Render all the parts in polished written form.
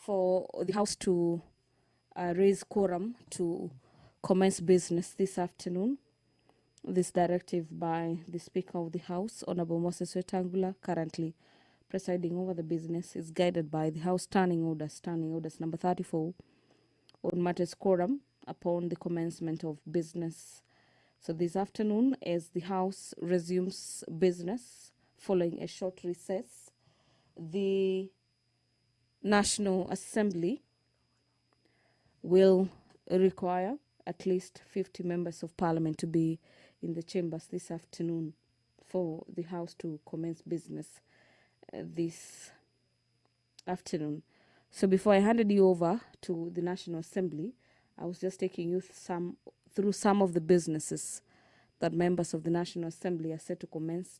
for the House to raise quorum to commence business this afternoon. This directive by the Speaker of the House, Honorable Moses Wetangula, currently presiding over the business, is guided by the House Standing Orders number 34 on matters quorum upon the commencement of business. So this afternoon, as the House resumes business following a short recess, the National Assembly will require at least 50 members of Parliament to be in the chambers this afternoon for the House to commence business this afternoon. So before I handed you over to the National Assembly, I was just taking you through some of the businesses that members of the National Assembly are set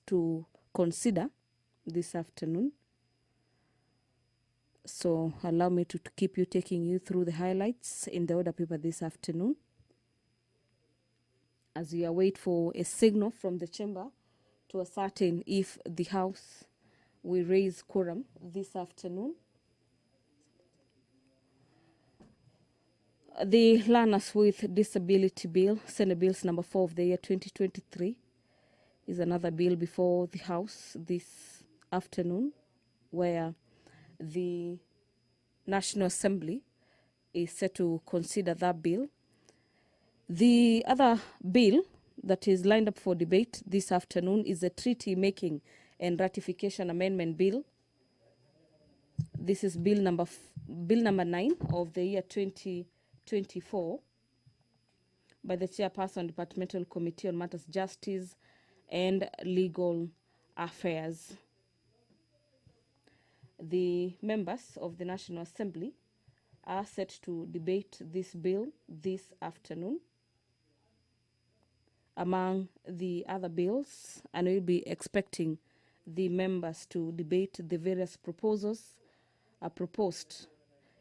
to consider this afternoon. So allow me to keep taking you through the highlights in the order paper this afternoon, as we await for a signal from the chamber to ascertain if the House will raise quorum this afternoon. The Learners with Disability Bill, Senate Bills number 4 of the year 2023, is another bill before the House this afternoon, where the National Assembly is set to consider that bill. The other bill that is lined up for debate this afternoon is a treaty making and ratification amendment bill. This is bill number 9 of the year 2024 by the Chairperson, Departmental Committee on Matters Justice and Legal Affairs. The members of the National Assembly are set to debate this bill this afternoon. Among the other bills, and we'll be expecting the members to debate the various proposals proposed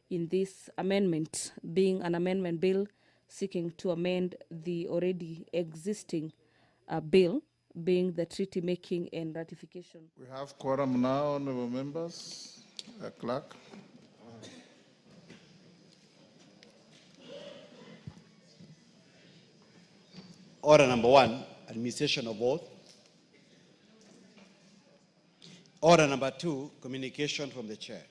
in this amendment, being an amendment bill seeking to amend the already existing bill, being the treaty making and ratification. We have quorum now, honorable members. Clerk. Order number 1, administration of oath. Order number 2, communication from the chair.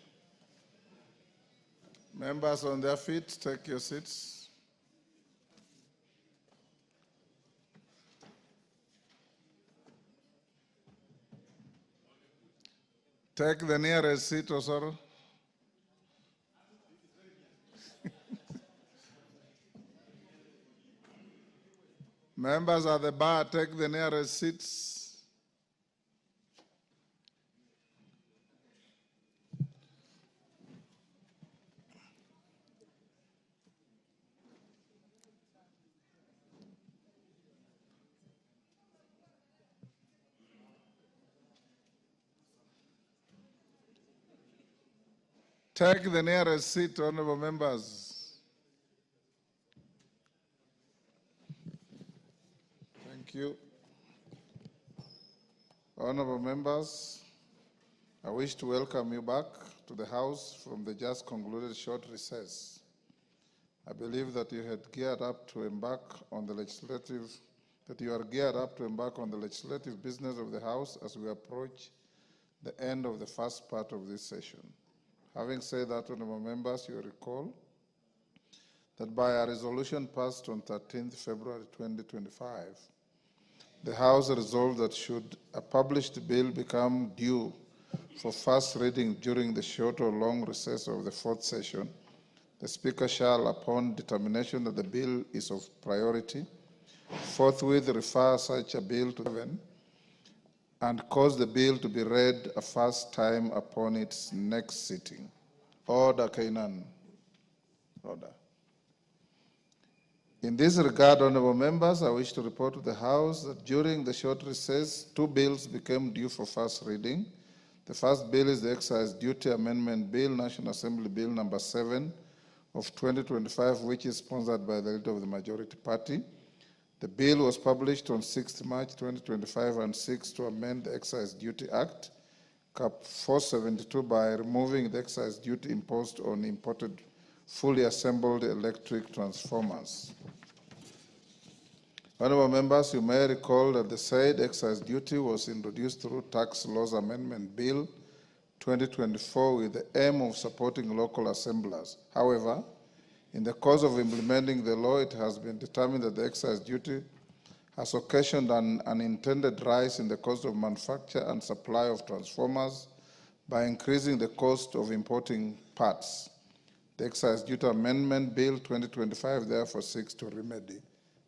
Members on their feet, take your seats. Take the nearest seat, Osoro. Members at the bar, take the nearest seats. Take the nearest seat, honorable members. Thank you. Honorable members, I wish to welcome you back to the House from the just concluded short recess. I believe that you are geared up to embark on the legislative business of the House as we approach the end of the first part of this session. Having said that, honorable members, you recall that by a resolution passed on 13th February 2025, the House resolved that should a published bill become due for first reading during the short or long recess of the fourth session, the Speaker shall, upon determination that the bill is of priority, forthwith refer such a bill to heaven and cause the bill to be read a first time upon its next sitting. Order, Kainan. Order. In this regard, honorable members, I wish to report to the House that during the short recess, 2 bills became due for first reading. The first bill is the Excise Duty Amendment Bill, National Assembly Bill number 7 of 2025, which is sponsored by the leader of the majority party. The bill was published on 6th March 2025 and seeks to amend the Excise Duty Act Cap 472 by removing the excise duty imposed on imported fully assembled electric transformers. Honorable members, you may recall that the said excise duty was introduced through Tax Laws Amendment Bill 2024 with the aim of supporting local assemblers. However, in the course of implementing the law, it has been determined that the excise duty has occasioned an unintended rise in the cost of manufacture and supply of transformers by increasing the cost of importing parts. The Excise Duty Amendment Bill 2025 therefore seeks to remedy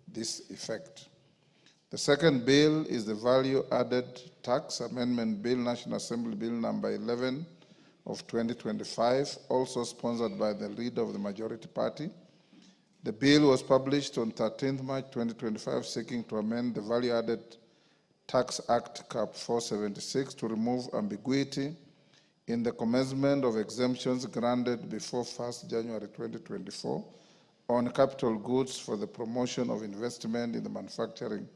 this effect. The second bill is the Value Added Tax Amendment Bill, National Assembly Bill number 11 of 2025, also sponsored by the leader of the majority party. The bill was published on 13th March 2025, seeking to amend the Value Added Tax Act Cap 476 to remove ambiguity in the commencement of exemptions granted before 1st January 2024 on capital goods for the promotion of investment in the manufacturing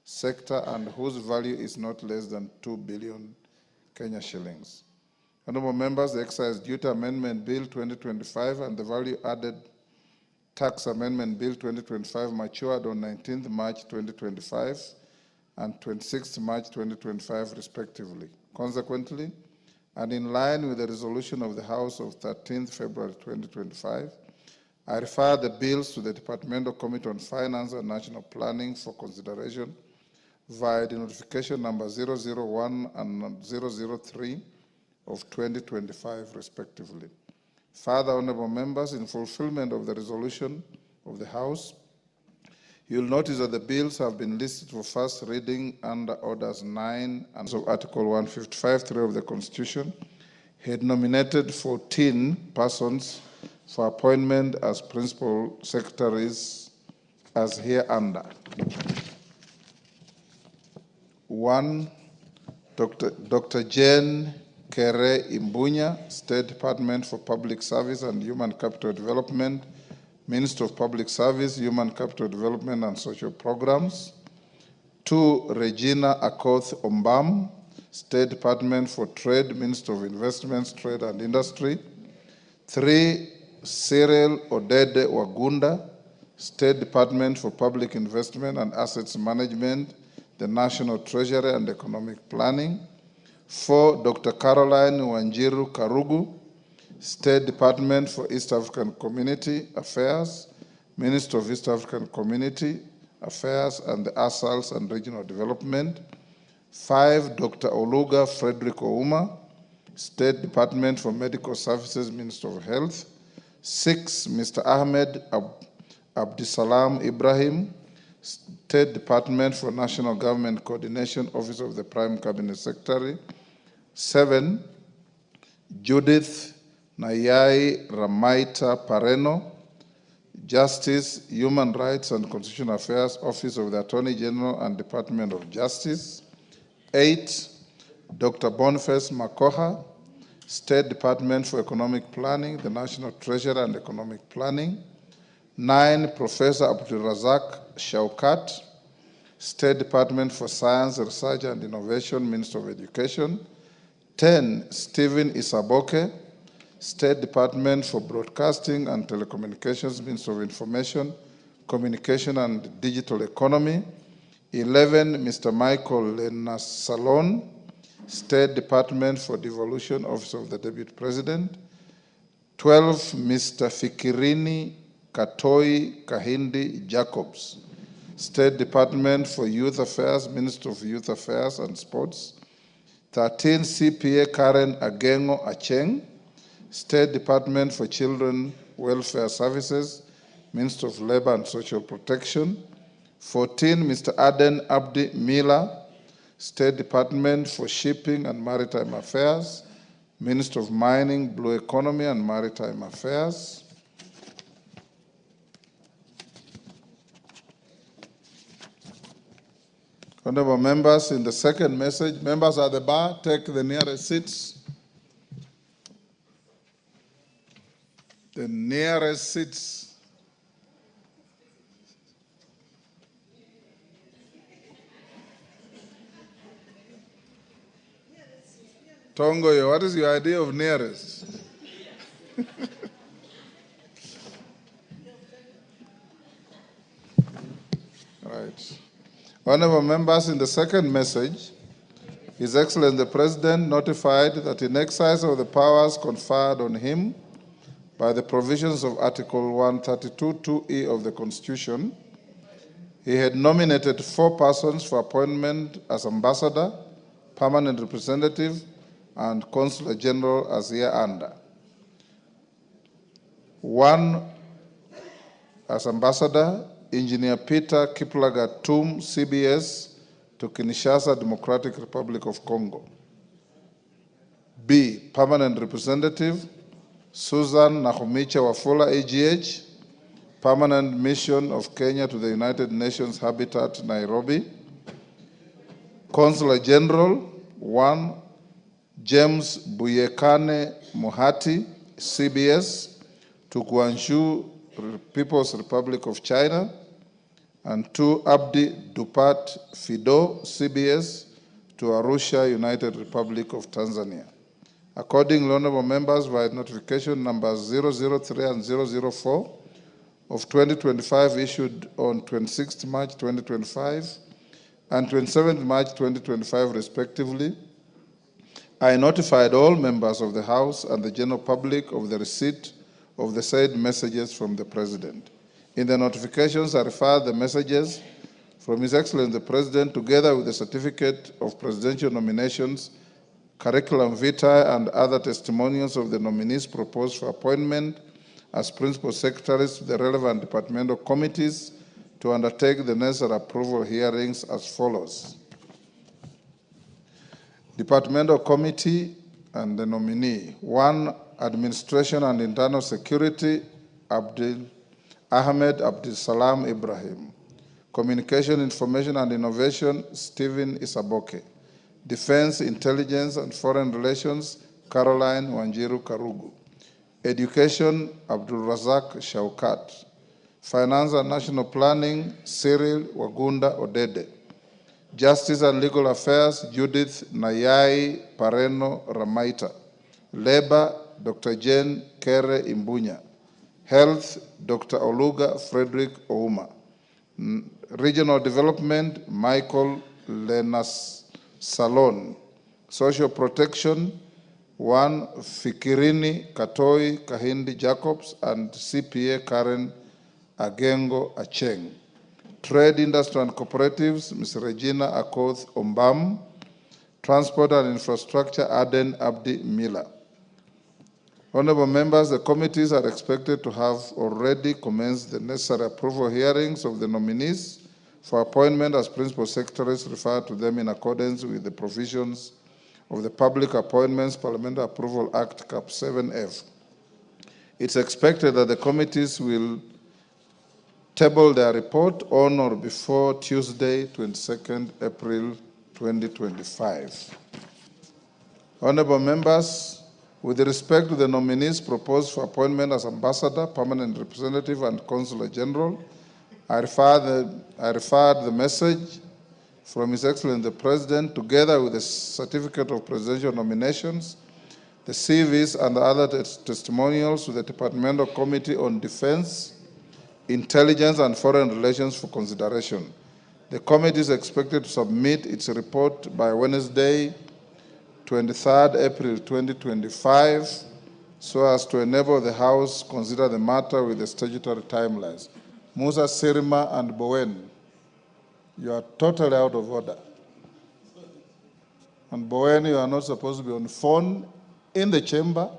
sector and whose value is not less than 2 billion Kenya shillings. Honorable members, the Excise Duty Amendment Bill 2025 and the Value Added Tax Amendment Bill 2025 matured on 19th March 2025 and 26th March 2025 respectively. Consequently, and in line with the resolution of the House of 13th February 2025, I refer the bills to the Departmental Committee on Finance and National Planning for consideration via the notification number 001 and 003 of 2025 respectively. Further, honorable members, in fulfillment of the resolution of the House, you will notice that the bills have been listed for first reading under Orders 9 and of Article 155(3) of the Constitution, had nominated 14 persons for appointment as principal secretaries as hereunder. 1. Dr. Jane Kere Imbunya, State Department for Public Service and Human Capital Development, Minister of Public Service, Human Capital Development and Social Programs. 2. Regina Akoth Ombam, State Department for Trade, Minister of Investments, Trade and Industry. 3. Cyril Odede Wagunda, State Department for Public Investment and Assets Management, the National Treasury and Economic Planning. 4. Dr. Caroline Wanjiru Karugu, State Department for East African Community Affairs, Minister of East African Community Affairs and the ASALs and Regional Development. 5. Dr. Oluga Frederick Ouma, State Department for Medical Services, Minister of Health. 6. Mr. Ahmed Abdisalam Ibrahim, State Department for National Government Coordination, Office of the Prime Cabinet Secretary. 7. Judith Nayai Ramaita Pareno, Justice, Human Rights and Constitutional Affairs, Office of the Attorney General and Department of Justice. 8. Dr. Boniface Makoha, State Department for Economic Planning, the National Treasury and Economic Planning. 9. Professor Abdulrazak Shaukat, State Department for Science, Research and Innovation, Minister of Education. 10. Stephen Isaboke, State Department for Broadcasting and Telecommunications, Minister of Information, Communication and Digital Economy. 11. Mr. Michael Lenasalon, State Department for Devolution, Office of the Deputy President. 12. Mr. Fikirini Katoi Kahindi Jacobs, State Department for Youth Affairs, Minister of Youth Affairs and Sports. 13. CPA Karen Agengo Acheng, State Department for Children Welfare Services, Minister of Labor and Social Protection. 14. Mr. Aden Abdi Mila, State Department for Shipping and Maritime Affairs, Minister of Mining, Blue Economy and Maritime Affairs. Honorable members, in the second message, members at the bar, take the nearest seats. The nearest seats. Tongoyo, what is your idea of nearest? Right. Honorable members, in the second message, His Excellency the President notified that in exercise of the powers conferred on him by the provisions of Article 132(2)(e) of the Constitution, he had nominated 4 persons for appointment as ambassador, permanent representative, and consular general as hereunder. 1 as ambassador, Engineer Peter Kiplagat Tum, CBS, to Kinshasa, Democratic Republic of Congo. B, permanent representative, Susan Nahumicha Wafula, AGH, Permanent Mission of Kenya to the United Nations Habitat, Nairobi. Consular General, 1, James Buyekane Mohati, CBS, to Guangzhou, People's Republic of China. And 2, Abdi Dupat Fido, CBS, to Arusha, United Republic of Tanzania. Accordingly, honorable members, by notification numbers 003 and 004 of 2025 issued on 26 March 2025 and 27 March 2025 respectively, I notified all members of the House and the general public of the receipt of the said messages from the President. In the notifications, I refer the messages from His Excellency the President together with the certificate of presidential nominations, curriculum vitae, and other testimonials of the nominees proposed for appointment as principal secretaries to the relevant departmental committees to undertake the necessary approval hearings as follows. Departmental Committee and the nominee. 1, Administration and Internal Security, Ahmed Abdul Salam Ibrahim. Communication, Information and Innovation, Stephen Isaboke. Defense, Intelligence and Foreign Relations, Caroline Wanjiru Karugu. Education, Abdul Razak Shaukat. Finance and National Planning, Cyril Wagunda Odede. Justice and Legal Affairs, Judith Nayai Pareno Ramaita. Labor, Dr. Jane Kere Imbunya. Health, Dr. Oluga Frederick Ouma. Regional Development, Michael Lenas Salon. Social Protection, 1, Fikirini Katoi Kahindi Jacobs and CPA Karen Agengo Acheng. Trade, Industry and Cooperatives, Ms. Regina Akoth Ombam. Transport and Infrastructure, Aden Abdi Miller. Honorable members, the committees are expected to have already commenced the necessary approval hearings of the nominees for appointment as principal secretaries referred to them in accordance with the provisions of the Public Appointments Parliamentary Approval Act, Cap 7F. It's expected that the committees will table their report on or before Tuesday, 22nd April 2025. Honorable members, with respect to the nominees proposed for appointment as ambassador, permanent representative, and consular general, I referred the message from His Excellency the President together with the certificate of presidential nominations, the CVs, and the other testimonials to the Departmental Committee on Defense, Intelligence, and Foreign Relations for consideration. The committee is expected to submit its report by Wednesday, 23rd April 2025, so as to enable the House to consider the matter with the statutory timelines. Musa Sirima and Bowen, you are totally out of order. And Bowen, you are not supposed to be on phone in the chamber,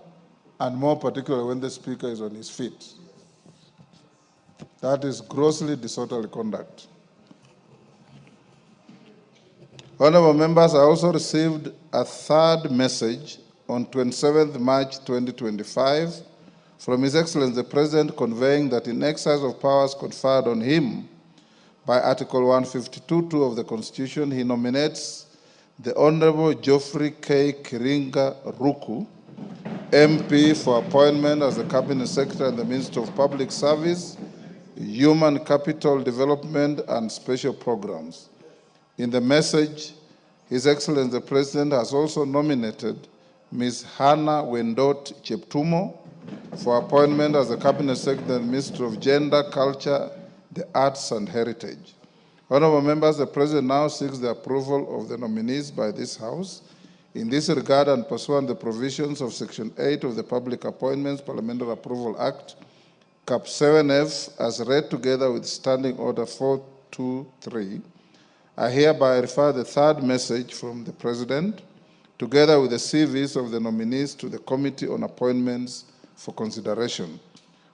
and more particularly when the speaker is on his feet. That is grossly disorderly conduct. Honorable members, I also received a third message on 27th March 2025 from His Excellency the President conveying that in exercise of powers conferred on him by Article 152(2) of the Constitution, he nominates the Honorable Geoffrey K. Kiringa Ruku, MP, for appointment as the Cabinet Secretary in the Ministry of Public Service, Human Capital Development, and Special Programs. In the message, His Excellency the President has also nominated Ms. Hannah Wendot Cheptumo for appointment as the Cabinet Secretary and Minister of Gender, Culture, the Arts and Heritage. Honorable members, the President now seeks the approval of the nominees by this House. In this regard and pursuant to the provisions of Section 8 of the Public Appointments Parliamentary Approval Act, Cap 7F, as read together with Standing Order 423, I hereby refer the third message from the President, together with the CVs of the nominees, to the Committee on Appointments for consideration.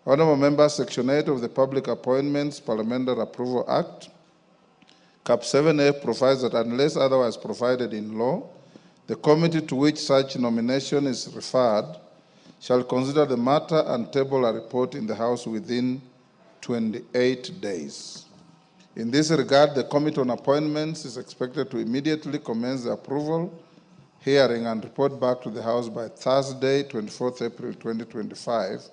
Honorable members, Section 8 of the Public Appointments Parliamentary Approval Act, Cap 7F, provides that unless otherwise provided in law, the committee to which such nomination is referred shall consider the matter and table a report in the House within 28 days. In this regard, the Committee on Appointments is expected to immediately commence the approval, hearing, and report back to the House by Thursday, 24th April 2025,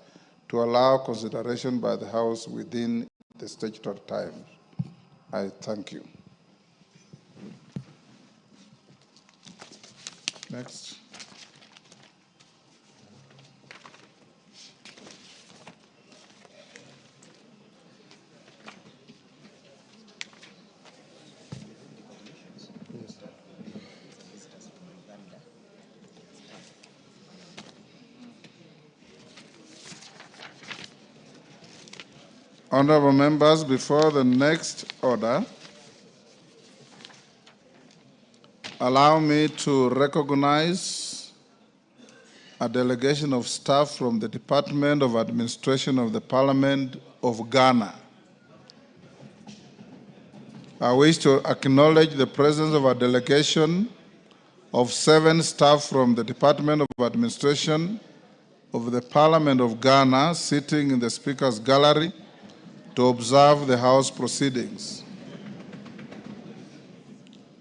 to allow consideration by the House within the statutory time. I thank you. Next. Honorable members, before the next order, allow me to recognize a delegation of staff from the Department of Administration of the Parliament of Ghana. I wish to acknowledge the presence of a delegation of 7 staff from the Department of Administration of the Parliament of Ghana sitting in the Speaker's Gallery to observe the House proceedings.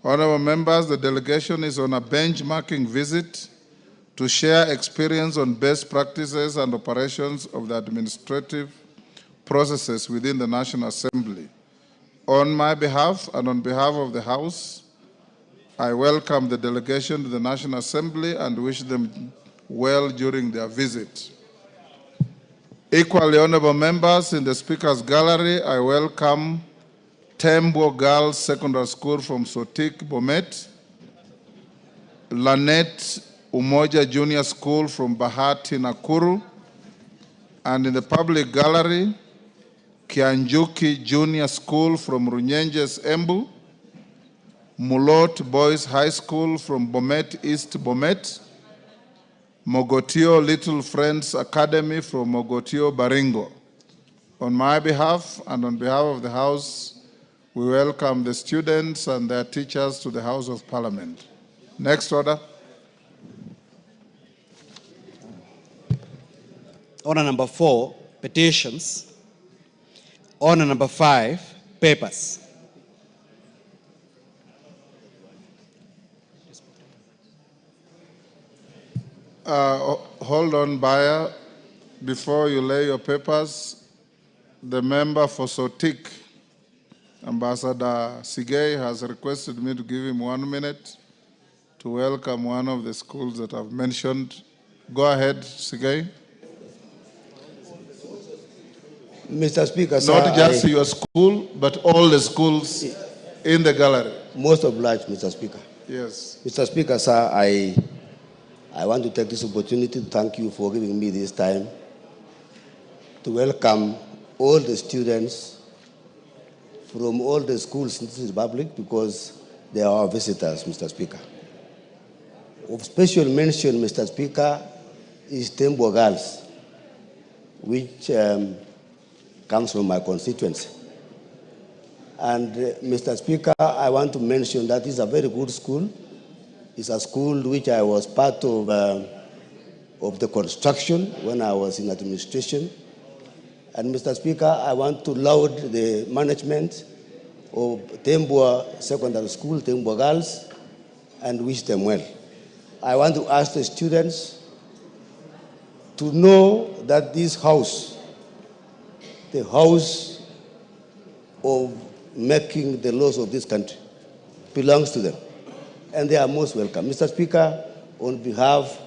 Honorable members, the delegation is on a benchmarking visit to share experience on best practices and operations of the administrative processes within the National Assembly. On my behalf and on behalf of the House, I welcome the delegation to the National Assembly and wish them well during their visit. Equally honorable members, in the Speaker's Gallery, I welcome Tembo Girls Secondary School from Sotik, Bomet, Lanet Umoja Junior School from Bahati, Nakuru, and in the public gallery, Kianjuki Junior School from Runyenjes, Embu, Mulot Boys High School from Bomet East, Bomet, Mogotio Little Friends Academy from Mogotio, Baringo. On my behalf and on behalf of the House, we welcome the students and their teachers to the House of Parliament. Next order. Order number 4, petitions. Order number 5, papers. Hold on, Bayer. Before you lay your papers, the member for Sotik, Ambassador Sigei, has requested me to give him 1 minute to welcome one of the schools that I've mentioned. Go ahead, Sigei. Mr. Speaker, sir, not just your school, but all the schools in the gallery. Most obliged, Mr. Speaker. Yes. Mr. Speaker, sir, I want to take this opportunity to thank you for giving me this time to welcome all the students from all the schools in this republic, because they are our visitors, Mr. Speaker. Of special mention, Mr. Speaker, is Tembo Girls, which comes from my constituency. And Mr. Speaker, I want to mention that it's a very good school. It's a school which I was part of the construction when I was in administration. And Mr. Speaker, I want to laud the management of Tembo Secondary School, Tembo Girls, and wish them well. I want to ask the students to know that this house, the house of making the laws of this country, belongs to them, and they are most welcome. Mr. Speaker, on behalf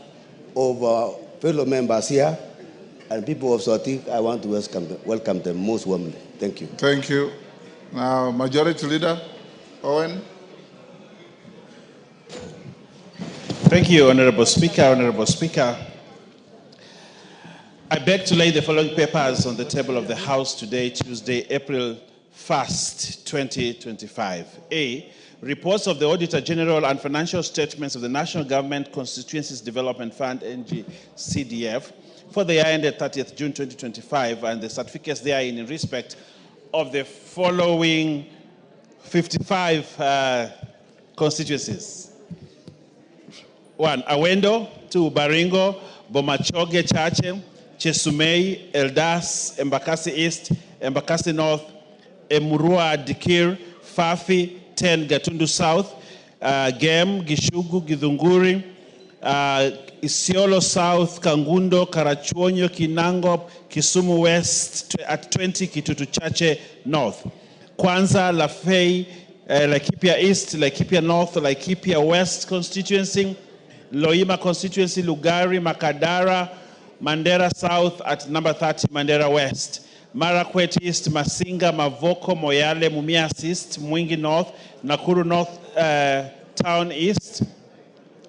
of our fellow members here and people of Sotik, I want to welcome them most warmly. Thank you. Thank you. Now, Majority Leader Owen. Thank you, Honorable Speaker. Honorable Speaker, I beg to lay the following papers on the table of the House today, Tuesday, April 1st, 2025. A, reports of the Auditor General and financial statements of the National Government Constituencies Development Fund, NGCDF, for the year ended 30th June 2025, and the certificates therein in respect of the following 55 constituencies. 1, Awendo. 2, Baringo, Bomachoge, Chache, Chesumei, Eldas, Embakasi East, Embakasi North, Emurua, Dikir, Fafi, 10, Gatundu South, Gem, Gishugu, Githunguri, Isiolo South, Kangundo, Karachuonyo, Kinangop, Kisumu West, at 20, Kitutu Chache North. Kwanza, Lafey, Laikipia East, Laikipia North, Laikipia West constituency, Loima constituency, Lugari, Makadara, Mandera South at number 30, Mandera West. Marakwet East, Masinga, Mavoko, Moyale, Mumias East, Mwingi North, Nakuru North Town East,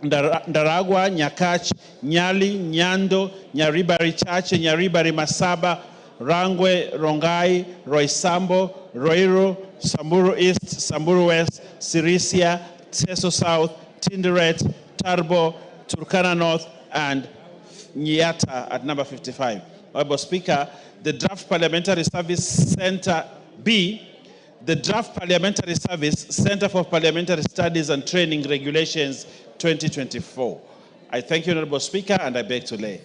Ndaragwa, Nyakach, Nyali, Nyando, Nyaribari Chache, Nyaribari Masaba, Rangwe, Rongai, Roysambo, Roiro, Samburu East, Samburu West, Sirisia, Teso South, Tinderet, Tarbo, Turkana North, and Nyata at number 55. Honorable Speaker, the Draft Parliamentary Service Center B, the Draft Parliamentary Service Center for Parliamentary Studies and Training Regulations 2024. I thank you, Honorable Speaker, and I beg to lay.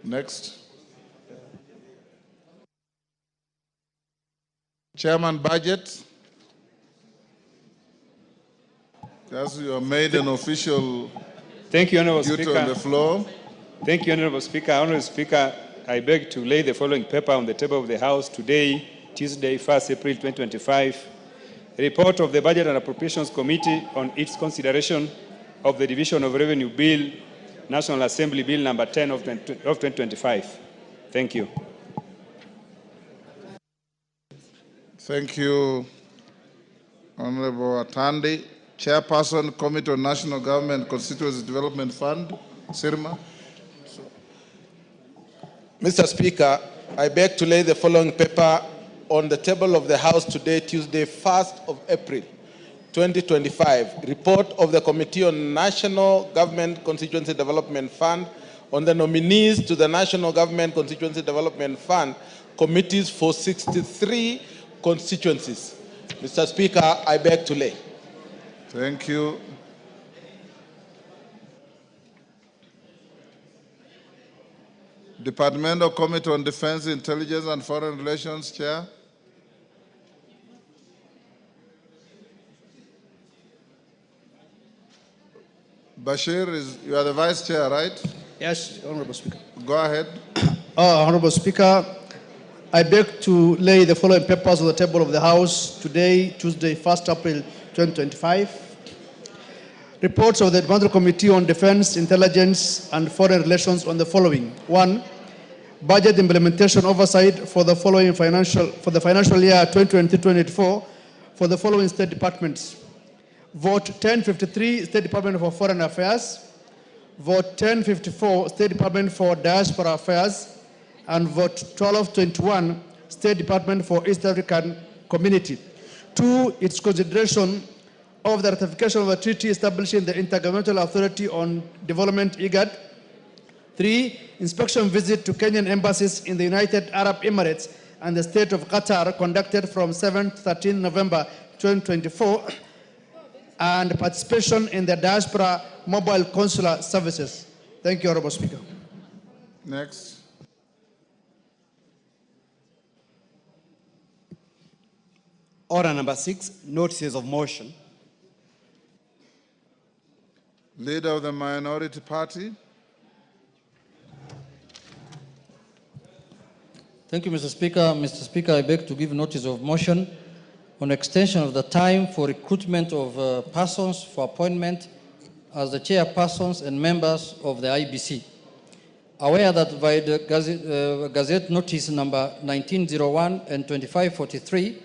Next. Chairman, Budget. As you are made an official Thank you, Honorable duty Speaker. on the floor. Thank you, Honorable Speaker. Honorable Speaker, I beg to lay the following paper on the table of the House today, Tuesday, 1st April 2025. A report of the Budget and Appropriations Committee on its consideration of the Division of Revenue Bill, National Assembly Bill number 10 of 2025. Thank you. Thank you, Honorable Atandi. Chairperson, Committee on National Government Constituency Development Fund, Sirma. Mr. Speaker, I beg to lay the following paper on the table of the House today, Tuesday, 1st of April, 2025. Report of the Committee on National Government Constituency Development Fund on the nominees to the National Government Constituency Development Fund committees for 63 constituencies. Mr. Speaker, I beg to lay. Thank you. Departmental Committee on Defense, Intelligence and Foreign Relations, Chair. Bashir, you are the Vice Chair, right? Yes, Honorable Speaker. Go ahead. Honorable Speaker, I beg to lay the following papers on the table of the House today, Tuesday, 1st April 2025. Reports of the Departmental Committee on Defense, Intelligence and Foreign Relations on the following. 1. Budget implementation oversight for the following financial year 2023-2024 for the following state departments. Vote 1053, State Department for Foreign Affairs. Vote 1054, State Department for Diaspora Affairs. And vote 1221, State Department for East African Community. 2. Its consideration of the ratification of a treaty establishing the Intergovernmental Authority on Development, IGAD. 3. Inspection visit to Kenyan embassies in the United Arab Emirates and the state of Qatar conducted from 7 to 13 November 2024. And participation in the diaspora mobile consular services. Thank you, Honorable Speaker. Next. Order number 6, notices of motion. Leader of the Minority Party. Thank you, Mr. Speaker. Mr. Speaker, I beg to give notice of motion on extension of the time for recruitment of persons for appointment as the chairpersons and members of the IBC. Aware that by the Gazette Notice number 1901 and 2543,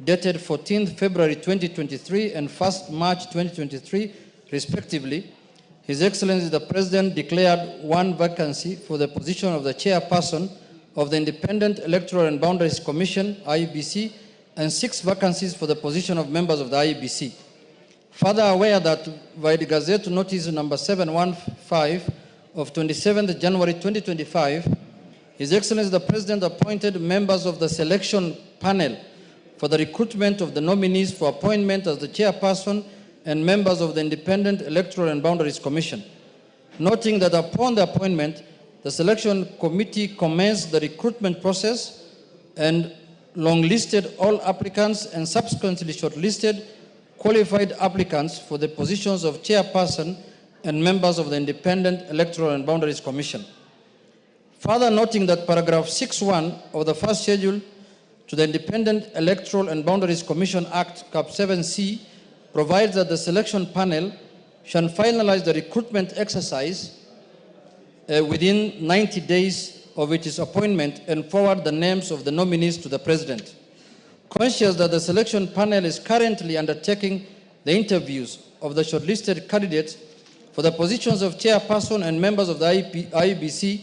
dated 14th February 2023 and 1st March 2023, respectively, His Excellency the President declared one vacancy for the position of the chairperson of the Independent Electoral and Boundaries Commission, IEBC, and 6 vacancies for the position of members of the IEBC. Further aware that by the Gazette Notice number 715 of 27th January 2025, His Excellency the President appointed members of the selection panel for the recruitment of the nominees for appointment as the chairperson and members of the Independent Electoral and Boundaries Commission, noting that upon the appointment, the selection committee commenced the recruitment process and long-listed all applicants and subsequently shortlisted qualified applicants for the positions of chairperson and members of the Independent Electoral and Boundaries Commission. Further noting that paragraph 6.1 of the first schedule to the Independent Electoral and Boundaries Commission Act, Cap 7C, provides that the selection panel shall finalize the recruitment exercise within 90 days of its appointment and forward the names of the nominees to the President. Conscious that the selection panel is currently undertaking the interviews of the shortlisted candidates for the positions of chairperson and members of the IEBC,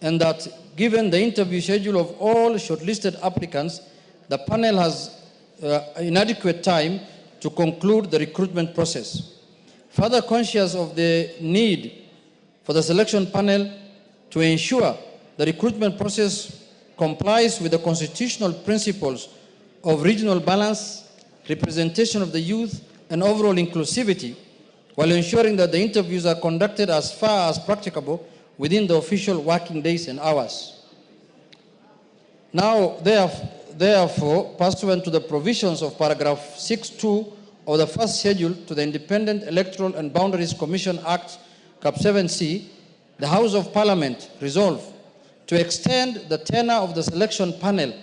and that given the interview schedule of all shortlisted applicants, the panel has inadequate time to conclude the recruitment process. Further conscious of the need for the selection panel to ensure the recruitment process complies with the constitutional principles of regional balance, representation of the youth, and overall inclusivity, while ensuring that the interviews are conducted as far as practicable within the official working days and hours. Now, therefore, pursuant to the provisions of paragraph 6.2 of the first schedule to the Independent Electoral and Boundaries Commission Act, Cap 7C, the House of Parliament resolved to extend the tenure of the selection panel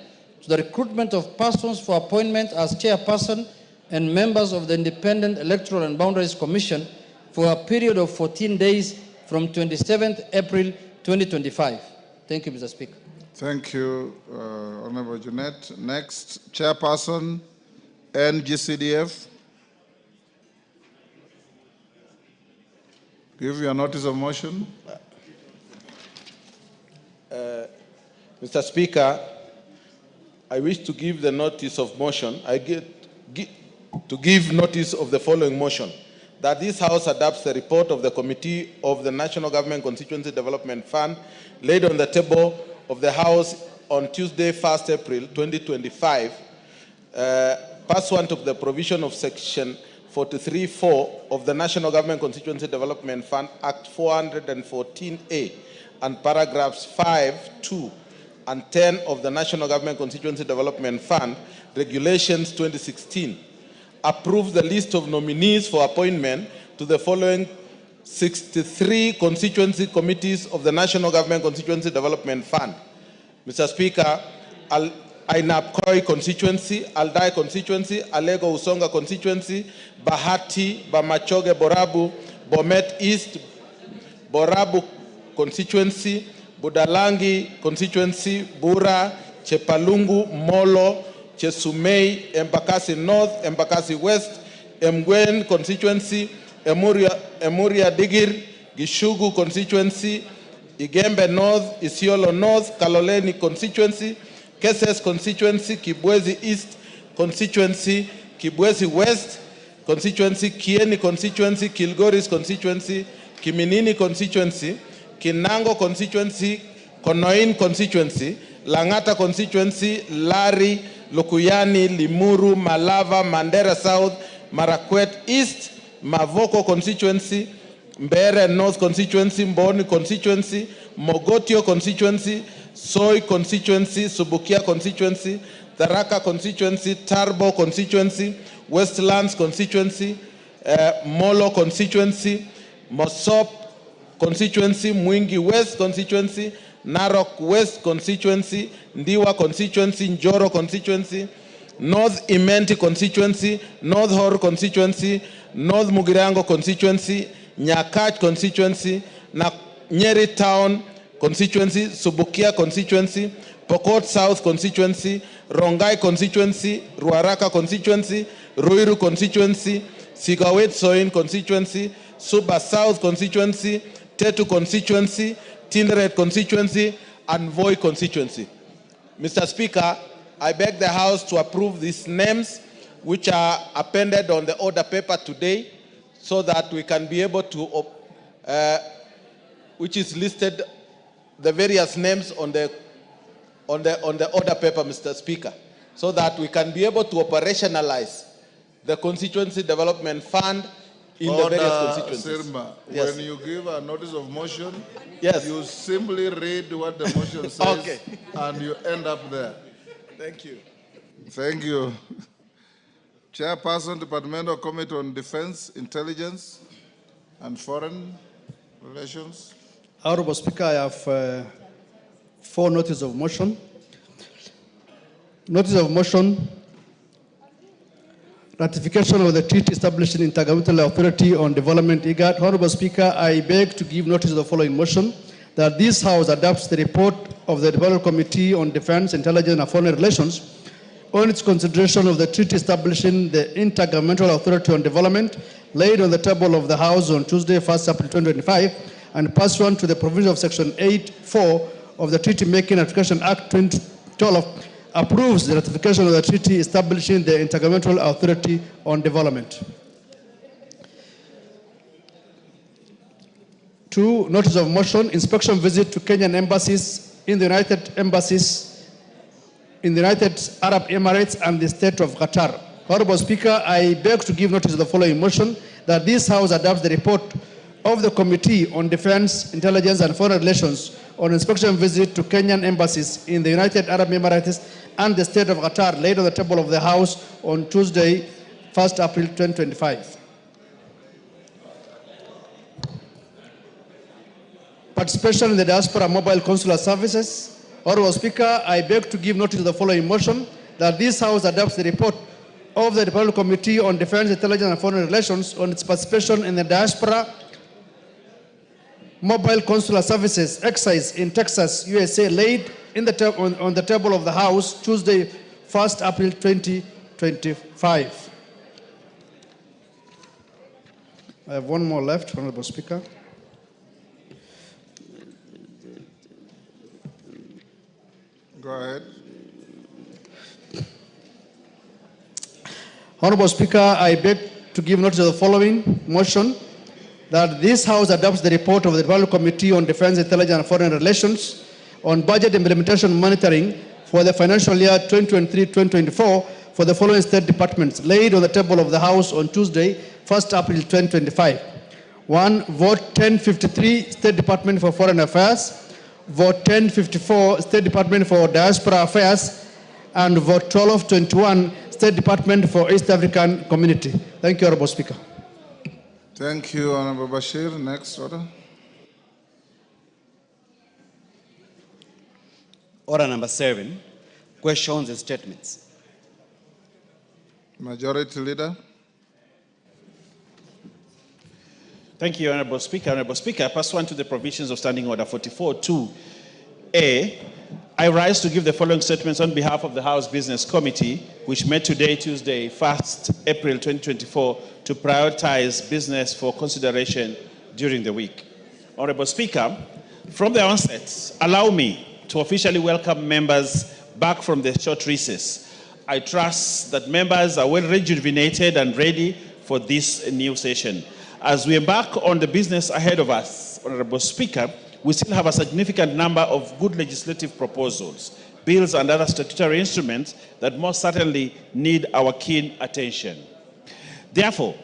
to the recruitment of persons for appointment as chairperson and members of the Independent Electoral and Boundaries Commission for a period of 14 days from 27th April 2025. Thank you, Mr. Speaker. Thank you, Honorable Jeanette. Next, Chairperson, NGCDF. Give your notice of motion. Mr. Speaker, I wish to give the notice of motion. To give notice of the following motion: that this House adopts the report of the Committee of the National Government Constituency Development Fund laid on the table of the House on Tuesday, 1st April 2025, pursuant to the provision of Section 43(4) of the National Government Constituency Development Fund Act 414A and paragraphs 5, 2, and 10 of the National Government Constituency Development Fund Regulations 2016. Approve the list of nominees for appointment to the following 63 constituency committees of the National Government Constituency Development Fund. Mr. Speaker, Ainapkoi constituency, Aldai constituency, Alego Usonga constituency, Bahati, Bamachoge Borabu, Bomet East, Borabu constituency, Budalangi constituency, Bura, Chepalungu, Molo, Chesumei, Embakasi North, Embakasi West, Mgwen constituency, Emuria Digir, Gishugu constituency, Igembe North, Isiolo North, Kaloleni constituency, Keses constituency, Kibwezi East constituency, Kibwezi West constituency, Kieni constituency, Kilgoris constituency, Kiminini constituency, Kinango constituency, Konoin constituency, Langata constituency, Lari, Lukuyani, Limuru, Malava, Mandera South, Marakwet East, Mavoko constituency, Mbere North constituency, Mboni constituency, Mogotio constituency, Soy constituency, Subukia constituency, Tharaka constituency, Tarbo constituency, Westlands constituency, Molo constituency, Mosop constituency, Mwingi West constituency, Narok West constituency, Ndiwa constituency, Njoro constituency, North Imenti constituency, North Hor constituency, North Mugirango constituency, Nyakach constituency, Nyeri Town constituency, Subukia constituency, Pokot South constituency, Rongai constituency, Ruaraka constituency, Ruiru constituency, Sigawet Soin constituency, Suba South constituency, Tetu constituency, Tinderet constituency, and Voi constituency. Mr. Speaker, I beg the House to approve these names which are appended on the order paper today so that we can be able to, which is listed, the various names on the order paper, Mr. Speaker, so that we can be able to operationalize the Constituency Development Fund in the various constituencies. Sirma, Yes. when you give a notice of motion, Yes. you simply read what the motion says Okay. and you end up there. Thank you. Thank you. Chairperson, Departmental Committee on Defense, Intelligence, and Foreign Relations. Honorable Speaker, I have 4 notices of motion. Notice of motion, ratification of the treaty establishing Intergovernmental Authority on Development, IGAD. Honorable Speaker, I beg to give notice of the following motion, that this House adopts the report of the Development Committee on Defense, Intelligence, and Foreign Relations on its consideration of the treaty establishing the Intergovernmental Authority on Development, laid on the table of the House on Tuesday, 1st April 2025, and pursuant to the provision of Section 8(4) of the Treaty Making Ratification Act 2012, approves the ratification of the treaty establishing the Intergovernmental Authority on Development. 2, notice of motion, inspection visit to Kenyan embassies in the United Arab Emirates and the state of Qatar. Honorable Speaker, I beg to give notice of the following motion, that this House adopts the report of the Committee on Defense, Intelligence, and Foreign Relations on inspection visit to Kenyan embassies in the United Arab Emirates and the state of Qatar, laid on the table of the House on Tuesday, 1st April 2025. Participation in the diaspora mobile consular services. Honorable Speaker, I beg to give notice of the following motion, that this House adopts the report of the Departmental Committee on Defense, Intelligence, and Foreign Relations on its participation in the diaspora mobile consular services exercise in Texas, USA, laid in on the table of the House Tuesday, 1st April 2025. I have one more left, Honorable Speaker. Go ahead. Honorable Speaker, I beg to give notice of the following motion, that this House adopts the report of the Development Committee on Defense, Intelligence, and Foreign Relations on budget implementation monitoring for the financial year 2023-2024 for the following state departments, laid on the table of the House on Tuesday, 1st April 2025. 1, vote 1053, State Department for Foreign Affairs. Vote 1054, State Department for Diaspora Affairs. And vote 1221, State Department for East African Community. Thank you, Honorable Speaker. Thank you, Honorable Bashir. Next order. Order number 7, questions and statements. Majority Leader. Thank you, Honorable Speaker. Honorable Speaker, pursuant to the provisions of Standing Order 44.2a, I rise to give the following statements on behalf of the House Business Committee, which met today, Tuesday, 1st April 2024, to prioritize business for consideration during the week. Honorable Speaker, from the onset, allow me to officially welcome members back from the short recess. I trust that members are well rejuvenated and ready for this new session. As we embark on the business ahead of us, Honorable Speaker, we still have a significant number of good legislative proposals, bills, and other statutory instruments that most certainly need our keen attention. Therefore,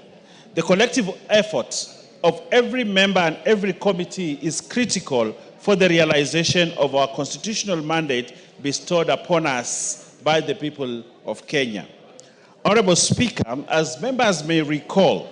the collective effort of every member and every committee is critical for the realization of our constitutional mandate bestowed upon us by the people of Kenya. Honorable Speaker, as members may recall,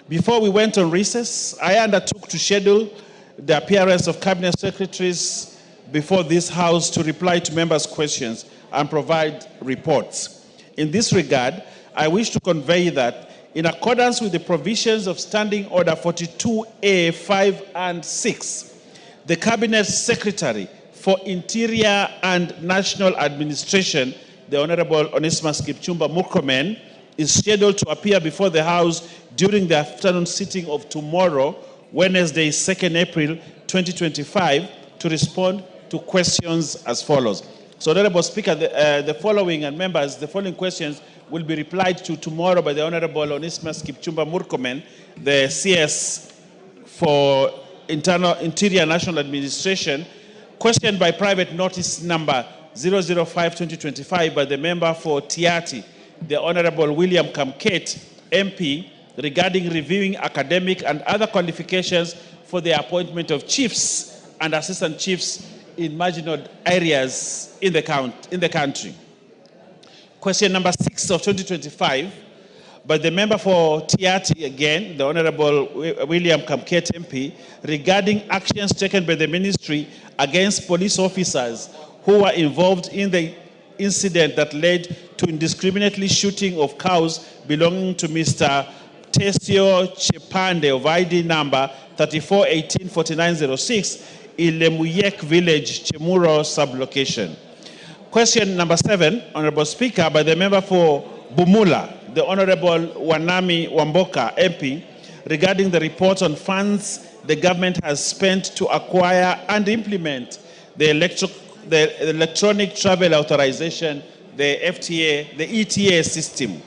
before we went on recess, I undertook to schedule the appearance of cabinet secretaries before this House to reply to members' questions and provide reports. In this regard, I wish to convey that in accordance with the provisions of Standing Order 42A 5 and 6, the Cabinet Secretary for Interior and National Administration, the Honorable Onesmus Kipchumba Murkomen, is scheduled to appear before the House during the afternoon sitting of tomorrow, Wednesday, 2nd April 2025, to respond to questions as follows. So, Honorable Speaker, the following and members, the following questions will be replied to tomorrow by the Honorable Onesmus Kipchumba Murkomen, the CS for Interior National Administration. Question by private notice number 005-2025 by the member for Tiati, the Honorable William Kamket, MP, regarding reviewing academic and other qualifications for the appointment of chiefs and assistant chiefs in marginal areas in the country. Question number 6 of 2025 by the member for Tiati, again, the Honorable William Kamket, MP, regarding actions taken by the ministry against police officers who were involved in the incident that led to indiscriminately shooting of cows belonging to Mr. Tesio Chepande of ID number 34184906 in Lemuyek Village, Chemuro sublocation. Question number 7, Honorable Speaker, by the member for Bumula, the Honorable Wanami Wamboka, MP, regarding the report on funds the government has spent to acquire and implement the electronic travel authorization, the FTA, the ETA system.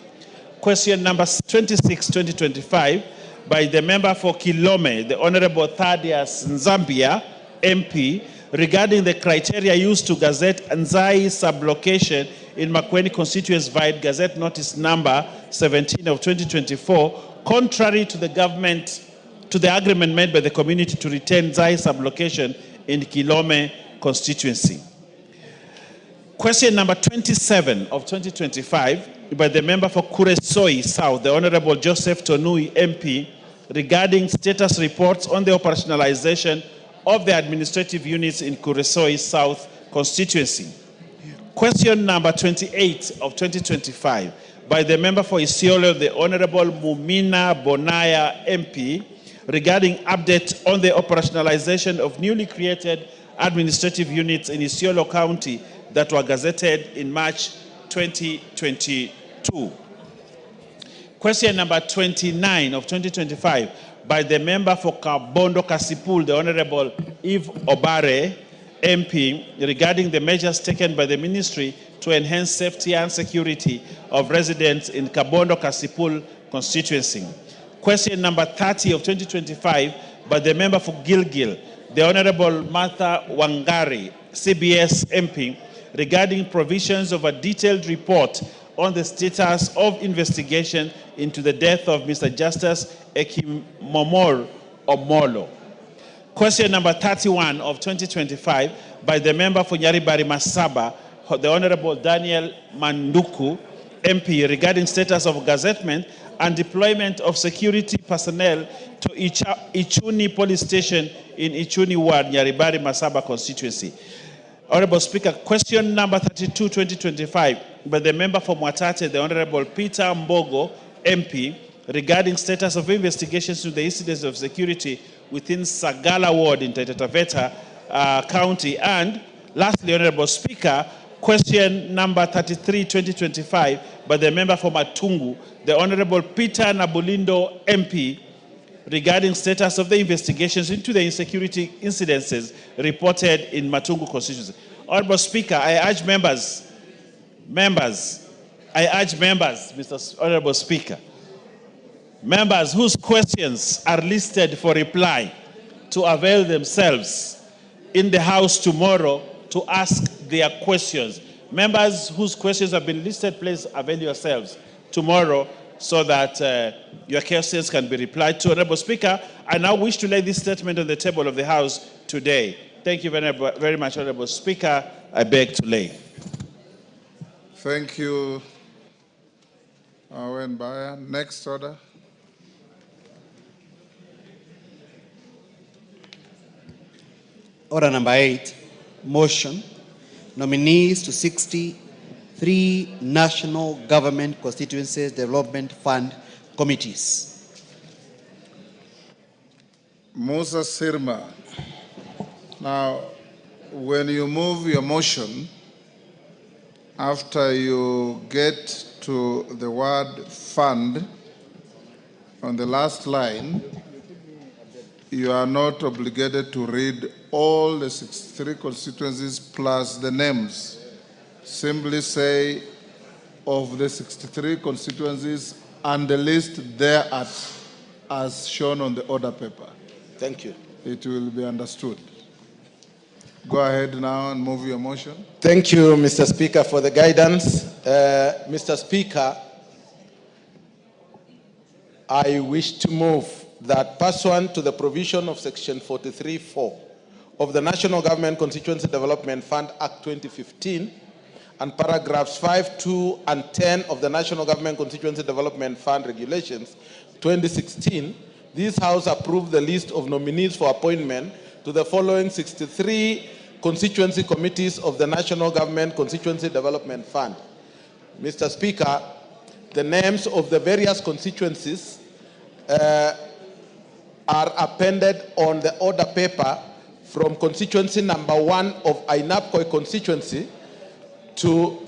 Question number 26, 2025, by the member for Kilome, the Honorable Thaddeus Nzambia, MP, regarding the criteria used to gazette Nzai sublocation in Makueni constituency via Gazette Notice number 17 of 2024, contrary to the agreement made by the community to retain Nzai sublocation in Kilome constituency. Question number 27 of 2025 by the member for Kuresoi South, the Honorable Joseph Tonui, MP, regarding status reports on the operationalization of the administrative units in Kuresoi South constituency. Question number 28 of 2025 by the member for Isiolo, the Honorable Mumina Bonaya, MP, regarding update on the operationalization of newly created administrative units in Isiolo County that were gazetted in March 2022. Question number 29 of 2025 by the member for Kabondo Kasipul, the Honorable Eve Obare, MP, regarding the measures taken by the ministry to enhance safety and security of residents in Kabondo Kasipul constituency. Question number 30 of 2025 by the member for Gilgil, the Honorable Martha Wangari, CBS MP, regarding provisions of a detailed report on the status of investigation into the death of Mr. Justice Ekimomor Omolo. Question number 31 of 2025 by the member for Nyaribari Masaba, the Honorable Daniel Manduku, MP, regarding status of gazettement and deployment of security personnel to Ichuni Police Station in Ichuni Ward, Nyaribari Masaba constituency. Honorable Speaker, question number 32, 2025, by the member for Mwatate, the Honorable Peter Mbogo, MP, regarding status of investigations to the incidents of security within Sagala Ward in Taita Taveta County. And lastly, Honorable Speaker, question number 33, 2025, by the member for Matungu, the Honorable Peter Nabulindo, MP, regarding status of the investigations into the insecurity incidences reported in Matungu constituency. Honorable Speaker, I urge members, Mr. Honorable Speaker, members whose questions are listed for reply to avail themselves in the House tomorrow to ask their questions. Members whose questions have been listed, please avail yourselves tomorrow so that your questions can be replied to. Honorable Speaker, I now wish to lay this statement on the table of the House today. Thank you very much, Honorable Speaker. I beg to lay. Thank you, Awen Baya. Next order. Order number 8, motion, nominees to 63 National Government Constituencies Development Fund committees. Musa Sirma. Now, when you move your motion, after you get to the word fund, on the last line, you are not obligated to read all the 63 constituencies plus the names. Simply say, of the 63 constituencies and the list thereat as shown on the order paper. Thank you. It will be understood. Go ahead now and move your motion. Thank you, Mr. Speaker, for the guidance. Mr. Speaker, I wish to move that pursuant to the provision of Section 43(4) of the National Government Constituency Development Fund Act 2015 and paragraphs 5, 2, and 10 of the National Government Constituency Development Fund Regulations 2016, this House approved the list of nominees for appointment to the following 63 constituency committees of the National Government Constituency Development Fund. Mr. Speaker, the names of the various constituencies are appended on the order paper from constituency number 1 of Ainapkoi constituency to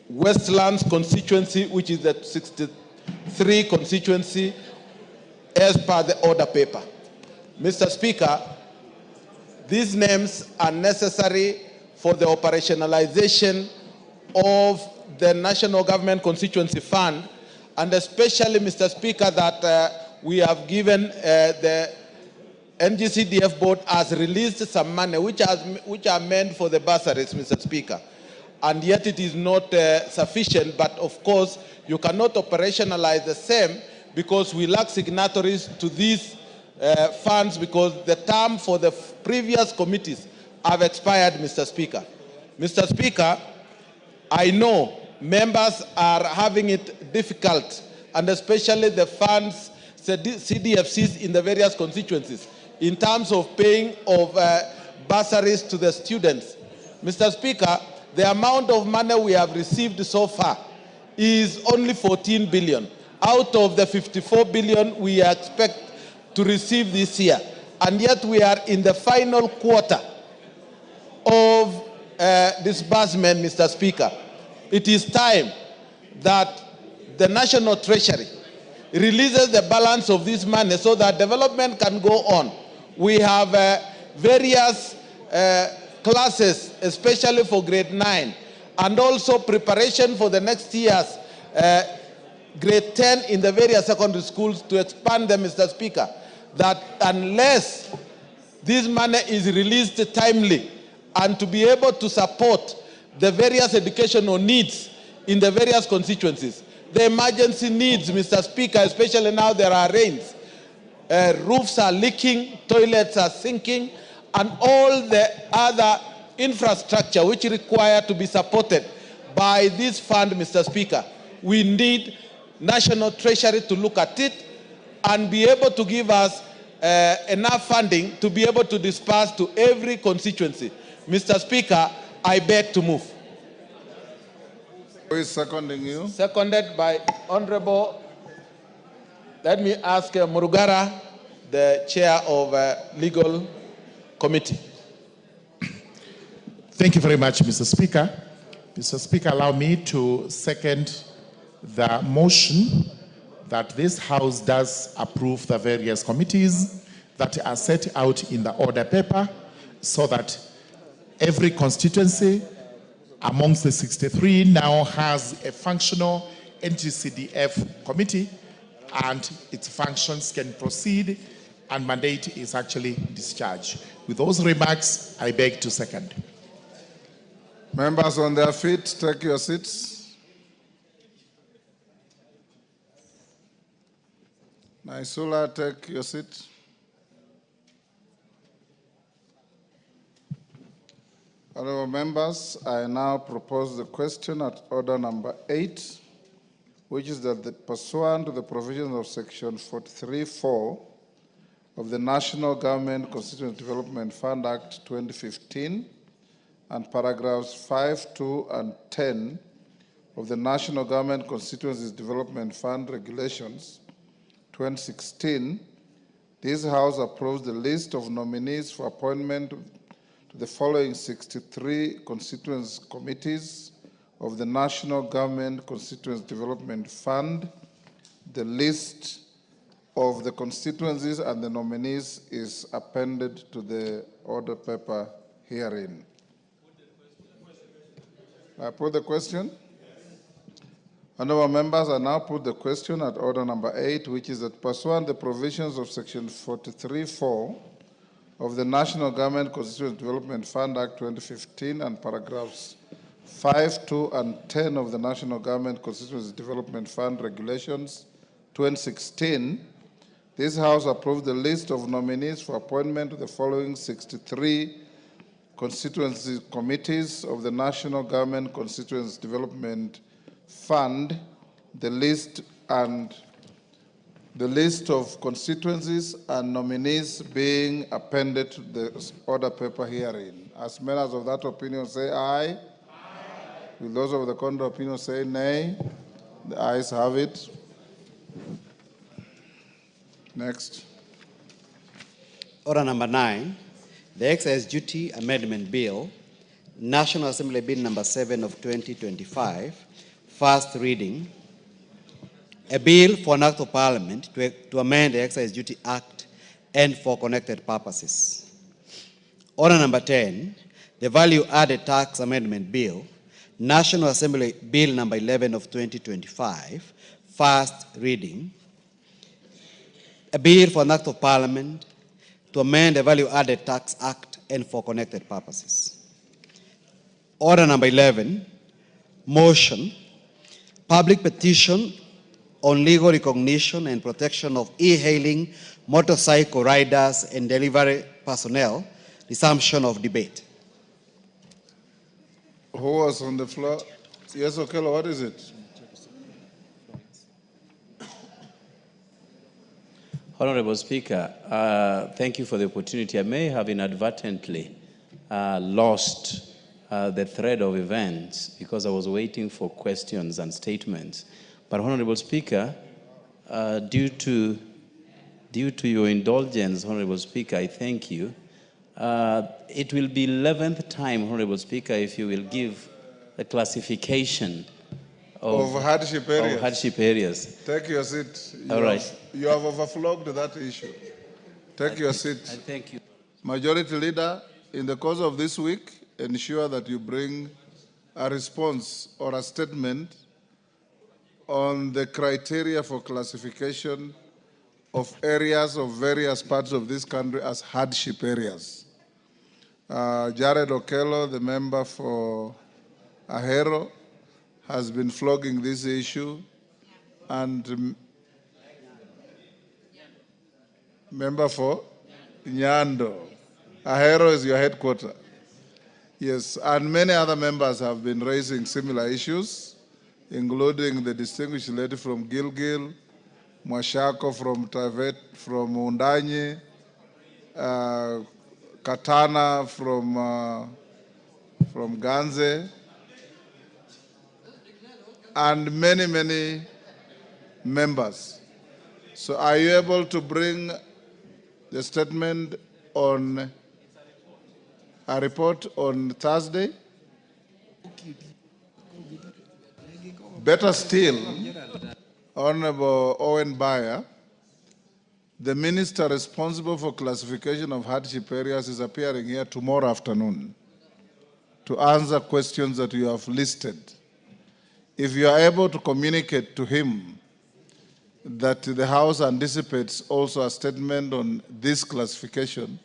Westlands constituency, which is the 63 constituency as per the order paper. Mr. Speaker, these names are necessary for the operationalization of the National Government Constituency Fund, and especially, Mr. Speaker, that we have given the NGCDF board has released some money which are meant for the bursaries, Mr. Speaker. And yet it is not sufficient, but of course you cannot operationalize the same because we lack signatories to these funds because the term for the previous committees have expired, Mr. Speaker. Mr. Speaker, I know members are having it difficult, and especially the funds, CDFCs in the various constituencies, in terms of paying of bursaries to the students. Mr. Speaker, the amount of money we have received so far is only 14 billion out of the 54 billion we expect to receive this year. And yet we are in the final quarter of disbursement, Mr. Speaker. It is time that the National Treasury releases the balance of this money so that development can go on. We have various classes, especially for grade 9, and also preparation for the next year's grade 10 in the various secondary schools to expand them, Mr. Speaker, that unless this money is released timely and to be able to support the various educational needs in the various constituencies, the emergency needs, Mr. Speaker, especially now there are rains, roofs are leaking, toilets are sinking, and all the other infrastructure which require to be supported by this fund, Mr. Speaker. We need National Treasury to look at it and be able to give us enough funding to be able to disperse to every constituency. Mr. Speaker, I beg to move. Who is seconding you? Seconded by Honorable, let me ask Murugara, the chair of Legal Committee. Thank you very much, Mr. Speaker. Mr. Speaker, allow me to second the motion that this House does approve the various committees that are set out in the order paper so that every constituency amongst the 63 now has a functional NGCDF committee and its functions can proceed and mandate is actually discharged. With those remarks, I beg to second. Members on their feet, take your seats. Naisula, take your seat. Honorable members, I now propose the question at order number 8, which is that pursuant to the provisions of Section 43(4) of the National Government Constituency Development Fund Act 2015 and paragraphs 5, 2, and 10 of the National Government Constituencies Development Fund Regulations 2016, this House approves the list of nominees for appointment to the following 63 constituency committees of the National Government Constituency Development Fund. The list of the constituencies and the nominees is appended to the order paper herein. I put the question. Honourable members, I now put the question at order number 8, which is that pursuant the provisions of section 43(4) of the National Government Constituency Development Fund Act 2015 and paragraphs 5, 2, and 10 of the National Government Constituency Development Fund Regulations 2016, this House approved the list of nominees for appointment to the following 63 constituency committees of the National Government Constituency Development Fund. The list of constituencies and nominees being appended to the order paper herein. As members of that opinion say aye. Will those of the contrary opinion say nay? The ayes have it. Next. Order number 9, the Excise Duty Amendment Bill, National Assembly Bill number 7 of 2025, first reading. A bill for an act of parliament to amend the Excise Duty Act and for connected purposes. Order number 10, the Value Added Tax Amendment Bill, National Assembly Bill number 11 of 2025, first reading. A bill for an act of parliament to amend the Value Added Tax Act and for connected purposes. Order number 11, motion, public petition on legal recognition and protection of e-hailing motorcycle riders and delivery personnel, resumption of debate. Who was on the floor? Yes, Okello, what is it? Honorable Speaker, thank you for the opportunity. I may have inadvertently lost the thread of events because I was waiting for questions and statements. But Honorable Speaker, due to your indulgence, Honorable Speaker, I thank you. It will be 11th time, Honorable Speaker, if you will give the classification of hardship areas. Of hardship areas. Take your seat. All right. You have overflowed that issue. Take your seat. I thank you. Majority Leader, in the course of this week, ensure that you bring a response or a statement on the criteria for classification of areas of various parts of this country as hardship areas. Jared Okello, the member for Ahero, has been flogging this issue, and member for Nyando. Ahero is your headquarter. Yes, and many other members have been raising similar issues, including the distinguished lady from Gilgil, Mwashako from Tavet, from Undanyi, Katana from Ganze, and many, many members. So are you able to bring the statement on a report on Thursday? Better still, Honorable Owen Bayer, the minister responsible for classification of hardship areas, is appearing here tomorrow afternoon to answer questions that you have listed. If you are able to communicate to him that the House anticipates also a statement on this classification,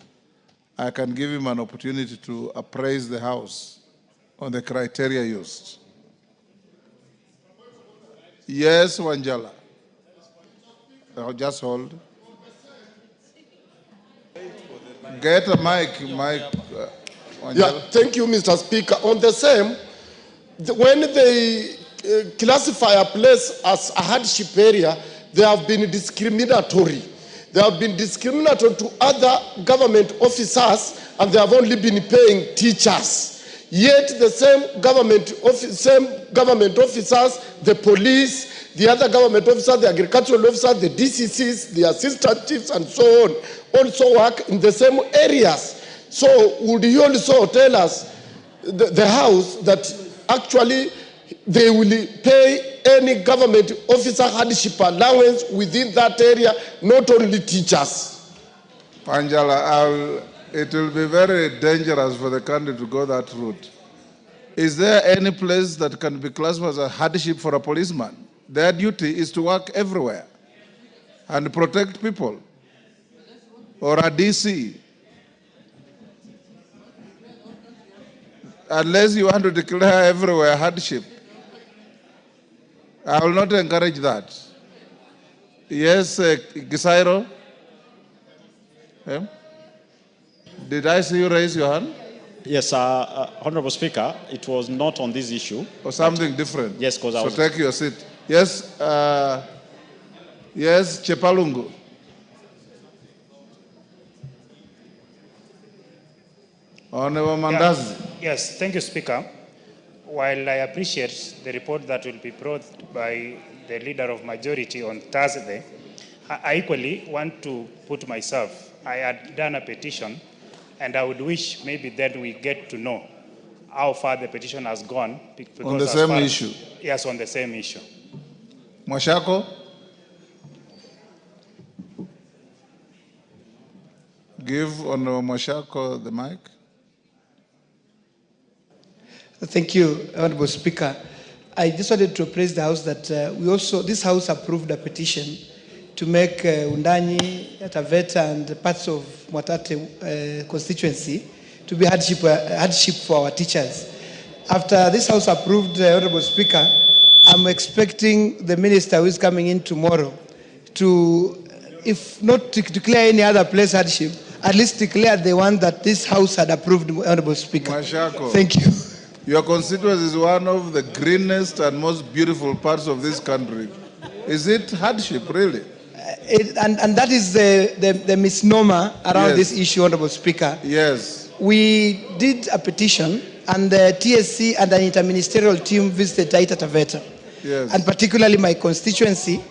I can give him an opportunity to appraise the House on the criteria used. Yes, Wanjala. Just hold. Get a mic, Wanjala. Yeah, thank you, Mr. Speaker. On the same, when they classify a place as a hardship area, they have been discriminatory. They have been discriminatory to other government officers, and they have only been paying teachers. Yet the same government officers, the police, the other government officers, the agricultural officers, the DCCs, the assistant chiefs, and so on, also work in the same areas. So would you also tell us, the House, that actually they will pay any government officer hardship allowance within that area, not only teachers? Panjala, it will be very dangerous for the country to go that route. Is there any place that can be classified as a hardship for a policeman? Their duty is to work everywhere and protect people. Or a DC. Unless you want to declare everywhere hardship. I will not encourage that. Yes, Gisairo? Did I see you raise your hand? Yes, Honorable Speaker, it was not on this issue. Or something different? Yes, because I was... So take your seat. Yes, yes, Chepalungu. Honorable Mandazi. Yes, thank you, Speaker. While I appreciate the report that will be brought by the Leader of Majority on Thursday, I equally want to put myself, I had done a petition, and I would wish maybe then we get to know how far the petition has gone. On the same issue? Yes, on the same issue. Mwashako? Give Honorable Mwashako the mic. Thank you, Honorable Speaker. I just wanted to praise the House that this House approved a petition to make Undanyi, Taveta, and parts of Mwatate constituency to be hardship for our teachers. After this House approved, Honorable Speaker, I'm expecting the Minister who is coming in tomorrow to, if not to declare any other place hardship, at least declare the one that this House had approved, Honorable Speaker. Mwashako. Thank you. Your constituency is one of the greenest and most beautiful parts of this country. Is it hardship, really? And that is the misnomer around this issue, Honorable Speaker. Yes. We did a petition, and the TSC and an interministerial team visited Taita Taveta. Yes. And particularly my constituency.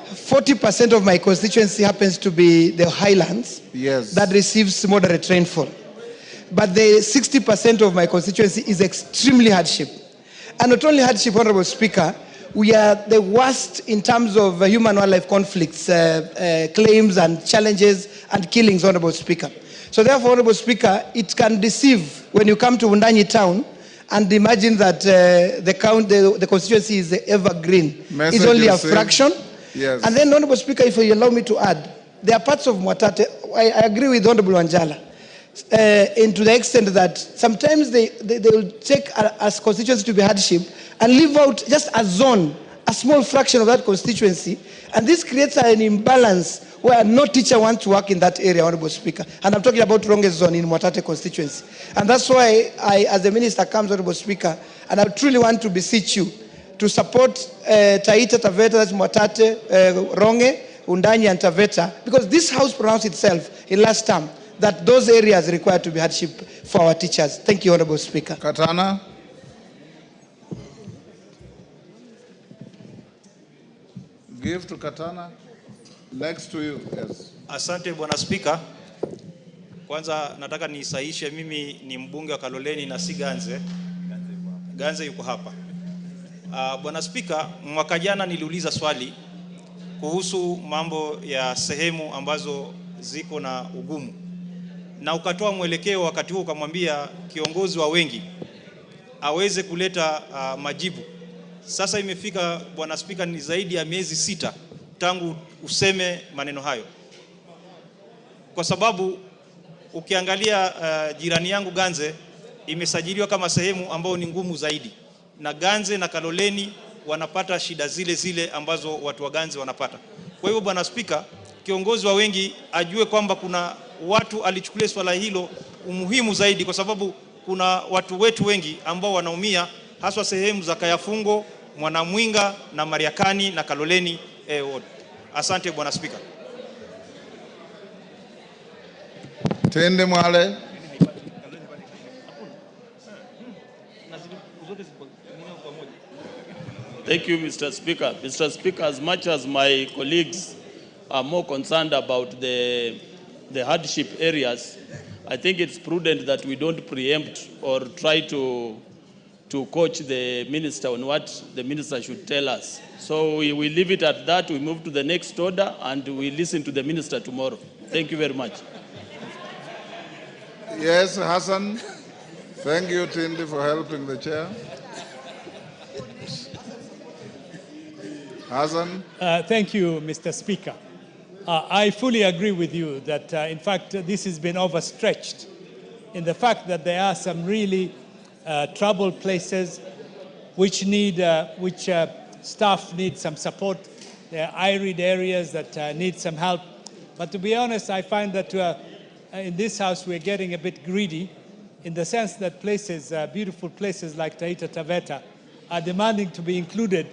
40% of my constituency happens to be the highlands. Yes. That receives moderate rainfall. But the 60% of my constituency is extremely hardship. And not only hardship, Honorable Speaker, we are the worst in terms of human-wildlife conflicts, claims and challenges and killings, Honorable Speaker. So therefore, Honorable Speaker, it can deceive when you come to Undanyi town and imagine that the constituency is evergreen. It's only a fraction. Yes. And then, Honorable Speaker, if you allow me to add, there are parts of Mwatate, I agree with Honorable Wanjala, into the extent that sometimes they will take a constituency to be hardship and leave out just a zone, a small fraction of that constituency, and this creates an imbalance where no teacher wants to work in that area, Honorable Speaker. And I'm talking about Ronge zone in Mwatate constituency. And that's why I, as the Minister comes, Honorable Speaker, and I truly want to beseech you to support Taita Taveta, that's Mwatate, Ronge, Undanyi, and Taveta, because this House pronounced itself in last term that those areas require to be hardship for our teachers. Thank you, Honorable Speaker. Katana. Give to Katana. Next to you, yes. Asante Bwana Spika. Kwanza nataka nisahishe, mimi ni mbunge wa Kaloleni na si Ganze. Ganze yuko hapa. Bwana Spika, mwaka jana niliuliza swali kuhusu mambo ya sehemu ambazo ziko na ugumu, na ukatoa mwelekeo wakati huo, ukamwambia kiongozi wa wengi aweze kuleta majibu. Sasa imefika Bwana Spika, ni zaidi ya miezi 6 tangu useme maneno hayo, kwa sababu ukiangalia jirani yangu Ganze imesajiliwa kama sehemu ambayo ni ngumu zaidi, na Ganze na Kaloleni wanapata shida zile zile ambazo watu wa Ganze wanapata. Kwa hivyo Bwana Spika, kiongozi wa wengi ajue kwamba kuna watu alichukulia swala hilo umuhimu zaidi, kwa sababu kuna watu wetu wengi ambao wanaumia, haswa sehemu za Kayafungo, Mwanamwinga na Mariakani na Kaloleni. Asante Bwana Spika. Tende Mwale. Thank you, Mr. Speaker. Mr. Speaker, as much as my colleagues are more concerned about the hardship areas, I think it's prudent that we don't preempt or try to coach the minister on what the minister should tell us. So we leave it at that. We move to the next order and we listen to the minister tomorrow. Thank you very much. Yes, Hassan. Thank you, Tindi, for helping the chair. Hassan. Thank you, Mr. Speaker. I fully agree with you that, in fact, this has been overstretched in the fact that there are some really troubled places which staff need some support. There are irid areas that need some help. But to be honest, I find that in this House we're getting a bit greedy in the sense that places, beautiful places like Taita Taveta, are demanding to be included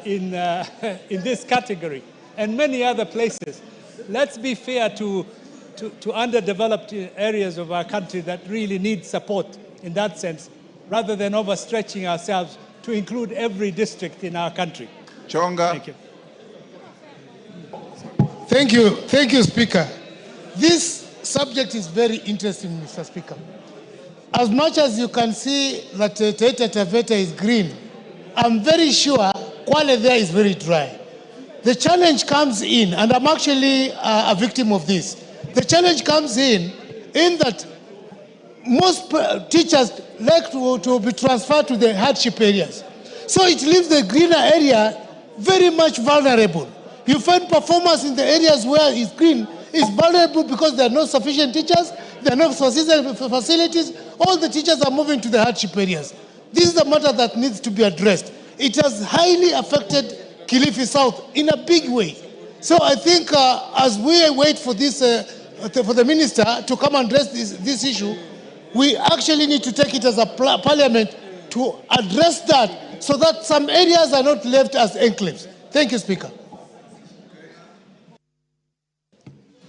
in this category, and many other places. Let's be fair to underdeveloped areas of our country that really need support in that sense, rather than overstretching ourselves to include every district in our country. Chonga. Thank you. Thank you, Speaker. This subject is very interesting, Mr. Speaker. As much as you can see that Taita Taveta is green, I'm very sure Kwale there is very dry. The challenge comes in, and I'm actually a victim of this. The challenge comes in that most teachers like to be transferred to the hardship areas. So it leaves the greener area very much vulnerable. You find performance in the areas where it's green is vulnerable because there are no sufficient teachers, there are no facilities. All the teachers are moving to the hardship areas. This is a matter that needs to be addressed. It has highly affected Kilifi South in a big way. So I think as we wait for this, for the minister to come and address this issue, we actually need to take it as a parliament to address that so that some areas are not left as enclaves. Thank you, Speaker.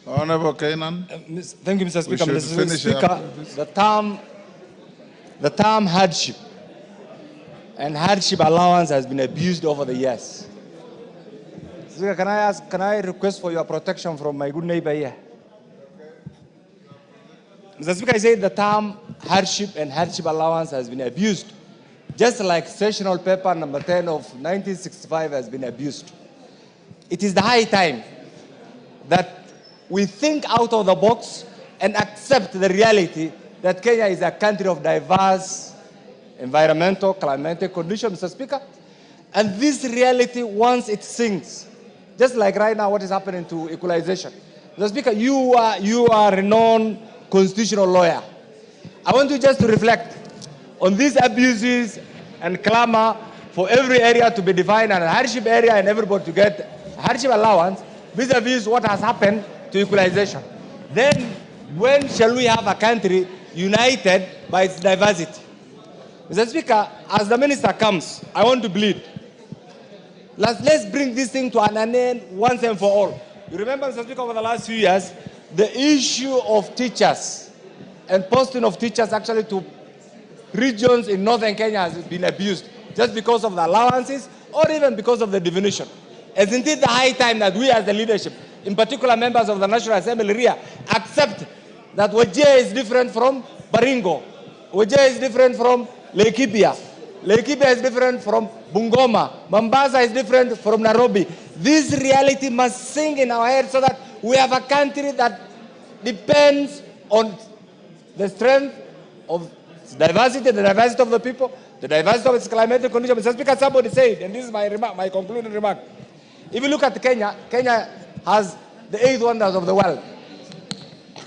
Honorable Kainan. Thank you, Mr. Speaker. Mr. Speaker, the term hardship and hardship allowance has been abused over the years. Speaker, can I request for your protection from my good neighbor here? Mr. Speaker, I say the term hardship and hardship allowance has been abused, just like sessional paper number 10 of 1965 has been abused. It is the high time that we think out of the box and accept the reality that Kenya is a country of diverse environmental, climatic conditions, Mr. Speaker. And this reality, once it sinks, just like right now what is happening to equalization. Mr. Speaker, you are a renowned constitutional lawyer. I want you just to reflect on these abuses and clamor for every area to be defined as a hardship area and everybody to get hardship allowance vis-a-vis what has happened to equalization. Then when shall we have a country united by its diversity? Mr. Speaker, as the minister comes, I want to plead. Let's bring this thing to an end once and for all. You remember, Mr. Speaker, over the last few years, the issue of teachers and posting of teachers actually to regions in northern Kenya has been abused just because of the allowances or even because of the definition. Isn't it the high time that we as the leadership, in particular members of the National Assembly here, accept that Wajir is different from Baringo, Wajir is different from Laikipia, Laikipia is different from Bungoma, Mombasa is different from Nairobi. This reality must sink in our heads so that we have a country that depends on the strength of its diversity, the diversity of the people, the diversity of its climatic conditions. Mr. Speaker, somebody said, and this is my remark, my concluding remark. If you look at Kenya, Kenya has the 8 wonders of the world.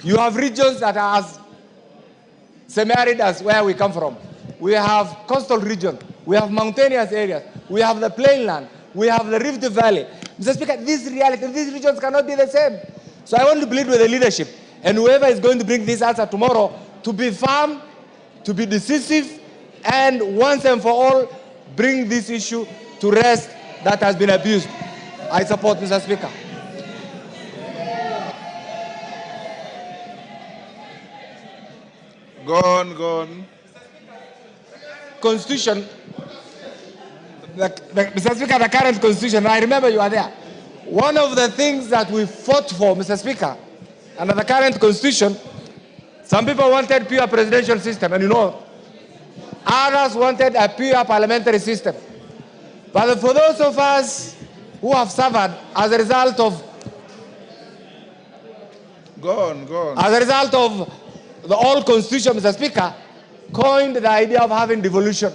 You have regions that are as semi-arid as where we come from. We have coastal region, we have mountainous areas, we have the plainland, we have the Rift Valley. Mr. Speaker, this reality, these regions cannot be the same. So I want to plead with the leadership and whoever is going to bring this answer tomorrow to be firm, to be decisive, and once and for all bring this issue to rest that has been abused. I support, Mr. Speaker. Go on, go on. constitution, Mr. Speaker, the current constitution, I remember you are there. One of the things that we fought for, Mr. Speaker, under the current constitution, some people wanted pure presidential system, and you know, others wanted a pure parliamentary system. But for those of us who have suffered as a result of as a result of the old constitution, Mr. Speaker, coined the idea of having devolution,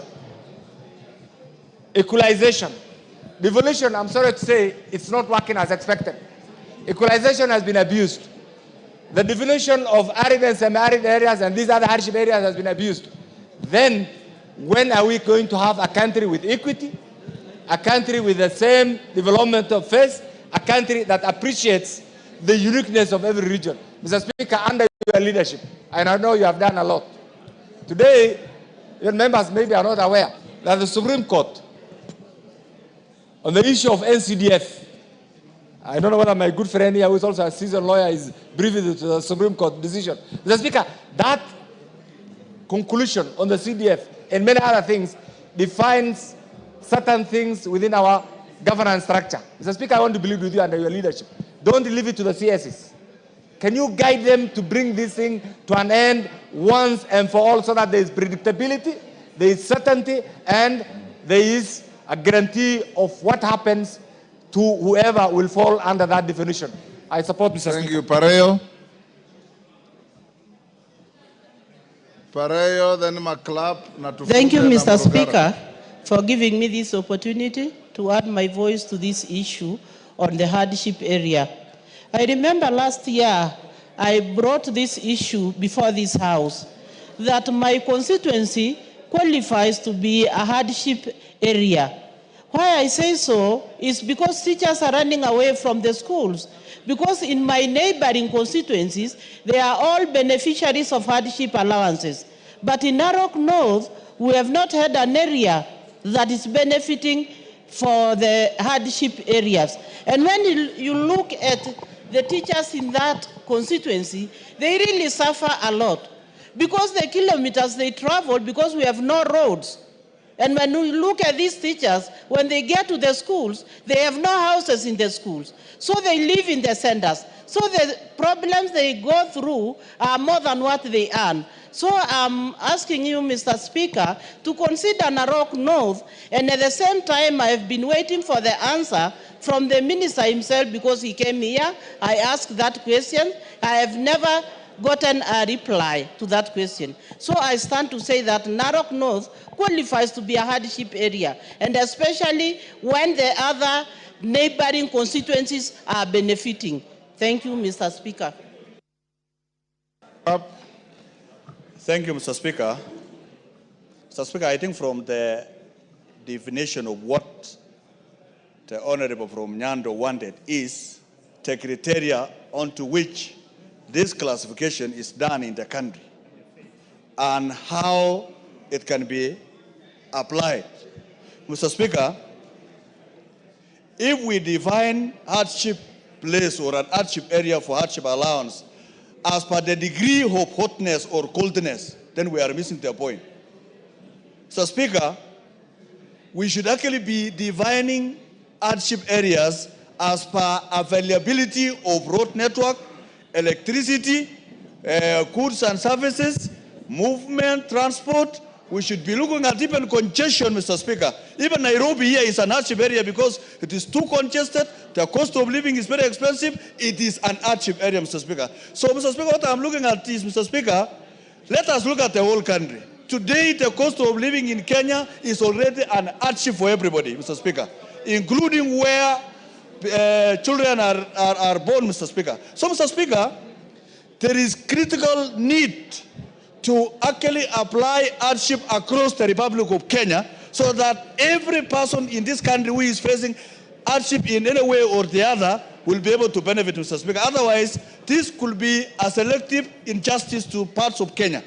equalization. Devolution, I'm sorry to say, it's not working as expected. Equalization has been abused. The definition of arid and semi-arid areas and these other hardship areas has been abused. Then, when are we going to have a country with equity, a country with the same development of phase, a country that appreciates the uniqueness of every region? Mr. Speaker, under your leadership, and I know you have done a lot. Today, your members maybe are not aware that the Supreme Court, on the issue of NCDF, I don't know whether my good friend here, who is also a seasoned lawyer, is briefing to the Supreme Court decision. Mr. Speaker, that conclusion on the CDF and many other things defines certain things within our governance structure. Mr. Speaker, I want to believe with you under your leadership. Don't leave it to the CSs. Can you guide them to bring this thing to an end once and for all so that there is predictability, there is certainty, and there is a guarantee of what happens to whoever will fall under that definition? I support Mr. Thank Speaker. you, Pareo. Pareo, then McClap. Thank you, Mr. Speaker, for giving me this opportunity to add my voice to this issue on the hardship area. I remember last year I brought this issue before this House, that my constituency qualifies to be a hardship area. Why I say so is because teachers are running away from the schools. Because in my neighboring constituencies, they are all beneficiaries of hardship allowances. But in Narok North, we have not had an area that is benefiting for the hardship areas. And when you look at the teachers in that constituency, they really suffer a lot. Because the kilometers they travel, because we have no roads. And when we look at these teachers, when they get to the schools, they have no houses in the schools. So they live in the centers. So the problems they go through are more than what they earn. So I'm asking you, Mr. Speaker, to consider Narok North, and at the same time, I've been waiting for the answer from the minister himself because he came here. I asked that question. I have never gotten a reply to that question. So I stand to say that Narok North qualifies to be a hardship area, and especially when the other neighboring constituencies are benefiting. Thank you, Mr. Speaker. Thank you, Mr. Speaker. Mr. Speaker, I think from the definition of what the Honorable from Nyando wanted is the criteria onto which this classification is done in the country and how it can be applied. Mr. Speaker, if we define hardship place or an hardship area for hardship allowance as per the degree of hotness or coldness, then we are missing the point. Mr. Speaker, we should actually be defining hardship areas as per availability of road network, electricity, goods and services, movement, transport. We should be looking at even congestion, Mr. Speaker. Even Nairobi here is an hardship area because it is too congested. The cost of living is very expensive. It is an hardship area, Mr. Speaker. So, Mr. Speaker, what I'm looking at is, Mr. Speaker, let us look at the whole country. Today, the cost of living in Kenya is already an hardship for everybody, Mr. Speaker, including where children are born, Mr. Speaker. So, Mr. Speaker, there is critical need to actually apply hardship across the Republic of Kenya so that every person in this country who is facing hardship in any way or the other will be able to benefit, Mr. Speaker. Otherwise, this could be a selective injustice to parts of Kenya.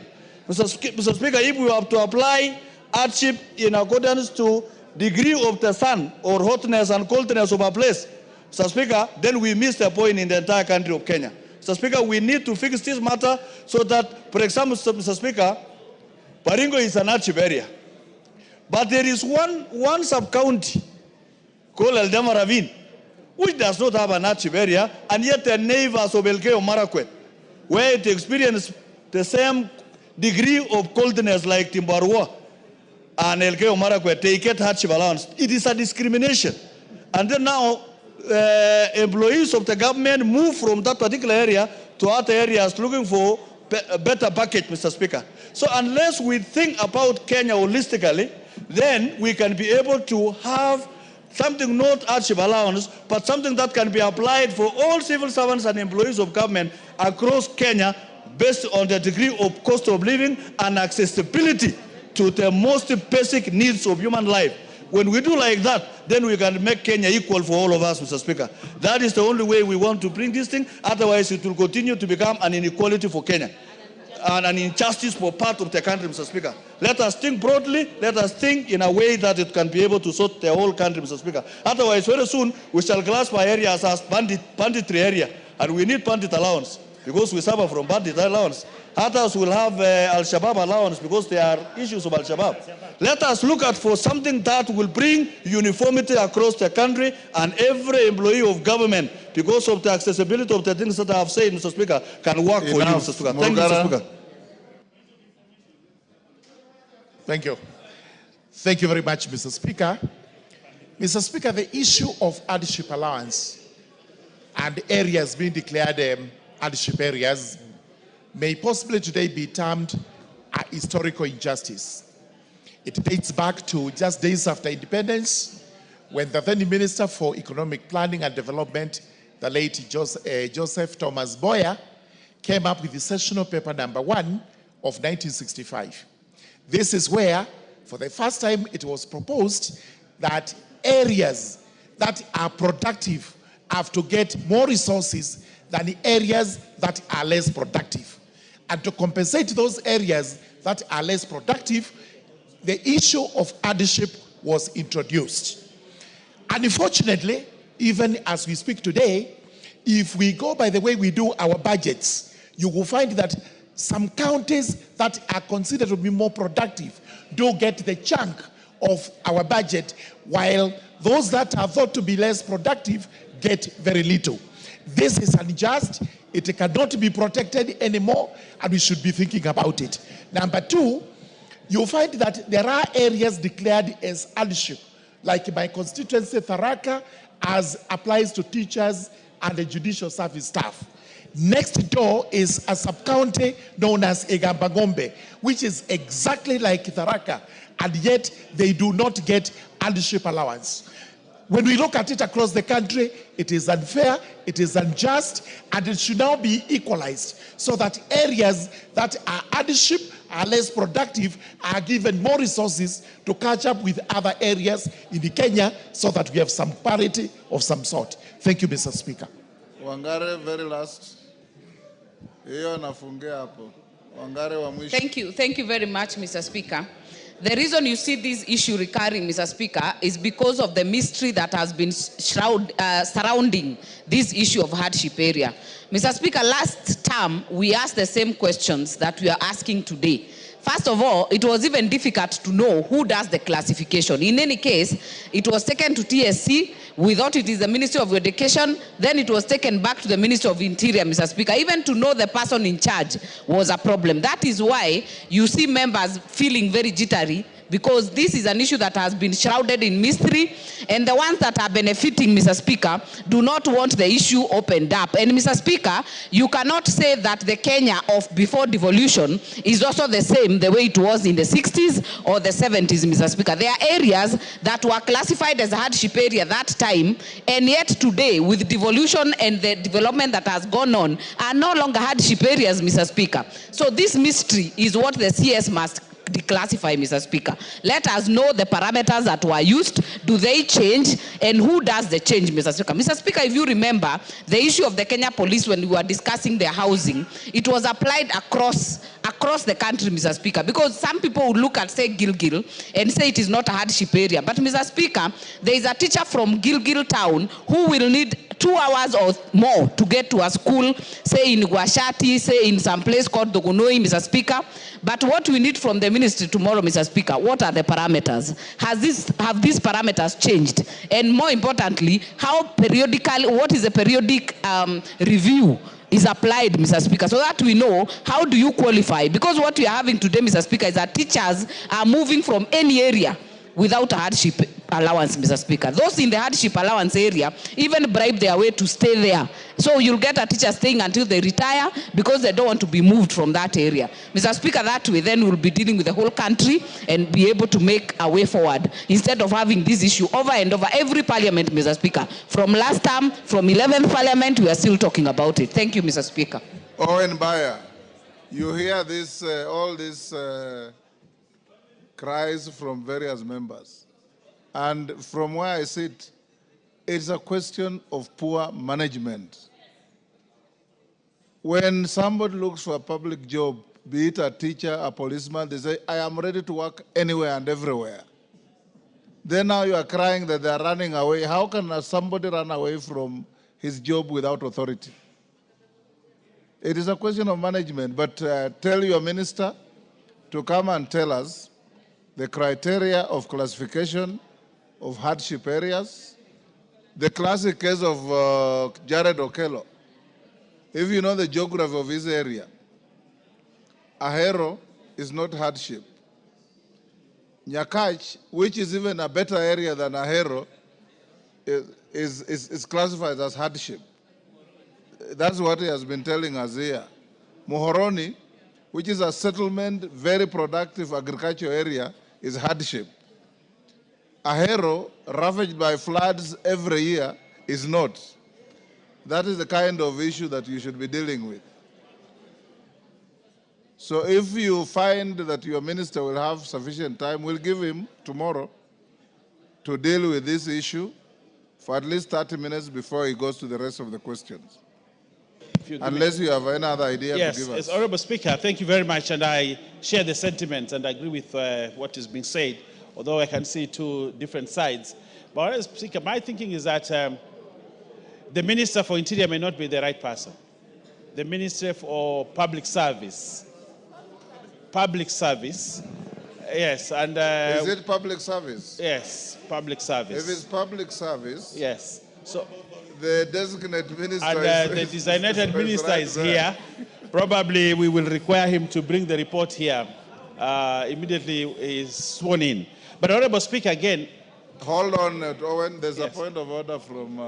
Mr. Speaker, if we have to apply hardship in accordance to degree of the sun or hotness and coldness of a place, Mr. Speaker, then we miss the point in the entire country of Kenya. Mr. Speaker, we need to fix this matter so that, for example, Mr. Speaker, Baringo is an hardship area. But there is one sub-county called Eldama Ravine, which does not have an hardship area, and yet the neighbors of Elgeyo Marakwet, where it experiences the same degree of coldness like Timbarua and Elgeyo Marakwet, they get hardship allowance. It is a discrimination. And then now, employees of the government move from that particular area to other areas looking for a better package, Mr. Speaker. So unless we think about Kenya holistically, then we can be able to have something not hardship allowance, but something that can be applied for all civil servants and employees of government across Kenya based on the degree of cost of living and accessibility to the most basic needs of human life. When we do like that, then we can make Kenya equal for all of us, Mr. Speaker. That is the only way we want to bring this thing. Otherwise, it will continue to become an inequality for Kenya and an injustice for part of the country, Mr. Speaker. Let us think broadly. Let us think in a way that it can be able to sort the whole country, Mr. Speaker. Otherwise, very soon, we shall classify areas as banditry area, and we need bandit allowance because we suffer from bandit allowance. Others will have Al-Shabaab allowance because there are issues of Al-Shabaab. Let us look at for something that will bring uniformity across the country and every employee of government, because of the accessibility of the things that I have said, Mr. Speaker, can work for you, Mr. Speaker. Thank you, Mr. Speaker. Thank you. Thank you very much, Mr. Speaker. Mr. Speaker, the issue of hardship allowance and areas being declared hardship areas may possibly today be termed a historical injustice. It dates back to just days after independence, when the then Minister for Economic Planning and Development, the late Joseph Thomas Boyer, came up with the sessional paper number 1 of 1965. This is where, for the first time, it was proposed that areas that are productive have to get more resources than the areas that are less productive. And to compensate those areas that are less productive, the issue of hardship was introduced. Unfortunately, even as we speak today, if we go by the way we do our budgets, you will find that some counties that are considered to be more productive do get the chunk of our budget, while those that are thought to be less productive get very little. This is unjust. It cannot be protected anymore, and we should be thinking about it. Number 2, you'll find that there are areas declared as hardship, like my constituency, Tharaka, as applies to teachers and the judicial service staff. Next door is a sub-county known as Egambagombe, which is exactly like Tharaka, and yet they do not get hardship allowance. When we look at it across the country, it is unfair, it is unjust, and it should now be equalized so that areas that are hardship, are less productive, are given more resources to catch up with other areas in Kenya so that we have some parity of some sort. Thank you, Mr. Speaker. Wangare, very last. Thank you very much, Mr. Speaker. The reason you see this issue recurring, Mr. Speaker, is because of the mystery that has been surrounding this issue of hardship area. Mr. Speaker, last term, we asked the same questions that we are asking today. First of all, it was even difficult to know who does the classification. In any case, it was taken to TSC. We thought it is the Ministry of Education. Then it was taken back to the Ministry of Interior, Mr. Speaker. Even to know the person in charge was a problem. That is why you see members feeling very jittery, because this is an issue that has been shrouded in mystery, and the ones that are benefiting, Mr. Speaker, do not want the issue opened up. And Mr. Speaker, you cannot say that the Kenya of before devolution is also the same the way it was in the 60s or the 70s, Mr. Speaker. There are areas that were classified as a hardship area that time, and yet today, with devolution and the development that has gone on, are no longer hardship areas, Mr. Speaker. So this mystery is what the CS must declassify, Mr. Speaker. Let us know the parameters that were used. Do they change? And who does the change, Mr. Speaker? Mr. Speaker, if you remember, the issue of the Kenya police when we were discussing their housing, it was applied across the country, Mr. Speaker, because some people would look at, say, Gilgil and say it is not a hardship area. But, Mr. Speaker, there is a teacher from Gilgil town who will need take 2 hours or more to get to a school, say in Guashati, say in some place called Dogonoi, Mr. Speaker. But what we need from the ministry tomorrow, Mr. Speaker, what are the parameters? Have these parameters changed? And more importantly, what is the periodic review is applied, Mr. Speaker, so that we know how do you qualify? Because what we are having today, Mr. Speaker, is that teachers are moving from any area without a hardship allowance, Mr. Speaker. Those in the hardship allowance area even bribe their way to stay there. So you'll get a teacher staying until they retire because they don't want to be moved from that area. Mr. Speaker, that way then we'll be dealing with the whole country and be able to make a way forward instead of having this issue over and over every parliament, Mr. Speaker. From last term, from 11th parliament, we are still talking about it. Thank you, Mr. Speaker. Owen Bayer, you hear this, all these cries from various members. And from where I sit, it's a question of poor management. When somebody looks for a public job, be it a teacher, a policeman, they say, I am ready to work anywhere and everywhere. Then now you are crying that they are running away. How can somebody run away from his job without authority? It is a question of management, but tell your minister to come and tell us the criteria of classification of hardship areas. The classic case of Jared Okello. If you know the geography of his area, Ahero is not hardship. Nyakach, which is even a better area than Ahero, is classified as hardship. That's what he has been telling us here. Muhoroni, which is a settlement, very productive agricultural area, is hardship. Ahero, ravaged by floods every year, is not. That is the kind of issue that you should be dealing with. So if you find that your minister will have sufficient time, we'll give him tomorrow to deal with this issue for at least 30 minutes before he goes to the rest of the questions. Unless you have any other idea to give us. Yes, Honorable Speaker, thank you very much, and I share the sentiment and agree with what is being said, although I can see two different sides. But Honorable Speaker, my thinking is that the Minister for Interior may not be the right person. The Minister for Public Service. Yes, and... is it public service? Yes, public service. If it's public service... Yes. So the designated minister and the designated minister is here. Probably we will require him to bring the report here immediately is sworn in. But Honorable Speaker, again... Hold on, Owen. There's a point of order from...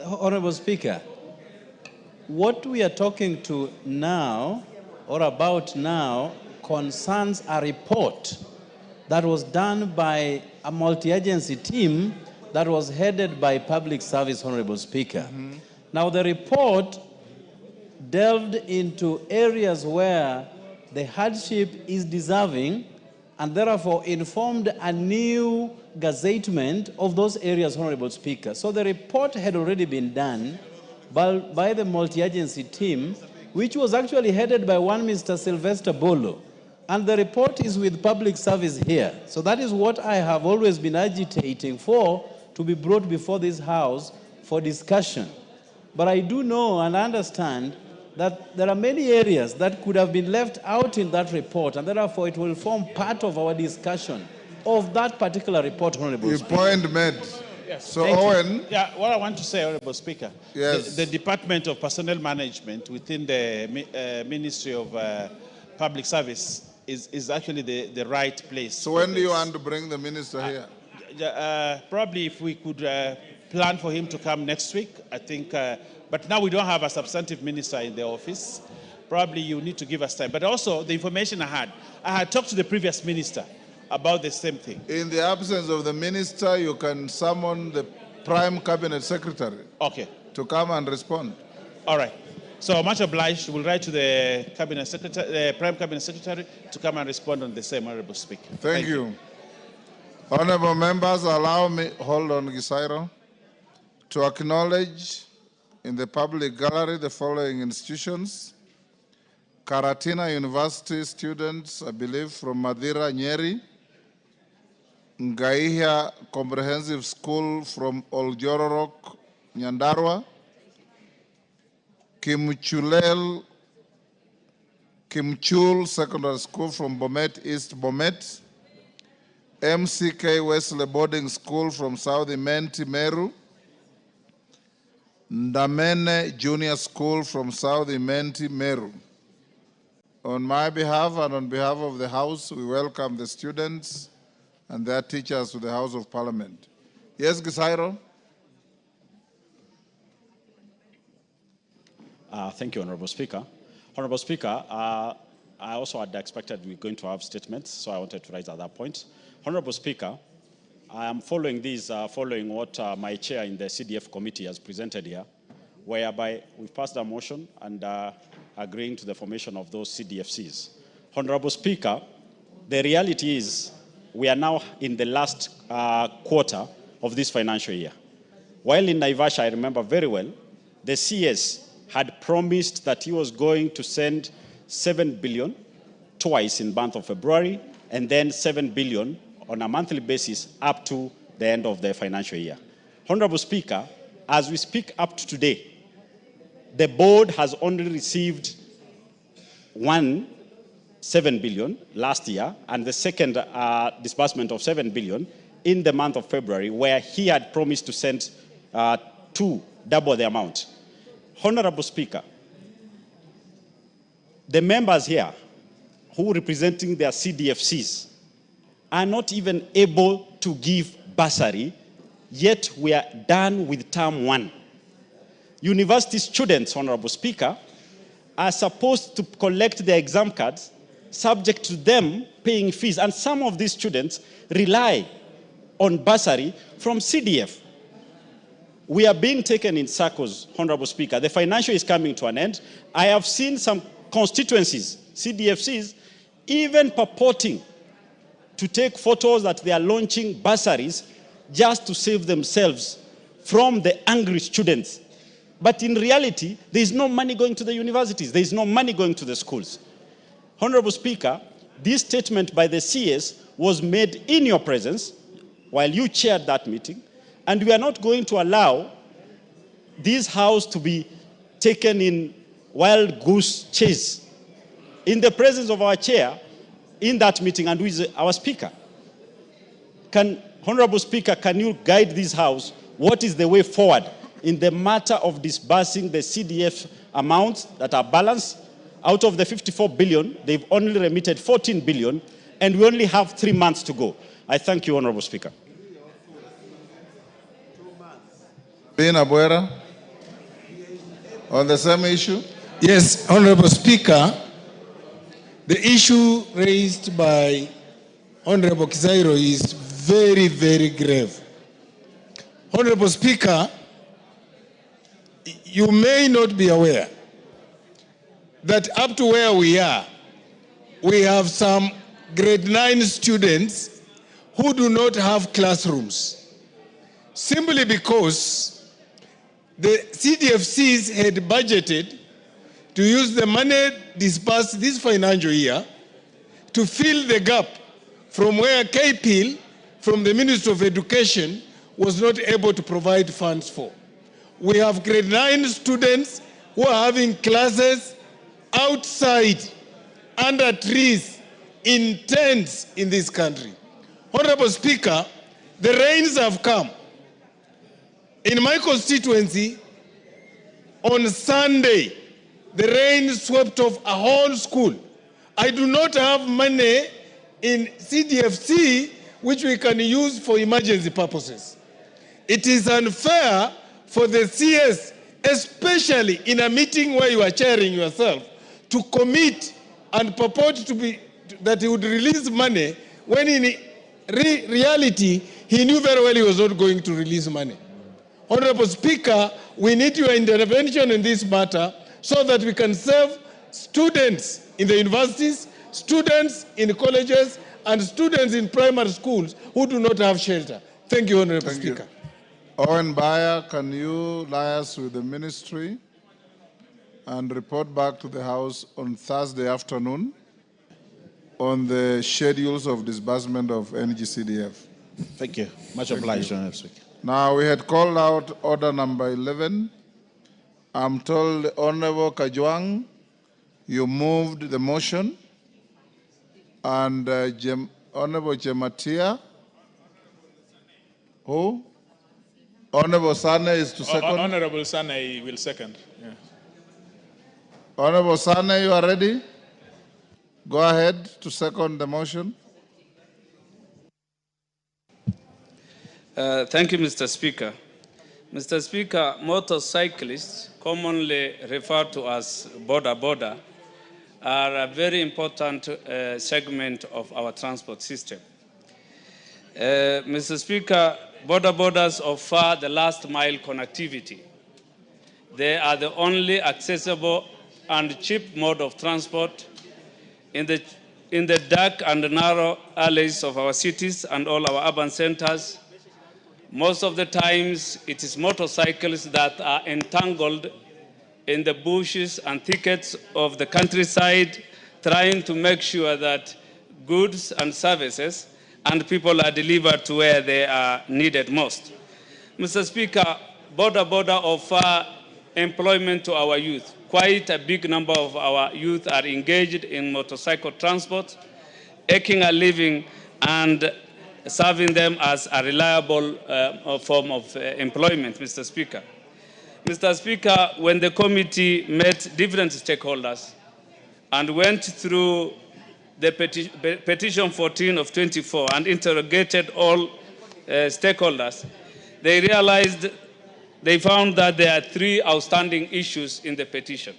Honorable Speaker, what we are talking to now, or about now, concerns a report that was done by a multi-agency team that was headed by Public Service, Honorable Speaker. Mm-hmm. Now, the report delved into areas where the hardship is deserving and therefore informed a new gazettement of those areas, Honorable Speaker. So the report had already been done by the multi-agency team, which was actually headed by one Mr. Sylvester Bolo. And the report is with Public Service here. So that is what I have always been agitating for, to be brought before this House for discussion. But I do know and understand that there are many areas that could have been left out in that report, and therefore it will form part of our discussion of that particular report, Honorable Speaker. Point made. Yes, so, Owen... Yeah, what I want to say, Honorable Speaker, yes. the Department of Personnel Management within the Ministry of Public Service is actually the right place. So when do you want to bring the minister here? Probably if we could plan for him to come next week, I think, but now we don't have a substantive minister in the office. Probably you need to give us time. But also the information I had talked to the previous minister about the same thing. In the absence of the minister, you can summon the Prime Cabinet Secretary to come and respond. All right. So much obliged. We'll write to the Cabinet Secretary, the Prime Cabinet Secretary, to come and respond on the same, Honorable Speaker. Thank you. Honorable members, allow me, hold on, Gisairo, to acknowledge in the public gallery the following institutions. Karatina University students, I believe, from Madira, Nyeri. Ngaihia Comprehensive School from Oljororok, Nyandarua, Kimchul Secondary School from Bomet East, Bomet, MCK Wesley Boarding School from South Imenti, Meru, Ndamene Junior School from South Imenti, Meru. On my behalf and on behalf of the House, we welcome the students and their teachers to the House of Parliament. Yes, Gisairo? Thank you, Honorable Speaker. Honorable Speaker, I also had expected we're going to have statements, so I wanted to raise at that point. Honorable Speaker, I am following following what my chair in the CDF committee has presented here, whereby we've passed a motion and agreeing to the formation of those CDFCs. Honorable Speaker, the reality is we are now in the last quarter of this financial year. While in Naivasha, I remember very well, the CS had promised that he was going to send 7 billion twice in the month of February, and then 7 billion on a monthly basis up to the end of the financial year. Honorable Speaker, as we speak up to today, the board has only received 7 billion last year, and the second disbursement of 7 billion in the month of February, where he had promised to send double the amount. Honorable Speaker, the members here who representing their CDFCs are not even able to give bursary, yet we are done with term 1. University students, Honorable Speaker, are supposed to collect their exam cards subject to them paying fees, and some of these students rely on bursary from CDF. We are being taken in circles, Honorable Speaker. The financial is coming to an end. I have seen some constituencies, CDFCs, even purporting to take photos that they are launching bursaries just to save themselves from the angry students. But in reality, there is no money going to the universities. There is no money going to the schools. Honorable Speaker, this statement by the CS was made in your presence while you chaired that meeting, and we are not going to allow this House to be taken in wild goose chase in the presence of our chair in that meeting and with our Speaker. Honorable Speaker, can you guide this House? What is the way forward in the matter of disbursing the CDF amounts that are balanced? Out of the 54 billion, they've only remitted 14 billion, and we only have 3 months to go. I thank you, Honorable Speaker. Bina Buera, on the same issue? Yes, Honorable Speaker, the issue raised by Honorable Kizairo is very, very grave. Honorable Speaker, you may not be aware that up to where we are, we have some grade 9 students who do not have classrooms, simply because the CDFCs had budgeted to use the money disbursed this financial year to fill the gap from where KPIL, from the Ministry of Education, was not able to provide funds for. We have grade 9 students who are having classes outside, under trees, in tents in this country. Honorable Speaker, the rains have come. In my constituency, on Sunday, the rain swept off a whole school. I do not have money in CDFC which we can use for emergency purposes. It is unfair for the CS, especially in a meeting where you are chairing yourself, to commit and purport to be that he would release money when in reality he knew very well he was not going to release money. Honorable Speaker, we need your intervention in this matter so that we can serve students in the universities, students in colleges, and students in primary schools who do not have shelter. Thank you, Honorable Speaker. Owen Bayer, can you liaise with the ministry and report back to the House on Thursday afternoon on the schedules of disbursement of NGCDF? Thank you. Much obliged, Honorable Speaker. Now, we had called out order number 11. I'm told Honorable Kajwang, you moved the motion, and Honorable Jematia, who? Honorable Sane is to second. Honorable Sane will second. Yeah. Honorable Sane, you are ready? Go ahead to second the motion. Thank you, Mr. Speaker. Mr. Speaker, motorcyclists, commonly referred to as border, are a very important segment of our transport system. Mr. Speaker, borders offer the last mile connectivity. They are the only accessible and cheap mode of transport in the dark and narrow alleys of our cities and all our urban centers. Most of the times, it is motorcycles that are entangled in the bushes and thickets of the countryside, trying to make sure that goods and services and people are delivered to where they are needed most. Mr. Speaker, border offer employment to our youth. Quite a big number of our youth are engaged in motorcycle transport, making a living and serving them as a reliable form of employment, Mr. Speaker. Mr. Speaker, when the committee met different stakeholders and went through the petition 14 of 24 and interrogated all stakeholders, they found that there are three outstanding issues in the petition.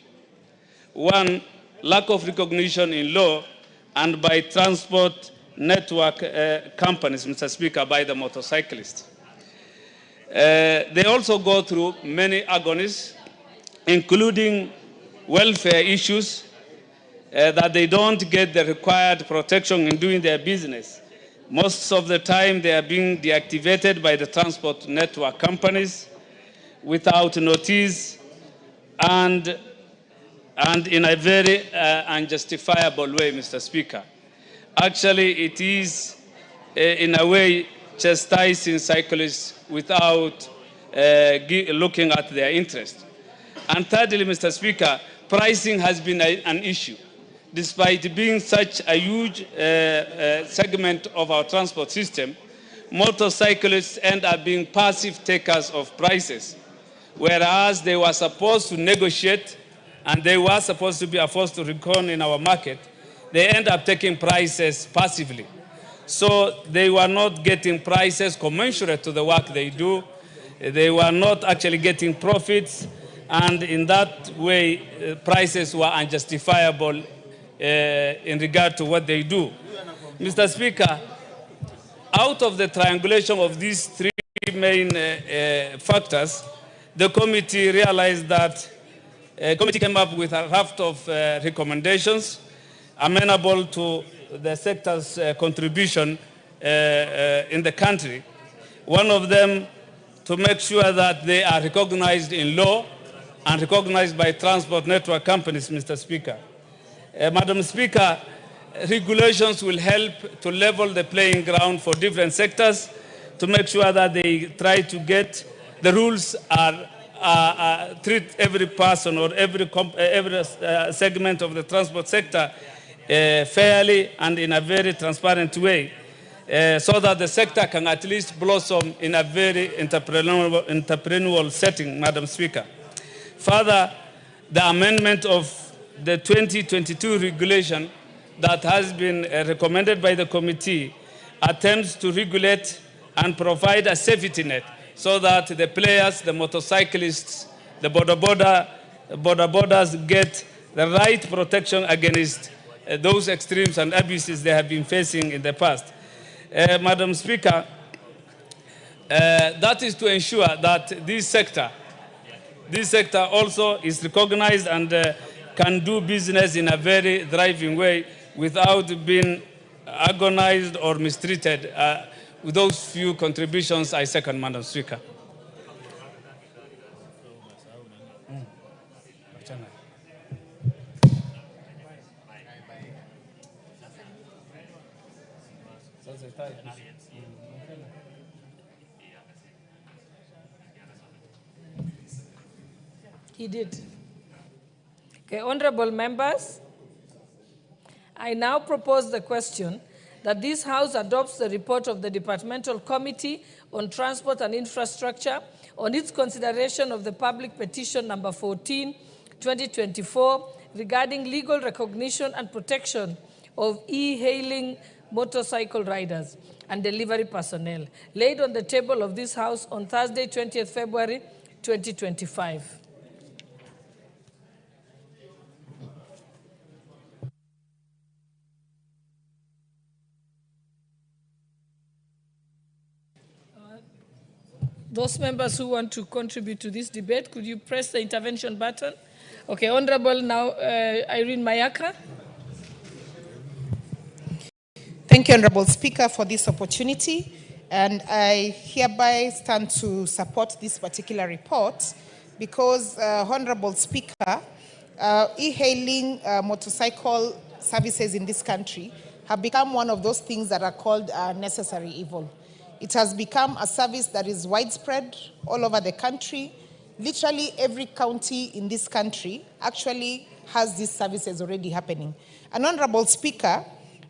One, lack of recognition in law and by transport network companies, Mr. Speaker, by the motorcyclists. They also go through many agonies, including welfare issues, that they don't get the required protection in doing their business. Most of the time, they are being deactivated by the transport network companies without notice and in a very unjustifiable way, Mr. Speaker. Actually, it is, in a way, chastising cyclists without looking at their interest. And thirdly, Mr. Speaker, pricing has been an issue. Despite being such a huge segment of our transport system, motorcyclists end up being passive takers of prices, whereas they were supposed to negotiate and they were supposed to be a force to reckon in our market. They end up taking prices passively. So they were not getting prices commensurate to the work they do. They were not actually getting profits. And in that way, prices were unjustifiable in regard to what they do. Mr. Speaker, out of the triangulation of these three main factors, the committee realized that the committee came up with a raft of recommendations amenable to the sector's contribution in the country. One of them, to make sure that they are recognized in law and recognized by transport network companies, Mr. Speaker. Madam Speaker, regulations will help to level the playing ground for different sectors to make sure that they try to get the rules treat every person or every segment of the transport sector fairly and in a very transparent way, so that the sector can at least blossom in a very entrepreneurial setting, Madam Speaker. Further, the amendment of the 2022 regulation that has been recommended by the committee attempts to regulate and provide a safety net so that the players, the motorcyclists, the borders get the right protection against those extremes and abuses they have been facing in the past. Madam Speaker, that is to ensure that this sector also is recognized and can do business in a very thriving way without being agonized or mistreated. With those few contributions, I second, Madam Speaker. He did. Okay, honorable members, I now propose the question that this House adopts the report of the Departmental Committee on Transport and Infrastructure on its consideration of the public petition number 14, 2024, regarding legal recognition and protection of e-hailing motorcycle riders and delivery personnel, laid on the table of this House on Thursday, 20th February, 2025. Those members who want to contribute to this debate, could you press the intervention button? Okay, Honorable now Irene Mayaka. Thank you, Honorable Speaker, for this opportunity. And I hereby stand to support this particular report because, Honorable Speaker, e-hailing motorcycle services in this country have become one of those things that are called necessary evil. It has become a service that is widespread all over the country. Literally every county in this country actually has these services already happening. And Honorable Speaker,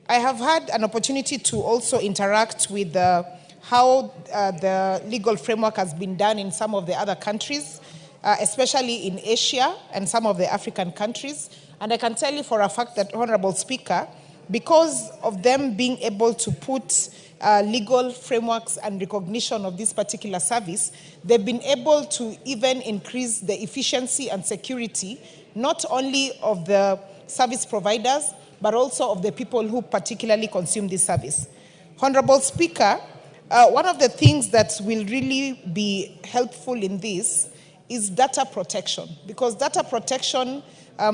I have had an opportunity to also interact with how the legal framework has been done in some of the other countries, especially in Asia and some of the African countries. And I can tell you for a fact that, Honorable Speaker, because of them being able to put legal frameworks and recognition of this particular service, they've been able to even increase the efficiency and security, not only of the service providers, but also of the people who particularly consume this service. Honorable Speaker, one of the things that will really be helpful in this is data protection, because data protection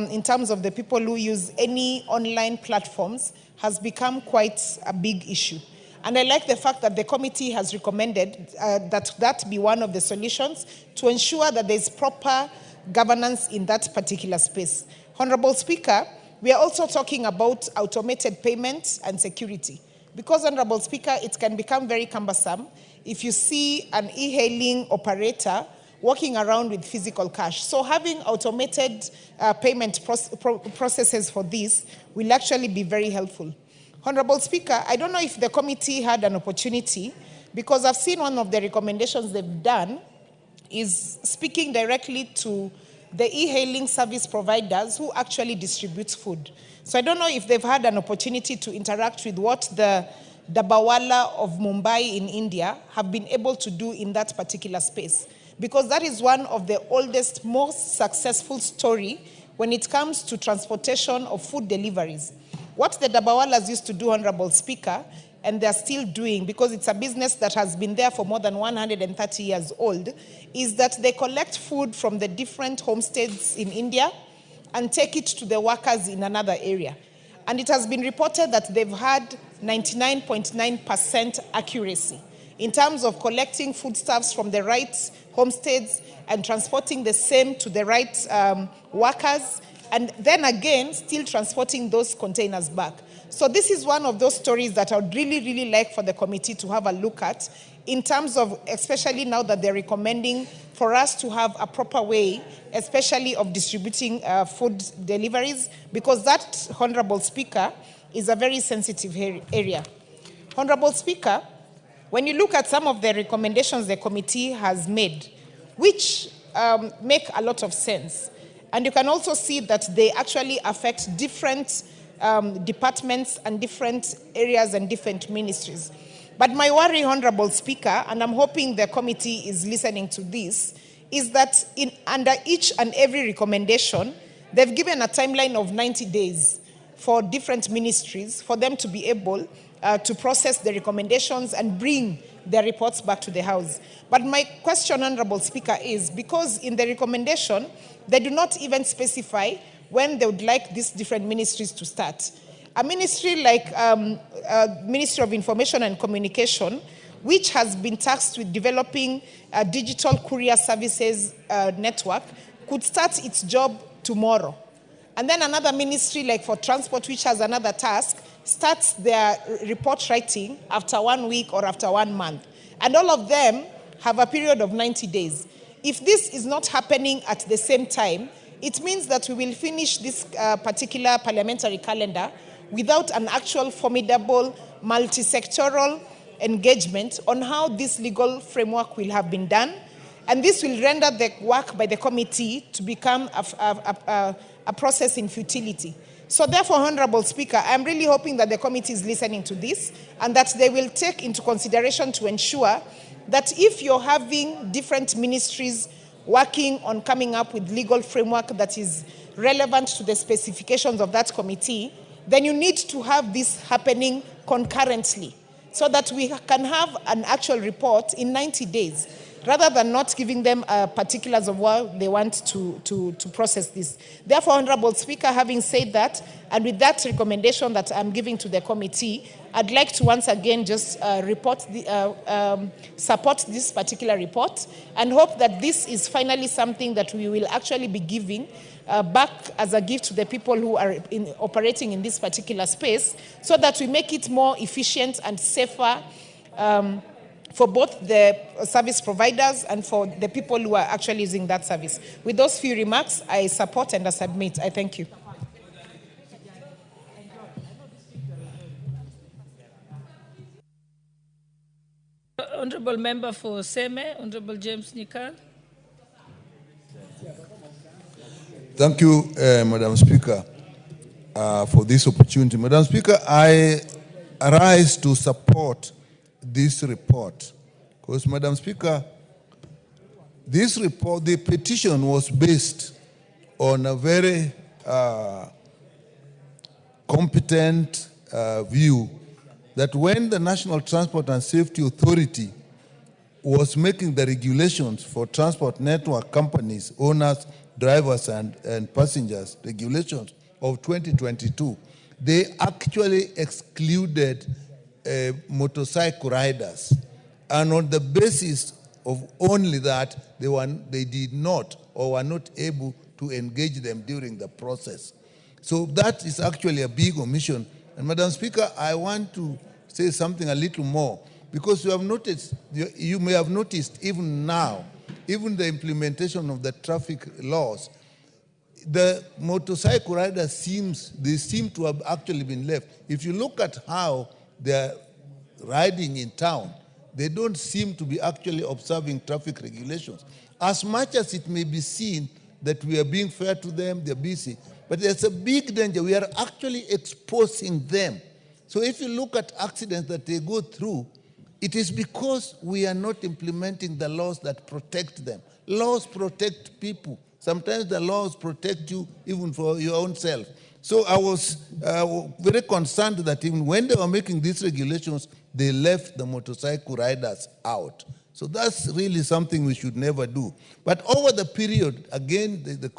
in terms of the people who use any online platforms has become quite a big issue. And I like the fact that the committee has recommended that be one of the solutions to ensure that there's proper governance in that particular space. Honorable Speaker, we are also talking about automated payments and security. Because, Honorable Speaker, it can become very cumbersome if you see an e-hailing operator walking around with physical cash. So having automated payment processes for this will actually be very helpful. Honorable Speaker, I don't know if the committee had an opportunity, because I've seen one of the recommendations they've done is speaking directly to the e-hailing service providers who actually distribute food. So I don't know if they've had an opportunity to interact with what the Dabawala of Mumbai in India have been able to do in that particular space. Because that is one of the oldest, most successful story when it comes to transportation of food deliveries. What the Dabawalas used to do, Honorable Speaker, and they're still doing, because it's a business that has been there for more than 130 years old, is that they collect food from the different homesteads in India and take it to the workers in another area. And it has been reported that they've had 99.9% accuracy in terms of collecting foodstuffs from the right homesteads and transporting the same to the right workers, and then again, still transporting those containers back. So this is one of those stories that I would really, really like for the committee to have a look at in terms of, especially now that they're recommending for us to have a proper way, especially of distributing food deliveries, because that, Honorable Speaker, is a very sensitive area. Honorable Speaker, when you look at some of the recommendations the committee has made, which make a lot of sense, and you can also see that they actually affect different departments and different areas and different ministries. But my worry, Honorable Speaker, and I'm hoping the committee is listening to this, is that under each and every recommendation, they've given a timeline of 90 days for different ministries for them to be able to process the recommendations and bring their reports back to the House. But my question, Honorable Speaker, is because in the recommendation, they do not even specify when they would like these different ministries to start. A ministry like Ministry of Information and Communication, which has been tasked with developing a digital courier services network, could start its job tomorrow. And then another ministry, like for transport, which has another task, starts their report writing after 1 week or after 1 month. And all of them have a period of 90 days. If this is not happening at the same time, it means that we will finish this particular parliamentary calendar without an actual formidable multi-sectoral engagement on how this legal framework will have been done. And this will render the work by the committee to become a process in futility. So therefore, Honorable Speaker, I'm really hoping that the committee is listening to this and that they will take into consideration to ensure that if you're having different ministries working on coming up with legal framework that is relevant to the specifications of that committee, then you need to have this happening concurrently so that we can have an actual report in 90 days, rather than not giving them particulars of what they want to process this. Therefore, Honorable Speaker, having said that, and with that recommendation that I'm giving to the committee, I'd like to once again just support this particular report and hope that this is finally something that we will actually be giving back as a gift to the people who are operating in this particular space, so that we make it more efficient and safer for both the service providers and for the people who are actually using that service. With those few remarks, I support and I submit. I thank you. Honorable Member for Seme, Honorable James Nikal. Thank you, Madam Speaker, for this opportunity. Madam Speaker, I arise to support this report because, Madam Speaker, this report, the petition was based on a very competent view that when the National Transport and Safety Authority was making the regulations for transport network companies, owners, drivers, and passengers, regulations of 2022, they actually excluded motorcycle riders. And on the basis of only that, they did not or were not able to engage them during the process. So that is actually a big omission. And Madam Speaker, I want to say something a little more, because you have noticed, you may have noticed even now, even the implementation of the traffic laws, the motorcycle riders seem to have actually been left. If you look at how they're riding in town, they don't seem to be actually observing traffic regulations. As much as it may be seen that we are being fair to them, they're busy, but there's a big danger. We are actually exposing them. So if you look at accidents that they go through, it is because we are not implementing the laws that protect them. Laws protect people. Sometimes the laws protect you even for your own self. So I was very concerned that even when they were making these regulations, they left the motorcycle riders out. So that's really something we should never do. But over the period, again, the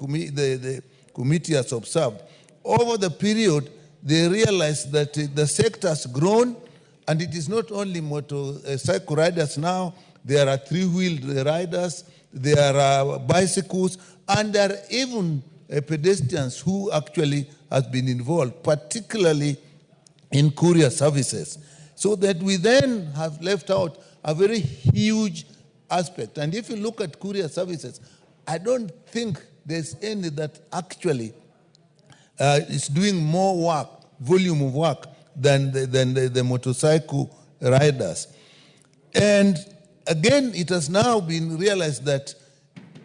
committee has observed, over the period, they realized that the sector has grown, and it is not only motorcycle riders now, there are three-wheeled riders, there are bicycles, and there are even pedestrians who actually have been involved, particularly in courier services. So that we then have left out a very huge aspect. And if you look at courier services, I don't think there's any that actually is doing more work, volume of work, than the motorcycle riders. And again, it has now been realized that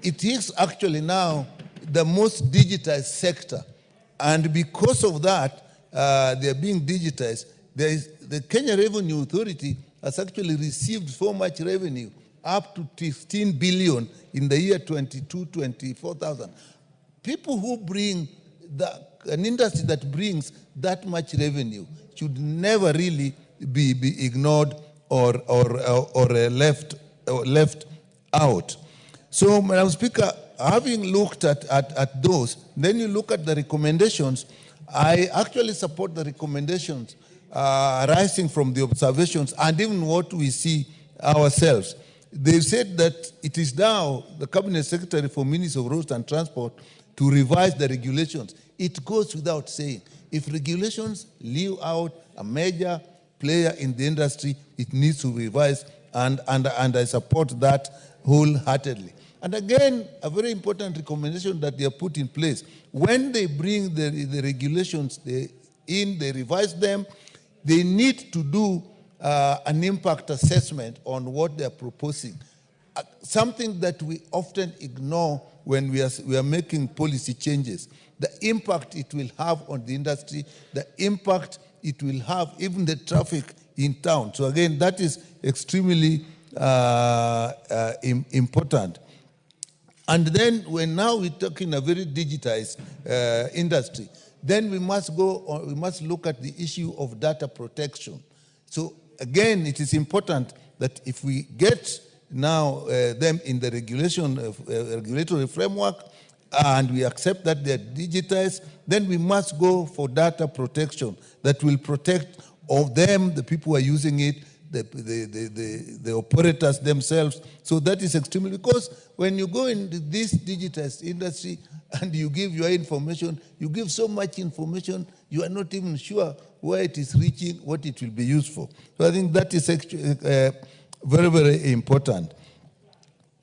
it is actually now the most digitized sector. And because of that, they're being digitized. The Kenya Revenue Authority has actually received so much revenue, up to 15 billion in the year 24,000. People who bring an industry that brings that much revenue should never really be ignored or left out. So, Madam Speaker, having looked at those, then you look at the recommendations. I actually support the recommendations arising from the observations and even what we see ourselves. They've said that it is now the Cabinet Secretary for Ministry of Roads and Transport to revise the regulations. it goes without saying. If regulations leave out a major player in the industry, it needs to be revised, and I support that wholeheartedly. And again, a very important recommendation that they have put in place, when they bring the regulations in, they revise them, they need to do an impact assessment on what they are proposing. Something that we often ignore when we are making policy changes. The impact it will have on the industry, the impact it will have even the traffic in town. So again, that is extremely important. And then when now we're talking a very digitized industry, then we must look at the issue of data protection. So again, it is important that if we get now them in the regulatory framework, and we accept that they're digitized, then we must go for data protection that will protect of them, the people who are using it, the operators themselves. So that is extremely, because when you go into this digitized industry and you give your information, you give so much information, you are not even sure where it is reaching, what it will be used for. So I think that is actually very, very important.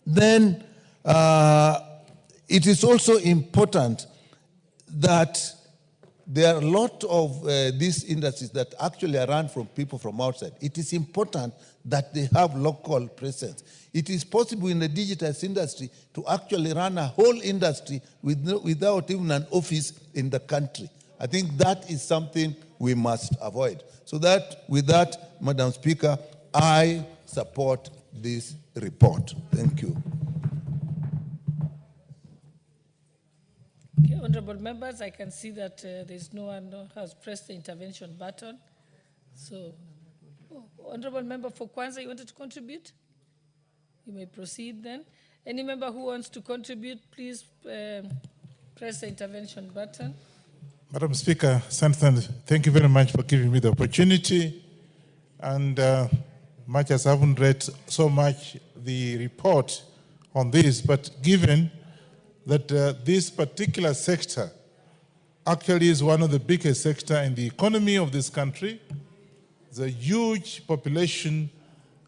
Then it is also important that there are a lot of these industries that actually are run from people from outside. It is important that they have local presence. It is possible in the digitized industry to actually run a whole industry without even an office in the country. I think that is something we must avoid. So that, with that, Madam Speaker, I support this report. Thank you. Okay, honorable members, I can see that there's no one who has pressed the intervention button. So, honorable member for Kwanza, you wanted to contribute? You may proceed then. Any member who wants to contribute, please press the intervention button. Madam Speaker, thank you very much for giving me the opportunity. And much as I haven't read so much the report on this, but given that this particular sector actually is one of the biggest sectors in the economy of this country. There's a huge population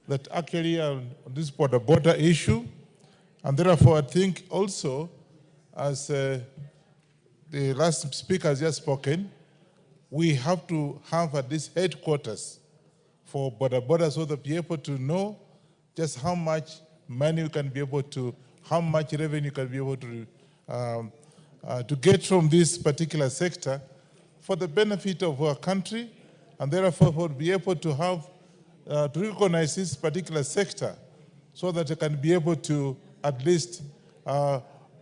that actually are on this border issue. And therefore, I think also, as the last speaker has just spoken, we have to have at least headquarters for border so that we're able to know just how much money we can be able to, how much revenue can be able to get from this particular sector for the benefit of our country, and therefore we'll be able to have to recognize this particular sector so that they can be able to at least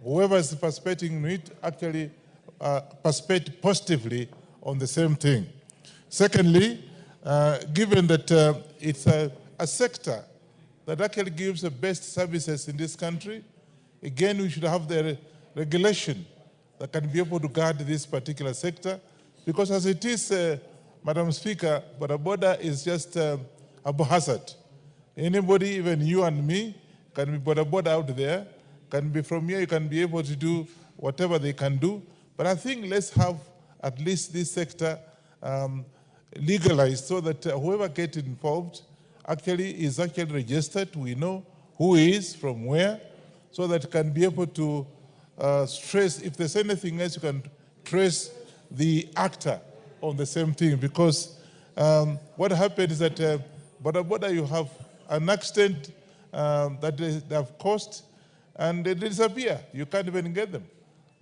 whoever is participating in it actually participate positively on the same thing. Secondly, given that it's a sector that actually gives the best services in this country, again, we should have the regulation that can be able to guard this particular sector, because as it is, Madam Speaker, border is just a hazard. Anybody, even you and me, can be border out there, can be from here, you can be able to do whatever they can do. But I think let's have at least this sector legalized so that whoever gets involved actually is actually registered. We know who is from where, so that can be able to trace, if there's anything else, you can trace the actor on the same thing. Because what happens is that border you have an accident that they have caused and they disappear. You can't even get them.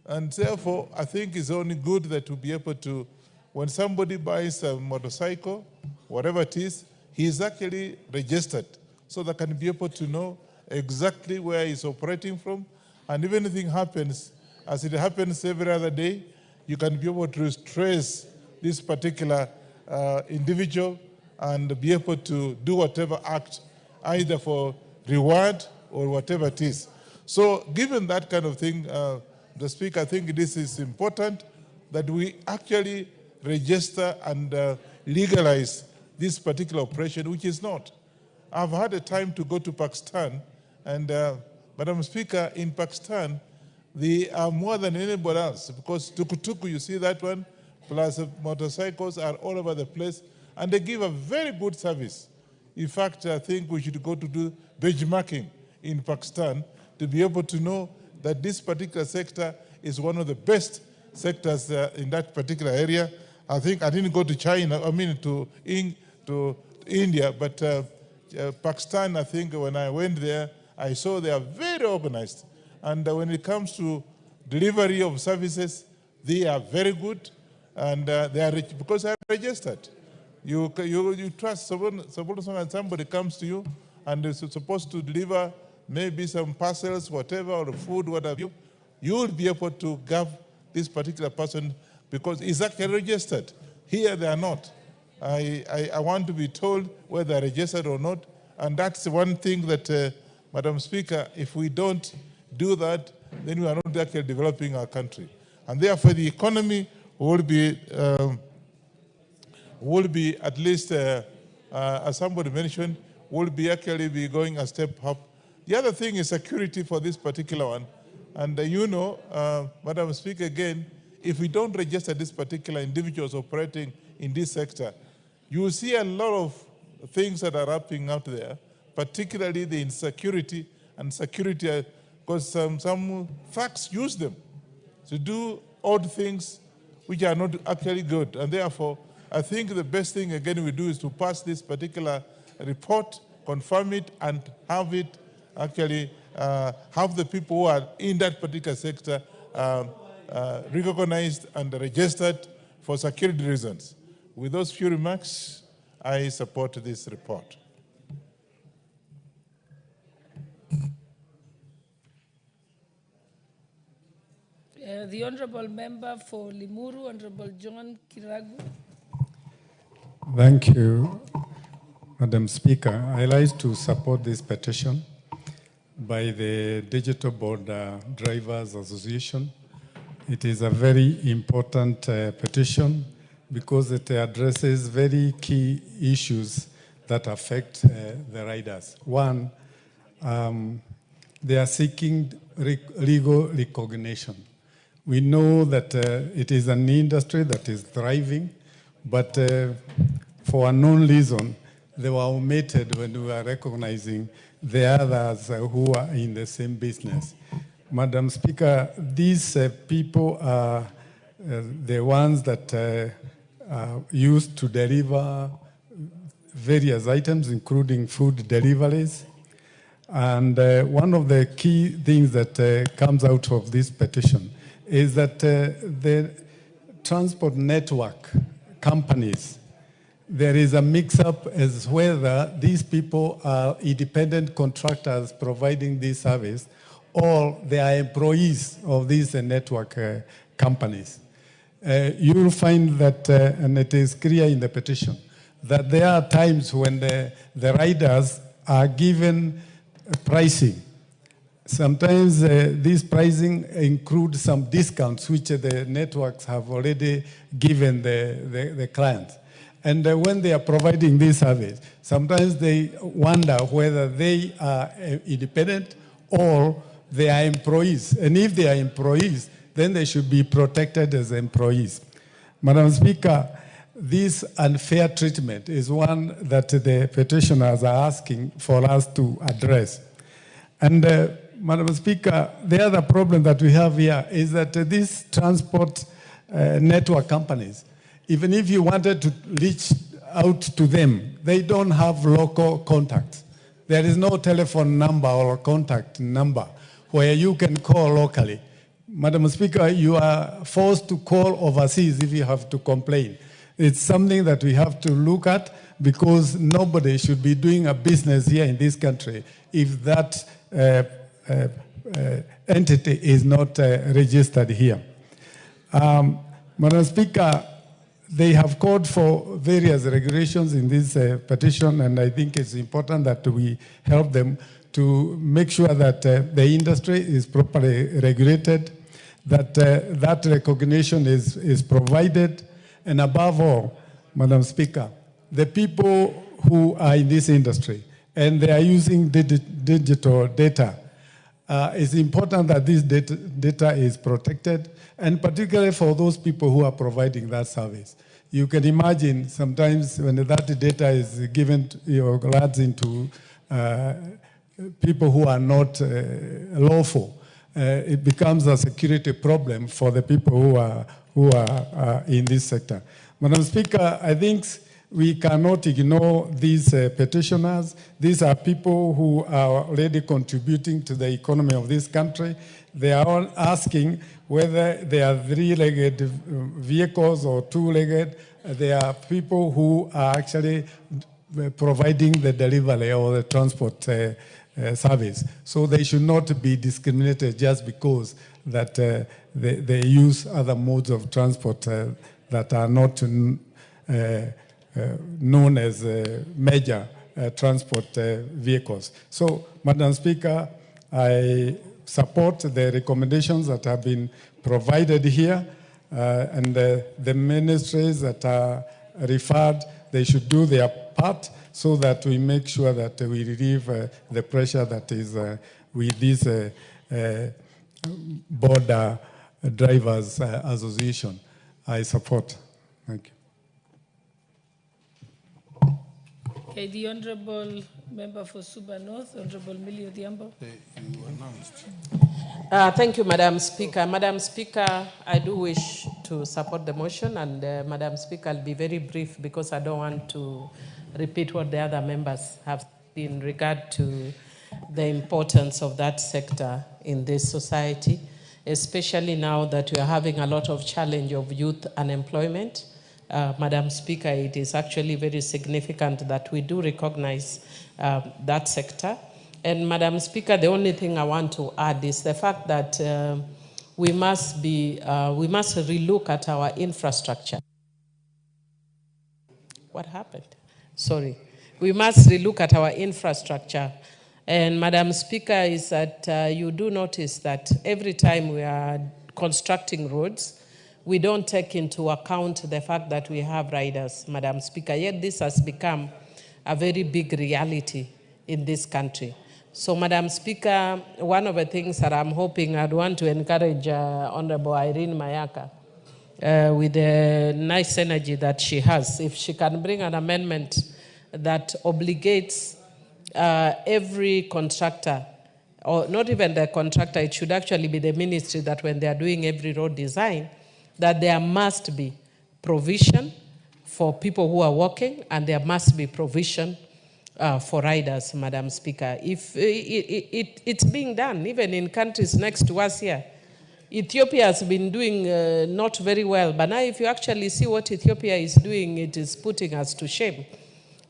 And therefore, I think it's only good that we'll be able to, when somebody buys a motorcycle, whatever it is, he is actually registered, so that can be able to know exactly where he's operating from. And if anything happens, as it happens every other day, you can be able to trace this particular individual and be able to do whatever act, either for reward or whatever it is. So given that kind of thing, the Speaker, I think this is important that we actually register and legalize this particular operation, which is not. I've had a time to go to Pakistan, and Madam Speaker, in Pakistan, they are more than anybody else, because tukutuku, you see that one, plus motorcycles are all over the place, and they give a very good service. In fact, I think we should go to do benchmarking in Pakistan to be able to know that this particular sector is one of the best sectors in that particular area. I think I didn't go to China, to India, but Pakistan, I think when I went there, I saw they are very organized. And when it comes to delivery of services, they are very good, and they are because they are registered. You trust somebody comes to you and is supposed to deliver maybe some parcels, whatever, or food, whatever. You will be able to give this particular person because he's actually registered. Here they are not. I want to be told whether they're registered or not, and that's one thing that, Madam Speaker, if we don't do that, then we are not actually developing our country. And therefore the economy will be at least, as somebody mentioned, will be actually be going a step up. The other thing is security for this particular one. And Madam Speaker, again, if we don't register these particular individuals operating in this sector, you will see a lot of things that are happening out there, particularly the insecurity and security, because some facts use them to do odd things which are not actually good. And therefore, I think the best thing, again, we do is to pass this particular report, confirm it, and have it actually have the people who are in that particular sector recognized and registered for security reasons. With those few remarks, I support this report. The Honourable Member for Limuru, Honourable John Kiragu. Thank you, Madam Speaker. I like to support this petition by the Digital Border Drivers Association. It is a very important petition because it addresses very key issues that affect the riders. One, they are seeking legal recognition. We know that it is an industry that is thriving, but for unknown reason, they were omitted when we were recognizing the others who are in the same business. Madam Speaker, these people are the ones that used to deliver various items, including food deliveries. And one of the key things that comes out of this petition is that the transport network companies, there is a mix-up as whether these people are independent contractors providing this service or they are employees of these network companies. You will find that, and it is clear in the petition, that there are times when the riders are given pricing. Sometimes this pricing includes some discounts which the networks have already given the clients. And when they are providing this service, sometimes they wonder whether they are independent or they are employees. And if they are employees, then they should be protected as employees. Madam Speaker, this unfair treatment is one that the petitioners are asking for us to address. And Madam Speaker, the other problem that we have here is that these transport network companies, even if you wanted to reach out to them, they don't have local contacts. There is no telephone number or contact number where you can call locally. Madam Speaker, you are forced to call overseas if you have to complain. It's something that we have to look at because nobody should be doing a business here in this country if that entity is not registered here. Madam Speaker, they have called for various regulations in this petition, and I think it's important that we help them to make sure that the industry is properly regulated, that that recognition is provided, and above all, Madam Speaker, the people who are in this industry and they are using digital data, It's important that this data is protected, and particularly for those people who are providing that service. You can imagine sometimes when that data is given or lads into people who are not lawful, it becomes a security problem for the people who are in this sector. Madam Speaker, I think we cannot ignore these petitioners. These are people who are already contributing to the economy of this country. They are all asking whether they are three-legged vehicles or two-legged. They are people who are actually providing the delivery or the transport service. So they should not be discriminated just because that they use other modes of transport that are not known as major transport vehicles. So, Madam Speaker, I support the recommendations that have been provided here, and the ministries that are referred, they should do their part so that we make sure that we relieve the pressure that is with this border drivers association. I support. Thank you. Okay, the Honorable Member for Suba North, Honorable Millie Odhiambo. Thank you, Madam Speaker. Madam Speaker, I do wish to support the motion, and Madam Speaker, I'll be very brief because I don't want to repeat what the other members have in regard to the importance of that sector in this society, especially now that we are having a lot of challenge of youth unemployment. Madam Speaker, it is actually very significant that we do recognize that sector. And Madam Speaker, the only thing I want to add is the fact that we must relook at our infrastructure. What happened? Sorry. We must relook at our infrastructure. And Madam Speaker, is that you do notice that every time we are constructing roads, we don't take into account the fact that we have riders, Madam Speaker. Yet this has become a very big reality in this country. So, Madam Speaker, one of the things that I'm hoping I'd want to encourage Honorable Irene Mayaka with the nice energy that she has, if she can bring an amendment that obligates every contractor, or not even the contractor, it should actually be the ministry that when they are doing every road design, that there must be provision for people who are walking, and there must be provision for riders, Madam Speaker. If it's being done, even in countries next to us here. Ethiopia has been doing not very well, but now if you actually see what Ethiopia is doing, it is putting us to shame.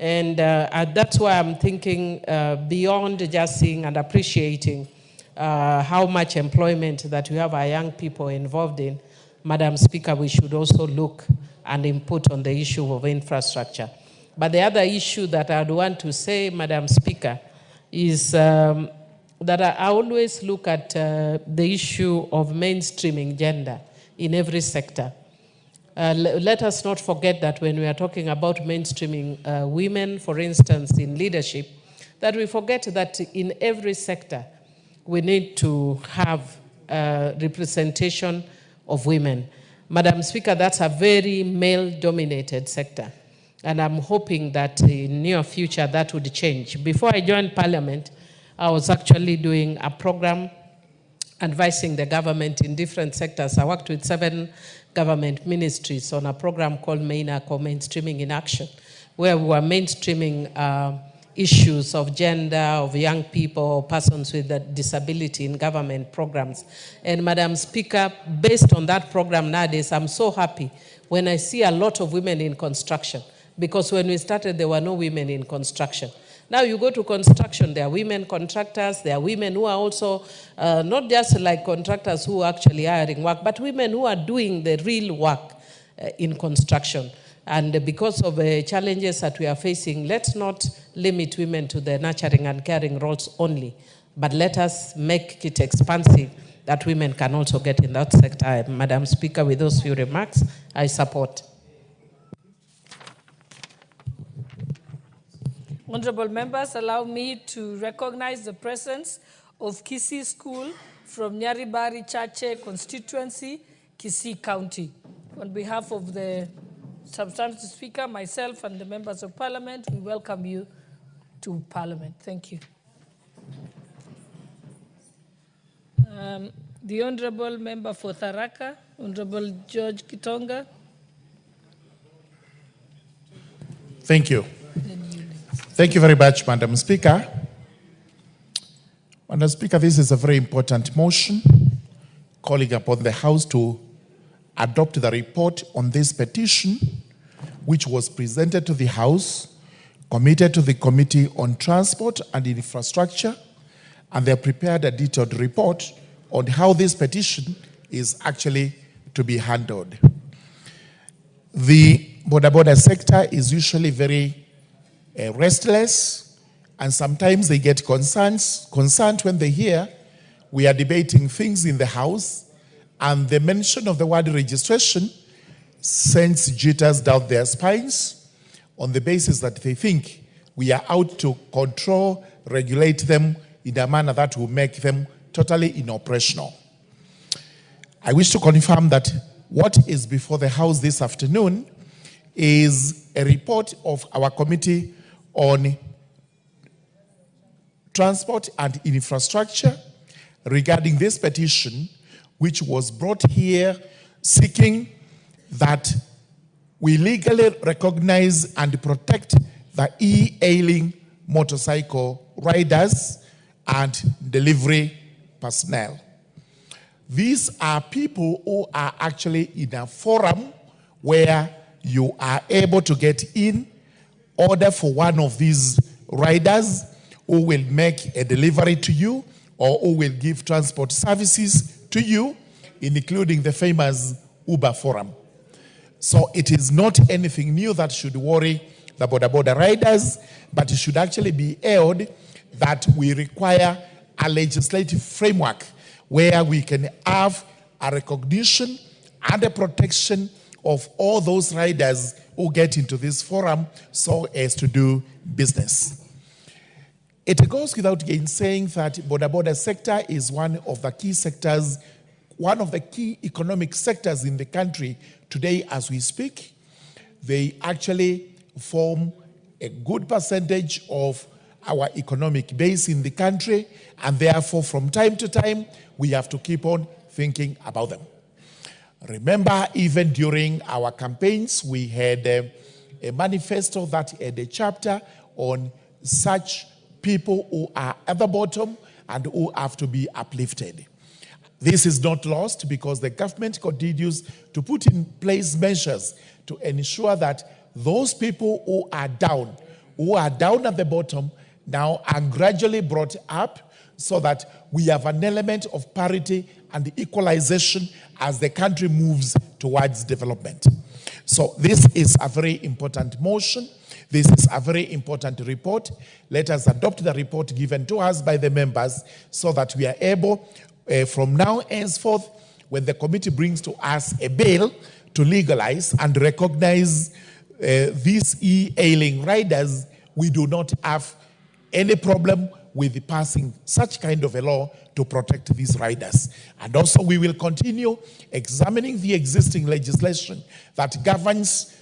And that's why I'm thinking beyond just seeing and appreciating how much employment that we have our young people involved in, Madam Speaker, we should also look and input on the issue of infrastructure. But the other issue that I'd want to say, Madam Speaker, is that I always look at the issue of mainstreaming gender in every sector. Let us not forget that when we are talking about mainstreaming women, for instance, in leadership, that we forget that in every sector we need to have representation of women. Madam Speaker, that's a very male-dominated sector. And I'm hoping that in near future that would change. Before I joined Parliament, I was actually doing a program advising the government in different sectors. I worked with 7 government ministries on a program called MAINAC, or Mainstreaming in Action, where we were mainstreaming issues of gender, of young people, persons with a disability in government programs. And Madam Speaker, based on that program nowadays, I'm so happy when I see a lot of women in construction, because when we started, there were no women in construction. Now you go to construction, there are women contractors, there are women who are also not just like contractors who are actually hiring work, but women who are doing the real work in construction. And because of the challenges that we are facing, let's not limit women to the nurturing and caring roles only, but let us make it expansive that women can also get in that sector. Madam Speaker, with those few remarks, I support. Honorable members, allow me to recognize the presence of Kisii School from Nyaribari Chache constituency, Kisii County. On behalf of the substantive speaker, myself, and the members of parliament, we welcome you to parliament. Thank you. The honorable member for Tharaka, Honorable George Kitonga. Thank you. Thank you very much, Madam Speaker. Madam Speaker, this is a very important motion calling upon the House to adopt the report on this petition, which was presented to the House, committed to the Committee on Transport and Infrastructure, and they have prepared a detailed report on how this petition is actually to be handled. The border sector is usually very restless, and sometimes they get concerned when they hear we are debating things in the House, and the mention of the word registration sends jitters down their spines on the basis that they think we are out to control, regulate them in a manner that will make them totally inoperational. I wish to confirm that what is before the House this afternoon is a report of our Committee on Transport and Infrastructure regarding this petition, which was brought here seeking that we legally recognize and protect the e-hailing motorcycle riders and delivery personnel. These are people who are actually in a forum where you are able to get in, order for one of these riders who will make a delivery to you or who will give transport services to you, including the famous Uber forum. So it is not anything new that should worry the border riders, but it should actually be held that we require a legislative framework where we can have a recognition and a protection of all those riders who get into this forum so as to do business. It goes without saying that border sector is one of the key sectors, one of the key economic sectors in the country today as we speak. They actually form a good percentage of our economic base in the country, and therefore from time to time we have to keep on thinking about them. Remember, even during our campaigns, we had a manifesto that had a chapter on such people who are at the bottom and who have to be uplifted. This is not lost because the government continues to put in place measures to ensure that those people who are down at the bottom now are gradually brought up so that we have an element of parity and equalization as the country moves towards development. So this is a very important motion. This is a very important report. Let us adopt the report given to us by the members so that we are able, from now henceforth, when the committee brings to us a bill to legalize and recognize these e-hailing riders, we do not have any problem with passing such kind of a law to protect these riders. And also we will continue examining the existing legislation that governs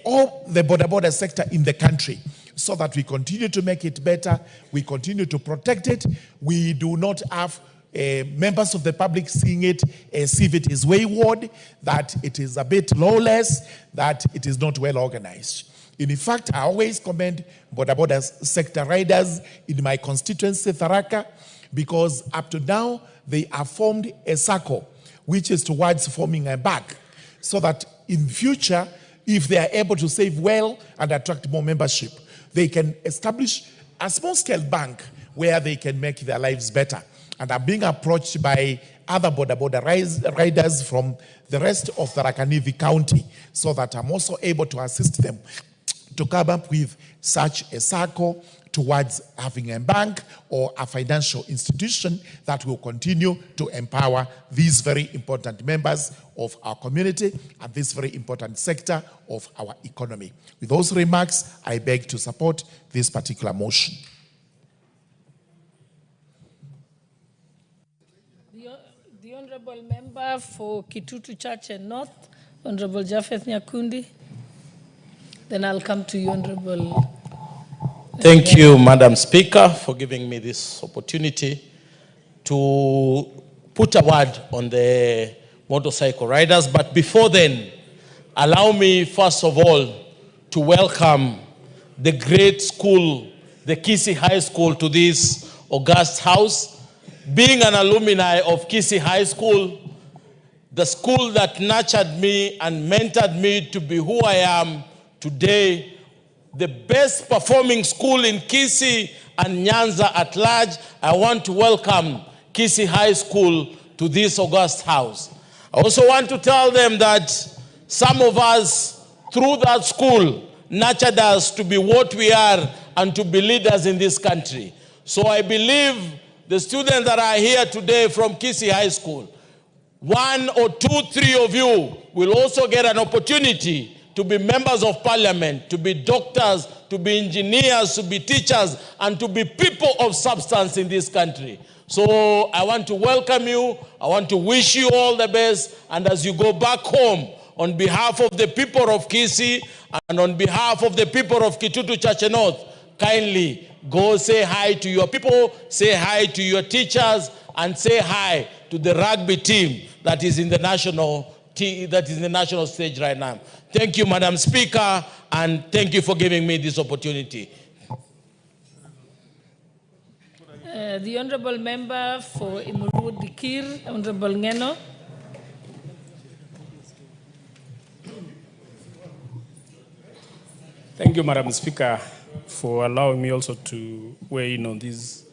all the border sector in the country so that we continue to make it better, we continue to protect it, we do not have members of the public seeing it as if it is wayward, that it is a bit lawless, that it is not well organized. In fact, I always commend border sector riders in my constituency, Tharaka, because up to now, they have formed a circle, which is towards forming a bank, so that in future, if they are able to save well and attract more membership, they can establish a small-scale bank where they can make their lives better. And I'm being approached by other border riders from the rest of the Tharaka-Nithi County, so that I'm also able to assist them to come up with such a circle towards having a bank or a financial institution that will continue to empower these very important members of our community and this very important sector of our economy. With those remarks, I beg to support this particular motion. Honorable Member for Kitutu Church and North, Honorable Japheth Nyakundi. Then I'll come to you, Honorable. Thank you, Madam Speaker, for giving me this opportunity to put a word on the motorcycle riders. But before then, allow me first of all to welcome the great school, the Kisii High School, to this august house. Being an alumni of Kisii High School, the school that nurtured me and mentored me to be who I am today, the best performing school in Kisii and Nyanza at large, I want to welcome Kisii High School to this august house. I also want to tell them that some of us, through that school, nurtured us to be what we are and to be leaders in this country. So I believe the students that are here today from Kisii High School, 1 or 2, 3 of you will also get an opportunity to be members of parliament, to be doctors, to be engineers, to be teachers, and to be people of substance in this country. So I want to welcome you. I want to wish you all the best. And as you go back home, on behalf of the people of Kisii and on behalf of the people of Kitutu Church North, kindly go say hi to your people, say hi to your teachers, and say hi to the rugby team that is in the national stage right now. Thank you, Madam Speaker, and thank you for giving me this opportunity. The Honorable Member for Imuru Dikir, Honorable Ngeno. Thank you, Madam Speaker, for allowing me also to weigh in on this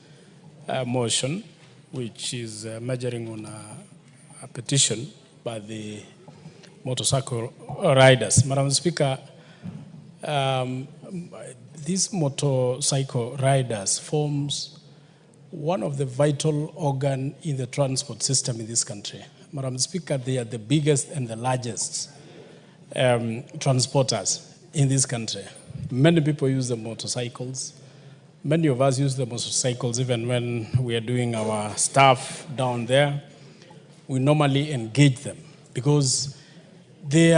motion, which is majoring on a petition by the motorcycle riders. Madam Speaker, these motorcycle riders forms one of the vital organ in the transport system in this country. Madam Speaker, they are the biggest and the largest transporters in this country. Many people use the motorcycles. Many of us use the motorcycles even when we are doing our stuff down there. We normally engage them because they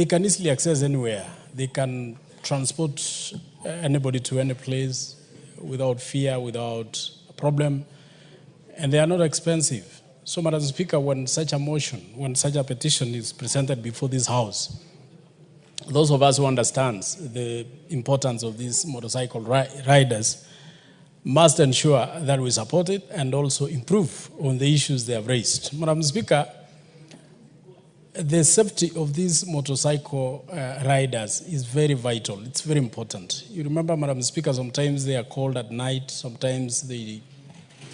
can easily access anywhere. They can transport anybody to any place without fear, without a problem, and they are not expensive. So, Madam Speaker, when such a motion, when such a petition is presented before this House, those of us who understand the importance of these motorcycle riders must ensure that we support it and also improve on the issues they have raised. Madam Speaker, the safety of these motorcycle riders is very vital. It's very important. You remember, Madam Speaker, sometimes they are called at night. Sometimes they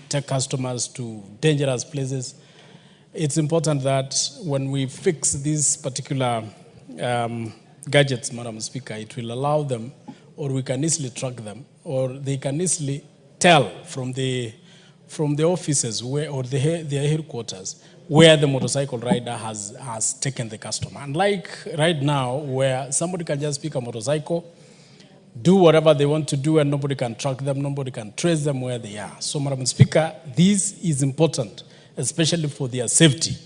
take customers to dangerous places. It's important that when we fix these particular gadgets, Madam Speaker, it will allow them, or we can easily track them, or they can easily tell from the offices where, or their headquarters where the motorcycle rider has taken the customer. Unlike right now, where somebody can just pick a motorcycle, do whatever they want to do, and nobody can track them, nobody can trace them where they are. So, Madam Speaker, this is important, especially for their safety.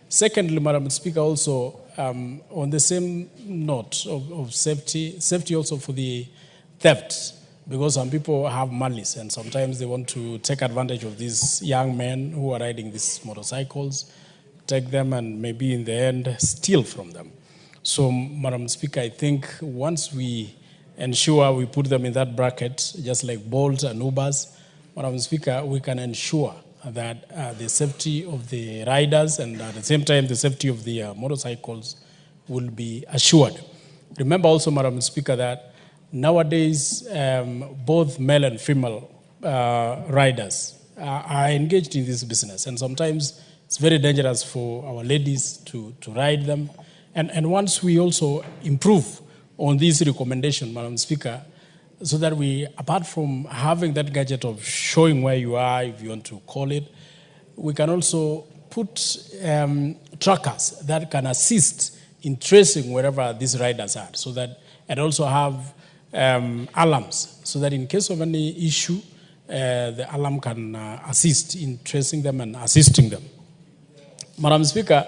Secondly, Madam Speaker, also on the same note of safety also for the theft, because some people have malice and sometimes they want to take advantage of these young men who are riding these motorcycles, take them and maybe in the end steal from them. So, Madam Speaker, I think once we ensure we put them in that bracket, just like Bolt and Ubers, Madam Speaker, we can ensure that the safety of the riders and at the same time the safety of the motorcycles will be assured. Remember also, Madam Speaker, that nowadays both male and female riders are engaged in this business, and sometimes it's very dangerous for our ladies to ride them. And once we also improve on this recommendation, Madam Speaker, so that we, apart from having that gadget of showing where you are, if you want to call it, we can also put trackers that can assist in tracing wherever these riders are, so that, and also have alarms, so that in case of any issue, the alarm can assist in tracing them and assisting them. Madam Speaker,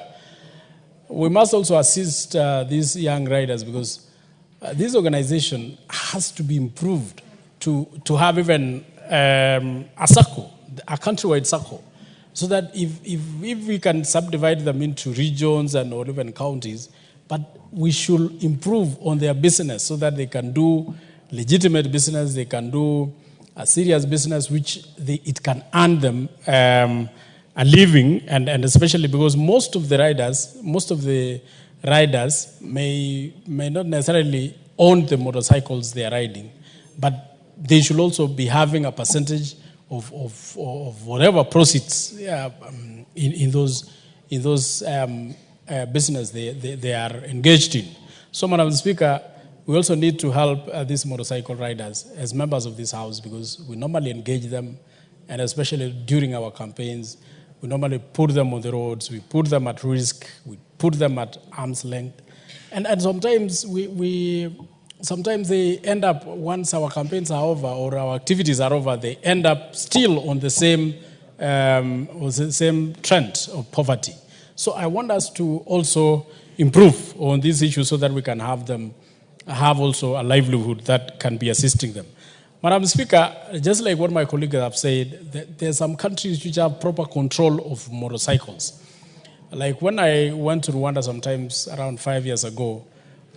we must also assist these young riders because this organization has to be improved to have even a circle, a countrywide circle, so that if we can subdivide them into regions and or even counties, but we should improve on their business so that they can do legitimate business, they can do a serious business which it can earn them a living, and especially because most of the riders may not necessarily own the motorcycles they are riding, but they should also be having a percentage of whatever proceeds in those business they are engaged in. So, Madam Speaker, we also need to help these motorcycle riders as members of this House because we normally engage them, and especially during our campaigns, we normally put them on the roads, we put them at risk, we put them at arm's length. And sometimes sometimes they end up, once our campaigns are over or our activities are over, they end up still on the same trend of poverty. So I want us to also improve on these issues so that we can have them have also a livelihood that can be assisting them. Madam Speaker, just like what my colleagues have said, there are some countries which have proper control of motorcycles. Like when I went to Rwanda sometimes around 5 years ago,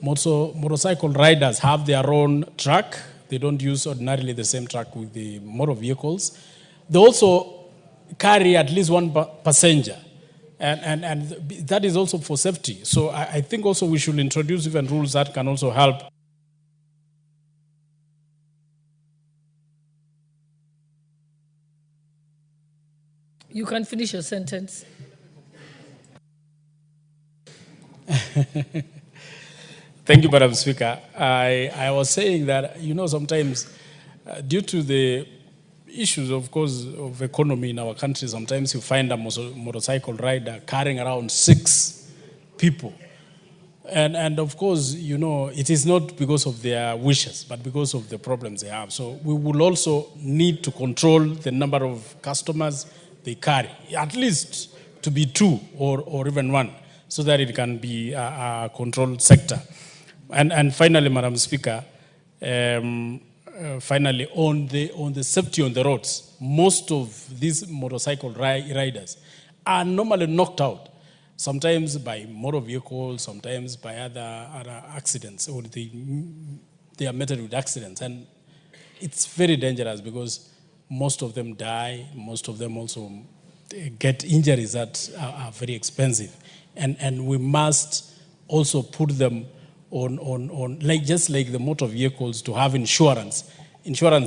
motorcycle riders have their own truck. They don't use ordinarily the same truck with the motor vehicles. They also carry at least one passenger. And that is also for safety. So I think also we should introduce even rules that can also help. You can finish your sentence. Thank you, Madam Speaker. I was saying that, sometimes due to the issues, of course, of economy in our country, sometimes you find a motorcycle rider carrying around 6 people. And of course, it is not because of their wishes, but because of the problems they have. So we will also need to control the number of customers they carry, at least to be 2 or even 1, so that it can be a controlled sector. And finally, Madam Speaker, finally, on the safety on the roads, most of these motorcycle riders are normally knocked out, sometimes by motor vehicles, sometimes by other accidents, or they are met with accidents. And it's very dangerous because most of them die, most of them also get injuries that are very expensive. And we must also put them on just like the motor vehicles, to have insurance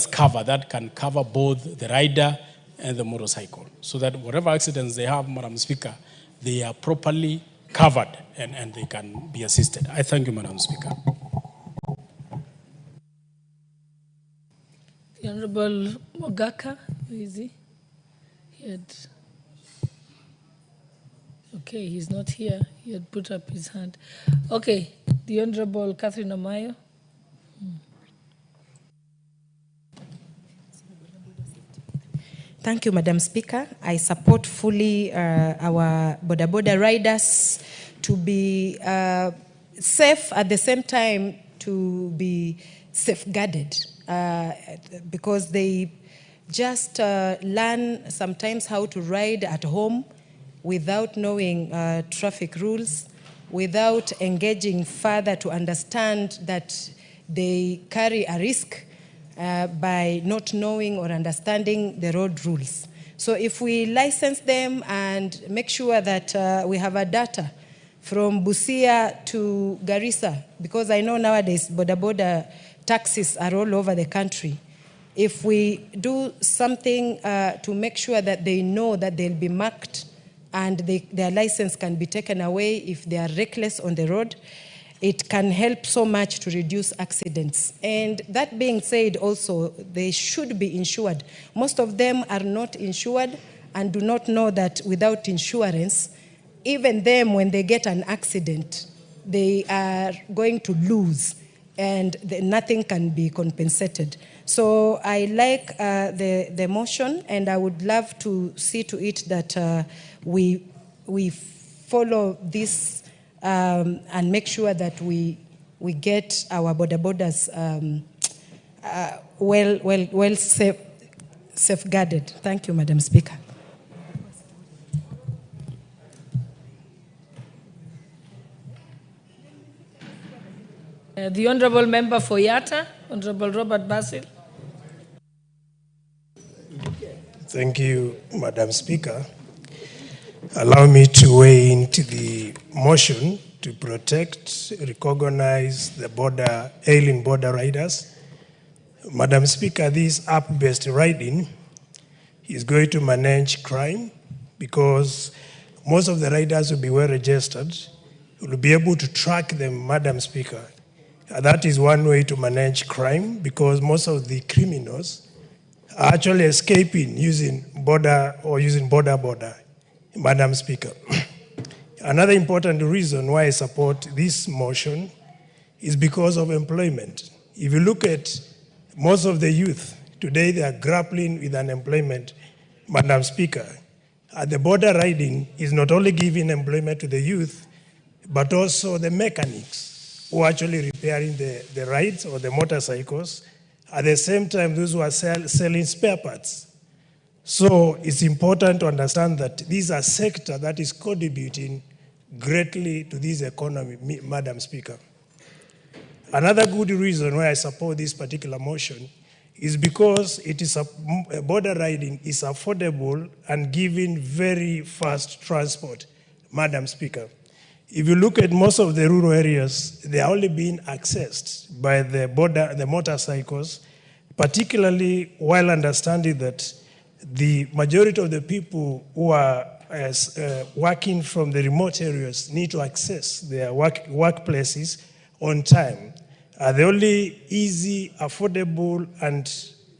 cover that can cover both the rider and the motorcycle, so that whatever accidents they have, Madam Speaker, they are properly covered and they can be assisted. I thank you, Madam Speaker. The Honorable Mogaka, where is he? Okay, he's not here. He had put up his hand. Okay, the Honorable Catherine Amayo. Thank you, Madam Speaker. I support fully our border riders to be safe, at the same time to be safeguarded, because they just learn sometimes how to ride at home without knowing traffic rules, without engaging further to understand that they carry a risk by not knowing or understanding the road rules. So if we license them and make sure that we have a data from Busia to Garissa, because I know nowadays border taxis are all over the country. If we do something to make sure that they know that they'll be marked and their license can be taken away if they are reckless on the road, it can help so much to reduce accidents. And that being said, also, they should be insured. Most of them are not insured and do not know that without insurance, even them, when they get an accident, they are going to lose and nothing can be compensated. So I like the motion, and I would love to see to it that we follow this and make sure that we get our border borders well safeguarded. Thank you, Madam Speaker. The Honourable Member for Yatta, Honourable Robert Basil. Thank you, Madam Speaker. Allow me to weigh into the motion to protect, recognize the alien border riders. Madam Speaker, this app-based riding is going to manage crime because most of the riders will be well registered. We'll be able to track them, Madam Speaker. That is one way to manage crime because most of the criminals are actually escaping using border, Madam Speaker. Another important reason why I support this motion is because of employment. If you look at most of the youth, today they are grappling with unemployment, Madam Speaker. The border riding is not only giving employment to the youth, but also the mechanics who are actually repairing the rides or the motorcycles. At the same time, those who are selling spare parts. So it's important to understand that these are sector that is contributing greatly to this economy, Madam Speaker. Another good reason why I support this particular motion is because it is border riding is affordable and giving very fast transport, Madam Speaker. If you look at most of the rural areas, they are only being accessed by the motorcycles, particularly while understanding that the majority of the people who are working from the remote areas need to access their workplaces on time. The only easy, affordable, and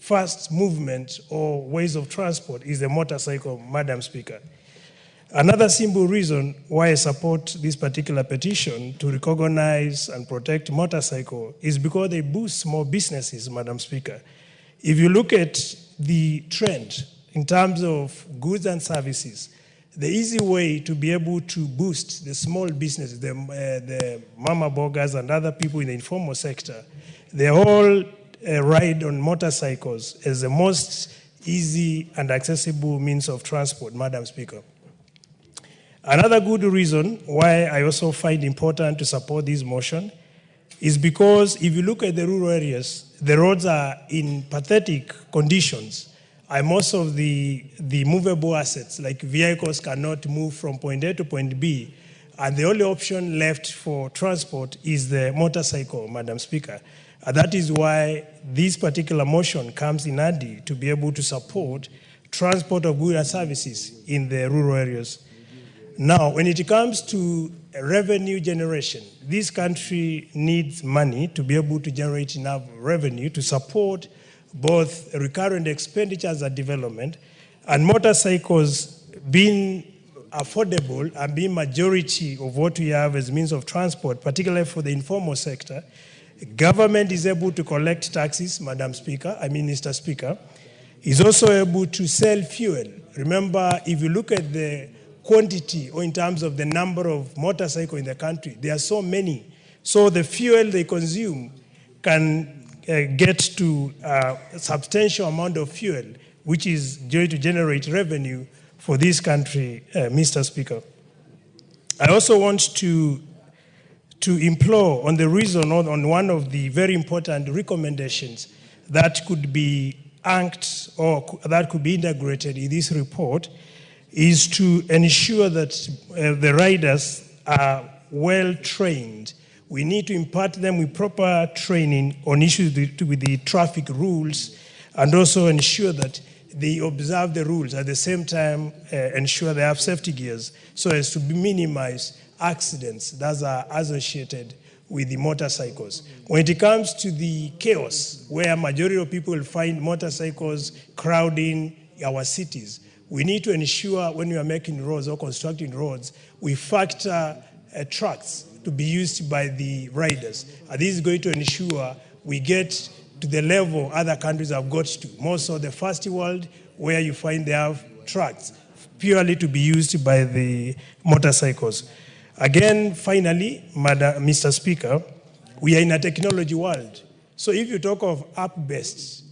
fast movement or ways of transport is the motorcycle, Madam Speaker. Another simple reason why I support this particular petition to recognize and protect motorcycle is because they boost small businesses, Madam Speaker. If you look at the trend in terms of goods and services, the easy way to be able to boost the small businesses, the mama boggers and other people in the informal sector, they all ride on motorcycles as the most easy and accessible means of transport, Madam Speaker. Another good reason why I also find important to support this motion is because if you look at the rural areas, the roads are in pathetic conditions. And most of the movable assets, like vehicles, cannot move from point A to point B. And the only option left for transport is the motorcycle, Madam Speaker. And that is why this particular motion comes in handy to be able to support transport of goods and services in the rural areas. Now, when it comes to revenue generation, this country needs money to be able to generate enough revenue to support both recurrent expenditures and development, and motorcycles being affordable and being majority of what we have as means of transport, particularly for the informal sector. Government is able to collect taxes, Mr. Speaker, is also able to sell fuel. Remember, if you look at the quantity or in terms of the number of motorcycles in the country, there are so many. So the fuel they consume can get to a substantial amount of fuel, which is going to generate revenue for this country, Mr. Speaker. I also want to implore on the reason, on one of the very important recommendations that could be anked or that could be integrated in this report, is to ensure that the riders are well trained. We need to impart them with proper training on issues with the traffic rules, and also ensure that they observe the rules, at the same time ensure they have safety gears so as to minimize accidents that are associated with the motorcycles. When it comes to the chaos, where majority of people will find motorcycles crowding our cities, we need to ensure when we are making roads or constructing roads, we factor trucks to be used by the riders. And this is going to ensure we get to the level other countries have got to. Most of the first world, where you find they have trucks purely to be used by the motorcycles. Again, finally, Mr. Speaker, we are in a technology world. So if you talk of app-based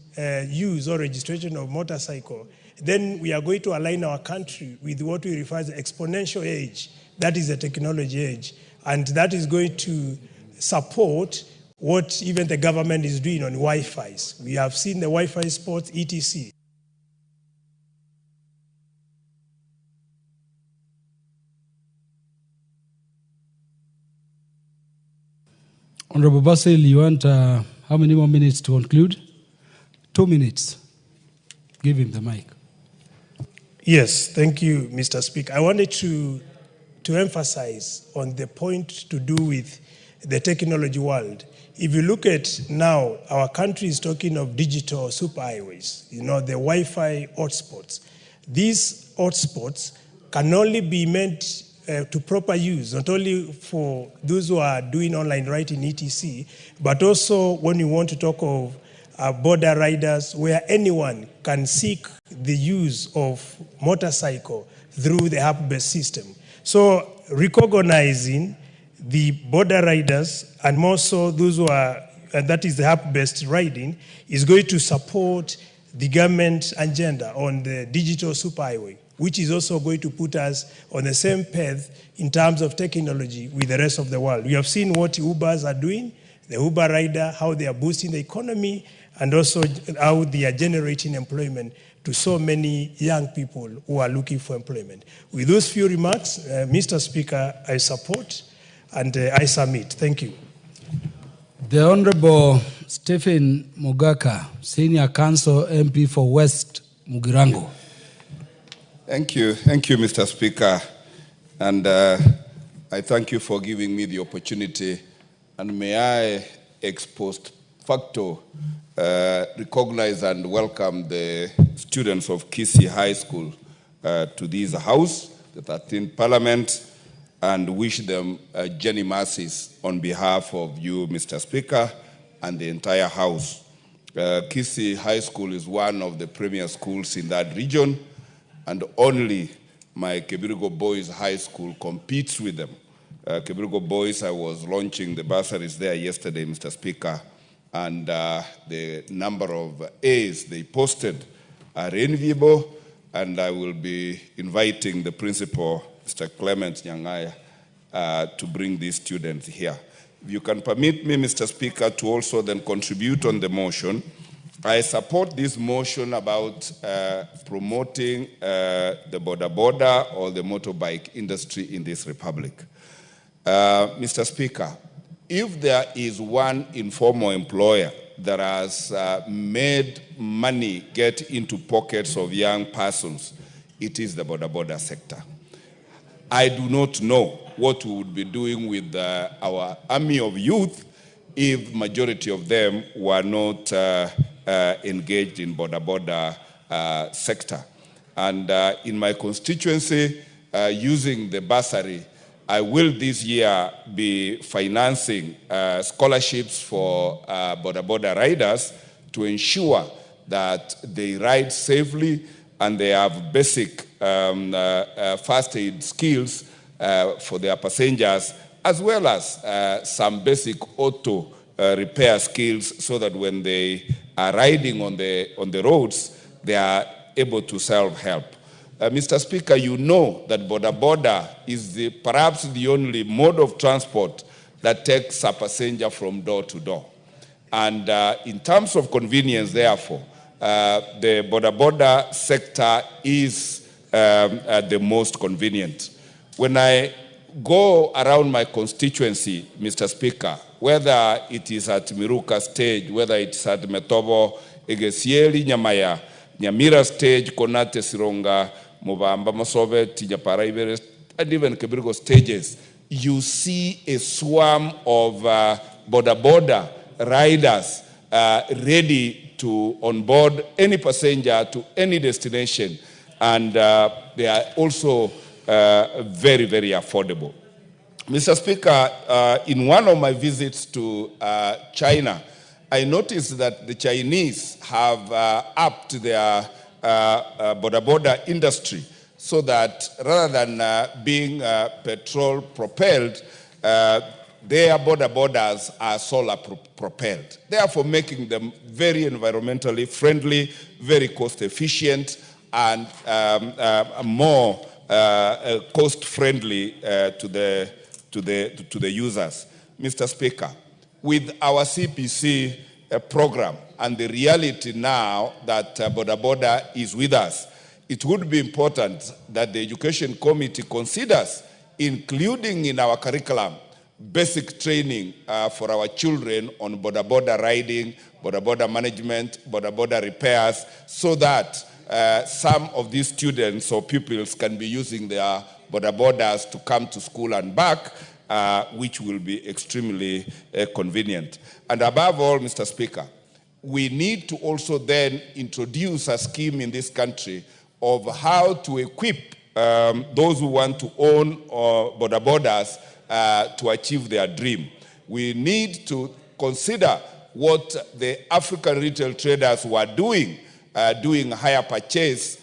use or registration of motorcycle, then we are going to align our country with what we refer as the exponential age. That is the technology age. And that is going to support what even the government is doing on Wi-Fi's. We have seen the Wi-Fi spots, etc. Honorable Basil, you want how many more minutes to conclude? 2 minutes. Give him the mic. Yes, thank you, Mr. Speaker. I wanted to emphasize on the point to do with the technology world. If you look at now, our country is talking of digital superhighways, the Wi-Fi hotspots. These hotspots can only be meant to proper use, not only for those who are doing online writing, etc., but also when you want to talk of border riders, where anyone can seek the use of motorcycle through the app-based system. So recognizing the border riders and more so those who are, that is the app-based riding, is going to support the government agenda on the digital superhighway, which is also going to put us on the same path in terms of technology with the rest of the world. We have seen what Ubers are doing, the Uber rider, how they are boosting the economy, and also how they are generating employment to so many young people who are looking for employment. With those few remarks, Mr. Speaker, I support and I submit. Thank you. The Honorable Stephen Mugaka, Senior Council MP for West Mugirango. Thank you, Mr. Speaker. And I thank you for giving me the opportunity. And may I, ex post facto, recognize and welcome the students of Kisii High School to this house, the 13th Parliament, and wish them Jenny Mercies on behalf of you, Mr. Speaker, and the entire House. Kisii High School is one of the premier schools in that region, and only my Kebirigo Boys High School competes with them. Kebirigo Boys, I was launching the bursaries there yesterday, Mr. Speaker, and the number of A's they posted are enviable, and I will be inviting the principal, Mr. Clement Nyangaya, to bring these students here. If you can permit me, Mr. Speaker, to also then contribute on the motion. I support this motion about promoting the border or the motorbike industry in this republic. Mr. Speaker, if there is one informal employer that has made money get into pockets of young persons, it is the border sector. I do not know what we would be doing with our army of youth if majority of them were not engaged in border sector. And in my constituency, using the bursary, I will this year be financing scholarships for border riders to ensure that they ride safely and they have basic first aid skills for their passengers, as well as some basic auto repair skills, so that when they are riding on the roads, they are able to self-help. Mr. Speaker, you know that border is perhaps the only mode of transport that takes a passenger from door to door. And in terms of convenience, therefore, the border sector is the most convenient. When I go around my constituency, Mr. Speaker, whether it is at Miruka stage, whether it's at Metobo, Egesieli, Nyamaya, Nyamira stage, Konate, Sironga, Mubamba, Masobe, Tijapara, and even Kebirigo stages, you see a swarm of border riders ready to onboard any passenger to any destination, and they are also very, very affordable. Mr. Speaker, in one of my visits to China, I noticed that the Chinese have upped their border industry so that rather than being petrol propelled, their borders are solar propelled, therefore making them very environmentally friendly, very cost efficient, and more cost friendly to the users. Mr. Speaker, with our CPC program and the reality now that Boda Boda is with us, it would be important that the Education Committee considers including in our curriculum basic training for our children on Boda Boda riding, Boda Boda management, Boda Boda repairs, so that some of these students or pupils can be using their Boda Bodas to come to school and back, which will be extremely convenient. And above all, Mr. Speaker, we need to also then introduce a scheme in this country of how to equip those who want to own Boda Bodas to achieve their dream. We need to consider what the African retail traders were doing, doing hire purchase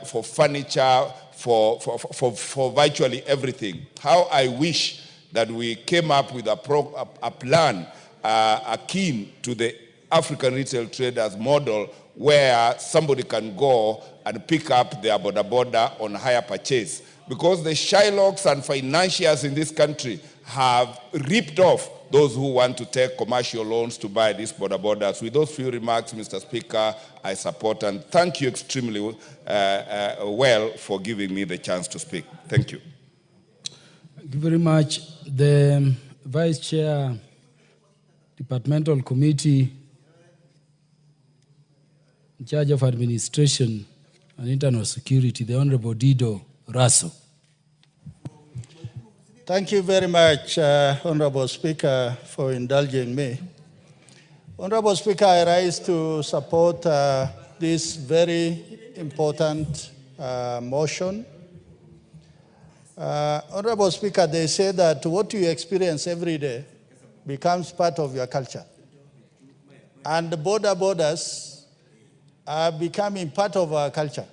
for furniture, for virtually everything. How I wish that we came up with a plan akin to the African retail traders model, where somebody can go and pick up their Boda Boda on hire purchase. Because the Shylocks and financiers in this country have ripped off those who want to take commercial loans to buy these Boda Bodas. With those few remarks, Mr. Speaker, I support and thank you extremely well for giving me the chance to speak. Thank you. Thank you very much. The Vice Chair, Departmental Committee in charge of Administration and Internal Security, the Honorable Dido Raso. Thank you very much, Honorable Speaker, for indulging me. Honorable Speaker, I rise to support this very important motion. Honorable Speaker, they say that what you experience every day becomes part of your culture. And the borders are becoming part of our culture.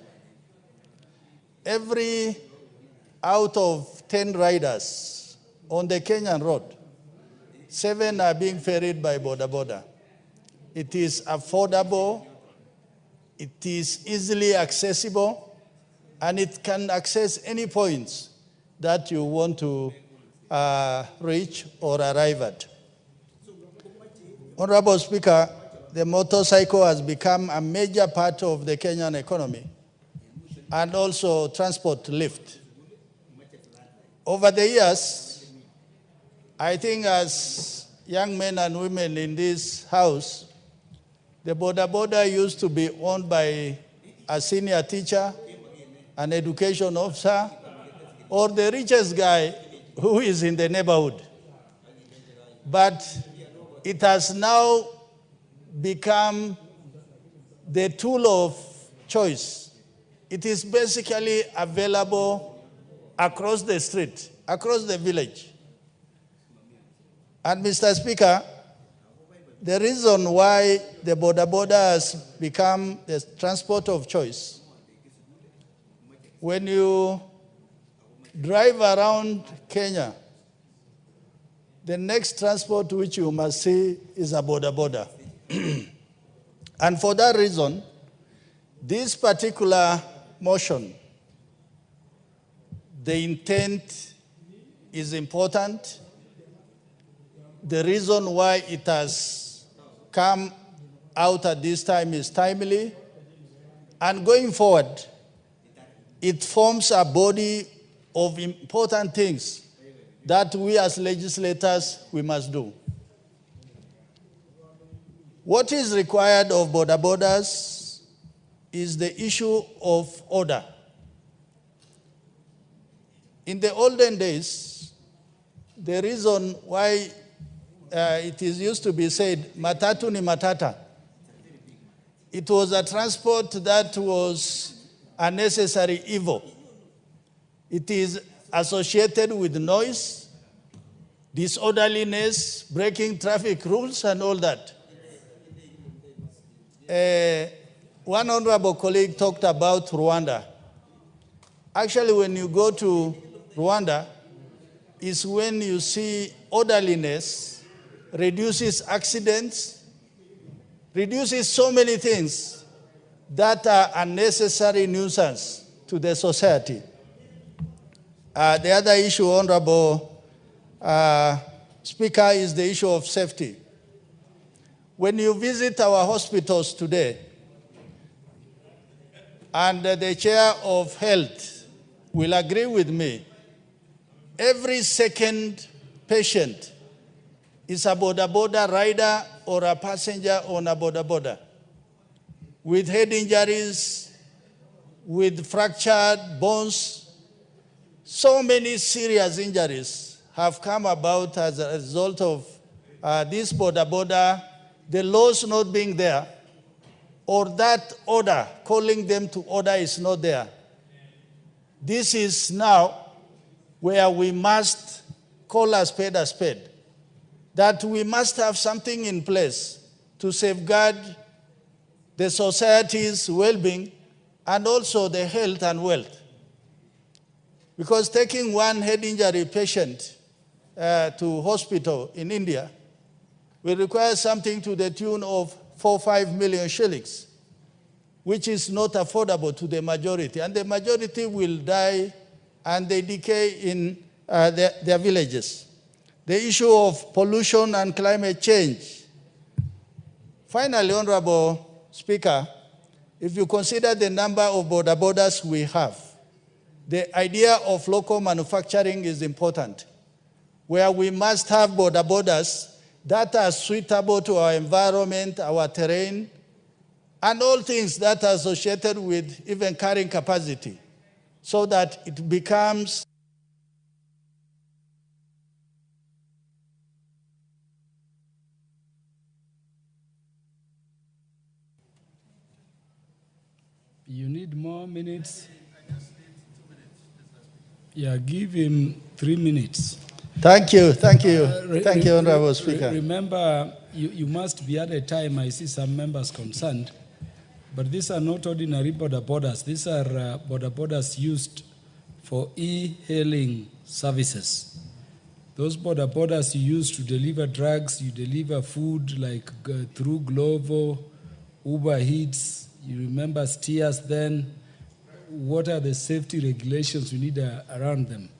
Every out of 10 riders on the Kenyan road, 7 are being ferried by Boda. It is affordable, it is easily accessible, and it can access any points that you want to reach or arrive at. Honorable Speaker, the motorcycle has become a major part of the Kenyan economy and also transport lift. Over the years, I think as young men and women in this house, the Boda used to be owned by a senior teacher, an education officer, or the richest guy who is in the neighborhood. But it has now become the tool of choice. It is basically available across the street, across the village. And Mr. Speaker, the reason why the Boda has become the transport of choice, when you drive around Kenya, the next transport which you must see is a Boda. And for that reason, this particular motion, the intent is important. The reason why it has come out at this time is timely. And going forward, it forms a body of important things that we as legislators, we must do. What is required of borders is the issue of order. In the olden days, the reason why it is used to be said, matatu ni matata, it was a transport that was a necessary evil. It is associated with noise, disorderliness, breaking traffic rules, and all that. One honorable colleague talked about Rwanda. Actually, when you go to Rwanda, is when you see orderliness reduces accidents, reduces so many things that are unnecessary nuisance to the society. The other issue, Honorable Speaker, is the issue of safety. When you visit our hospitals today, and the chair of health will agree with me, every second patient is a boda rider or a passenger on a boda with head injuries, with fractured bones. So many serious injuries have come about as a result of this boda, the laws not being there, or that order, calling them to order, is not there. This is now where we must call a spade, that we must have something in place to safeguard the society's well-being and also the health and wealth. Because taking one head injury patient to hospital in India will require something to the tune of 4 or 5 million shillings, which is not affordable to the majority. And the majority will die and they decay in their villages. The issue of pollution and climate change. Finally, Honorable Speaker, if you consider the number of bodas we have, the idea of local manufacturing is important, where we must have bodas that are suitable to our environment, our terrain, and all things that are associated with even carrying capacity, so that it becomes You need more minutes? Yeah, give him 3 minutes. Thank you, Honorable Speaker. Remember, you must be at a time. I see some members concerned, but these are not ordinary bodas. These are bodas used for e-hailing services. Those bodas you use to deliver drugs, you deliver food like through Glovo, Uber Eats. You remember steers then. What are the safety regulations we need around them?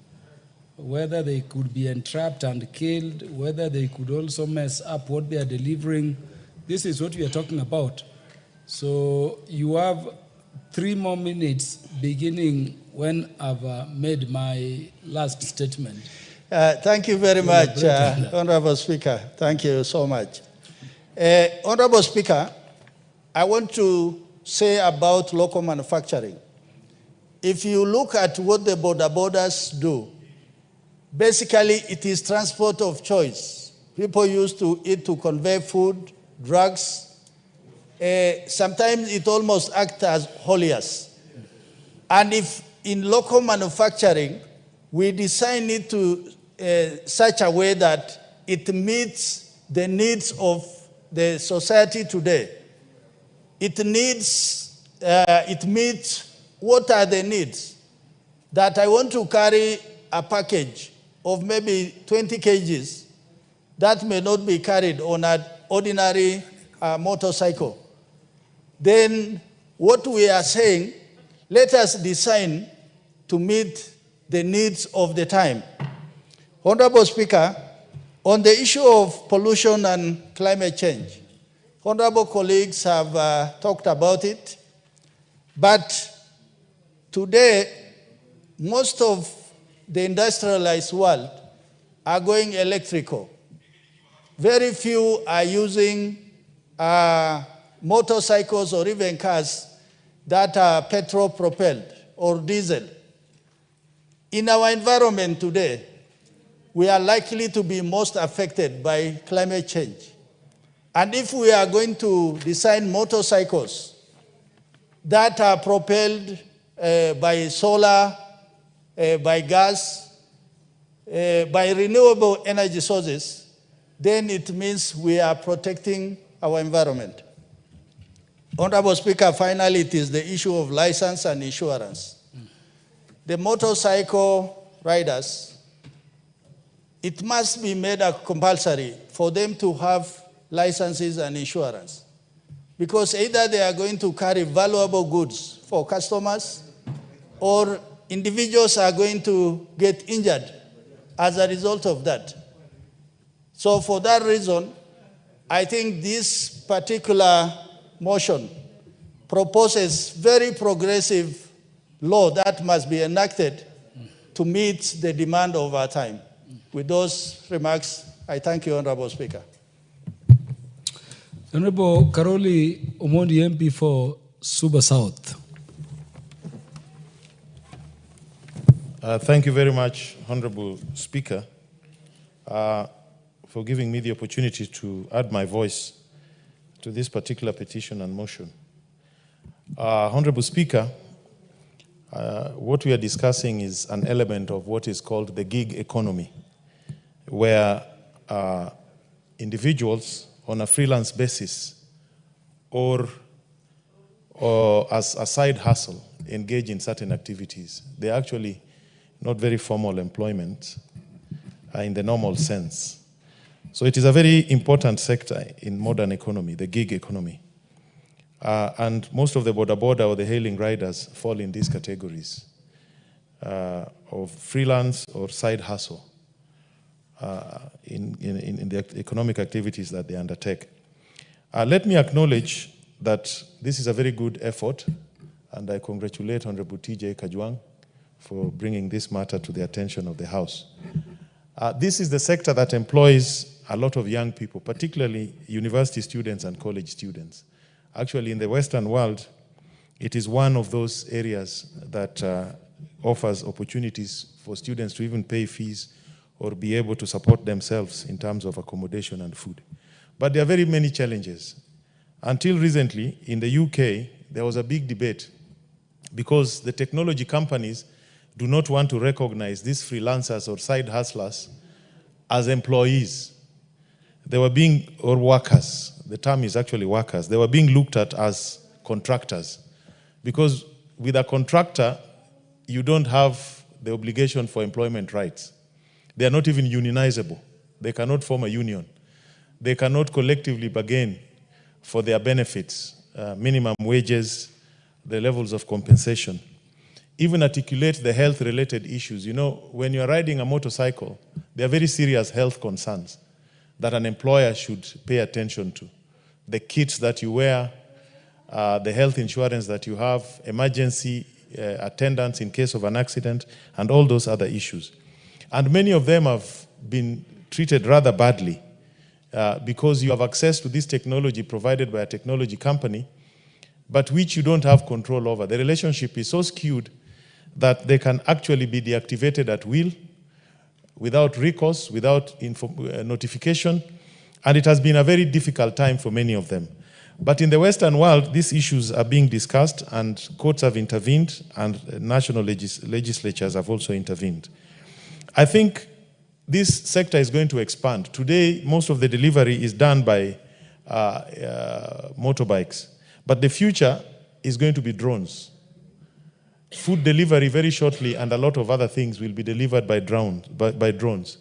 Whether they could be entrapped and killed, whether they could also mess up what they are delivering. This is what we are talking about. So you have 3 more minutes beginning when I've made my last statement. Thank you very much, Honorable Speaker. Thank you so much. Honorable Speaker, I want to say about local manufacturing. If you look at what the bodas do, basically it is transport of choice. People used to it to convey food, drugs. Sometimes it almost acts as hauliers. And if in local manufacturing, we design it to such a way that it meets the needs of the society today. It meets what are the needs. That I want to carry a package of maybe 20 kgs that may not be carried on an ordinary motorcycle. Then what we are saying, let us design to meet the needs of the time. Honorable Speaker, on the issue of pollution and climate change, honorable colleagues have talked about it, but today, most of the industrialized world are going electrical. Very few are using motorcycles or even cars that are petrol propelled or diesel. In our environment today, we are likely to be most affected by climate change. And if we are going to design motorcycles that are propelled by solar, by gas, by renewable energy sources, then it means we are protecting our environment. Honorable Speaker, finally, it is the issue of license and insurance. the motorcycle riders, it must be made a compulsory for them to have licenses and insurance. Because either they are going to carry valuable goods for customers, or individuals are going to get injured as a result of that. So for that reason, I think this particular motion proposes very progressive law that must be enacted to meet the demand of our time. With those remarks, I thank you, Honorable Speaker. Honorable Karoli Omondi, MP for Suba South. Thank you very much, Honorable Speaker, for giving me the opportunity to add my voice to this particular petition and motion. Honorable Speaker, what we are discussing is an element of what is called the gig economy, where individuals on a freelance basis or as a side hustle engage in certain activities. They're actually not very formal employment in the normal sense. So it is a very important sector in modern economy, the gig economy. And most of the border or the hailing riders fall in these categories of freelance or side hustle in the economic activities that they undertake. Let me acknowledge that this is a very good effort, and I congratulate Honorable TJ Kajwang for bringing this matter to the attention of the House. This is the sector that employs a lot of young people, particularly university students and college students. Actually, in the Western world, it is one of those areas that offers opportunities for students to even pay fees or be able to support themselves in terms of accommodation and food. But there are very many challenges. Until recently, in the UK, there was a big debate because the technology companies do not want to recognize these freelancers or side hustlers as employees. They were being, or workers, the term is actually workers, they were being looked at as contractors. Because with a contractor, you don't have the obligation for employment rights. They are not even unionizable. They cannot form a union. They cannot collectively bargain for their benefits, minimum wages, the levels of compensation. Even articulate the health-related issues. You know, when you're riding a motorcycle, there are very serious health concerns that an employer should pay attention to. The kits that you wear, the health insurance that you have, emergency attendance in case of an accident, and all those other issues. And many of them have been treated rather badly because you have access to this technology provided by a technology company, but which you don't have control over. The relationship is so skewed that they can actually be deactivated at will, without recourse, without notification, and it has been a very difficult time for many of them. But in the Western world, these issues are being discussed, and courts have intervened, and national legislatures have also intervened. I think this sector is going to expand. Today, most of the delivery is done by motorbikes, but the future is going to be drones. Food delivery very shortly, and a lot of other things will be delivered by drones.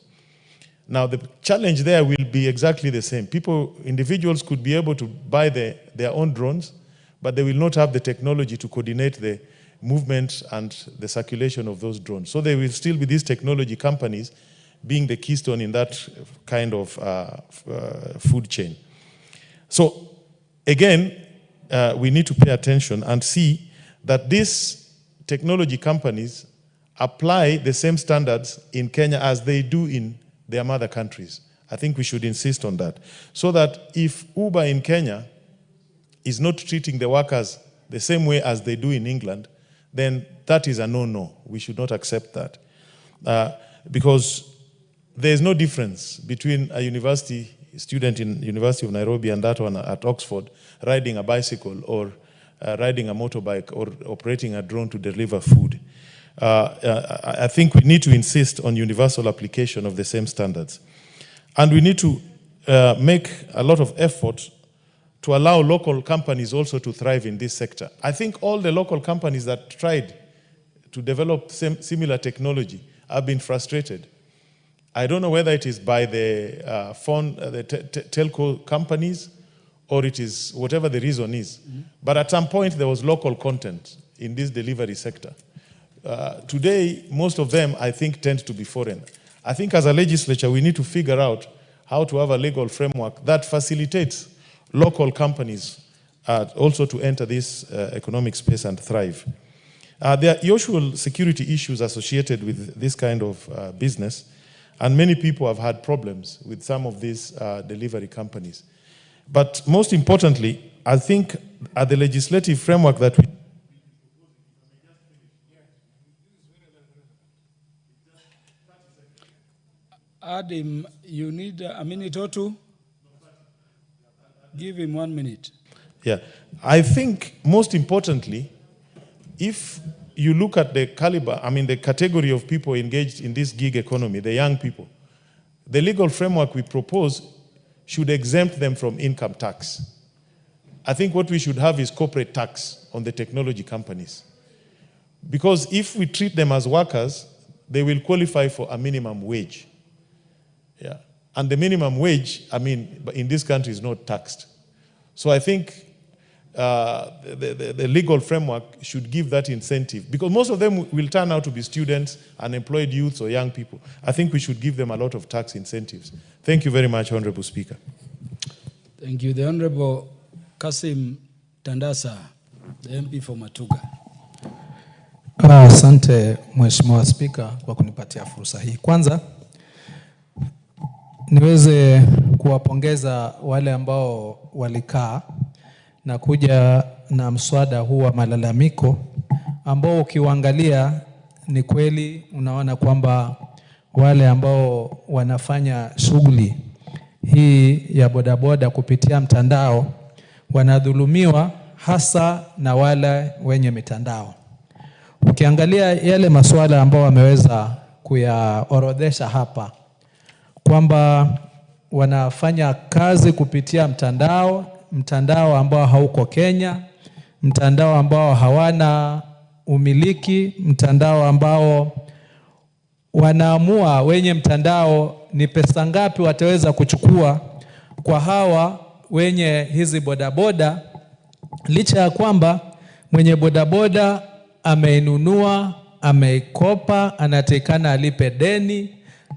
Now, the challenge there will be exactly the same. Individuals could be able to buy their own drones, but they will not have the technology to coordinate the movement and the circulation of those drones. So there will still be these technology companies being the keystone in that kind of food chain. So again, we need to pay attention and see that these technology companies apply the same standards in Kenya as they do in their mother countries. I think we should insist on that. So that if Uber in Kenya is not treating the workers the same way as they do in England, then that is a no-no. We should not accept that. Because there is no difference between a university student in University of Nairobi and that one at Oxford riding a bicycle or riding a motorbike or operating a drone to deliver food. I think we need to insist on universal application of the same standards. And we need to make a lot of effort to allow local companies also to thrive in this sector. I think all the local companies that tried to develop similar technology have been frustrated. I don't know whether it is by the telco companies or it is whatever the reason is. But at some point, there was local content in this delivery sector. Today, most of them, I think, tend to be foreign. I think as a legislature, we need to figure out how to have a legal framework that facilitates local companies also to enter this economic space and thrive. There are usual security issues associated with this kind of business, and many people have had problems with some of these delivery companies. But most importantly, I think at the legislative framework that we Adam, you need a minute or two? Give him 1 minute. Yeah, I think most importantly, if you look at the caliber, the category of people engaged in this gig economy, the young people, the legal framework we propose should exempt them from income tax. I think what we should have is corporate tax on the technology companies. Because if we treat them as workers, they will qualify for a minimum wage. Yeah. And the minimum wage, in this country is not taxed. So I think the legal framework should give that incentive, because most of them will turn out to be students, unemployed youths, or young people. I think we should give them a lot of tax incentives. Thank you very much, Honorable Speaker. Thank you. The Honorable Kasim Tandasa, the MP for Matuga. Asante Mheshimiwa Spika kwa kunipatia fursa hii. Kwanza niweze kuwapongeza wale ambao walikaa na kuja na mswada huu wa malalamiko ambao ukiangalia ni kweli unaona kwamba wale ambao wanafanya shughuli hii ya bodaboda kupitia mtandao wanadhulumiwa, hasa na wale wenye mitandao. Ukiangalia yale masuala ambao wameweza kuyaorodhesha hapa kwamba wanafanya kazi kupitia mtandao ambao hauko Kenya, mtandao ambao hawana umiliki, mtandao ambao wanaamua wenye mtandao ni pesa ngapi wataweza kuchukua kwa hawa wenye hizi bodaboda, licha ya kwamba mwenye bodaboda ameinunua, ameikopa, anatakikana alipe deni,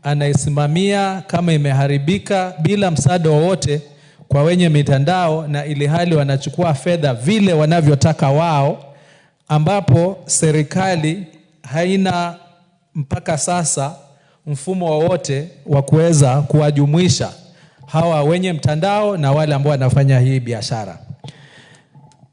anaisimamia kama imeharibika bila msaada wowote kwa wenye mitandao, na ili hali wanachukua fedha vile wanavyotaka wao, ambapo serikali haina mpaka sasa mfumo wowote wa kuweza kuwajumuisha hawa wenye mtandao na wale ambao wanafanya hii biashara.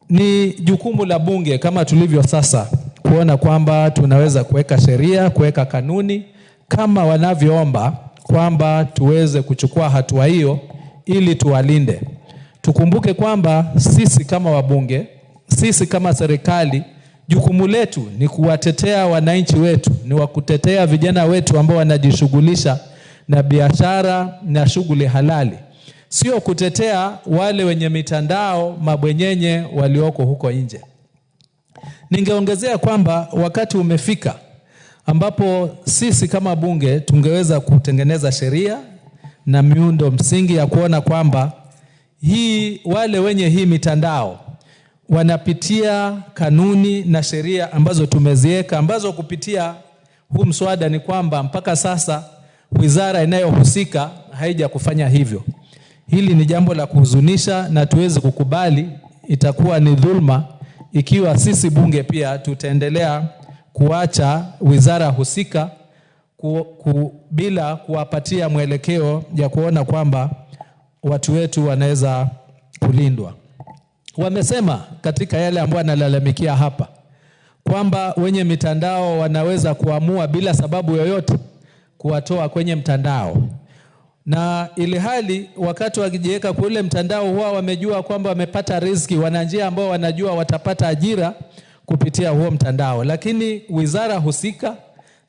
Ni jukumu la bunge kama tulivyo sasa kuona kwamba tunaweza kuweka sheria, kuweka kanuni kama wanavyoomba, kwamba tuweze kuchukua hatua hiyo ili tuwalinde. Tukumbuke kwamba sisi kama wabunge, sisi kama serikali, jukumu letu ni kuwatetea wananchi wetu, ni wakutetea vijana wetu ambao wanajishughulisha na biashara na shughuli halali. Sio kutetea wale wenye mitandao mabwenyenye walioko huko nje. Ningeongezea kwamba wakati umefika ambapo sisi kama bunge tungeweza kutengeneza sheria na miundo msingi ya kuona kwamba wale wenye hii mitandao wanapitia kanuni na sheria ambazo tumeziweka, ambazo kupitia huu mswada ni kwamba mpaka sasa wizara inayohusika haija kufanya hivyo. Hili ni jambo la kuhuzunisha na tuweze kukubali. Itakuwa ni dhulma ikiwa sisi bunge pia tutaendelea kuacha wizara husika bila kuwapatia mwelekeo ya kuona kwamba watu wetu wanaweza kulindwa. Wamesema katika yale ambayo analalamikia hapa kwamba wenye mitandao wanaweza kuamua bila sababu yoyote kuwatoa kwenye mtandao, na ili hali wakati wakijiweka kule mtandao huwa wamejua kwamba wamepata riziki, wana njia ambao wanajua watapata ajira kupitia huo mtandao. Lakini wizara husika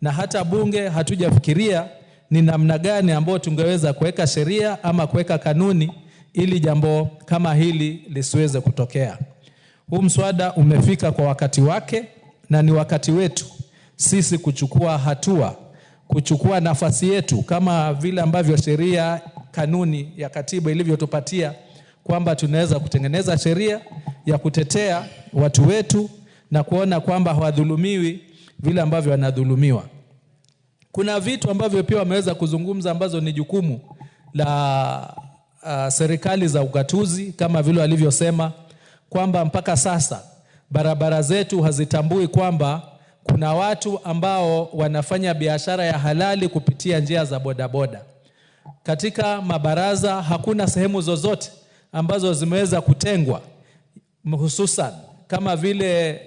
na hata bunge hatujafikiria ni namna gani ambao tungeweza kuweka sheria ama kuweka kanuni ili jambo kama hili lisiweze kutokea. Huu mswada umefika kwa wakati wake na ni wakati wetu sisi kuchukua hatua, kuchukua nafasi yetu kama vile ambavyo sheria, kanuni ya katiba ilivyotupatia kwamba tunaweza kutengeneza sheria ya kutetea watu wetu na kuona kwamba hawadhulumiwi vile ambavyo wanadhulumiwa. Kuna vitu ambavyo pia wameweza kuzungumza ambazo ni jukumu la serikali za ugatuzi, kama vile walivyosema kwamba mpaka sasa barabara zetu hazitambui kwamba kuna watu ambao wanafanya biashara ya halali kupitia njia za bodaboda. Katika mabaraza hakuna sehemu zozote ambazo zimeweza kutengwa, hususan kama vile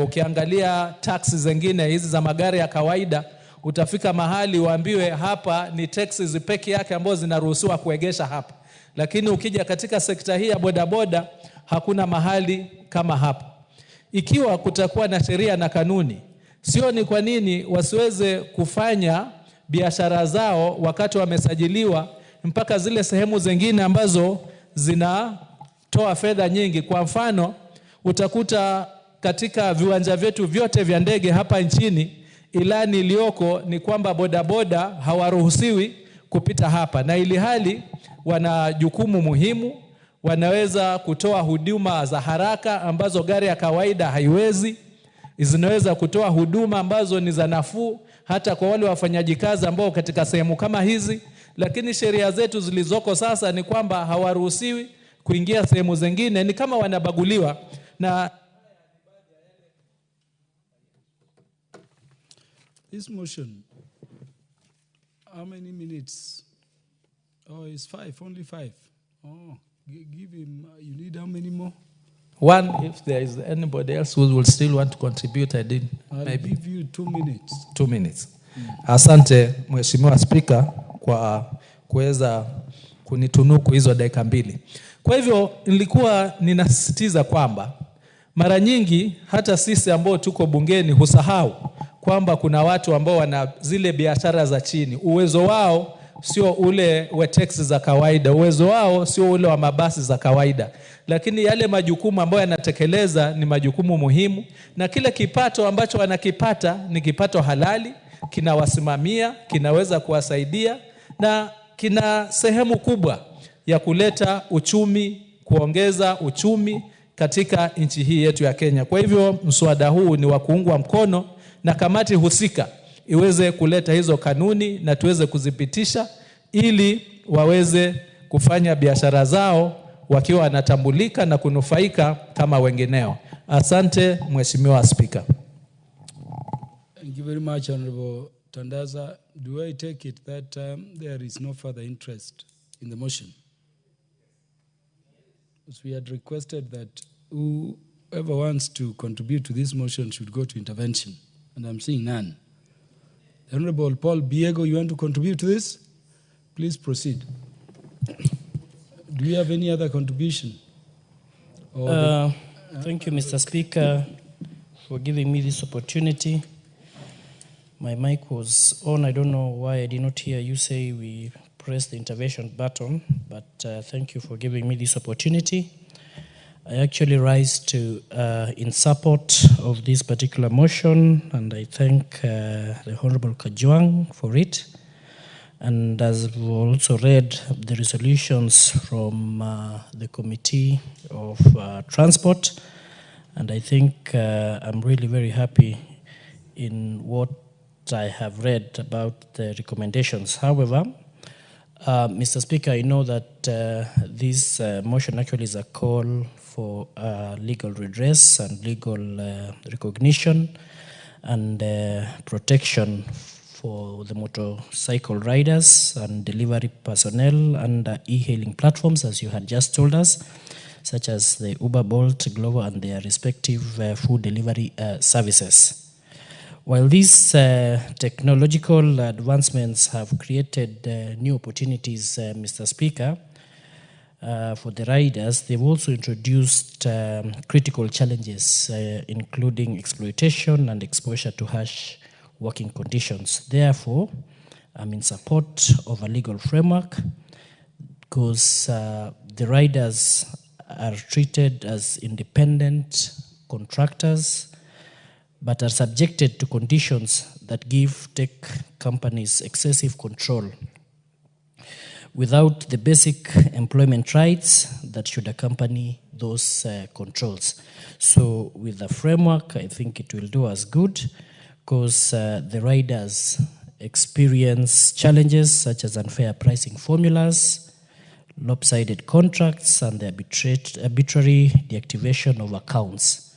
ukiangalia taxi zingine hizi za magari ya kawaida, utafika mahali uambiwe hapa ni taxi peke yake ambazo zinaruhusiwa kuegesha hapa. Lakini ukija katika sekta hii ya bodaboda hakuna mahali kama hapa. Ikiwa kutakuwa na sheria na kanuni, sio ni kwa nini wasiweze kufanya biashara zao wakati wamesajiliwa mpaka zile sehemu zingine ambazo zinatoa fedha nyingi. Kwa mfano, utakuta katika viwanja vyetu vyote vya ndege hapa nchini, ilani iliyoko ni kwamba bodaboda hawaruhusiwi kupita hapa, na ili hali wana jukumu muhimu, wanaweza kutoa huduma za haraka ambazo gari ya kawaida haiwezi, zinaweza kutoa huduma ambazo ni za nafuu hata kwa wale wafanyaji kazi ambao katika sehemu kama hizi. Lakini sheria zetu zilizoko sasa ni kwamba hawaruhusiwi kuingia sehemu zingine, ni kama wanabaguliwa. Na this motion, how many minutes? Oh, it's 5, only 5. Oh, give him, you need how many more? One, if there is anybody else who will still want to contribute, I'll give you 2 minutes. 2 minutes. Asante Mheshimiwa Spika kwa kuweza kunitunuku hizo dakika 2. Kwa hivyo nilikuwa ninasisitiza kwamba mara nyingi hata sisi ambao tuko bungeni husahau kwamba kuna watu ambao wana zile biashara za chini. Uwezo wao sio ule wa taxi za kawaida, uwezo wao sio ule wa mabasi za kawaida, lakini yale majukumu ambayo yanatekeleza ni majukumu muhimu, na kile kipato ambacho wanakipata ni kipato halali, kinawasimamia, kinaweza kuwasaidia na kina sehemu kubwa ya kuleta uchumi, kuongeza uchumi katika nchi hii yetu ya Kenya. Kwa hivyo mswada huu ni wa kuungwa mkono na kamati husika iweze kuleta hizo kanuni na tuweze kuzipitisha ili waweze kufanya biashara zao wakiwa wanatambulika na kunufaika kama wengineo. Asante Mheshimiwa Spika. Thank you very much, Honorable Tandaza. Do I take it that there is no further interest in the motion? Because we had requested that whoever wants to contribute to this motion should go to intervention, and I'm seeing none. The Honorable Paul Biego, you want to contribute to this? Please proceed. Do you have any other contribution? Thank you, Mr. Speaker, for giving me this opportunity. My mic was on. I don't know why I did not hear you say we press the intervention button, but thank you for giving me this opportunity. I actually rise to in support of this particular motion, and I thank the Honorable Kajwang for it. And as we've also read the resolutions from the Committee of Transport, and I think I'm really very happy in what I have read about the recommendations. However, Mr. Speaker, I know that this motion actually is a call for legal redress and legal recognition and protection for the motorcycle riders and delivery personnel under e-hailing platforms, as you had just told us, such as the Uber, Bolt, Glovo, and their respective food delivery services. While these technological advancements have created new opportunities, Mr. Speaker, for the riders, they've also introduced critical challenges, including exploitation and exposure to harsh working conditions. Therefore, I'm in support of a legal framework because the riders are treated as independent contractors but are subjected to conditions that give tech companies excessive control without the basic employment rights that should accompany those controls. So with the framework, I think it will do us good, because the riders experience challenges such as unfair pricing formulas, lopsided contracts, and the arbitrary deactivation of accounts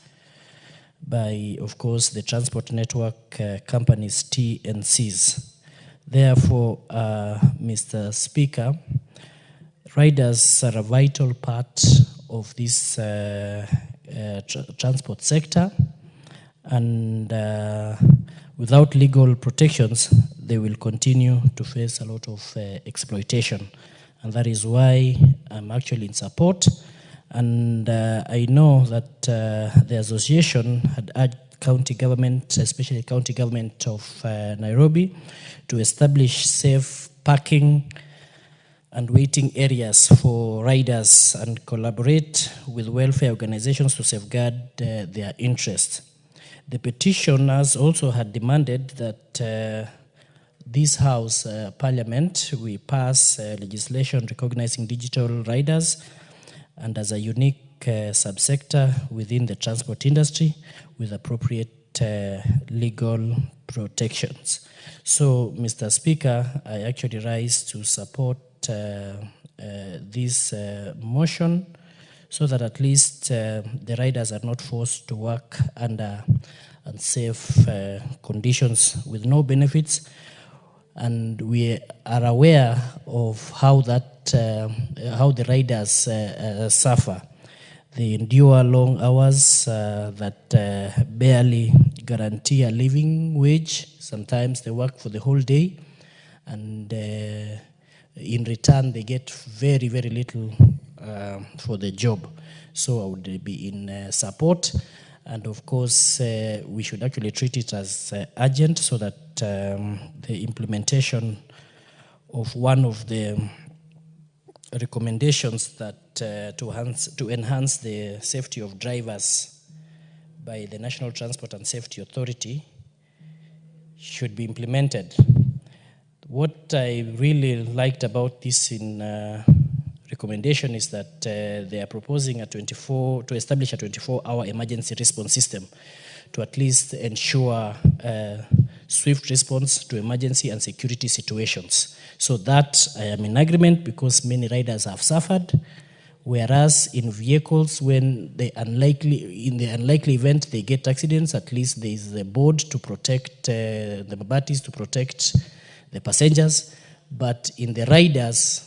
by, of course, the transport network companies, TNCs. Therefore, Mr. Speaker, riders are a vital part of this transport sector, and without legal protections, they will continue to face a lot of exploitation. And that is why I'm actually in support. And I know that the association had urged county government, especially county government of Nairobi, to establish safe parking and waiting areas for riders and collaborate with welfare organizations to safeguard their interests. The petitioners also had demanded that this House, Parliament, we pass legislation recognizing digital riders and as a unique subsector within the transport industry with appropriate legal protections. So, Mr. Speaker, I actually rise to support this motion so that at least the riders are not forced to work under unsafe conditions with no benefits. And we are aware of how how the riders suffer. They endure long hours that barely guarantee a living wage. Sometimes they work for the whole day, and in return they get very, very little for the job. So I would be in support. And of course, we should actually treat it as urgent so that the implementation of one of the recommendations that to enhance the safety of drivers by the National Transport and Safety Authority should be implemented. What I really liked about this recommendation is that they are proposing to establish a 24-hour emergency response system to at least ensure swift response to emergency and security situations. So that I am in agreement, because many riders have suffered, whereas in vehicles, when in the unlikely event they get accidents, at least there is a board to protect the mabatis, to protect the passengers. But in the riders,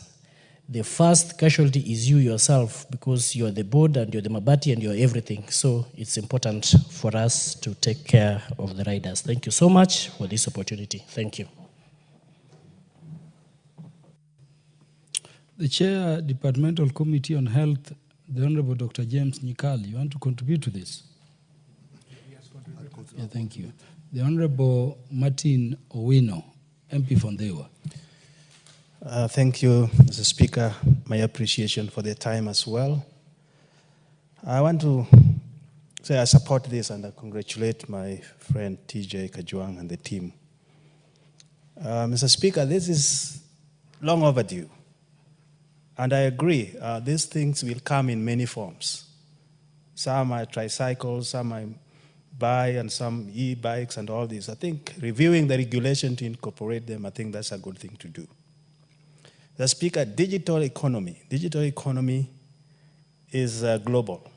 the first casualty is you yourself, because you're the board and you're the mabati and you're everything. So it's important for us to take care of the riders. Thank you so much for this opportunity. Thank you. The Chair, Departmental Committee on Health, the Honorable Dr. James Nyikali, you want to contribute to this? Yeah, thank you. The Honorable Martin Owino, MP from Dewa. Thank you, Mr. Speaker. My appreciation for the time as well. I want to say I support this and I congratulate my friend TJ Kajwang and the team. Mr. Speaker, this is long overdue. And I agree, these things will come in many forms. Some are tricycles, some are bike, and some e-bikes and all this. I think reviewing the regulation to incorporate them, I think that's a good thing to do. The Speaker, digital economy is global,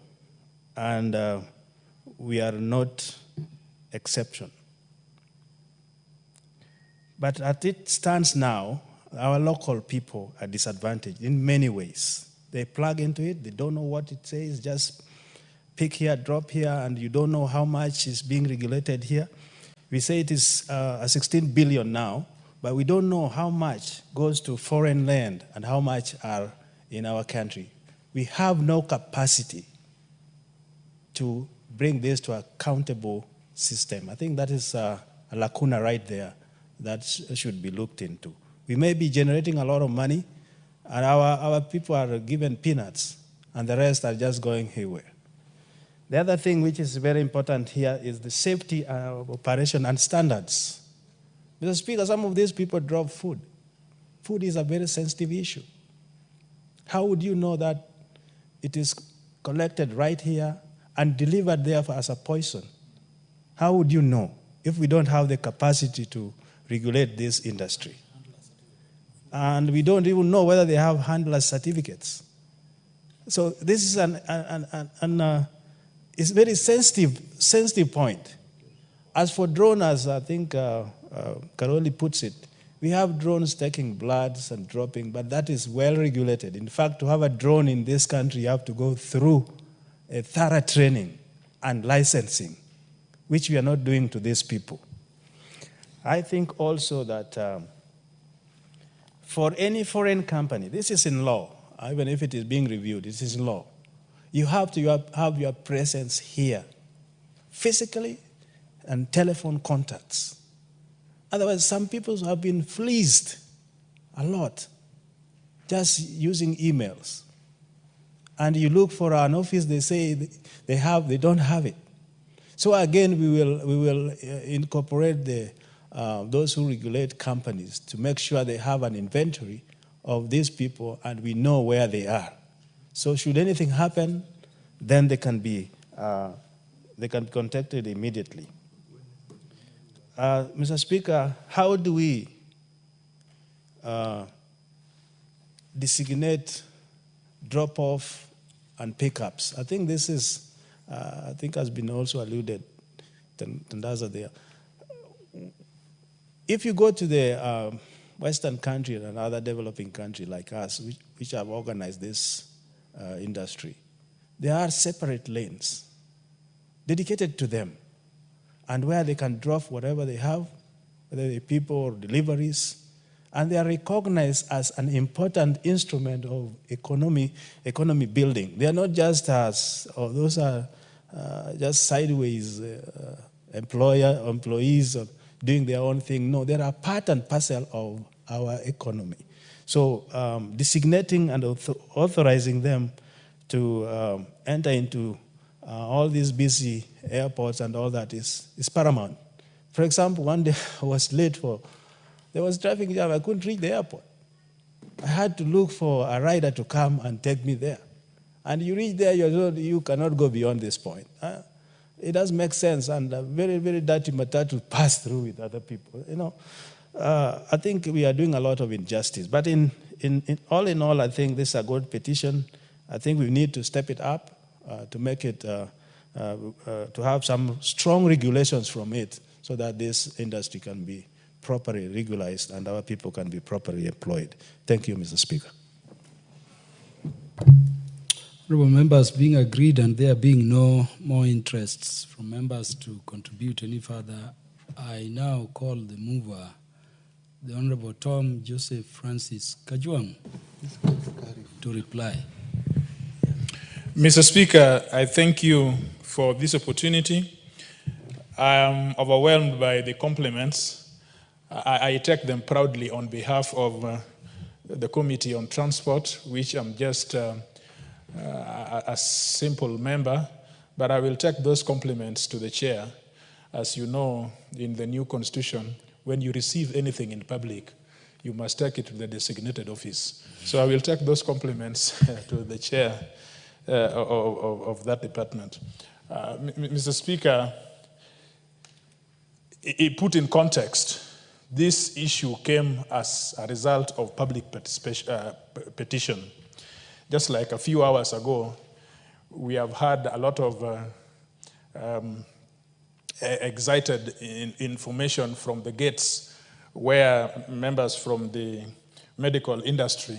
and we are not exception. But as it stands now, our local people are disadvantaged in many ways. They plug into it, they don't know what it says, just pick here, drop here, and you don't know how much is being regulated here. We say it is 16 billion now, but we don't know how much goes to foreign land and how much are in our country. We have no capacity to bring this to a accountable system. I think that is a lacuna right there that should be looked into. We may be generating a lot of money, and our people are given peanuts, and the rest are just going haywire. The other thing which is very important here is the safety of operation and standards. Mr. Speaker, some of these people drop food. Food is a very sensitive issue. How would you know that it is collected right here and delivered there as a poison? How would you know if we don't have the capacity to regulate this industry? And we don't even know whether they have handler certificates. So this is it's a very sensitive point. As for drones, as I think Karoli puts it, we have drones taking bloods and dropping, but that is well regulated. In fact, to have a drone in this country, you have to go through a thorough training and licensing, which we are not doing to these people. I think also that for any foreign company, this is in law, even if it is being reviewed, this is in law. You have to have your presence here, physically, and telephone contacts. Otherwise, some people have been fleeced a lot just using emails. And you look for an office, they say they don't have it. So again, we will incorporate those who regulate companies to make sure they have an inventory of these people and we know where they are. So should anything happen, then they can be contacted immediately. Mr. Speaker, how do we designate drop-off and pickups? I think this is, has been also alluded to there. If you go to the Western country and another developing country like us, which have organized this industry, there are separate lanes dedicated to them, and where they can drop whatever they have, whether they're people or deliveries, and they are recognized as an important instrument of economy building. They are not just those are just sideways employees doing their own thing. No, they are part and parcel of our economy. So designating and authorizing them to enter into all these busy airports and all that is paramount. For example, one day I was late there was traffic jam, I couldn't reach the airport. I had to look for a rider to come and take me there. And you reach there, you cannot go beyond this point. It does make sense, and a very, very dirty matter to pass through with other people. I think we are doing a lot of injustice. But in all, I think this is a good petition. I think we need to step it up to make it, to have some strong regulations from it so that this industry can be properly regularized and our people can be properly employed. Thank you, Mr. Speaker. Honourable members, being agreed and there being no more interests from members to contribute any further, I now call the mover, the Honourable Tom Joseph Francis Kajwang, to reply. Mr. Speaker, I thank you for this opportunity. I am overwhelmed by the compliments. I take them proudly on behalf of the Committee on Transport, which I'm just a simple member, but I will take those compliments to the chair. As you know, in the new constitution, when you receive anything in public, you must take it to the designated office. So I will take those compliments to the chair of that department. Mr. Speaker, it put in context, this issue came as a result of public petition. Just like a few hours ago, we have had a lot of excited information from the gates where members from the medical industry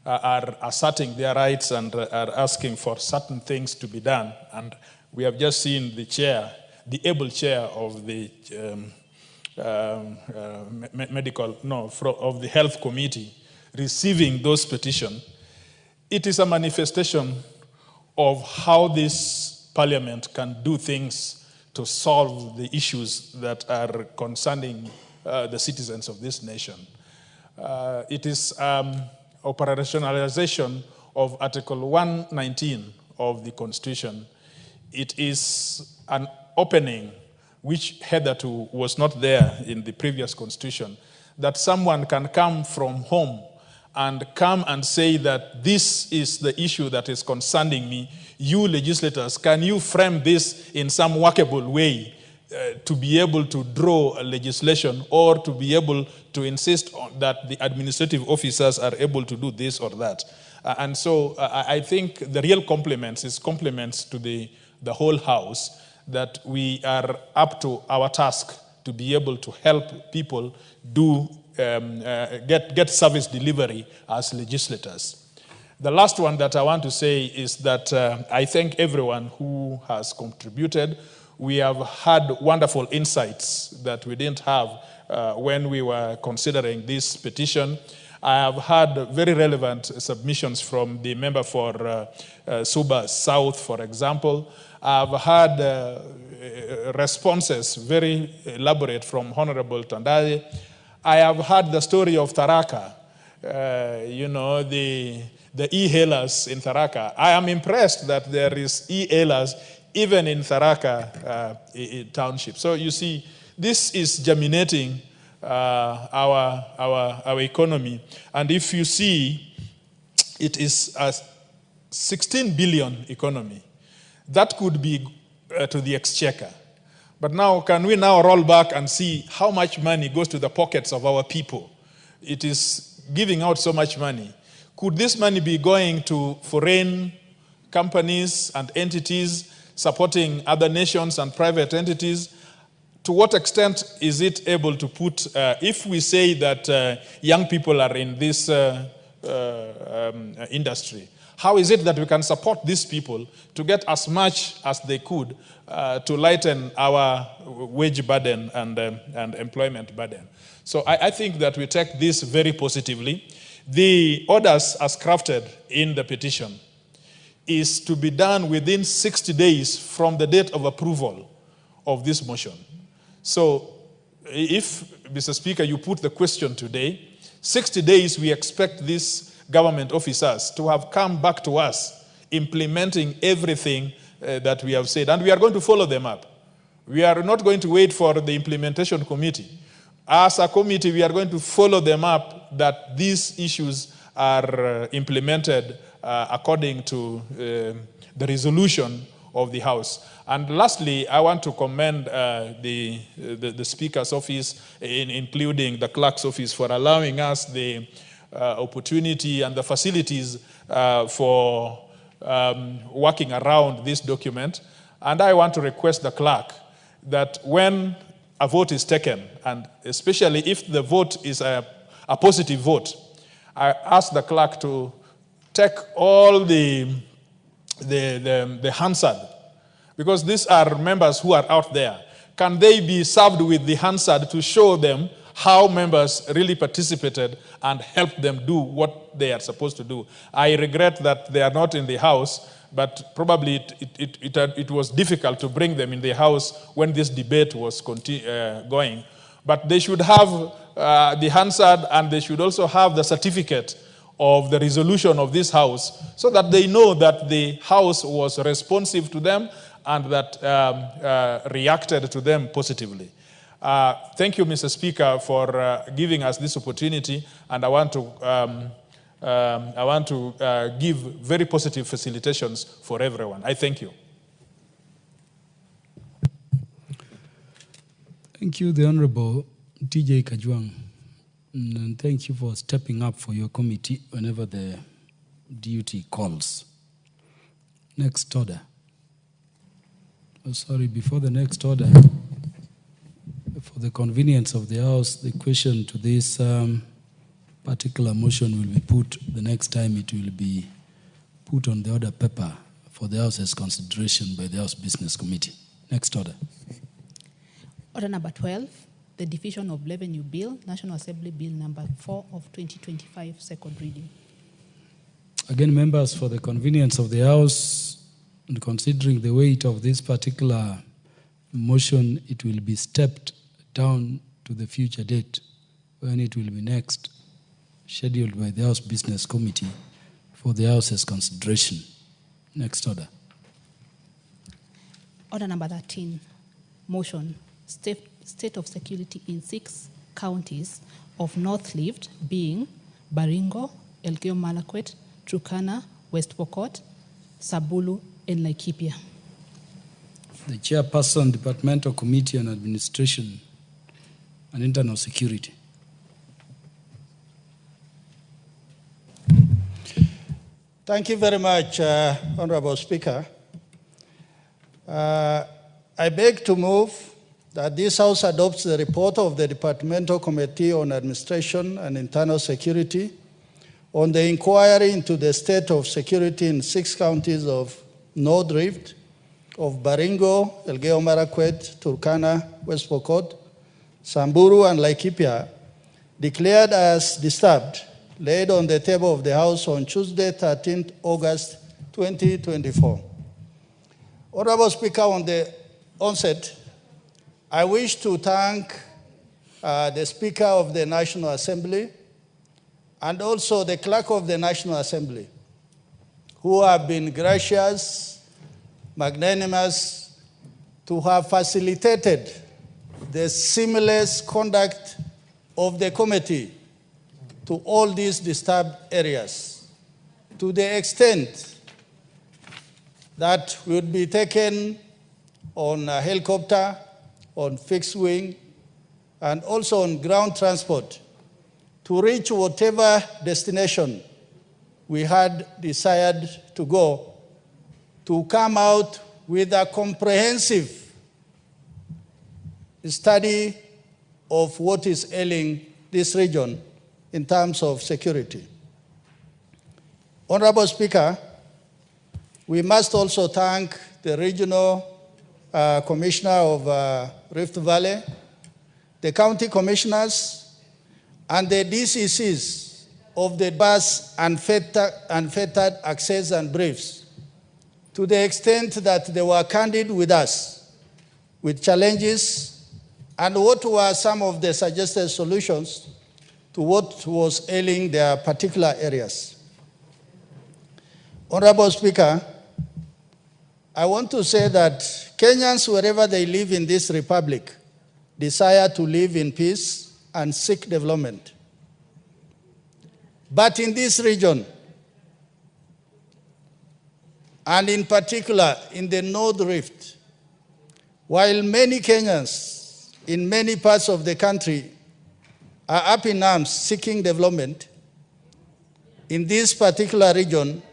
are asserting their rights and are asking for certain things to be done. And we have just seen the chair, the able chair of the of the health committee receiving those petitions. It is a manifestation of how this parliament can do things to solve the issues that are concerning the citizens of this nation. It is operationalization of Article 119 of the Constitution, it is an opening which hitherto was not there in the previous constitution, that someone can come from home and come and say that this is the issue that is concerning me. You legislators, can you frame this in some workable way to be able to draw a legislation or to be able to insist on that the administrative officers are able to do this or that? And so I think the real compliments to the whole House that we are up to our task to be able to help people do get service delivery as legislators. The last one that I want to say is that I thank everyone who has contributed. We have had wonderful insights that we didn't have when we were considering this petition. I have had very relevant submissions from the member for Suba South, for example. I've had responses, very elaborate, from Honorable Tandale. I have heard the story of Tharaka, the e-hailers in Tharaka. I am impressed that there is e-hailers even in Tharaka township. So you see, this is germinating our economy. And if you see, it is a 16 billion economy. That could be to the exchequer. But now, can we now roll back and see how much money goes to the pockets of our people? It is giving out so much money. Could this money be going to foreign companies and entities supporting other nations and private entities? To what extent is it able to put, if we say that young people are in this industry, how is it that we can support these people to get as much as they could to lighten our wage burden and employment burden? So I think that we take this very positively. The orders as crafted in the petition is to be done within 60 days from the date of approval of this motion. So if, Mr. Speaker, you put the question today, 60 days we expect these government officers to have come back to us implementing everything that we have said. And we are going to follow them up. We are not going to wait for the implementation committee. As a committee, we are going to follow them up that these issues are implemented according to the resolution of the House. And lastly, I want to commend the Speaker's office, including the Clerk's office, for allowing us the opportunity and the facilities for working around this document. And I want to request the Clerk that when a vote is taken, and especially if the vote is a positive vote, I ask the Clerk to take all the Hansard, because these are members who are out there. Can they be served with the Hansard to show them how members really participated and helped them do what they are supposed to do? I regret that they are not in the House, but probably it was difficult to bring them in the House when this debate was going. But they should have the Hansard, and they should also have the certificate of the resolution of this House, so that they know that the House was responsive to them and that reacted to them positively. Thank you, Mr. Speaker, for giving us this opportunity, and I want to give very positive facilitations for everyone. I thank you. Thank you, the Honorable TJ Kajwang, and thank you for stepping up for your committee whenever the duty calls. Next order. Oh, sorry, before the next order, for the convenience of the House, the question to this particular motion will be put the next time it will be put on the order paper for the House's consideration by the House Business Committee. Next order. Order number 12, the Division of Revenue Bill, National Assembly Bill number 4 of 2025, second reading. Again, members, for the convenience of the House, and considering the weight of this particular motion, it will be stepped down to the future date when it will be next scheduled by the House Business Committee for the House's consideration. Next order. Order number 13, motion, state of security in 6 counties of North Rift being Baringo, Elgeyo Marakwet, Turkana, West Pokot, Sabulu, and Laikipia. The Chairperson, Departmental Committee on Administration and Internal Security. Thank you very much, Honorable Speaker. I beg to move that this House adopts the report of the Departmental Committee on Administration and Internal Security on the inquiry into the state of security in 6 counties of North Rift, of Baringo, Elgeyo Marakwet, Turkana, West Pokot, Samburu, and Laikipia, declared as disturbed, laid on the table of the House on Tuesday, 13th August 2024. Honorable Speaker, on the onset, I wish to thank the Speaker of the National Assembly and also the Clerk of the National Assembly, who have been gracious, magnanimous, to have facilitated the seamless conduct of the committee to all these disturbed areas, to the extent that would be taken on a helicopter, on fixed wing, and also on ground transport to reach whatever destination we had desired to go, to come out with a comprehensive study of what is ailing this region in terms of security. Honorable Speaker, we must also thank the Regional Commissioner of Rift Valley, the County Commissioners, and the DCCs of the bus unfettered access and briefs, to the extent that they were candid with us, with challenges, and what were some of the suggested solutions to what was ailing their particular areas. Honorable Speaker, I want to say that Kenyans, wherever they live in this republic, desire to live in peace and seek development. But in this region, and in particular in the North Rift, while many Kenyans in many parts of the country are up in arms seeking development, in this particular region,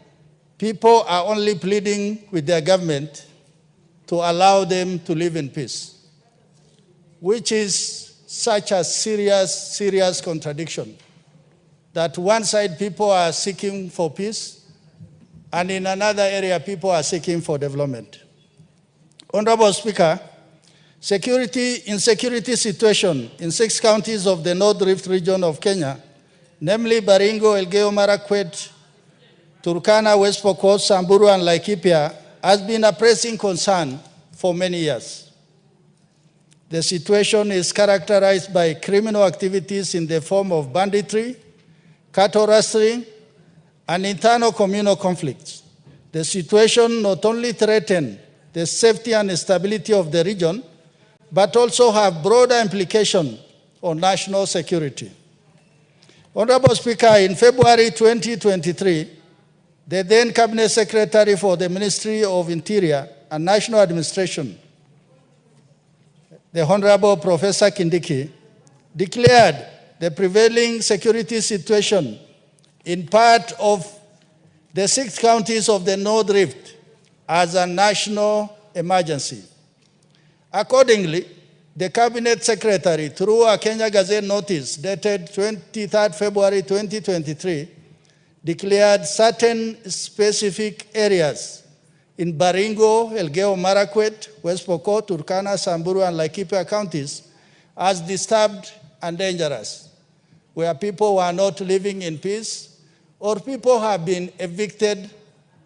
people are only pleading with their government to allow them to live in peace, which is such a serious contradiction, that one side people are seeking for peace, and in another area people are seeking for development. Honorable Speaker, insecurity situation in 6 counties of the North Rift region of Kenya, namely Baringo, Elgeyo Marakwet, Turkana, West Pokot, Samburu, and Laikipia, has been a pressing concern for many years. The situation is characterized by criminal activities in the form of banditry, cattle rustling, and internal communal conflicts. The situation not only threatens the safety and stability of the region, but also have broader implications on national security. Honorable Speaker, in February 2023, the then Cabinet Secretary for the Ministry of Interior and National Administration, the Honorable Professor Kindiki, declared the prevailing security situation in part of the 6 counties of the North Rift as a national emergency. Accordingly, the Cabinet Secretary, through a Kenya Gazette notice dated 23rd February 2023, declared certain specific areas in Baringo, Elgeyo Marakwet, West Pokot, Turkana, Samburu, and Laikipia counties as disturbed and dangerous, where people were not living in peace, or people have been evicted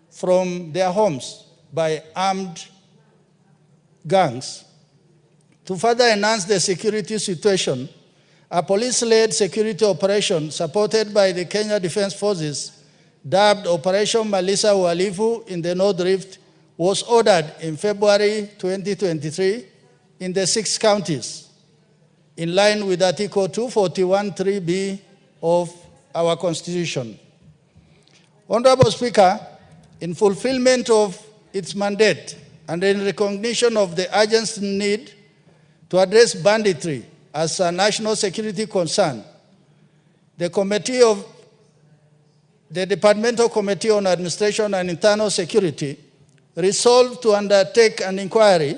from their homes by armed gangs. To further enhance the security situation, a police-led security operation supported by the Kenya Defense Forces, dubbed Operation Malisa Uhalifu in the North Rift, was ordered in February 2023 in the 6 counties, in line with Article 241(3)(b) of our Constitution. Honorable Speaker, in fulfillment of its mandate and in recognition of the urgent need to address banditry as a national security concern, the Departmental Committee on Administration and Internal Security resolved to undertake an inquiry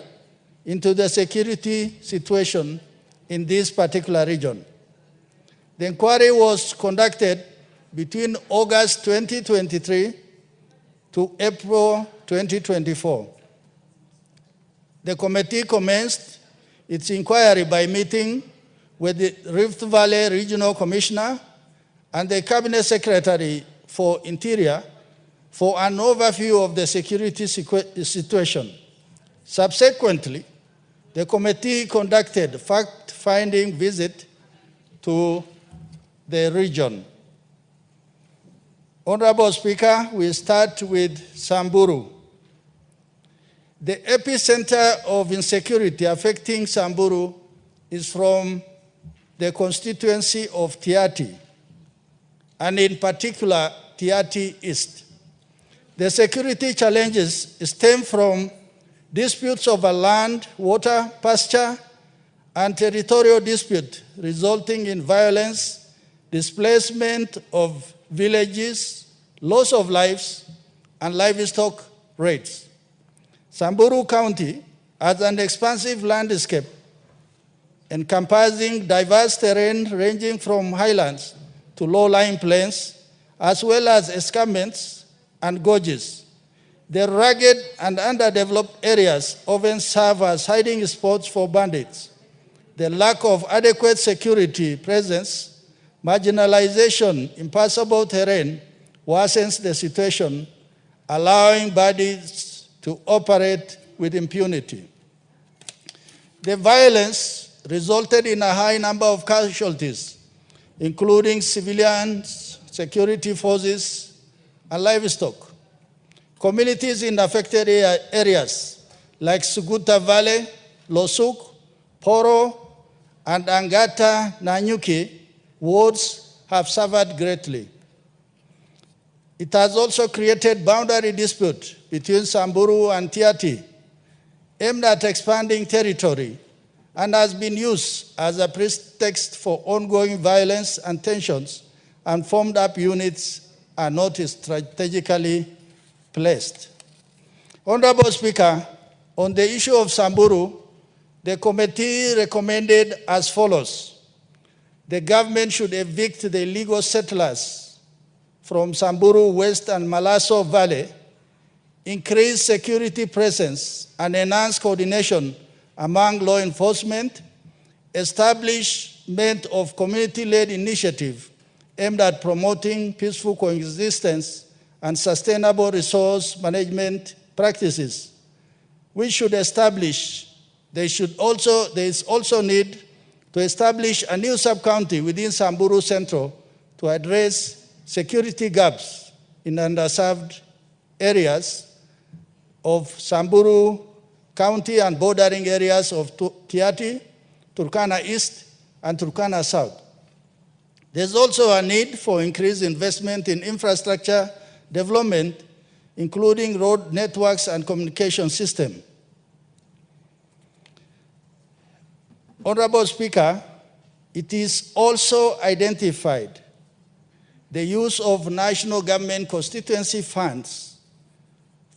into the security situation in this particular region. The inquiry was conducted between August 2023 to April 2024. The committee commenced its inquiry by meeting with the Rift Valley Regional Commissioner and the Cabinet Secretary for Interior for an overview of the security situation. Subsequently, the committee conducted fact-finding visit to the region. Honorable Speaker, we start with Samburu. The epicenter of insecurity affecting Samburu is from the constituency of Tiaty, and in particular, Tiaty East. The security challenges stem from disputes over land, water, pasture, and territorial dispute, resulting in violence, displacement of villages, loss of lives, and livestock raids. Samburu County has an expansive landscape encompassing diverse terrain ranging from highlands to low-lying plains, as well as escarpments and gorges. The rugged and underdeveloped areas often serve as hiding spots for bandits. The lack of adequate security presence, marginalization, impassable terrain worsens the situation, allowing bandits to operate with impunity. The violence resulted in a high number of casualties, including civilians, security forces, and livestock. Communities in affected areas like Suguta Valley, Losuk, Poro, and Angata Nanyuki wards have suffered greatly. It has also created boundary dispute between Samburu and Tiaty, aimed at expanding territory, and has been used as a pretext for ongoing violence and tensions, and formed up units are not strategically placed. Honorable Speaker, on the issue of Samburu, the committee recommended as follows: the government should evict the illegal settlers from Samburu West and Malaso Valley, increase security presence and enhance coordination among law enforcement, establishment of community-led initiative aimed at promoting peaceful coexistence and sustainable resource management practices. We should establish, there is also need to establish a new sub-county within Samburu Central to address security gaps in underserved areas of Samburu County and bordering areas of Tiaty, Turkana East, and Turkana South. There's also a need for increased investment in infrastructure development, including road networks and communication system. Honorable Speaker, it is also identified the use of national government constituency funds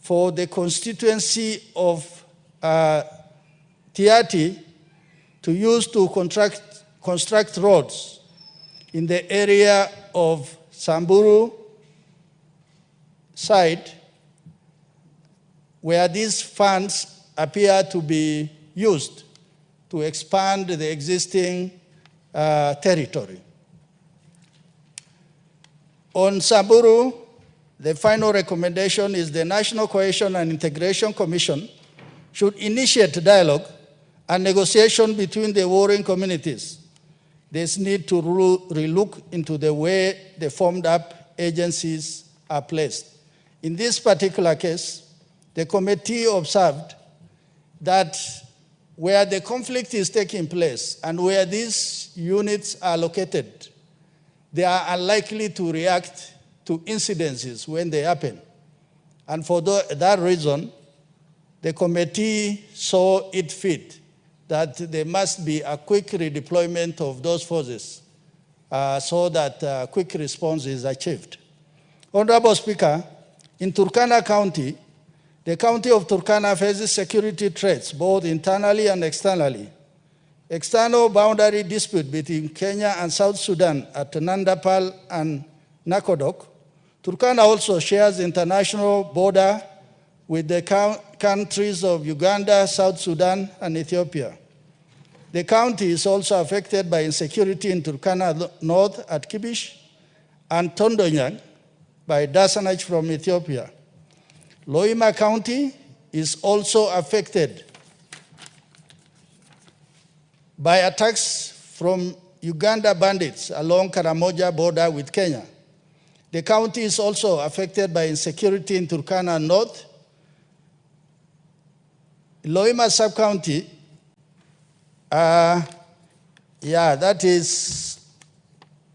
for the constituency of Tiaty to use to construct roads in the area of Samburu side, where these funds appear to be used to expand the existing territory. On Samburu, the final recommendation is the National Cohesion and Integration Commission should initiate dialogue and negotiation between the warring communities. There's need to relook into the way the formed up agencies are placed. In this particular case, the committee observed that where the conflict is taking place and where these units are located, they are unlikely to react to incidences when they happen. And for that reason, the committee saw it fit that there must be a quick redeployment of those forces so that quick response is achieved. Honorable Speaker, in Turkana County, the county of Turkana faces security threats both internally and externally. External boundary dispute between Kenya and South Sudan at Nandapal and Nakodok. Turkana also shares international border with the countries of Uganda, South Sudan, and Ethiopia. The county is also affected by insecurity in Turkana North at Kibish and Tondonyang by Dasanaj from Ethiopia. Loima County is also affected by attacks from Uganda bandits along Karamoja border with Kenya. The county is also affected by insecurity in Turkana North. Loima sub-county, that is,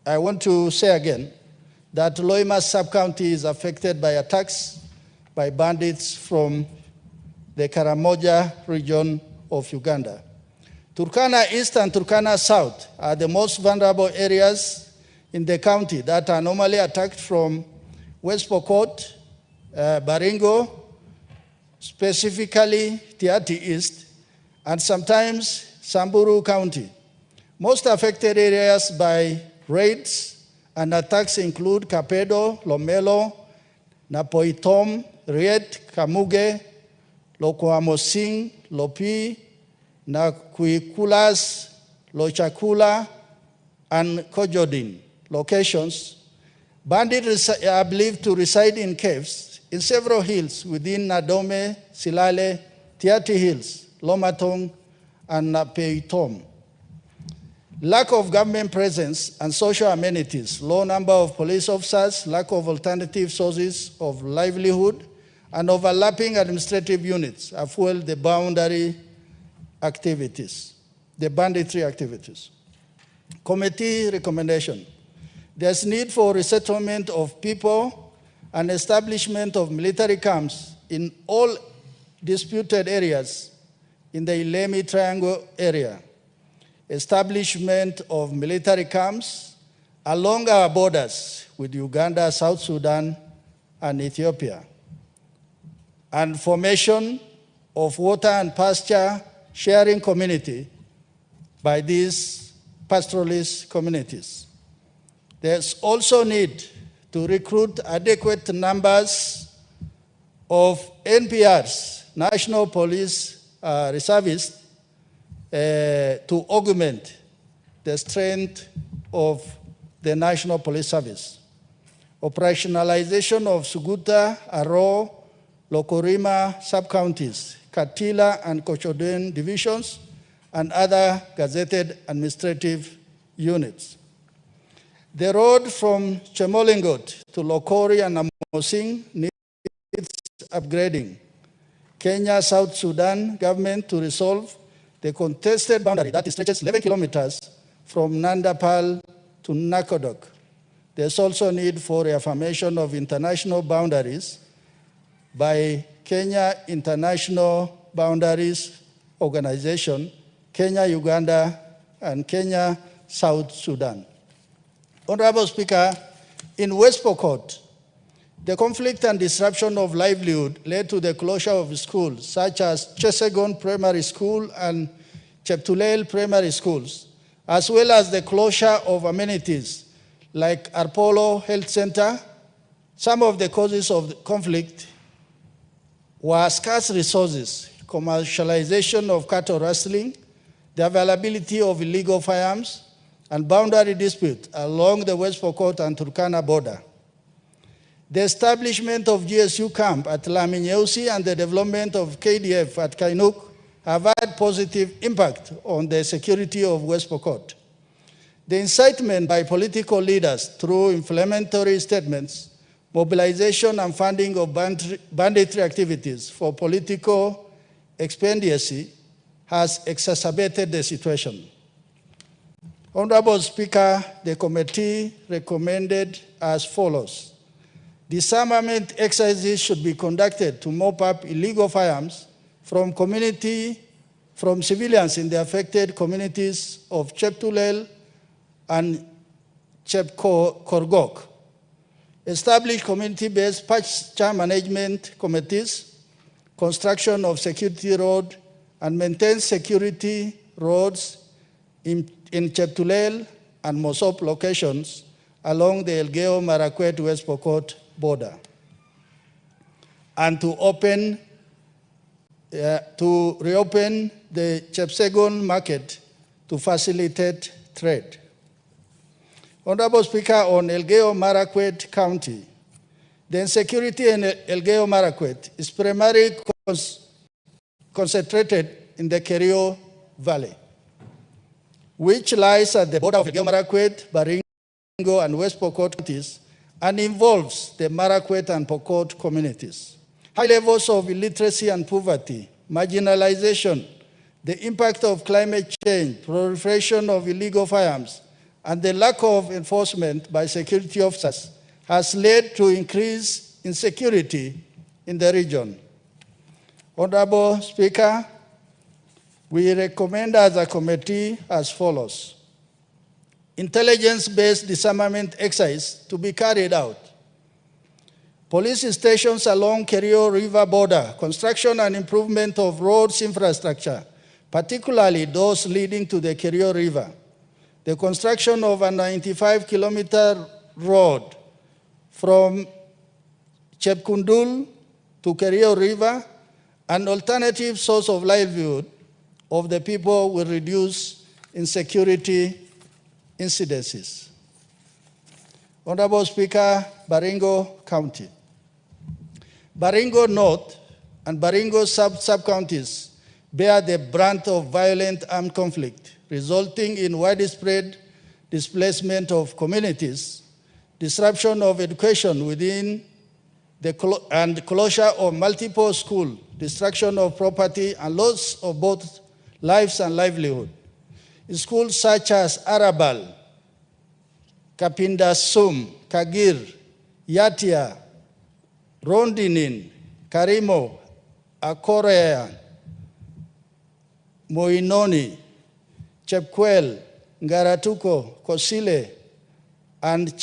I want to say again, that Loima sub-county is affected by attacks by bandits from the Karamoja region of Uganda. Turkana East and Turkana South are the most vulnerable areas in the county that are normally attacked from West Pokot, Baringo, specifically Tiati East, and sometimes Samburu County. Most affected areas by raids and attacks include Kapedo, Lomelo, Napoitom, Riet, Kamuge, Lokoamosing, Lopi, Nakuikulas, Lochakula, and Kojodin locations. Bandits are believed to reside in caves in several hills within Nadome, Silale, Tiati Hills, Lomatong, and Napeitom. Lack of government presence and social amenities, low number of police officers, lack of alternative sources of livelihood, and overlapping administrative units have fueled the banditry activities. Committee recommendation. There's need for resettlement of people and establishment of military camps in all disputed areas in the Ilemi Triangle area. Establishment of military camps along our borders with Uganda, South Sudan, and Ethiopia. And formation of water and pasture sharing community by these pastoralist communities. There's also need to recruit adequate numbers of NPRs, National Police Reservists, to augment the strength of the National Police Service. Operationalization of Suguta, Aro, Lokorima sub-counties, Katila and Kochoden divisions, and other gazetted administrative units. The road from Chemolingot to Lokori and Namosing needs upgrading. Kenya, South Sudan government to resolve the contested boundary that stretches 11 kilometers from Nandapal to Nakodok. There's also need for reaffirmation of international boundaries by Kenya International Boundaries Organization, Kenya, Uganda, and Kenya, South Sudan. Honorable Speaker, in West Pokot, the conflict and disruption of livelihood led to the closure of schools such as Chesegon Primary School and Cheptulel Primary Schools, as well as the closure of amenities like Arpolo Health Center. Some of the causes of the conflict were scarce resources, commercialization of cattle rustling, the availability of illegal firearms, and boundary dispute along the West Pokot and Turkana border. The establishment of GSU camp at Laminyeusi and the development of KDF at Kainuk have had positive impact on the security of West Pokot. The incitement by political leaders through inflammatory statements mobilization and funding of banditry activities for political expediency has exacerbated the situation. Honorable Speaker, the committee recommended as follows. Disarmament exercises should be conducted to mop up illegal firearms from civilians in the affected communities of Cheptulel and Chepkorgok. Establish community-based pasture management committees, construction of security road, and maintain security roads in Cheptulel and Mosop locations along the Elgeyo-Marakwet-West Pokot border, and to reopen the Chepsegon market to facilitate trade. Honorable Speaker, on Elgeyo-Marakwet County, the insecurity in Elgeyo-Marakwet is primarily concentrated in the Kerio Valley, which lies at the border of Elgeyo-Marakwet, Baringo, and West Pokot counties, and involves the Marakwet and Pokot communities. High levels of illiteracy and poverty, marginalization, the impact of climate change, proliferation of illegal firearms, and the lack of enforcement by security officers has led to increased insecurity in the region. Honorable Speaker, we recommend as a committee as follows. Intelligence-based disarmament exercise to be carried out. Police stations along Kerio River border, construction and improvement of roads infrastructure, particularly those leading to the Kerio River. The construction of a 95-kilometer road from Chepkundul to Kerio River, an alternative source of livelihood of the people, will reduce insecurity incidences. Honorable Speaker, Baringo County. Baringo North and Baringo sub-counties bear the brunt of violent armed conflict, resulting in widespread displacement of communities, disruption of education within and closure of multiple schools, destruction of property, and loss of both lives and livelihood. Schools such as Arabal, Kapindasum, Kagir, Yatia, Rondinin, Karimo, Akorea, Moinoni, Chepkwel, Ngaratuko, Kosile, and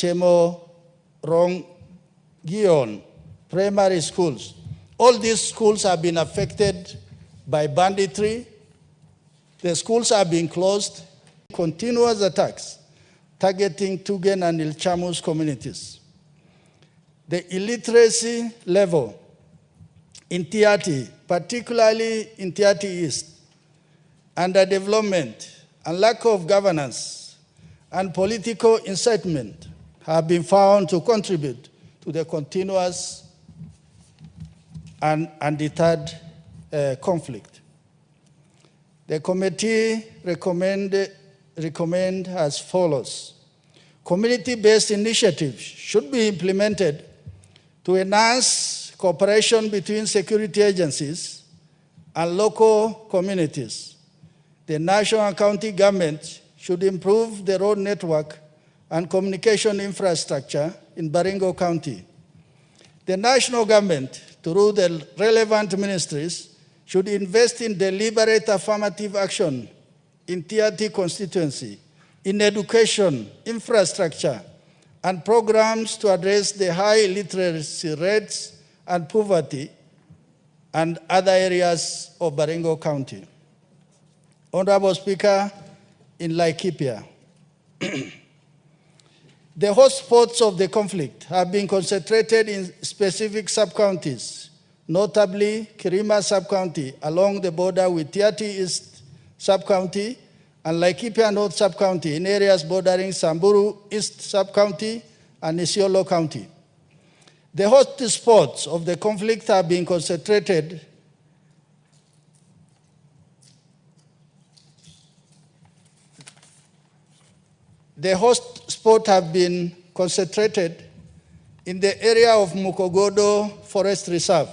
Chemorongion primary schools. All these schools have been affected by banditry. The schools are being closed, continuous attacks targeting Tugen and Ilchamus communities. The illiteracy level in Tiati, particularly in Tiati East, underdevelopment and lack of governance and political incitement have been found to contribute to the continuous and undeterred conflict. The committee recommend as follows. Community-based initiatives should be implemented to enhance cooperation between security agencies and local communities. The national and county government should improve the road network and communication infrastructure in Baringo County. The national government, through the relevant ministries, should invest in deliberate affirmative action in Tiati constituency, in education, infrastructure, and programs to address the high literacy rates and poverty and other areas of Baringo County. Honorable Speaker, in Laikipia, the hotspots of the conflict have been concentrated in specific sub-counties, notably Kirima sub-county along the border with Tiati East sub-county and Laikipia North sub-county in areas bordering Samburu East sub-county and Isiolo County. The hotspots of the conflict have been concentrated in the area of Mukogodo Forest Reserve,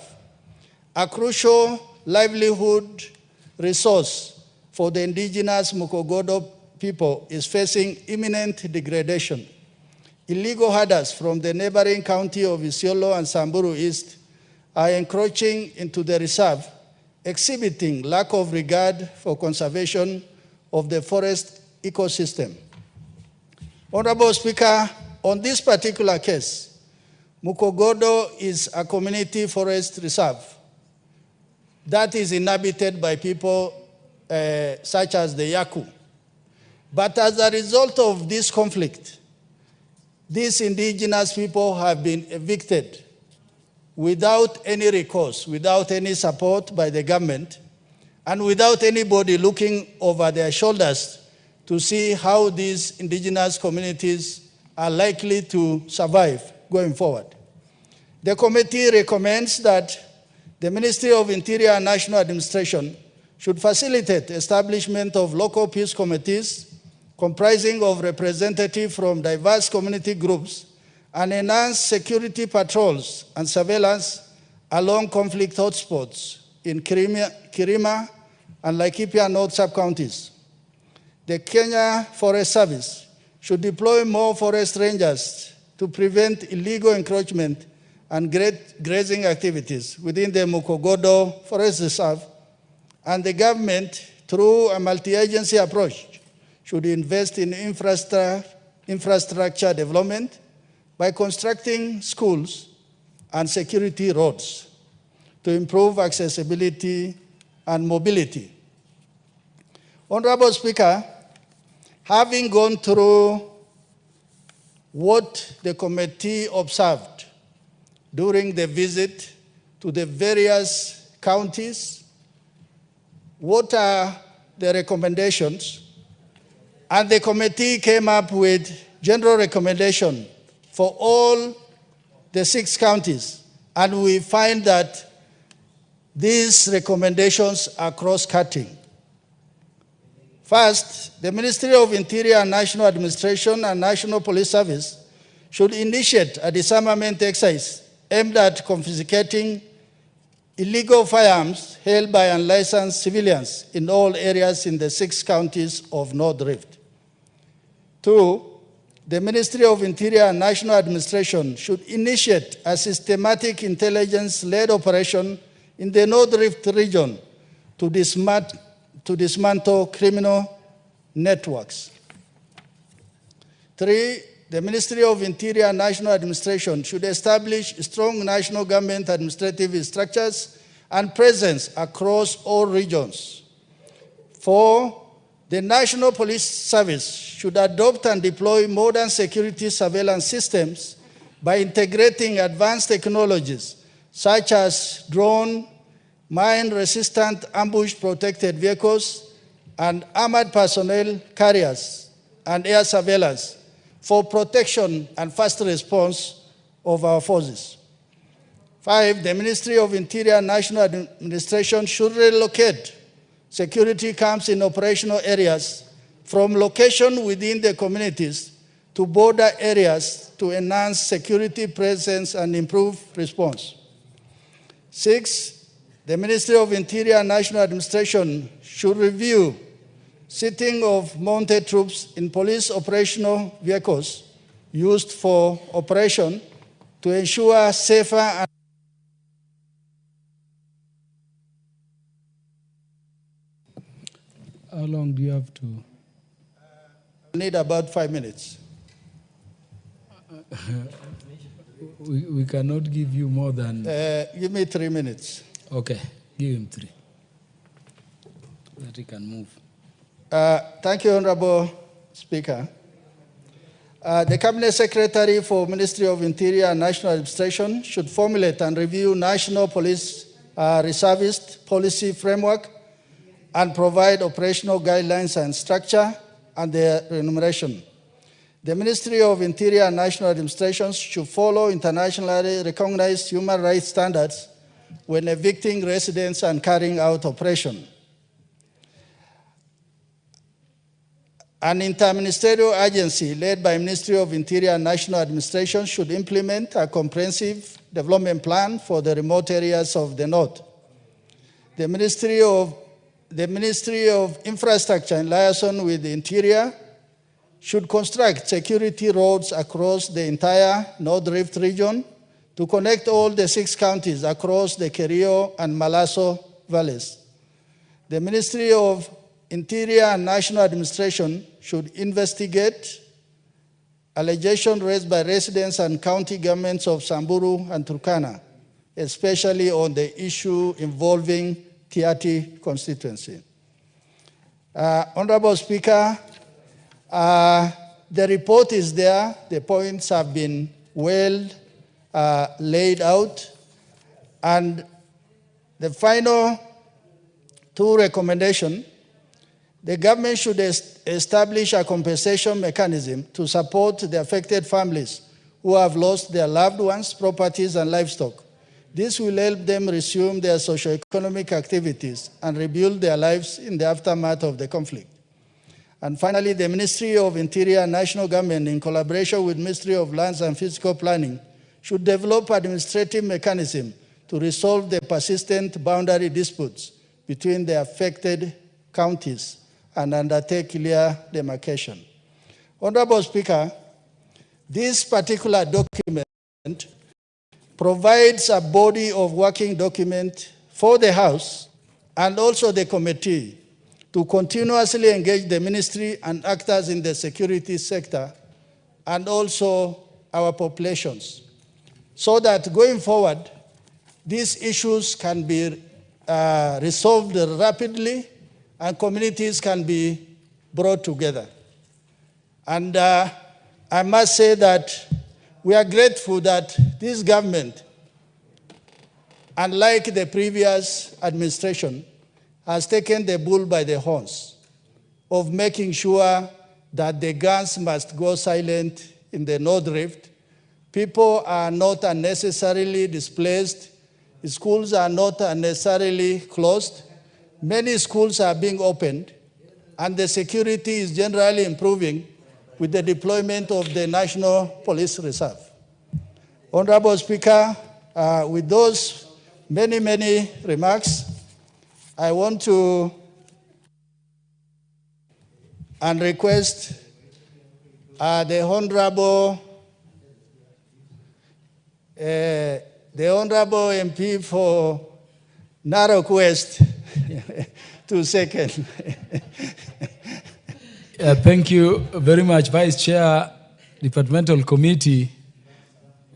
a crucial livelihood resource for the indigenous Mukogodo people is facing imminent degradation. Illegal herders from the neighboring county of Isiolo and Samburu East are encroaching into the reserve, exhibiting lack of regard for conservation of the forest ecosystem. Honorable Speaker, on this particular case, Mukogodo is a community forest reserve that is inhabited by people such as the Yaku. But as a result of this conflict, these indigenous people have been evicted without any recourse, without any support by the government, and without anybody looking over their shoulders to see how these indigenous communities are likely to survive going forward. The committee recommends that the Ministry of Interior and National Administration should facilitate establishment of local peace committees comprising of representatives from diverse community groups and enhance security patrols and surveillance along conflict hotspots in Kirima and Laikipia North sub-counties. The Kenya Forest Service should deploy more forest rangers to prevent illegal encroachment and grazing activities within the Mukogodo Forest Reserve, and the government, through a multi-agency approach, should invest in infrastructure development by constructing schools and security roads to improve accessibility and mobility. Honorable Speaker, having gone through what the committee observed during the visit to the various counties, what are the recommendations? And the committee came up with general recommendation for all the 6 counties. And we find that these recommendations are cross-cutting. First, the Ministry of Interior and National Administration and National Police Service should initiate a disarmament exercise aimed at confiscating illegal firearms held by unlicensed civilians in all areas in the 6 counties of North Rift. 2, the Ministry of Interior and National Administration should initiate a systematic intelligence-led operation in the North Rift region to dismantle criminal networks. 3, the Ministry of Interior and National Administration should establish strong national government administrative structures and presence across all regions. 4, the National Police Service should adopt and deploy modern security surveillance systems by integrating advanced technologies such as drone, mine-resistant ambush-protected vehicles, and armored personnel carriers and air surveillance for protection and fast response of our forces. 5, the Ministry of Interior and National Administration should relocate security camps in operational areas from location within the communities to border areas to enhance security presence and improve response. 6, the Ministry of Interior and National Administration should review seating of mounted troops in police operational vehicles used for operation to ensure safer and How long do you have to? I need about 5 minutes. We cannot give you more than... Give me 3 minutes. Okay, give him 3. That he can move. Thank you, Honorable Speaker. The Cabinet Secretary for Ministry of Interior and National Administration should formulate and review National Police Reservist Policy Framework and provide operational guidelines and structure and their remuneration. The Ministry of Interior and National Administration should follow internationally recognized human rights standards when evicting residents and carrying out operation. An interministerial agency led by Ministry of Interior and National Administration should implement a comprehensive development plan for the remote areas of the North. The Ministry of Infrastructure in liaison with the Interior should construct security roads across the entire North Rift region to connect all the 6 counties across the Kerio and Malaso valleys. The Ministry of Interior and National Administration should investigate allegations raised by residents and county governments of Samburu and Turkana, especially on the issue involving Tiati constituency. Honorable Speaker, the report is there. The points have been well laid out. And the final 2 recommendations, the government should establish a compensation mechanism to support the affected families who have lost their loved ones, properties, and livestock. This will help them resume their socio-economic activities and rebuild their lives in the aftermath of the conflict. And finally, the Ministry of Interior and National Government, in collaboration with Ministry of Lands and Physical Planning, should develop administrative mechanism to resolve the persistent boundary disputes between the affected counties and undertake clear demarcation. Honorable Speaker, this particular document provides a body of working document for the House and also the committee to continuously engage the ministry and actors in the security sector and also our populations, so that going forward, these issues can be resolved rapidly and communities can be brought together. And I must say that we are grateful that this government, unlike the previous administration, has taken the bull by the horns of making sure that the guns must go silent in the North Rift. People are not unnecessarily displaced. Schools are not unnecessarily closed. Many schools are being opened, and the security is generally improving with the deployment of the National Police Reserve. Honorable Speaker, with those many remarks, I want to and request the Honorable MP for Narok West to second. Thank you very much, Vice Chair, Departmental Committee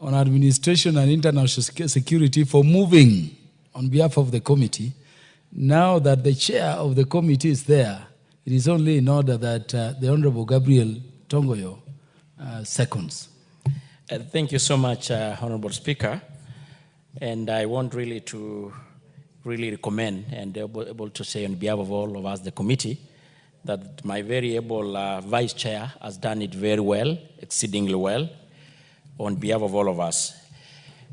on Administration and International Security, for moving on behalf of the committee. Now that the chair of the committee is there, it is only in order that the Honorable Gabriel Tongoyo seconds. Thank you so much, Honorable Speaker. And I want really to recommend and able to say on behalf of all of us, the committee, that my very able Vice Chair has done it very well, exceedingly well, on behalf of all of us.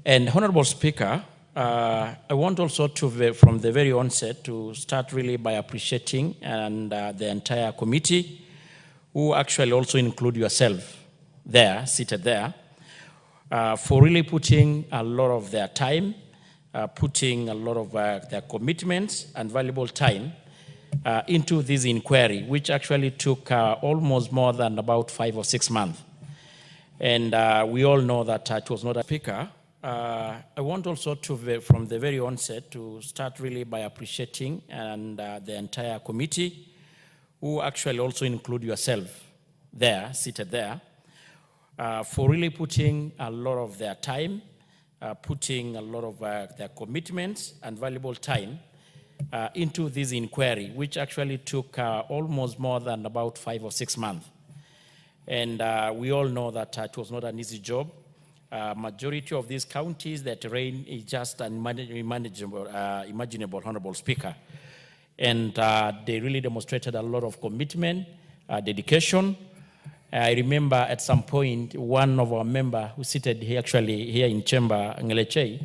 And Honorable Speaker, I want also to, from the very onset, to start really by appreciating and the entire committee, who actually also include yourself there, seated there, for really putting a lot of their time, putting a lot of their commitments and valuable time into this inquiry, which actually took almost more than about 5 or 6 months. And we all know that it was not a speaker. I want also to, from the very onset, to start really by appreciating and the entire committee, who actually also include yourself there, seated there, for really putting a lot of their time, putting a lot of their commitments and valuable time into this inquiry, which actually took almost more than about 5 or 6 months. And we all know that it was not an easy job. Majority of these counties, the terrain is just unimaginable, Honorable Speaker. And they really demonstrated a lot of commitment, dedication. I remember at some point, one of our members who seated here, actually here in chamber, Ngeleche,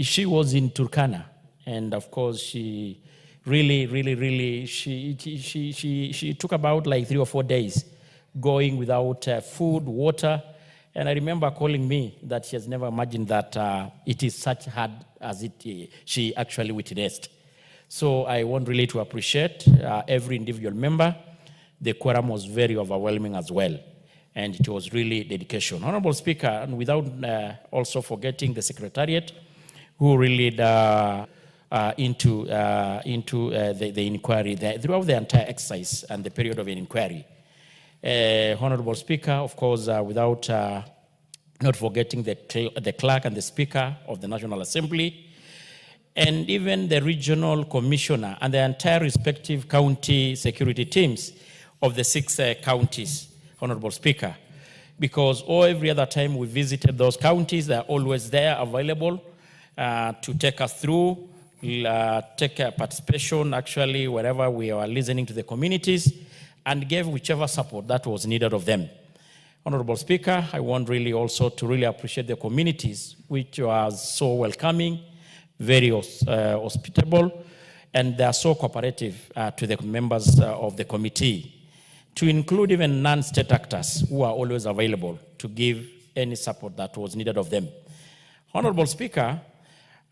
she was in Turkana. And of course, she really, she took about like 3 or 4 days going without food, water. And I remember calling me that she has never imagined that it is such hard as she actually witnessed. So I want really to appreciate every individual member. The quorum was very overwhelming as well. And it was really dedication. Honorable Speaker, and without also forgetting the Secretariat, who really into the inquiry throughout the entire exercise and the period of an inquiry. Honorable Speaker, of course, without not forgetting the clerk and the Speaker of the National Assembly, and even the regional commissioner and the entire respective county security teams of the 6 counties, Honorable Speaker, because every other time we visited those counties, they're always there available to take us through, take participation actually wherever we are listening to the communities, and gave whichever support that was needed of them. Honorable Speaker, I want really also to really appreciate the communities, which was so welcoming, very hospitable, and they are so cooperative to the members of the committee, to include even non-state actors who are always available to give any support that was needed of them. Honorable Speaker,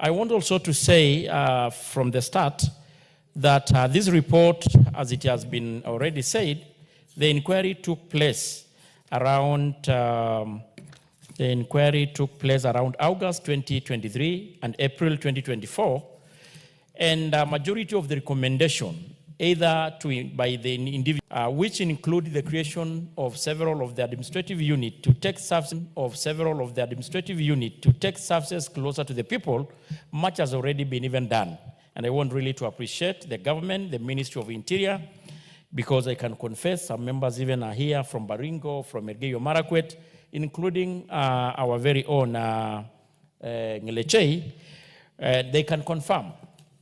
I want also to say from the start that this report, as it has been already said, the inquiry took place around August 2023 and April 2024, and a majority of the recommendation either by the individual, which include the creation of several of the administrative units to take services closer to the people, much has already been even done. And I want really to appreciate the government, the Ministry of Interior, because I can confess some members even are here from Baringo, from Elgeyo Marakwet, including our very own Ngelechei. They can confirm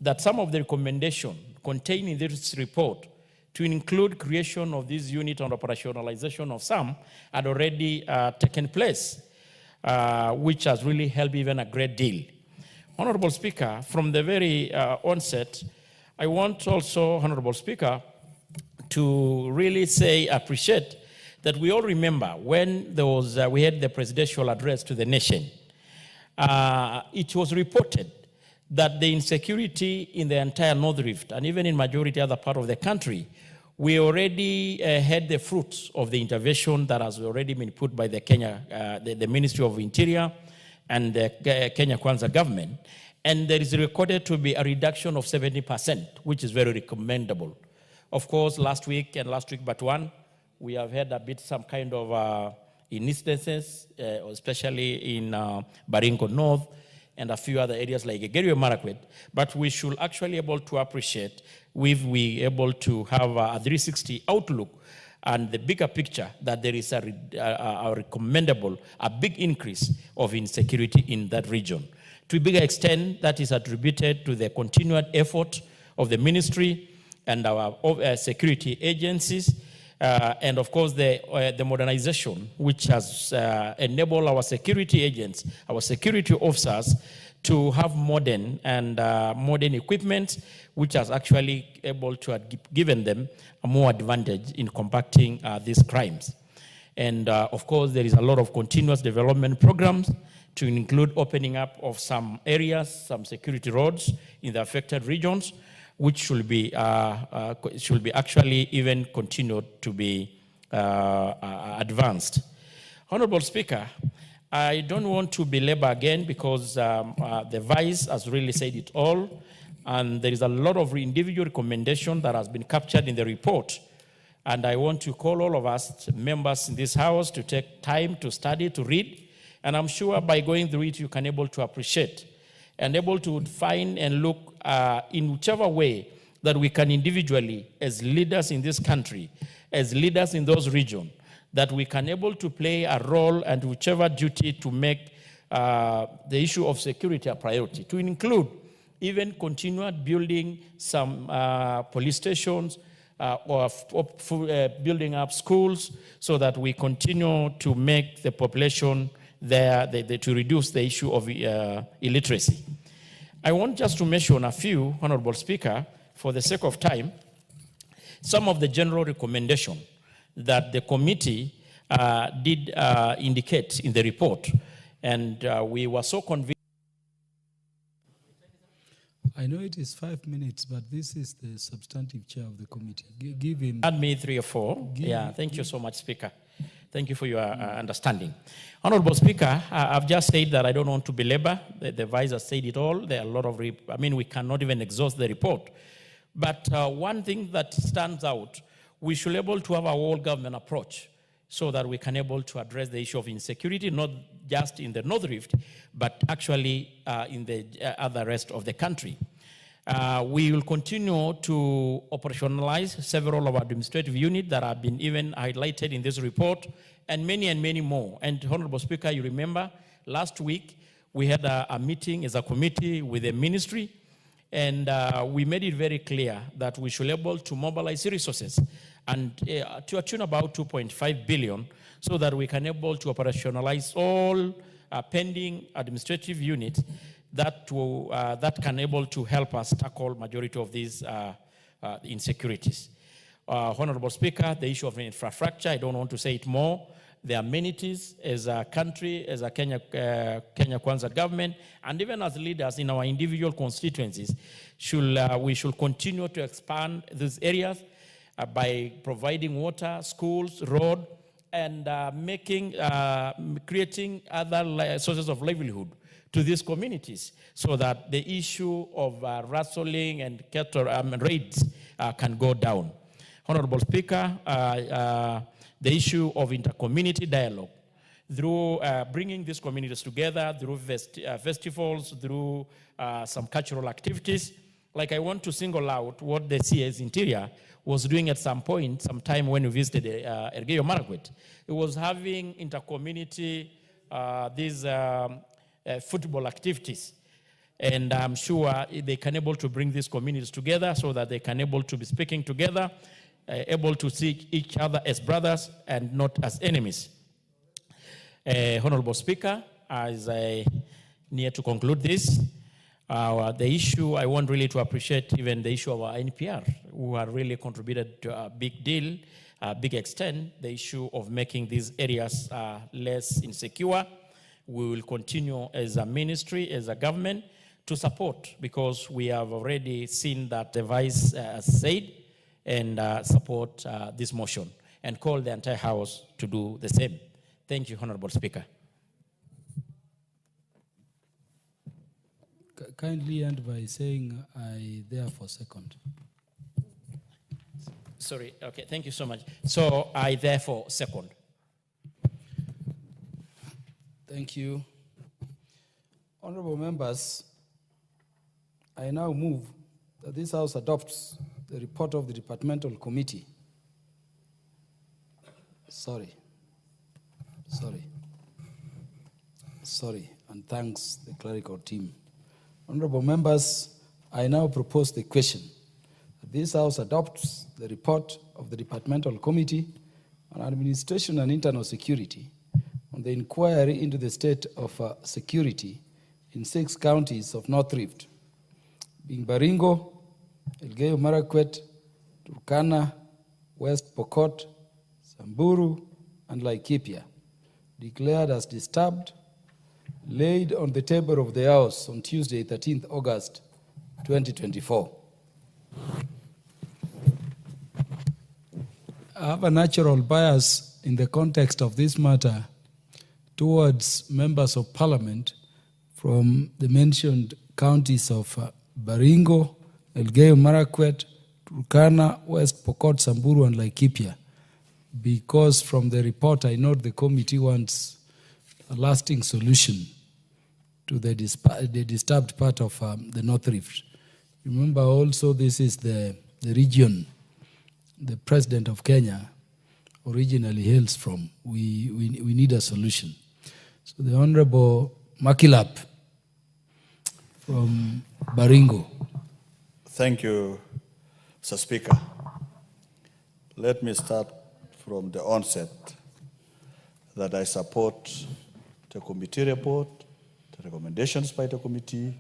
that some of the recommendations contained in this report to include creation of this unit and operationalization of some had already taken place, which has really helped even a great deal. Honorable Speaker, from the very onset, I want also, Honorable Speaker, to really appreciate that we all remember when there was, we had the presidential address to the nation. It was reported that the insecurity in the entire North Rift and even in majority other part of the country, we already had the fruits of the intervention that has already been put by the the Ministry of Interior and the Kenya Kwanza government. And there is recorded to be a reduction of 70%, which is very recommendable. Of course, last week but one, we have had a bit some kind of instances, especially in Baringo North, and a few other areas like Elgeyo Marakwet, but we should actually able to appreciate if we able to have a 360 outlook and the bigger picture that there is a recommendable, a big increase of insecurity in that region. To a bigger extent, that is attributed to the continued effort of the ministry and our security agencies, and of course the modernization, which has enabled our security agents, our security officers to have modern equipment, which has actually able to have given them a more advantage in combating these crimes. And of course, there is a lot of continuous development programs to include opening up of some areas, some security roads in the affected regions, which should be actually even continued to be advanced. Honorable Speaker, I don't want to belabor again because the Vice has really said it all, and there is a lot of individual recommendation that has been captured in the report. And I want to call all of us, members in this House, to take time to study, to read, and I'm sure by going through it, you can able to appreciate and able to find and look in whichever way that we can individually, as leaders in this country, as leaders in those regions, that we can able to play a role and whichever duty to make the issue of security a priority, to include even continued building some police stations or building up schools so that we continue to make the population there, to reduce the issue of illiteracy. I want just to mention a few, Honorable Speaker, for the sake of time, some of the general recommendation that the committee did indicate in the report. And we were so convinced. I know it is 5 minutes, but this is the substantive chair of the committee. Give him. Add me 3 or 4. Thank you so much, Speaker. Thank you for your understanding. Honorable Speaker, I've just said that I don't want to belabor. The Vice has said it all. There are a lot of, we cannot even exhaust the report. But one thing that stands out, we should be able to have a whole government approach so that we can able to address the issue of insecurity, not just in the North Rift, but actually in the other rest of the country. We will continue to operationalize several of our administrative units that have been even highlighted in this report, and many more. And Honorable Speaker, you remember last week we had a meeting as a committee with the ministry, and we made it very clear that we should be able to mobilize resources and to attune about 2.5 billion so that we can able to operationalize all pending administrative units that can able to help us tackle majority of these insecurities. Honorable Speaker, the issue of infrastructure, I don't want to say it more. The amenities as a country, as a Kenya Kwanza government, and even as leaders in our individual constituencies, we should continue to expand these areas by providing water, schools, road, and creating other sources of livelihood to these communities so that the issue of rustling and cattle raids can go down. Honorable Speaker, the issue of intercommunity dialogue through bringing these communities together through festivals, through some cultural activities. Like I want to single out what the CS Interior was doing at some point, sometime when we visited Elgeyo Marakwet. It was having intercommunity, these football activities. And I'm sure they can able to bring these communities together so that they can able to be speaking together, able to see each other as brothers and not as enemies. Honorable Speaker, as I near to conclude this, the issue, I want really to appreciate even the issue of our NPR, who have really contributed to a big deal, a big extent, the issue of making these areas less insecure. We will continue as a ministry, as a government, to support, because we have already seen that the Vice said, and support this motion, and call the entire House to do the same. Thank you, Honorable Speaker. Kindly end by saying, I therefore second. Sorry, okay, thank you so much. So I therefore second. Thank you. Honorable members, I now move that this House adopts the report of the Departmental Committee. Sorry, and thanks the clerical team. Honorable members, I now propose the question that this House adopts the report of the Departmental Committee on Administration and Internal Security on the inquiry into the state of security in 6 counties of North Rift, being Baringo, Elgeyo Marakwet, Turkana, West Pokot, Samburu, and Laikipia, declared as disturbed, laid on the table of the House on Tuesday, 13th August, 2024. I have a natural bias in the context of this matter towards members of parliament from the mentioned counties of Baringo, Elgeyo Marakwet, Turkana, West Pokot, Samburu, and Laikipia, because from the report I note the committee wants a lasting solution to the disturbed part of the North Rift. Remember also this is the region the President of Kenya originally hails from. We need a solution. So the Honorable Makilap from Baringo. Thank you, Mr. Speaker. Let me start from the onset that I support the committee report, the recommendations by the committee,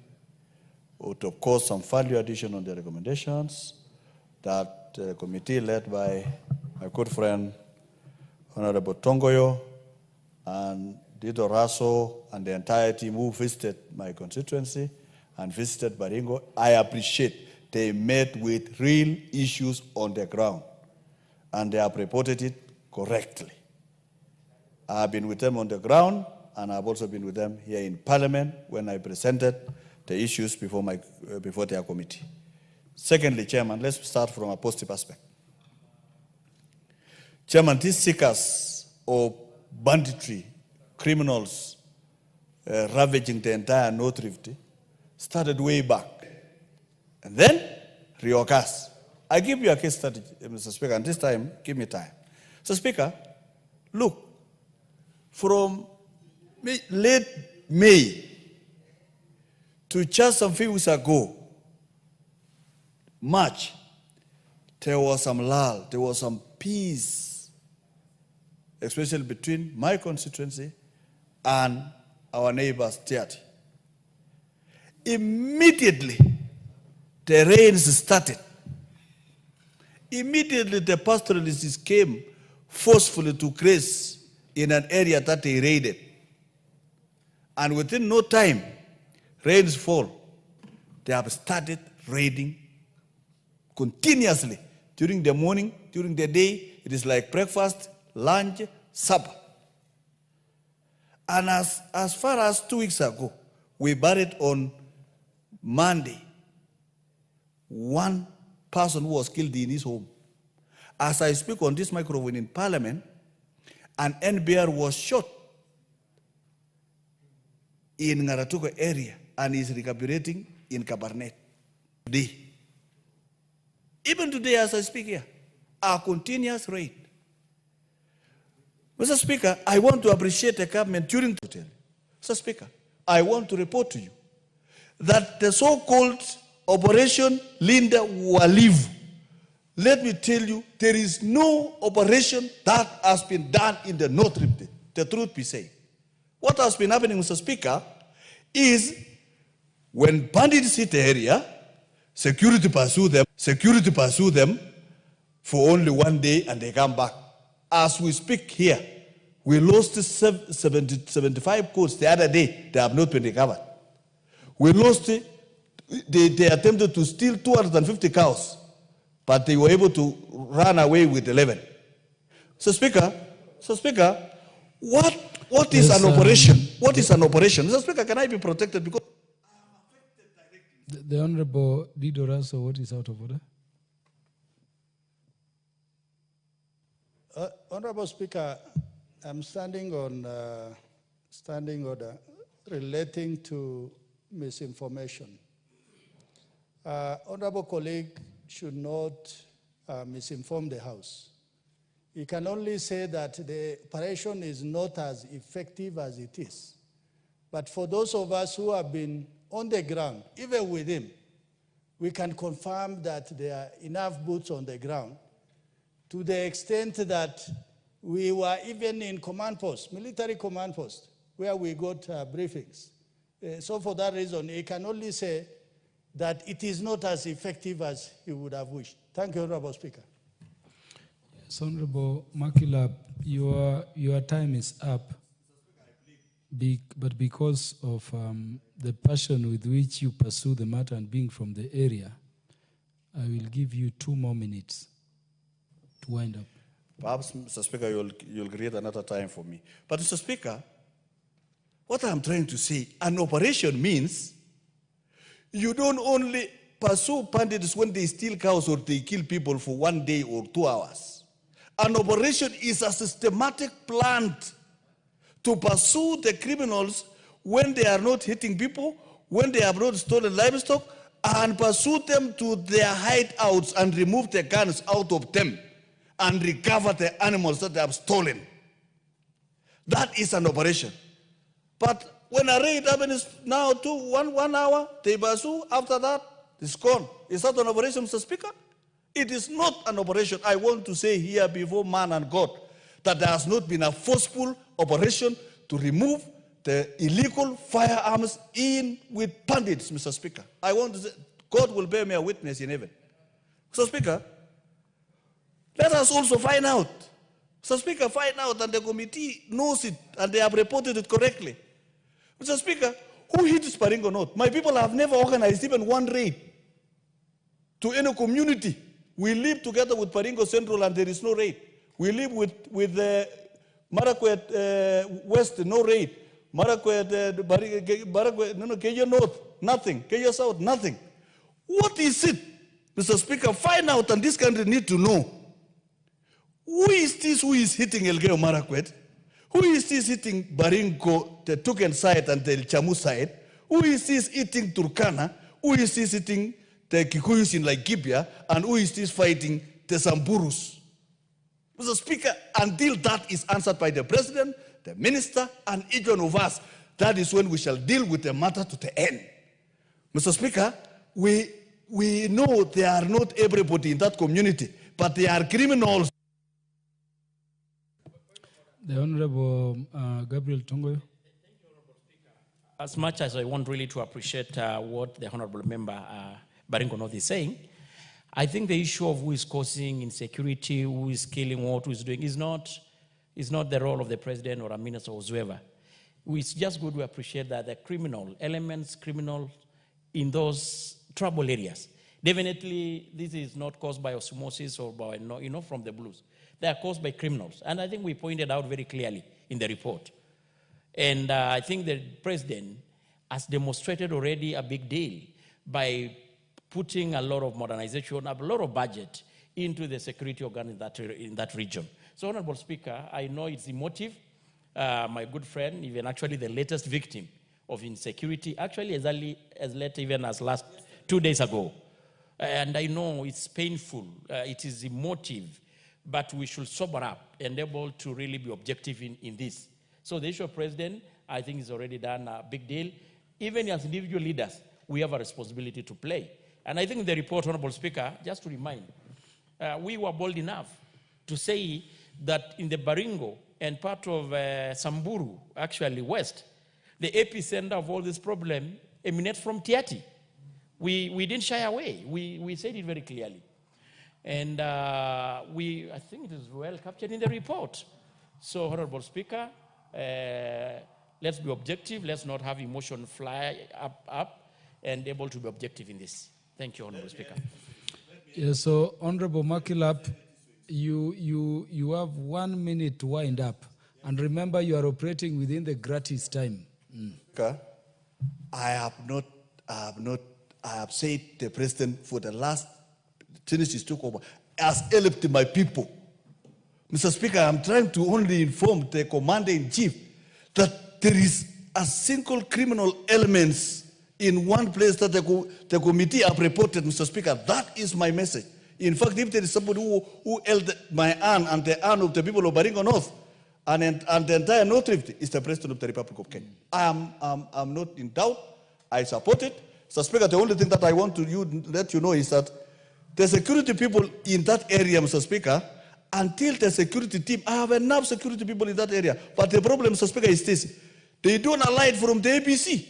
with, of course, some value addition on the recommendations that committee led by my good friend, Honorable Tongoyo, and Dito Raso, and the entire team who visited my constituency and visited Baringo. I appreciate they met with real issues on the ground, and they have reported it correctly. I've been with them on the ground, and I've also been with them here in Parliament when I presented the issues before their committee. Secondly, Chairman, let's start from a positive aspect. Chairman, these seekers of banditry, criminals ravaging the entire North Rift started way back. And then reoccurs. I give you a case study, Mr. Speaker, and this time, give me time. So, Speaker, look, from late May to just some few weeks ago, March, there was some lull, there was some peace, especially between my constituency and our neighbors, Tiati. Immediately, the rains started. Immediately, the pastoralists came forcefully to graze in an area that they raided. And within no time, rains fall. They have started raiding continuously. During the morning, during the day, it is like breakfast, lunch, supper. And as far as 2 weeks ago, we buried on Monday one person who was killed in his home. As I speak on this microphone in Parliament, an NBR was shot in Ngaratuko area and is recuperating in Cabernet today. Even today, as I speak here, a continuous raid. Mr. Speaker, I want to appreciate the government during the hotel. Mr. Speaker, I want to report to you that the so-called Operation Linda Walivu, let me tell you, there is no operation that has been done in the North Rift, the truth be said. What has been happening, Mr. Speaker, is when bandits hit the area, security pursue them for only 1 day and they come back. As we speak here, we lost 75 coats the other day. They have not been recovered. We lost, they attempted to steal 250 cows, but they were able to run away with 11. So Speaker, what is an operation? What is an operation? Mr. Speaker, can I be protected? Because the Honorable Dido Raso, what is out of order? Honorable Speaker, I'm standing on standing order relating to misinformation. Honorable colleague should not misinform the House. He can only say that the operation is not as effective as it is. But for those of us who have been on the ground, even with him, we can confirm that there are enough boots on the ground to the extent that we were even in command posts, military command posts, where we got briefings. So for that reason, he can only say that it is not as effective as he would have wished. Thank you, Honorable Speaker. Yes, Honorable Makilap, your time is up. But because of the passion with which you pursue the matter and being from the area, I will give you 2 more minutes to wind up. Perhaps, Mr. Speaker, you'll create another time for me. But, Mr. Speaker, what I'm trying to say, an operation means you don't only pursue bandits when they steal cows or they kill people for 1 day or 2 hours. An operation is a systematic plan to pursue the criminals when they are not hitting people, when they have not stolen livestock, and pursue them to their hideouts and remove the guns out of them and recover the animals that they have stolen. That is an operation. But when a raid happens now, 1 hour, they pursue, after that, it's gone. Is that an operation, Mr. Speaker? It is not an operation. I want to say here before man and God that there has not been a forceful operation to remove the illegal firearms in with bandits, Mr. Speaker. I want to say, God will bear me a witness in heaven. Mr. Speaker, let us also find out. Mr. Speaker, find out, and the committee knows it, and they have reported it correctly. Mr. Speaker, who hit Baringo North? My people have never organized even one raid to any community. We live together with Baringo Central, and there is no raid. We live with Marakwet West, no raid. Marakwet, Kenya North, nothing. Kenya South, nothing. What is it, Mr. Speaker? Find out, and this country need to know. Who is this who is hitting Elgeyo Marakwet? Who is this hitting Baringo, the Tuken side, and the Chamu side? Who is this hitting Turkana? Who is this hitting the Kikuyus in Laikipia? And who is this fighting the Samburus? Mr. Speaker, until that is answered by the President, the Minister, and each one of us, that is when we shall deal with the matter to the end. Mr. Speaker, we know they are not everybody in that community, but they are criminals. The Honorable Gabriel Tongoyo. As much as I want really to appreciate what the Honorable Member Baringo North is saying, I think the issue of who is causing insecurity, who is killing what, who is doing, is not the role of the President or a minister or whoever. It's just good to appreciate that the criminal in those trouble areas. Definitely, this is not caused by osmosis or by, from the blues. They are caused by criminals. And I think we pointed out very clearly in the report. And I think the President has demonstrated already a big deal by putting a lot of modernization, a lot of budget into the security organ in that region. So, Honorable Speaker, I know it's emotive. My good friend, even actually the latest victim of insecurity, actually as late even as last 2 days ago. And I know it's painful, it is emotive, but we should sober up and able to really be objective in this. So the issue of President, I think, is already done a big deal. Even as individual leaders, we have a responsibility to play. And I think in the report, Honorable Speaker, just to remind, we were bold enough to say that in the Baringo and part of Samburu, actually west, the epicenter of all this problem emanates from Tiati. We didn't shy away. We said it very clearly. And I think it is well captured in the report. So, Honorable Speaker, let's be objective. Let's not have emotion fly up and able to be objective in this. Thank you, Honorable Speaker. Yeah, so, Honorable Makilap, you have 1 minute to wind up. And remember, you are operating within the gratis time. I have said the President for the last, since he took over, has helped my people. Mr. Speaker, I'm trying to only inform the Commander-in-Chief that there is a single criminal elements in one place that the committee have reported, Mr. Speaker. That is my message. In fact, if there is somebody who held my hand and the hand of the people of Baringo North and the entire North Rift, is the President of the Republic of Kenya. I'm not in doubt. I support it. Mr. Speaker, the only thing that I want to let you know is that the security people in that area, Mr. Speaker, until the security team, I have enough security people in that area. But the problem, Mr. Speaker, is this. They don't alight from the APC.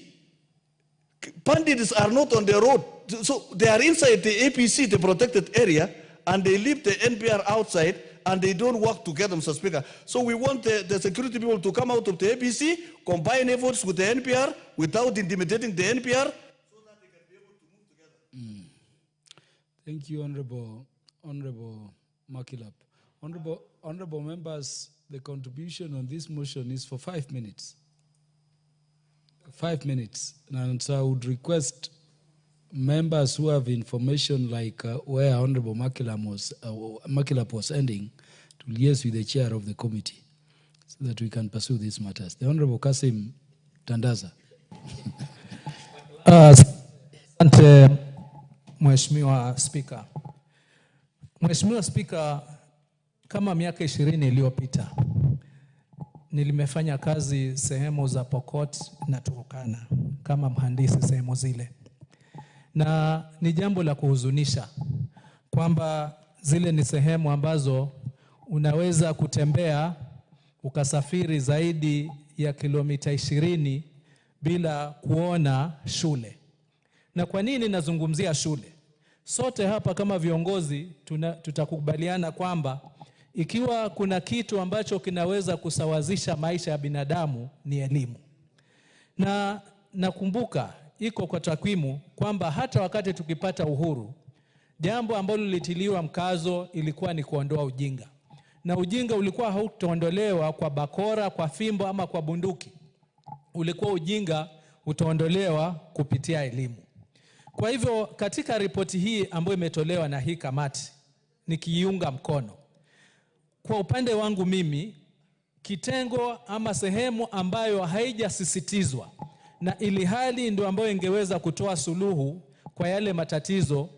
Bandits are not on the road. So they are inside the APC, the protected area, and they leave the NPR outside, and they don't work together, Mr. Speaker. So we want the security people to come out of the APC, combine efforts with the NPR without intimidating the NPR, so that they can be able to move together. Thank you, Honorable Makilap. Honorable members, the contribution on this motion is for 5 minutes. 5 minutes. And so I would request members who have information like where Honorable Makilap was ending to liaise with the chair of the committee so that we can pursue these matters. The Honorable Kasim Tandaza. Asante Mheshimiwa Spika. Mheshimiwa Spika, kama miaka 20 iliyopita nilimefanya kazi sehemu za Pokot na Turkana kama mhandisi sehemu zile. Na ni jambo la kuhuzunisha kwamba zile ni sehemu ambazo unaweza kutembea ukasafiri zaidi ya kilomita 20 bila kuona shule. Na kwa nini nazungumzia shule? Sote hapa kama viongozi tutakubaliana kwamba ikiwa kuna kitu ambacho kinaweza kusawazisha maisha ya binadamu ni elimu. Na nakumbuka iko kwa takwimu kwamba hata wakati tukipata uhuru, jambo ambalo lilitiliwa mkazo ilikuwa ni kuondoa ujinga. Na ujinga ulikuwa hautaondolewa kwa bakora, kwa fimbo ama kwa bunduki. Ulikuwa ujinga utaondolewa kupitia elimu. Kwa hivyo katika ripoti hii ambayo imetolewa na hii kamati, nikiiunga mkono. Kwa upande wangu mimi, kitengo ama sehemu ambayo haijasisitizwa na ili hali ndio ambayo ingeweza kutoa suluhu kwa yale matatizo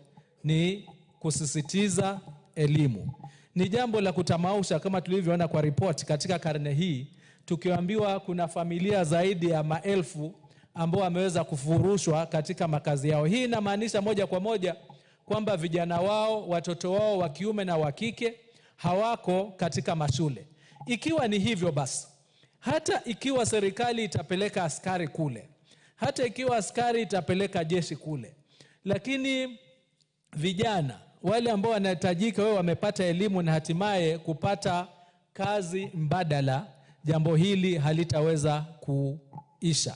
ni kusisitiza elimu. Ni jambo la kutamausha kama tulivyoona kwa ripoti katika karne hii, tukiambiwa kuna familia zaidi ya maelfu ambao wameweza kufurushwa katika makazi yao. Hii inamaanisha moja kwa moja kwamba vijana wao, watoto wao wa kiume na wa kike hawako katika mashule. Ikiwa ni hivyo basi, hata ikiwa serikali itapeleka askari kule, hata ikiwa askari itapeleka jeshi kule, lakini vijana wale ambao wanahitajika wao wamepata elimu na hatimaye kupata kazi mbadala, jambo hili halitaweza kuisha.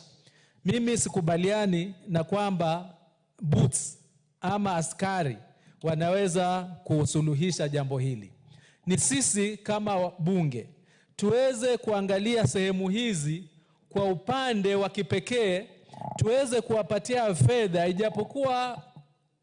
Mimi sikubaliani na kwamba boots ama askari wanaweza kusuluhisha jambo hili. Ni sisi kama bunge tuweze kuangalia sehemu hizi kwa upande wa kipekee, tuweze kuwapatia fedha, ijapokuwa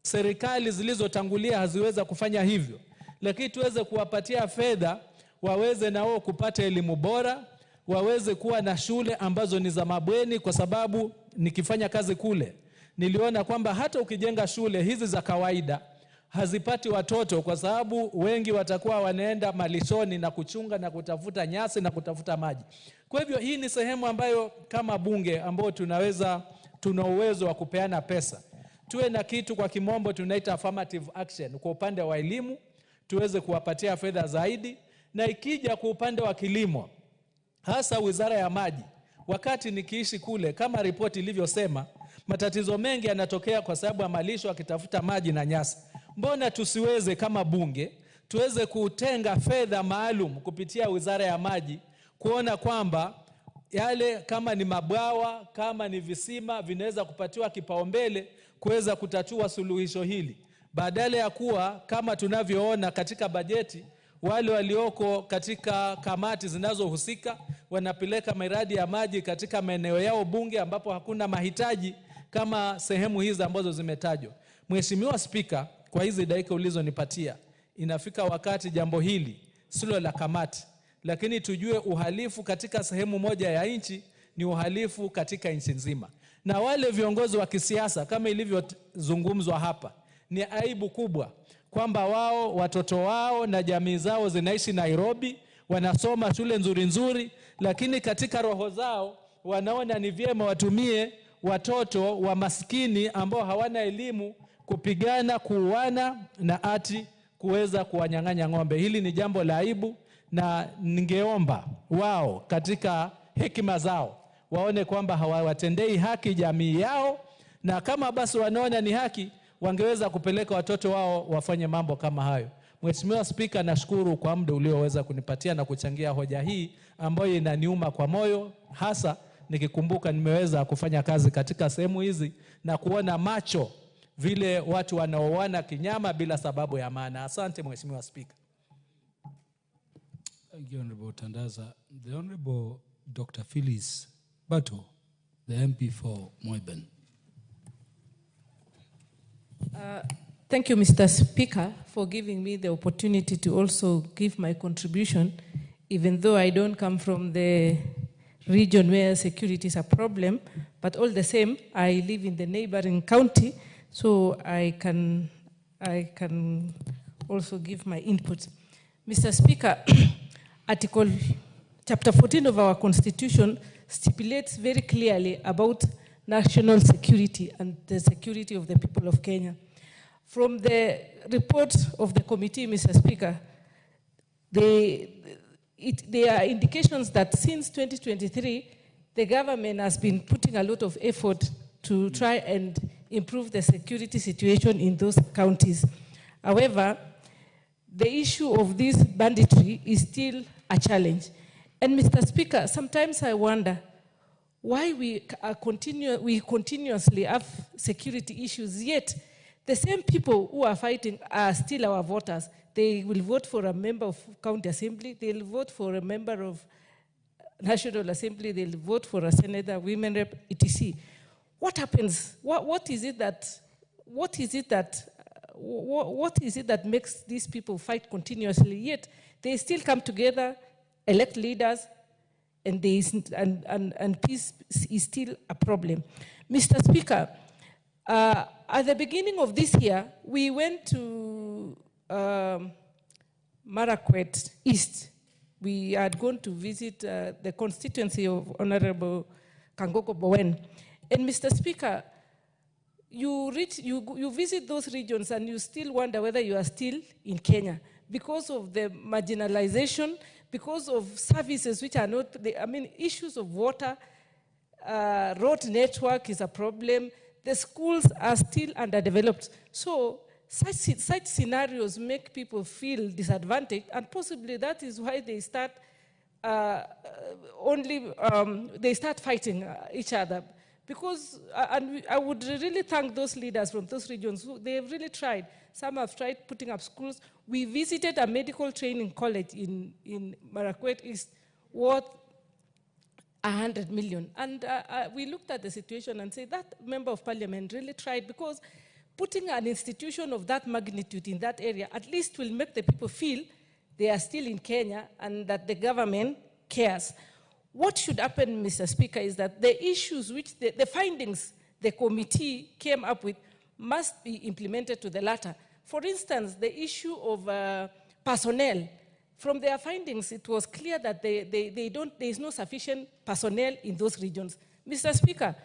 serikali zilizotangulia haziweza kufanya hivyo, lakini tuweze kuwapatia fedha waweze na wao kupata elimu bora, waweze kuwa na shule ambazo ni za mabweni, kwa sababu nikifanya kazi kule niliona kwamba hata ukijenga shule hizi za kawaida hazipati watoto, kwa sababu wengi watakuwa wanaenda malishoni na kuchunga na kutafuta nyasi na kutafuta maji. Kwa hivyo hii ni sehemu ambayo kama bunge ambao tuna uwezo wa kupeana pesa. Tuwe na kitu kwa kimombo tunaita affirmative action kwa upande wa elimu, tuweze kuwapatia fedha zaidi. Na ikija kwa upande wa kilimo, hasa Wizara ya Maji, wakati nikiishi kule, kama ripoti ilivyosema, matatizo mengi yanatokea kwa sababu ya malisho akitafuta maji na nyasi. Mbona tusiweze kama bunge tuweze kutenga fedha maalum kupitia Wizara ya Maji kuona kwamba yale kama ni mabwawa, kama ni visima vinaweza kupatiwa kipaumbele kuweza kutatua suluhisho hili, badala ya kuwa kama tunavyoona katika bajeti wale walioko katika kamati zinazohusika wanapeleka miradi ya maji katika maeneo yao bunge ambapo hakuna mahitaji kama sehemu hizi ambazo zimetajwa. Mheshimiwa Spika, kwa hizi dakika ulizonipatia, inafika wakati jambo hili silo la kamati, lakini tujue uhalifu katika sehemu moja ya nchi ni uhalifu katika nchi nzima. Na wale viongozi wa kisiasa kama ilivyozungumzwa hapa, ni aibu kubwa kwamba wao, watoto wao na jamii zao zinaishi Nairobi, wanasoma shule nzuri nzuri, lakini katika roho zao wanaona ni vyema watumie watoto wa maskini ambao hawana elimu kupigana, kuuana na ati kuweza kuwanyang'anya ng'ombe. Hili ni jambo la aibu, na ningeomba wao katika hekima zao waone kwamba hawatendei haki jamii yao, na kama basi wanaona ni haki wangeweza kupeleka watoto wao wafanye mambo kama hayo. Mheshimiwa Spika, nashukuru kwa muda ulioweza kunipatia na kuchangia hoja hii ambayo inaniuma kwa moyo, hasa nikikumbuka nimeweza kufanya kazi katika sehemu hizi na kuona macho vile watu wanaoana kinyama bila sababu ya maana. Asante Mheshimiwa Spika. Thank you, Honorable Tandaza. The Honorable Dr. Phyllis Bato, the MP for Moiben. Thank you, Mr. Speaker, for giving me the opportunity to also give my contribution, even though I don't come from the region where security is a problem, but all the same, I live in the neighboring county, so I can also give my input. Mr. Speaker, Chapter 14 of our Constitution stipulates very clearly about national security and the security of the people of Kenya. From the report of the committee, Mr. Speaker, there are indications that since 2023, the government has been putting a lot of effort to try and improve the security situation in those counties. However, the issue of this banditry is still a challenge. And Mr. Speaker, sometimes I wonder why we continuously have security issues, yet the same people who are fighting are still our voters. They will vote for a member of county assembly, they'll vote for a member of National Assembly, they'll vote for a senator, women rep, etc. What happens? What is it that makes these people fight continuously, yet they still come together, elect leaders, and peace is still a problem? Mr. Speaker, at the beginning of this year, we went to Marakwet East. We had gone to visit the constituency of Honorable Kangoko Bowen. And Mr. Speaker, you visit those regions and you still wonder whether you are still in Kenya because of the marginalization, because of services which are not, issues of water, road network is a problem, the schools are still underdeveloped. So such scenarios make people feel disadvantaged, and possibly that is why they start they start fighting each other. Because, and I would really thank those leaders from those regions who they have really tried. Some have tried putting up schools. We visited a medical training college in Marakwet East worth 100 million. And we looked at the situation and said that member of parliament really tried, because putting an institution of that magnitude in that area at least will make the people feel they are still in Kenya and that the government cares. What should happen, Mr. Speaker, is that the issues which the findings the committee came up with must be implemented to the latter. For instance, the issue of personnel. From their findings, it was clear that there is no sufficient personnel in those regions. Mr. Speaker,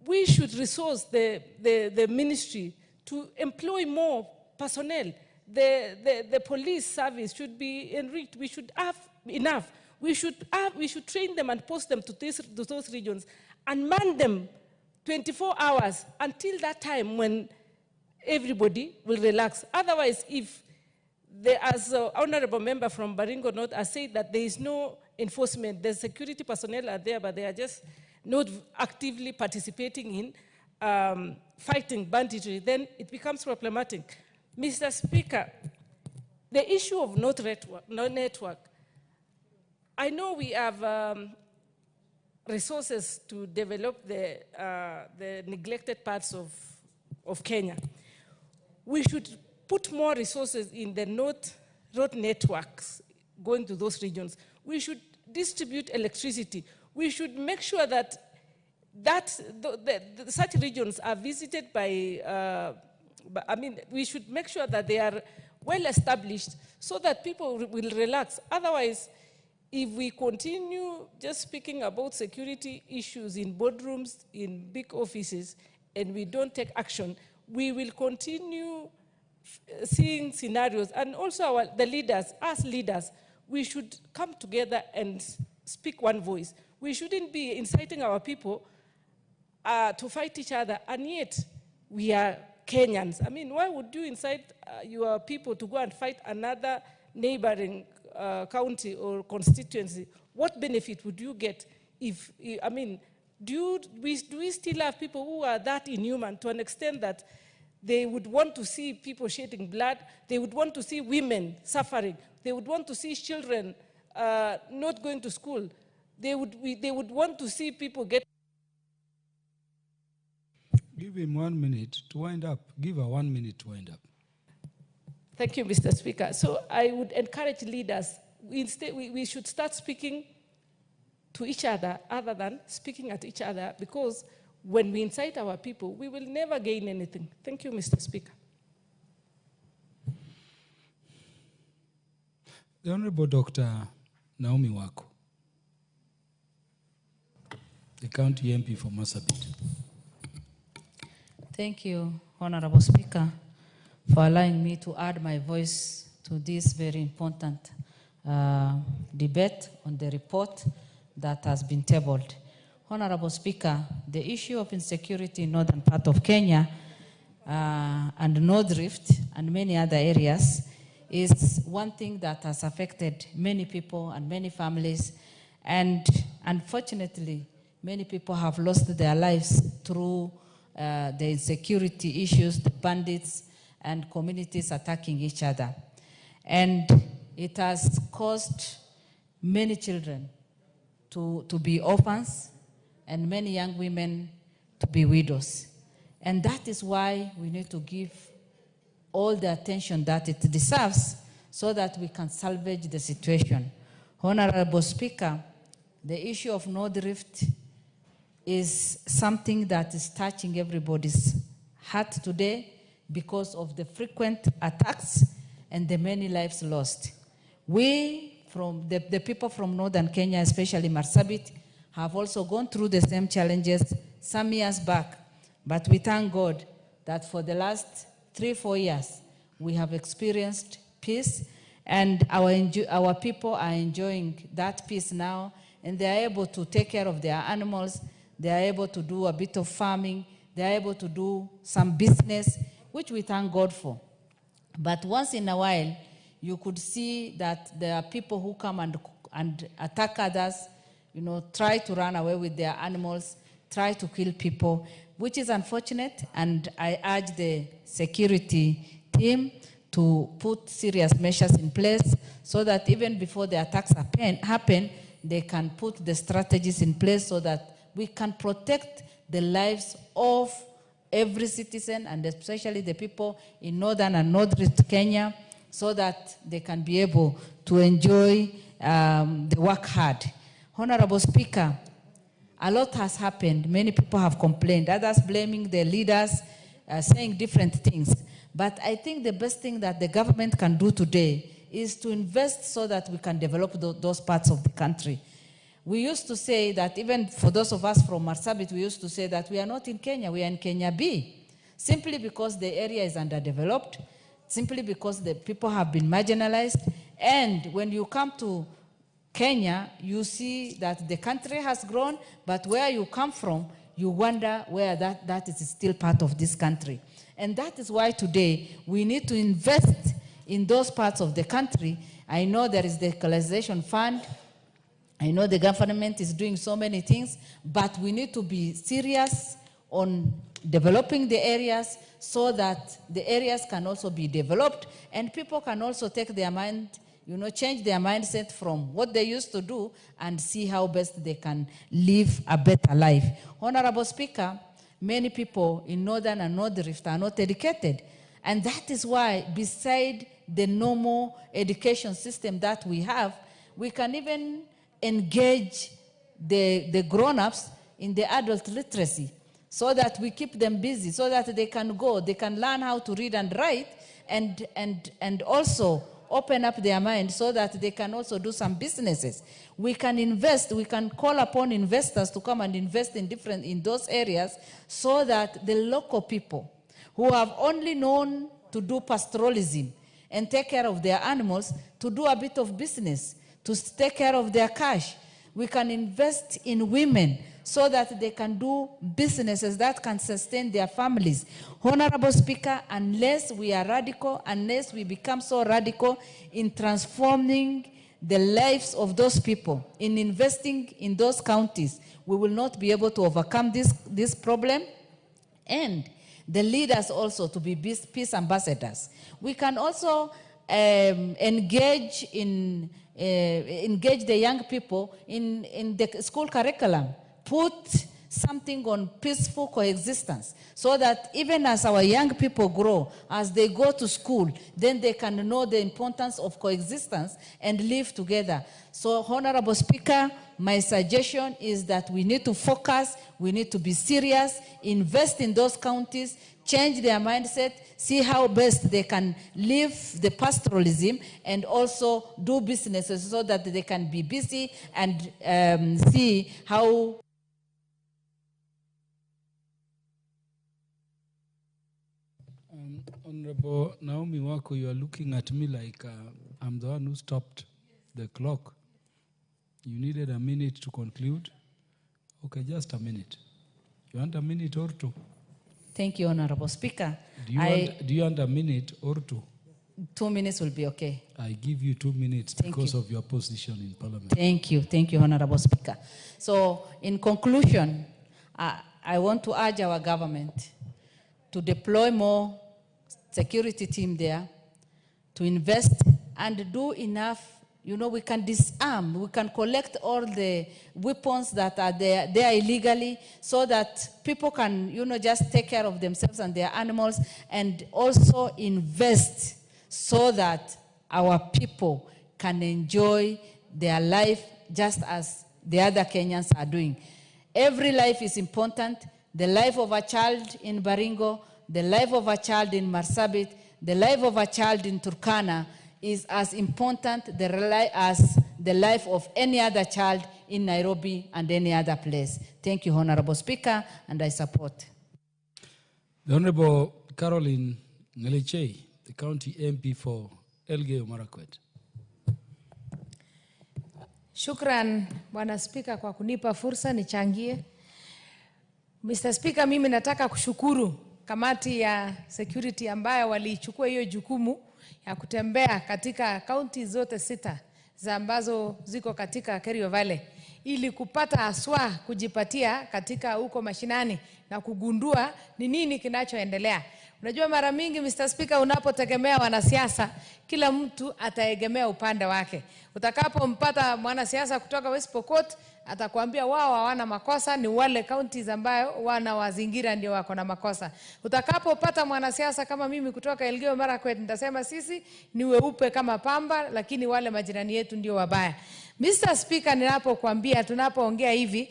we should resource the ministry to employ more personnel. The police service should be enriched. We should have enough. We should train them and post them to those regions and man them 24 hours until that time when everybody will relax. Otherwise, if as honorable member from Baringo North has said that there is no enforcement, the security personnel are there, but they are just not actively participating in fighting banditry, then it becomes problematic. Mr. Speaker, the issue of no network, I know we have resources to develop the neglected parts of Kenya. We should put more resources in the road networks going to those regions. We should distribute electricity. We should make sure that such regions are visited by, we should make sure that they are well established so that people will relax. Otherwise, if we continue just speaking about security issues in boardrooms, in big offices, and we don't take action, we will continue seeing scenarios. And also the leaders, as leaders, we should come together and speak one voice. We shouldn't be inciting our people to fight each other, and yet we are Kenyans. I mean, why would you incite your people to go and fight another neighboring county or constituency? What benefit would you get if, do we still have people who are that inhuman to an extent that they would want to see people shedding blood, they would want to see women suffering, they would want to see children not going to school, they would want to see people get... Give him 1 minute to wind up. Give her 1 minute to wind up. Thank you, Mr. Speaker. So I would encourage leaders, we should start speaking to each other than speaking at each other, because when we incite our people, we will never gain anything. Thank you, Mr. Speaker. The Honorable Dr. Naomi Wako, the County MP for Marsabit. Thank you, Honorable Speaker, for allowing me to add my voice to this very important debate on the report that has been tabled. Honorable Speaker, the issue of insecurity in northern part of Kenya and North Rift and many other areas is one thing that has affected many people and many families, and unfortunately, many people have lost their lives through the insecurity issues, the bandits, and communities attacking each other. And it has caused many children to be orphans and many young women to be widows. And that is why we need to give all the attention that it deserves so that we can salvage the situation. Honorable Speaker, the issue of North Rift is something that is touching everybody's heart today because of the frequent attacks and the many lives lost. We, from the people from northern Kenya, especially Marsabit, have also gone through the same challenges some years back. But we thank God that for the last 3-4 years, we have experienced peace, and our people are enjoying that peace now, and they are able to take care of their animals, they are able to do a bit of farming, they are able to do some business, which we thank God for. But once in a while, you could see that there are people who come and attack others, try to run away with their animals, try to kill people, which is unfortunate, and I urge the security team to put serious measures in place so that even before the attacks happen, they can put the strategies in place so that we can protect the lives of every citizen, and especially the people in northern and northern Kenya, so that they can be able to enjoy the work hard. Honorable Speaker, a lot has happened. Many people have complained, others blaming the leaders, saying different things. But I think the best thing that the government can do today is to invest so that we can develop those parts of the country. We used to say that, even for those of us from Marsabit, we used to say that we are not in Kenya, we are in Kenya B, simply because the area is underdeveloped, simply because the people have been marginalized. And when you come to Kenya, you see that the country has grown, but where you come from, you wonder where that is still part of this country. And that is why today we need to invest in those parts of the country. I know there is the equalization fund. I know the government is doing so many things, but we need to be serious on developing the areas so that the areas can also be developed and people can also take their mind, change their mindset from what they used to do and see how best they can live a better life. Honorable Speaker, many people in Northern and North Rift are not educated. And that is why, beside the normal education system that we have, we can even engage the grown-ups in the adult literacy so that we keep them busy, so that they can learn how to read and write, and also open up their mind so that they can also do some businesses. We can invest, we can call upon investors to come and invest in those areas so that the local people who have only known to do pastoralism and take care of their animals, to do a bit of business, to take care of their cash. We can invest in women so that they can do businesses that can sustain their families. Honorable Speaker, unless we are radical, unless we become so radical in transforming the lives of those people, in investing in those counties, we will not be able to overcome this problem. And the leaders also to be peace ambassadors. We can also engage the young people in the school curriculum, put something on peaceful coexistence, so that even as our young people grow, as they go to school, then they can know the importance of coexistence and live together. So, Honorable Speaker, my suggestion is that we need to focus, we need to be serious, invest in those counties, change their mindset, see how best they can live the pastoralism and also do businesses so that they can be busy and see how Honorable Naomi Wako, you are looking at me like I'm the one who stopped the clock. You needed a minute to conclude? Okay, just a minute. You want a minute or two? Thank you, Honorable Speaker. Do you want a minute or two? 2 minutes will be okay. I give you 2 minutes because of your position in Parliament. Thank you, Honorable Speaker. So, in conclusion, I want to urge our government to deploy more security team there, to invest and do enough. You know, we can disarm, we can collect all the weapons that are there illegally so that people can, you know, just take care of themselves and their animals, and also invest so that our people can enjoy their life just as the other Kenyans are doing. Every life is important. The life of a child in Baringo, the life of a child in Marsabit, the life of a child in Turkana is as important as the life of any other child in Nairobi and any other place. Thank you, Honorable Speaker, and I support. The Honorable Caroline Ngelichei, the County MP for Elgeyo Marakwet. Shukran, Bwana Spika, kwa kunipa fursa nichangie. Mr. Speaker, mimi nataka kushukuru kamati ya security ambayo walichukua hiyo jukumu ya kutembea katika kaunti zote 6 za ambazo ziko katika Kerio Valley ili kupata haswa kujipatia katika huko mashinani na kugundua ni nini kinachoendelea. Unajua mara mingi Mr. Speaker, unapotegemea wanasiasa, kila mtu ataegemea upande wake. Utakapompata mwanasiasa kutoka West Pokot, atakwambia wao hawana makosa, ni wale counties ambayo wana wazingira ndio wako na makosa. Utakapopata mwanasiasa kama mimi kutoka Elgeyo Marakwet, nitasema sisi ni weupe kama pamba, lakini wale majirani yetu ndio wabaya. Mr. Speaker, ninapokuambia tunapoongea hivi,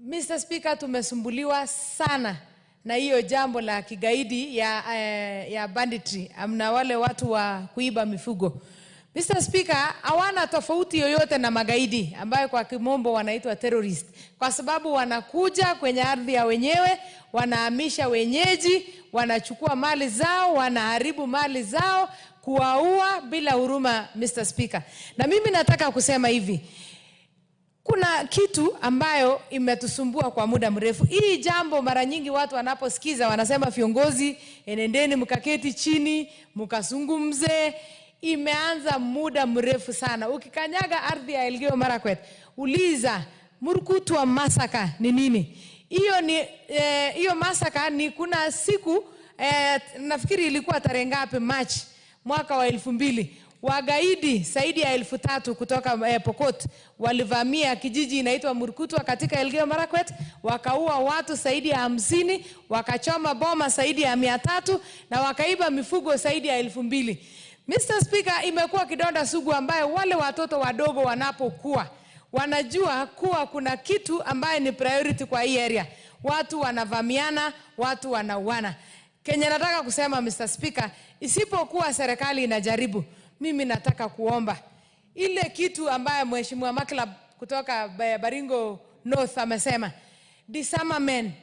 Mr. Speaker, tumesumbuliwa sana na hiyo jambo la kigaidi ya banditry, amna wale watu wa kuiba mifugo. Mr. Speaker, hawana tofauti yoyote na magaidi ambayo kwa kimombo wanaitwa terrorist, kwa sababu wanakuja kwenye ardhi ya wenyewe, wanahamisha wenyeji, wanachukua mali zao, wanaharibu mali zao, kuwaua bila huruma, Mr. Speaker. Na mimi nataka kusema hivi, kuna kitu ambayo imetusumbua kwa muda mrefu. Hii jambo mara nyingi watu wanaposikiza wanasema viongozi, enendeni mkaketi chini, mkazungumze. Imeanza muda mrefu sana. Ukikanyaga ardhi ya Elgeyo Marakwet, uliza Murkutwa massacre ni nini? Hiyo massacre ni kuna siku nafikiri ilikuwa tarehe ngapi, March mwaka wa 2000, wagaidi zaidi ya 3000 kutoka Pokot walivamia kijiji inaitwa Murkutwa katika Elgeyo Marakwet, wakaua watu zaidi ya 50, wakachoma boma zaidi ya 300 na wakaiba mifugo zaidi ya 2000. Mr. Speaker, imekuwa kidonda sugu ambayo wale watoto wadogo wanapokuwa wanajua kuwa kuna kitu ambaye ni priority kwa hii area. Watu wanavamiana, watu wanauana. Kenya nataka kusema Mr. Speaker, isipokuwa serikali inajaribu, mimi nataka kuomba ile kitu ambaye Mheshimiwa Maklab kutoka Baringo North amesema, disarmament.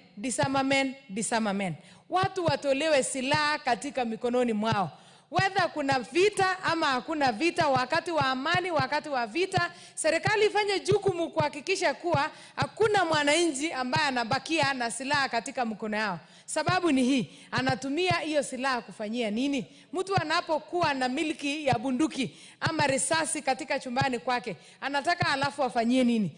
Watu watolewe silaha katika mikononi mwao. Whether kuna vita ama hakuna vita, wakati wa amani, wakati wa vita, serikali ifanye jukumu kuhakikisha kuwa hakuna mwananchi ambaye anabakia na silaha katika mkono yao. Sababu ni hii, anatumia hiyo silaha kufanyia nini? Mtu anapokuwa na miliki ya bunduki ama risasi katika chumbani kwake, anataka alafu afanyie nini?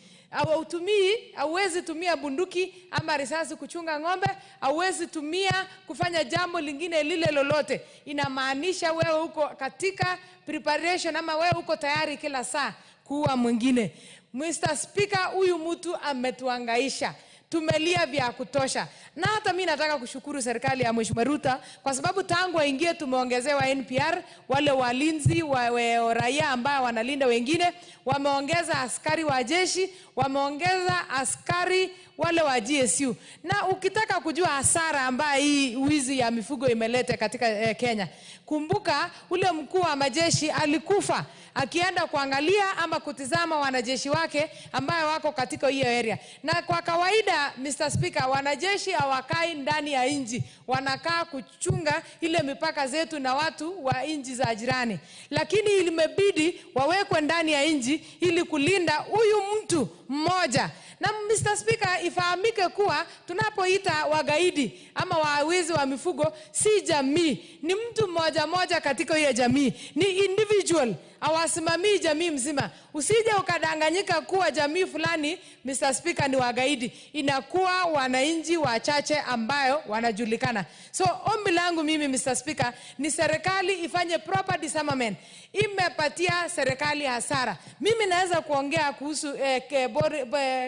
Hauwezi tumia bunduki ama risasi kuchunga ng'ombe, hauwezi tumia kufanya jambo lingine lile lolote. Inamaanisha wewe uko katika preparation ama wewe uko tayari kila saa kuua mwingine. Mr. Speaker, huyu mtu ametuangaisha. Tumelia vya kutosha. Na hata mimi nataka kushukuru serikali ya Mheshimiwa Ruto kwa sababu tangu aingie tumeongezewa NPR, wale walinzi wa raia ambao wanalinda wengine, wameongeza askari wa jeshi, wameongeza askari wale wa GSU. Na ukitaka kujua hasara ambayo hii wizi ya mifugo imeleta katika Kenya, kumbuka ule mkuu wa majeshi alikufa akienda kuangalia ama kutizama wanajeshi wake ambayo wako katika hiyo area. Na kwa kawaida, Mr. Speaker, wanajeshi hawakai ndani ya nchi, wanakaa kuchunga ile mipaka zetu na watu wa nchi za jirani. Lakini ilimebidi wawekwe ndani ya nchi ili kulinda huyu mtu mmoja. Na Mr. Speaker, ifahamike kuwa tunapoita wagaidi ama wawizi wa mifugo si jamii, ni mtu mmoja mmoja katika hiyo jamii, ni individual, hawasimamii jamii mzima. Usije ukadanganyika kuwa jamii fulani, Mr. Speaker, ni wagaidi. Inakuwa wananchi wachache ambayo wanajulikana. So ombi langu mimi, Mr. Speaker, ni serikali ifanye proper disarmament. Imepatia serikali hasara. Mimi naweza kuongea kuhusu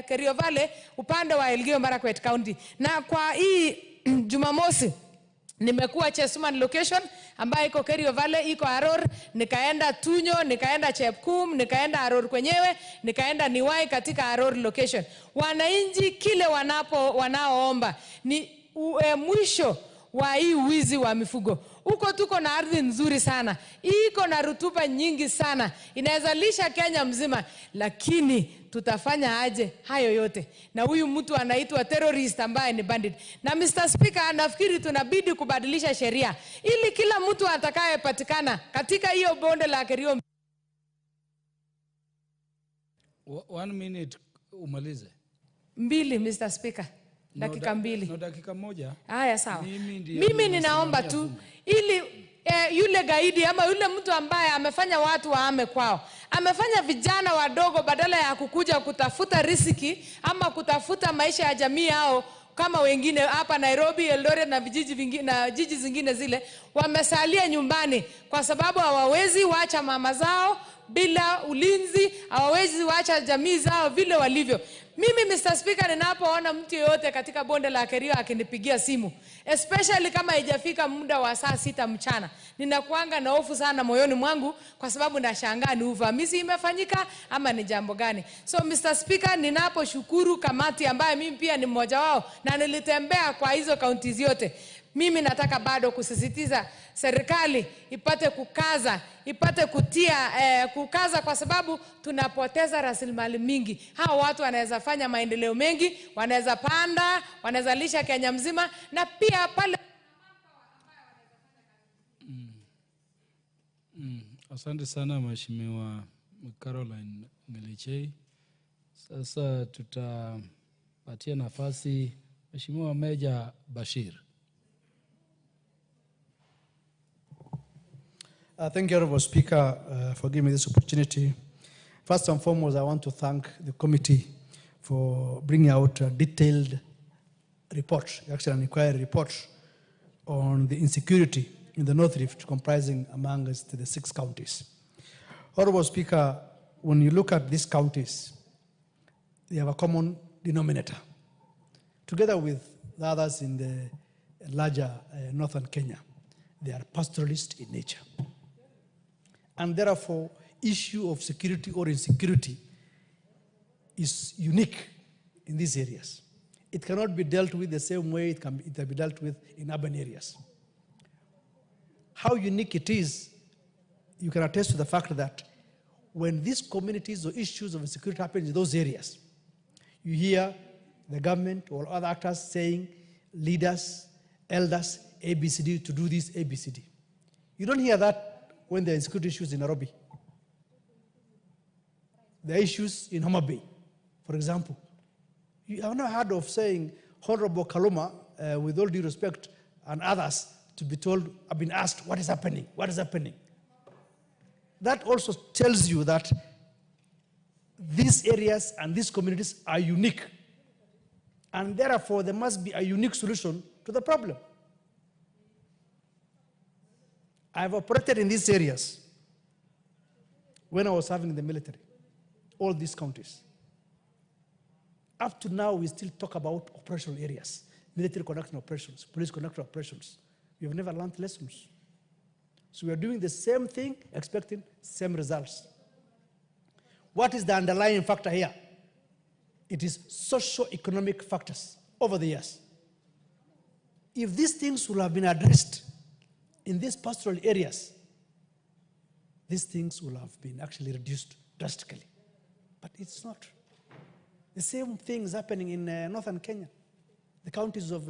Kerio Valley upande wa Elgeyo Marakwet County. Na kwa hii Jumamosi nimekuwa Chesuman location ambayo iko Kerio Valley, iko Aror, nikaenda Tunyo, nikaenda Chepkum, nikaenda Aror kwenyewe, nikaenda Niwai katika Aror location. Wananchi kile wanaoomba ni mwisho wa hii wizi wa mifugo. Huko tuko na ardhi nzuri sana, iko na rutuba nyingi sana, inaweza lisha Kenya mzima, lakini tutafanya aje hayo yote na huyu mtu anaitwa terrorist ambaye ni bandit? Na Mr. Speaker, nafikiri tunabidi kubadilisha sheria ili kila mtu atakayepatikana katika hiyo bonde la Kerio. 1 minute umalize. 2, Mr. Speaker. Dakika 2. No, dakika 1. Haya, sawa. Mimi ninaomba tu ili yule gaidi ama yule mtu ambaye amefanya watu waame kwao, amefanya vijana wadogo badala ya kukuja kutafuta riziki ama kutafuta maisha ya jamii yao kama wengine hapa Nairobi, Eldoret na vijiji vingine na jiji zingine zile, wamesalia nyumbani kwa sababu hawawezi waacha mama zao bila ulinzi, hawawezi waacha jamii zao vile walivyo. Mimi, Mr. Speaker, ninapoona mtu yote katika bonde la Kerio akinipigia simu, especially kama haijafika muda wa saa 6 mchana, ninakuanga na hofu sana moyoni mwangu kwa sababu nashangaa ni uvamizi imefanyika ama ni jambo gani. So Mr. Speaker, ninaposhukuru kamati ambaye mimi pia ni mmoja wao na nilitembea kwa hizo counties yote, mimi nataka bado kusisitiza serikali ipate kukaza, ipate kukaza kwa sababu tunapoteza rasilimali mingi. Hao watu wanaweza fanya maendeleo mengi, wanaweza panda, wanaweza lisha Kenya mzima na pia pale. Asante sana Mheshimiwa Caroline Ngelichei. Sasa tutapatia nafasi Mheshimiwa Meja Bashir. Thank you, Honorable Speaker, for giving me this opportunity. First and foremost, I want to thank the committee for bringing out a detailed report, actually an inquiry report, on the insecurity in the North Rift, comprising amongst the 6 counties. Honorable Speaker, when you look at these counties, they have a common denominator. Together with the others in the larger northern Kenya, they are pastoralist in nature. And therefore, issue of security or insecurity is unique in these areas. It cannot be dealt with the same way it can be dealt with in urban areas. How unique it is, you can attest to the fact that when these communities or issues of insecurity happen in those areas, you hear the government or other actors saying, leaders, elders, ABCD, to do this, ABCD. You don't hear that when there are insecurity issues in Nairobi. The issues in Homa Bay, for example. You have not heard of saying, Honorable Kaluma, with all due respect, and others, to be told, have been asked, what is happening? What is happening? That also tells you that these areas and these communities are unique. And therefore, there must be a unique solution to the problem. I've operated in these areas when I was serving in the military, all these counties. Up to now, we still talk about operational areas, military conducting operations, police conducting operations. We have never learned lessons. So we are doing the same thing, expecting same results. What is the underlying factor here? It is socio-economic factors over the years. If these things will have been addressed in these pastoral areas, these things will have been actually reduced drastically. But it's not. The same thing is happening in northern Kenya, the counties of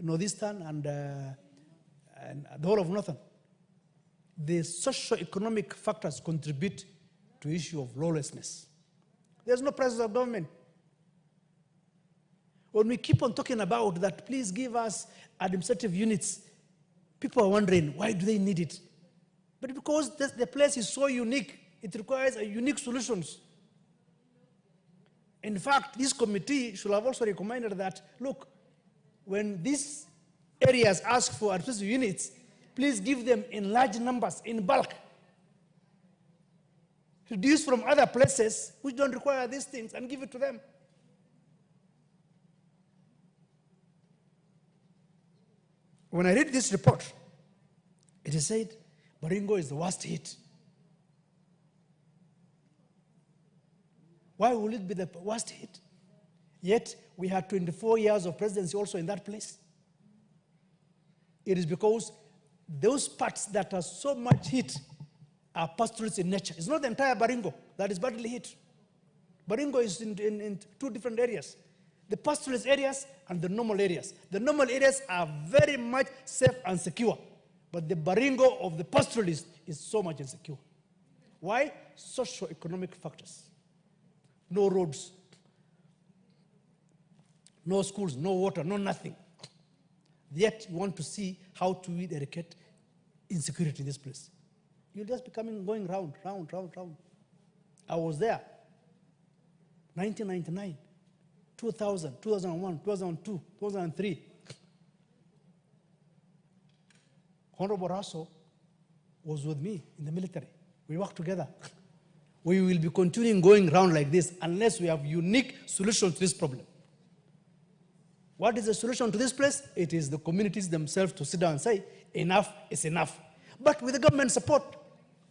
northeastern and the whole of northern. The socio-economic factors contribute to the issue of lawlessness. There's no presence of government. When we keep on talking about that, please give us administrative units, people are wondering, why do they need it? But because the place is so unique, it requires a unique solutions. In fact, this committee should have also recommended that, look, when these areas ask for administrative units, please give them in large numbers, in bulk. Reduce from other places which don't require these things and give it to them. When I read this report, it is said Baringo is the worst hit. Why will it be the worst hit? Yet we had 24 years of presidency also in that place. It is because those parts that are so much hit are pastoralists in nature. It's not the entire Baringo that is badly hit. Baringo is in two different areas. The pastoralist areas and the normal areas. The normal areas are very much safe and secure. But the Baringo of the pastoralist is so much insecure. Why? Socio-economic factors. No roads, no schools, no water, no nothing. Yet you want to see how to eradicate insecurity in this place. You'll just be going round. I was there, 1999, 2000, 2001, 2002, 2003. Honorable Ruto was with me in the military. We worked together. We will be continuing going around like this unless we have unique solution to this problem. What is the solution to this place? It is the communities themselves to sit down and say, enough is enough. But with the government support,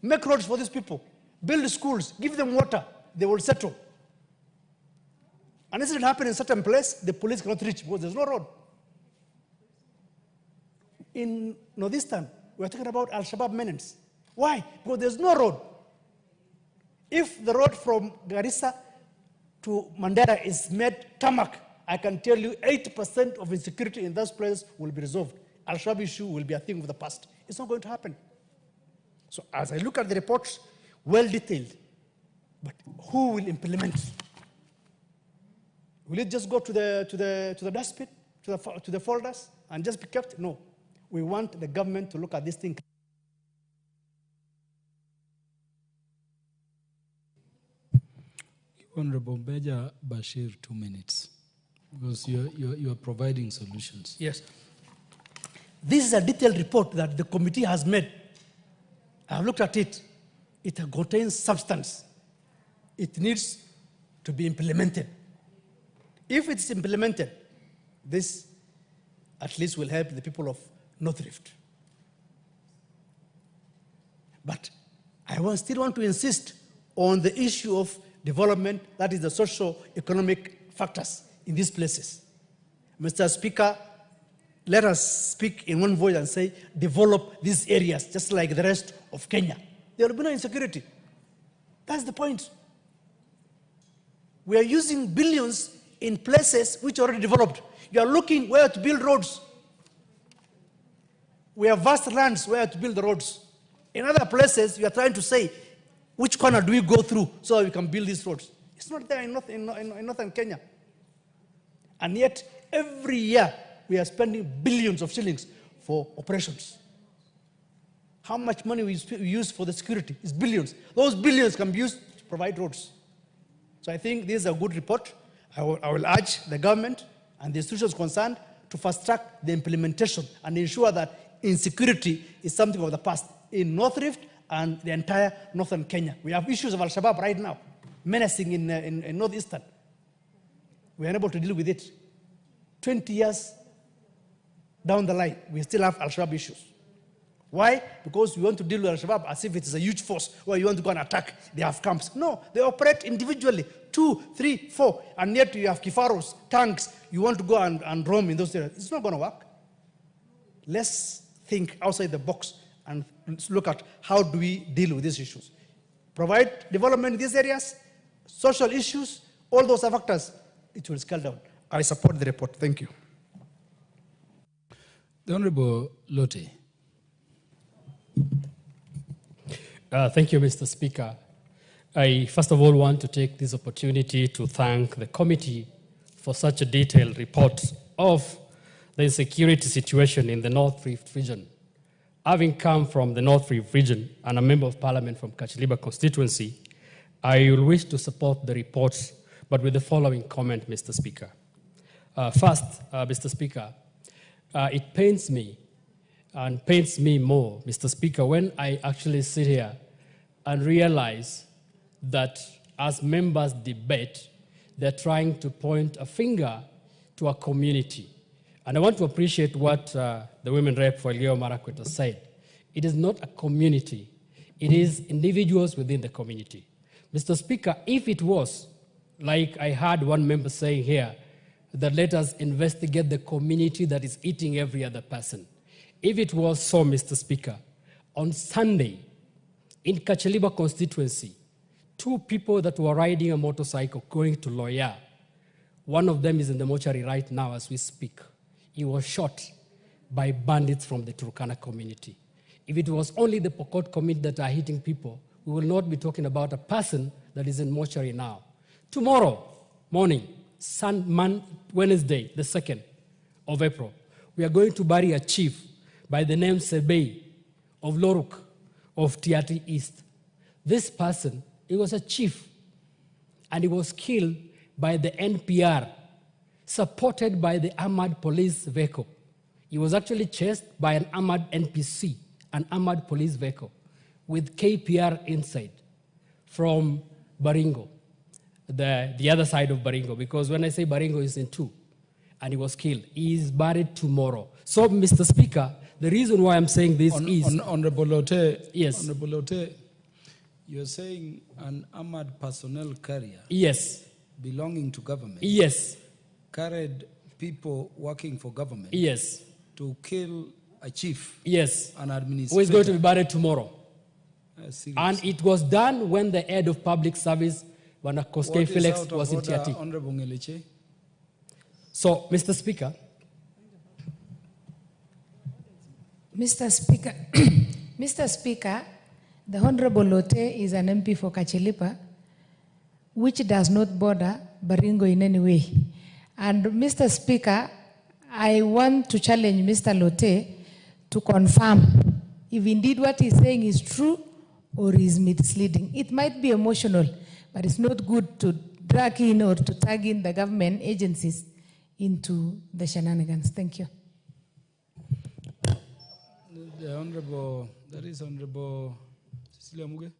make roads for these people, build schools, give them water, they will settle. And if it happens in a certain place, the police cannot reach because there's no road. In northeastern, we're talking about Al-Shabaab menace. Why? Because there's no road. If the road from Garissa to Mandera is made tarmac, I can tell you 80% of insecurity in those places will be resolved. Al-Shabaab issue will be a thing of the past. It's not going to happen. So as I look at the reports, well detailed, but who will implement? Will it just go to the dustbin, to the folders, and just be kept? No. We want the government to look at this thing. Honorable Beja Bashir, 2 minutes, because you are providing solutions. Yes. This is a detailed report that the committee has made. I've looked at it. It contains substance. It needs to be implemented. If it's implemented, this at least will help the people of North Rift. But I still want to insist on the issue of development, that is the socio-economic factors in these places. Mr. Speaker, let us speak in one voice and say, develop these areas just like the rest of Kenya. There will be no insecurity. That's the point. We are using billions in places which are already developed. You are looking where to build roads. We have vast lands where to build the roads. In other places, you are trying to say, which corner do we go through so we can build these roads? It's not there in northern Kenya. And yet, every year, we are spending billions of shillings for operations. How much money we use for the security is billions. Those billions can be used to provide roads. So I think this is a good report. I will urge the government and the institutions concerned to fast-track the implementation and ensure that insecurity is something of the past in North Rift and the entire northern Kenya. We have issues of Al-Shabaab right now, menacing in northeastern. We are unable to deal with it. 20 years down the line, we still have Al-Shabaab issues. Why? Because we want to deal with Al-Shabaab as if it is a huge force where you want to go and attack. They have camps. No, they operate individually. 2, 3, 4, and yet you have kifaros, tanks, you want to go and roam in those areas. It's not going to work. Let's think outside the box and look at how do we deal with these issues. Provide development in these areas, social issues, all those are factors, it will scale down. I support the report. Thank you. The Honorable Lote. Thank you, Mr. Speaker. I first of all want to take this opportunity to thank the committee for such a detailed report of the insecurity situation in the North Rift region. Having come from the North Rift region and a member of parliament from Kachiliba constituency, I will wish to support the report, but with the following comment, Mr. Speaker. First, Mr. Speaker, it pains me and pains me more, Mr. Speaker, when I actually sit here and realize that as members debate, they're trying to point a finger to a community. And I want to appreciate what the women rep for Elgeyo Marakwet has said. It is not a community. It is individuals within the community. Mr. Speaker, if it was, like I heard one member saying here, that let us investigate the community that is eating every other person. If it was so, Mr. Speaker, on Sunday, in Kachiliba constituency, 2 people that were riding a motorcycle going to Loya, one of them is in the mortuary right now as we speak. He was shot by bandits from the Turkana community. If it was only the Pokot community that are hitting people, we will not be talking about a person that is in mortuary now. Tomorrow morning, Wednesday, the 2nd of April, we are going to bury a chief by the name Sebei of Loruk of Tiati East. This person, he was a chief, and he was killed by the NPR, supported by the armored police vehicle. He was actually chased by an armored NPC, an armored police vehicle, with KPR inside from Baringo, the other side of Baringo, because when I say Baringo, it's in 2, and he was killed. He is buried tomorrow. So, Mr. Speaker, the reason why I'm saying this is... Honorable Lote, yes. Honorable Lote, you're saying an armored personnel carrier. Yes. Belonging to government. Yes. Carried people working for government. Yes. To kill a chief. Yes. An administrator. Who is going to be buried tomorrow. And it was done when the head of public service, Wanakoske Felix, was in Tiati. Honorable Ngeleche? So, Mr. Speaker. Mr. Speaker, Mr. Speaker, the Honorable Lote is an MP for Kachilipa, which does not border Baringo in any way. And Mr. Speaker, I want to challenge Mr. Lote to confirm if indeed what he's saying is true or is misleading. It might be emotional, but it's not good to drag in or to tag in the government agencies into the shenanigans. Thank you. The Honorable, that is Honorable Cecilia Muge.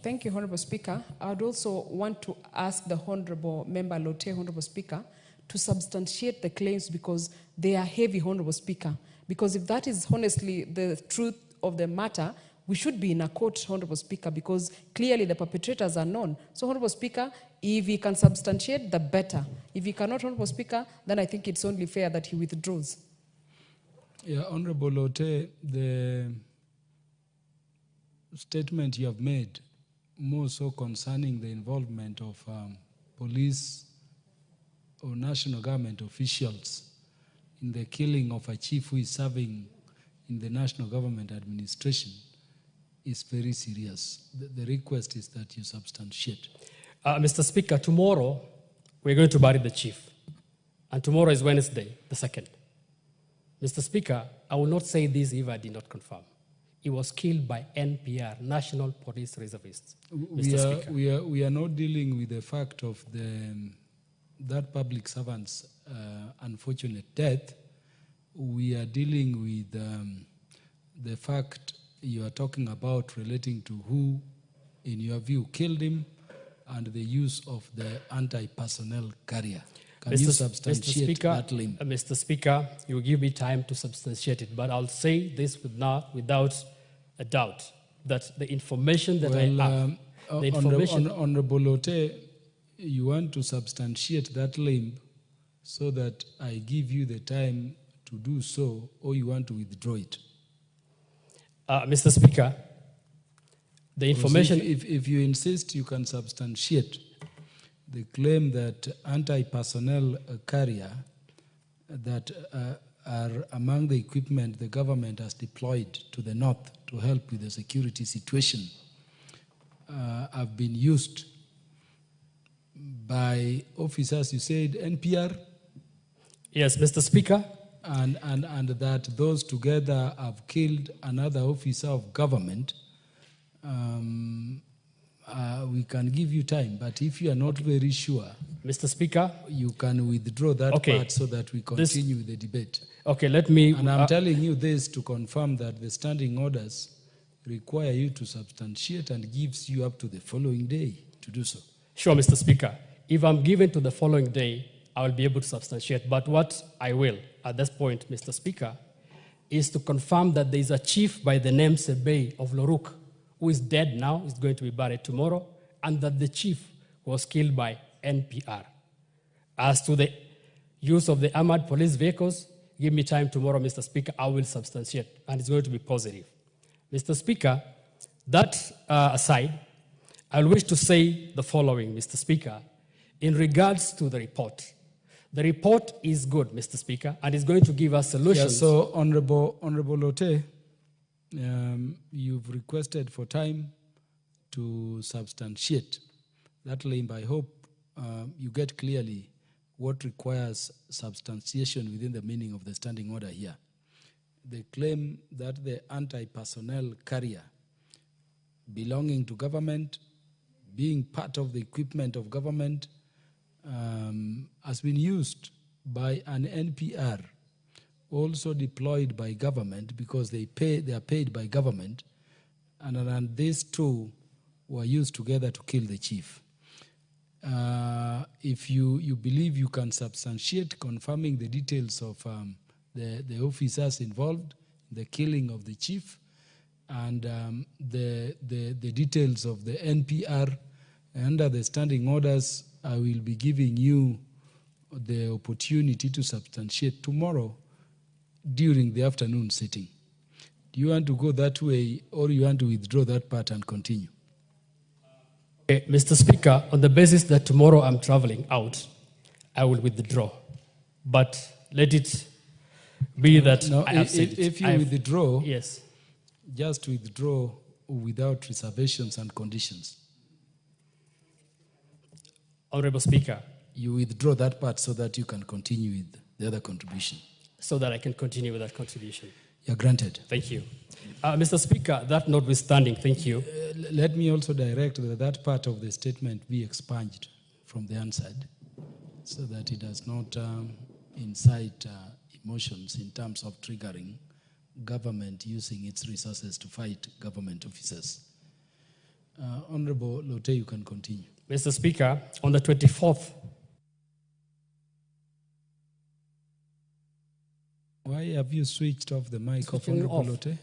Thank you, Honorable Speaker. I would also want to ask the Honorable Member Lote, Honorable Speaker, to substantiate the claims because they are heavy, Honorable Speaker. Because if that is honestly the truth of the matter, we should be in a court, Honorable Speaker, because clearly the perpetrators are known. So, Honorable Speaker, if he can substantiate, the better. If he cannot, Honorable Speaker, then I think it's only fair that he withdraws. Yeah, Honorable Lote, the statement you have made, more so concerning the involvement of police or national government officials in the killing of a chief who is serving in the national government administration, is very serious. The request is that you substantiate. Mr. Speaker, tomorrow we're going to bury the chief. And tomorrow is Wednesday, the 2nd. Mr. Speaker, I will not say this if I did not confirm. He was killed by NPR, National Police Reservists. We are not dealing with the fact of that public servant's unfortunate death. We are dealing with the fact you are talking about relating to who, in your view, killed him and the use of the anti-personnel carrier. Can you substantiate that limb? Mr. Speaker, you will give me time to substantiate it, but I'll say this without a doubt that the information that I have, the information... Honorable Lote, you want to substantiate that limb so that I give you the time to do so, or you want to withdraw it? Mr. Speaker, the information... If you insist, you can substantiate the claim that anti-personnel carrier that are among the equipment the government has deployed to the north to help with the security situation have been used by officers, you said NPR? Yes, Mr. Speaker. And that those together have killed another officer of government. We can give you time, but if you are not very sure, Mr. Speaker, you can withdraw that part so that we continue with the debate. Okay, let me... And I'm telling you this to confirm that the standing orders require you to substantiate and gives you up to the following day to do so. Sure, Mr. Speaker. If I'm given to the following day, I will be able to substantiate. But what I will, at this point, Mr. Speaker, is to confirm that there is a chief by the name Sebei of Loruk, who is dead now, is going to be buried tomorrow, and that the chief was killed by NPR. As to the use of the armored police vehicles, give me time tomorrow, Mr. Speaker, I will substantiate, and it's going to be positive. Mr. Speaker, that aside, I wish to say the following, Mr. Speaker, in regards to the report. The report is good, Mr. Speaker, and is going to give us solutions. Yeah, so, Honorable Lote, you've requested for time to substantiate that limb. I hope you get clearly what requires substantiation within the meaning of the standing order here. They claim that the anti-personnel carrier belonging to government, being part of the equipment of government, has been used by an NPR, also deployed by government because they are paid by government, and these two were used together to kill the chief. If you believe you can substantiate confirming the details of the officers involved in the killing of the chief and the details of the NPR under the standing orders, I will be giving you the opportunity to substantiate tomorrow during the afternoon sitting. Do you want to go that way, or you want to withdraw that part and continue? Okay, Mr. Speaker, on the basis that tomorrow I'm traveling out, I will withdraw. But let it be that I have said it. If you withdraw, yes, just withdraw without reservations and conditions. Honorable Speaker. You withdraw that part so that you can continue with the other contribution. So that I can continue with that contribution. You're granted. Thank you. Mr. Speaker, that notwithstanding, thank you. Let me also direct that part of the statement be expunged from the answered so that it does not incite emotions in terms of triggering government using its resources to fight government officers. Honorable Lote, you can continue. Mr. Speaker, on the 24th, why have you switched off the mic of Honorable Lote?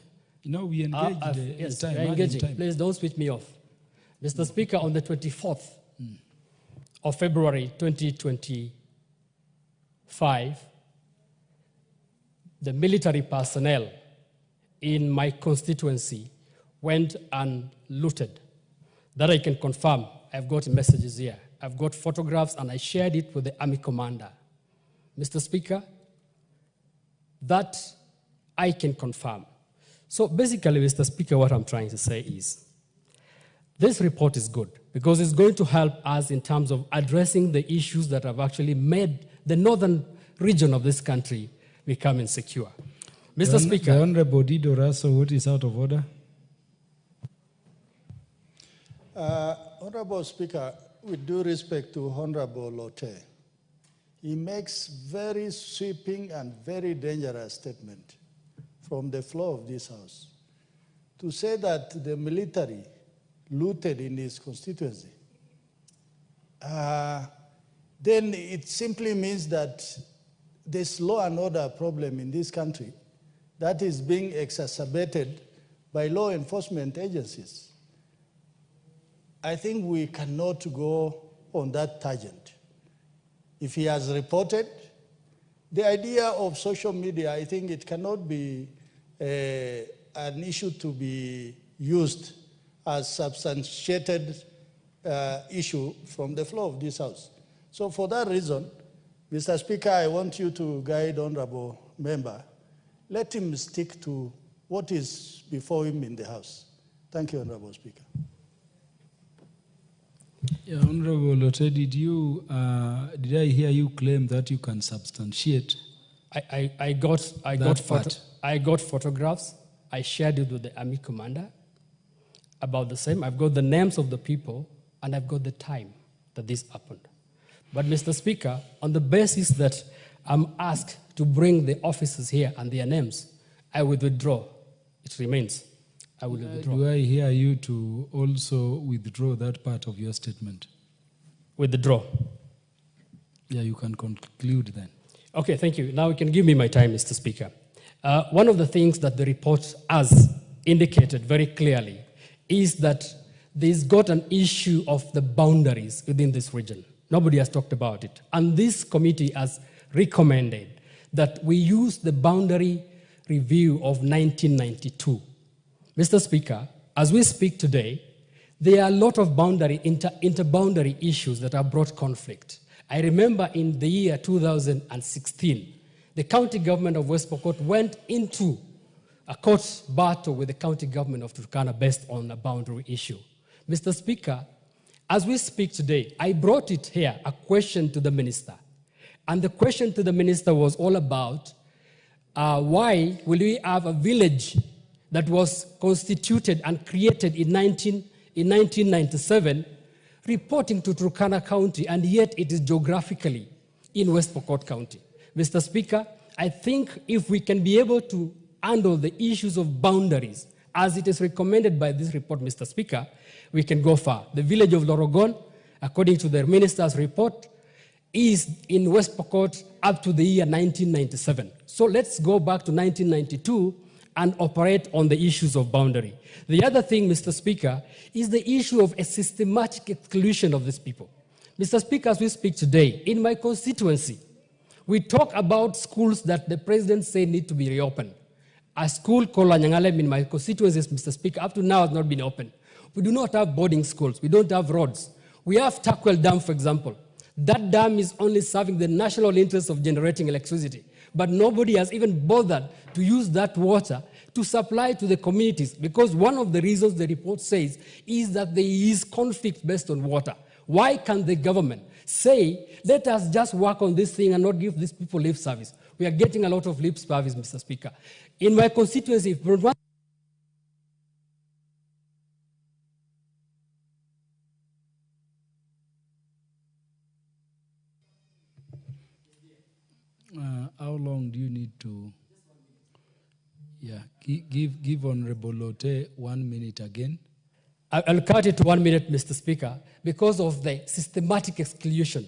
You know, we engaged yes, time. We are engaging. Please don't switch me off. Mr. Speaker, on the 24th of February 2025, the military personnel in my constituency went and looted. That I can confirm. I've got messages here. I've got photographs, and I shared it with the army commander. Mr. Speaker, that I can confirm. So basically, Mr. Speaker, what I'm trying to say is this report is good because it's going to help us in terms of addressing the issues that have actually made the northern region of this country become insecure. Mr. Speaker. The Honorable Dido Raso, what is out of order? Honorable Speaker, with due respect to Honorable Lote, he makes very sweeping and very dangerous statement from the floor of this House to say that the military looted in his constituency. then it simply means that this law and order problem in this country that is being exacerbated by law enforcement agencies. I think we cannot go on that tangent. If he has reported, the idea of social media, I think it cannot be an issue to be used as substantiated issue from the floor of this House. So for that reason, Mr. Speaker, I want you to guide honorable member. Let him stick to what is before him in the House. Thank you, Honorable Speaker. Yeah, Honorable Lote, did I hear you claim that you can substantiate? I got photographs. I shared it with the army commander about the same. I've got the names of the people, and I've got the time that this happened. But Mr. Speaker, on the basis that I'm asked to bring the officers here and their names, I will withdraw. It remains. I will withdraw. Do I hear you to also withdraw that part of your statement? Withdraw. Yeah, you can conclude then. Okay, thank you. Now you can give me my time, Mr. Speaker. One of the things that the report has indicated very clearly is that there's got an issue of the boundaries within this region. Nobody has talked about it. And this committee has recommended that we use the boundary review of 1992. Mr. Speaker, as we speak today, there are a lot of inter-boundary issues that have brought conflict. I remember in the year 2016, the county government of West Pokot went into a court battle with the county government of Turkana based on a boundary issue. Mr. Speaker, as we speak today, I brought it here, a question to the minister. And the question to the minister was all about why will we have a village that was constituted and created in 1997 reporting to Turkana County, and yet it is geographically in West Pokot County. Mr. Speaker, I think if we can be able to handle the issues of boundaries as it is recommended by this report, Mr. Speaker, we can go far. The village of Lorogon, according to the minister's report, is in West Pokot up to the year 1997. So let's go back to 1992 and operate on the issues of boundary. The other thing, Mr. Speaker, is the issue of a systematic exclusion of these people. Mr. Speaker, as we speak today, in my constituency, we talk about schools that the president said need to be reopened. A school called Lanyangalem in my constituency, Mr. Speaker, up to now has not been opened. We do not have boarding schools. We don't have roads. We have Takwel Dam, for example. That dam is only serving the national interest of generating electricity. But nobody has even bothered to use that water to supply to the communities, because one of the reasons the report says is that there is conflict based on water. Why can't the government say, let us just work on this thing and not give these people lip service? We are getting a lot of lip service, Mr. Speaker. In my constituency, how long do you need to? Yeah, give Honorable Lote 1 minute again. I'll cut it to 1 minute, Mr. Speaker, because of the systematic exclusion.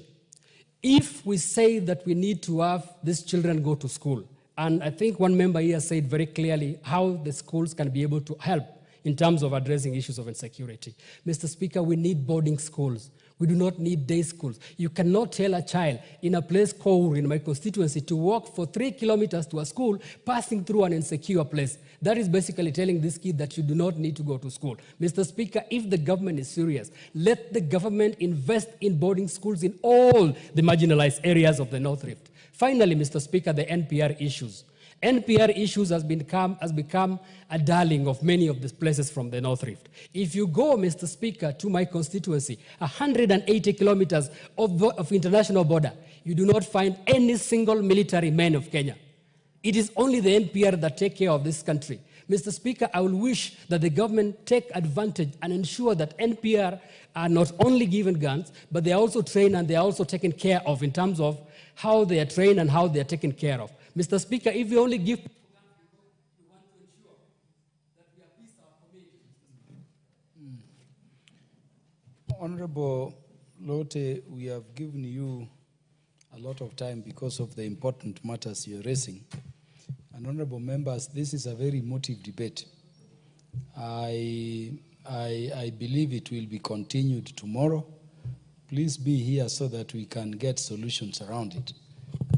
If we say that we need to have these children go to school, and I think one member here said very clearly how the schools can be able to help in terms of addressing issues of insecurity. Mr. Speaker, we need boarding schools. We do not need day schools. You cannot tell a child in a place called in my constituency to walk for 3 kilometers to a school passing through an insecure place. That is basically telling this kid that you do not need to go to school. Mr. Speaker, if the government is serious, let the government invest in boarding schools in all the marginalized areas of the North Rift. Finally, Mr. Speaker, the NPR issues. NPR issues has become a darling of many of the places from the North Rift. If you go, Mr. Speaker, to my constituency, 180 kilometers of international border, you do not find any single military man of Kenya. It is only the NPR that take care of this country. Mr. Speaker, I will wish that the government take advantage and ensure that NPR are not only given guns, but they are also trained and they are also taken care of in terms of how they are trained and how they are taken care of. Mr. Speaker, if you only give people guns, you want to ensure that we are peace our communities. Honorable Lote, we have given you lot of time because of the important matters you're raising. And honorable members, this is a very emotive debate. I believe it will be continued tomorrow. Please be here so that we can get solutions around it.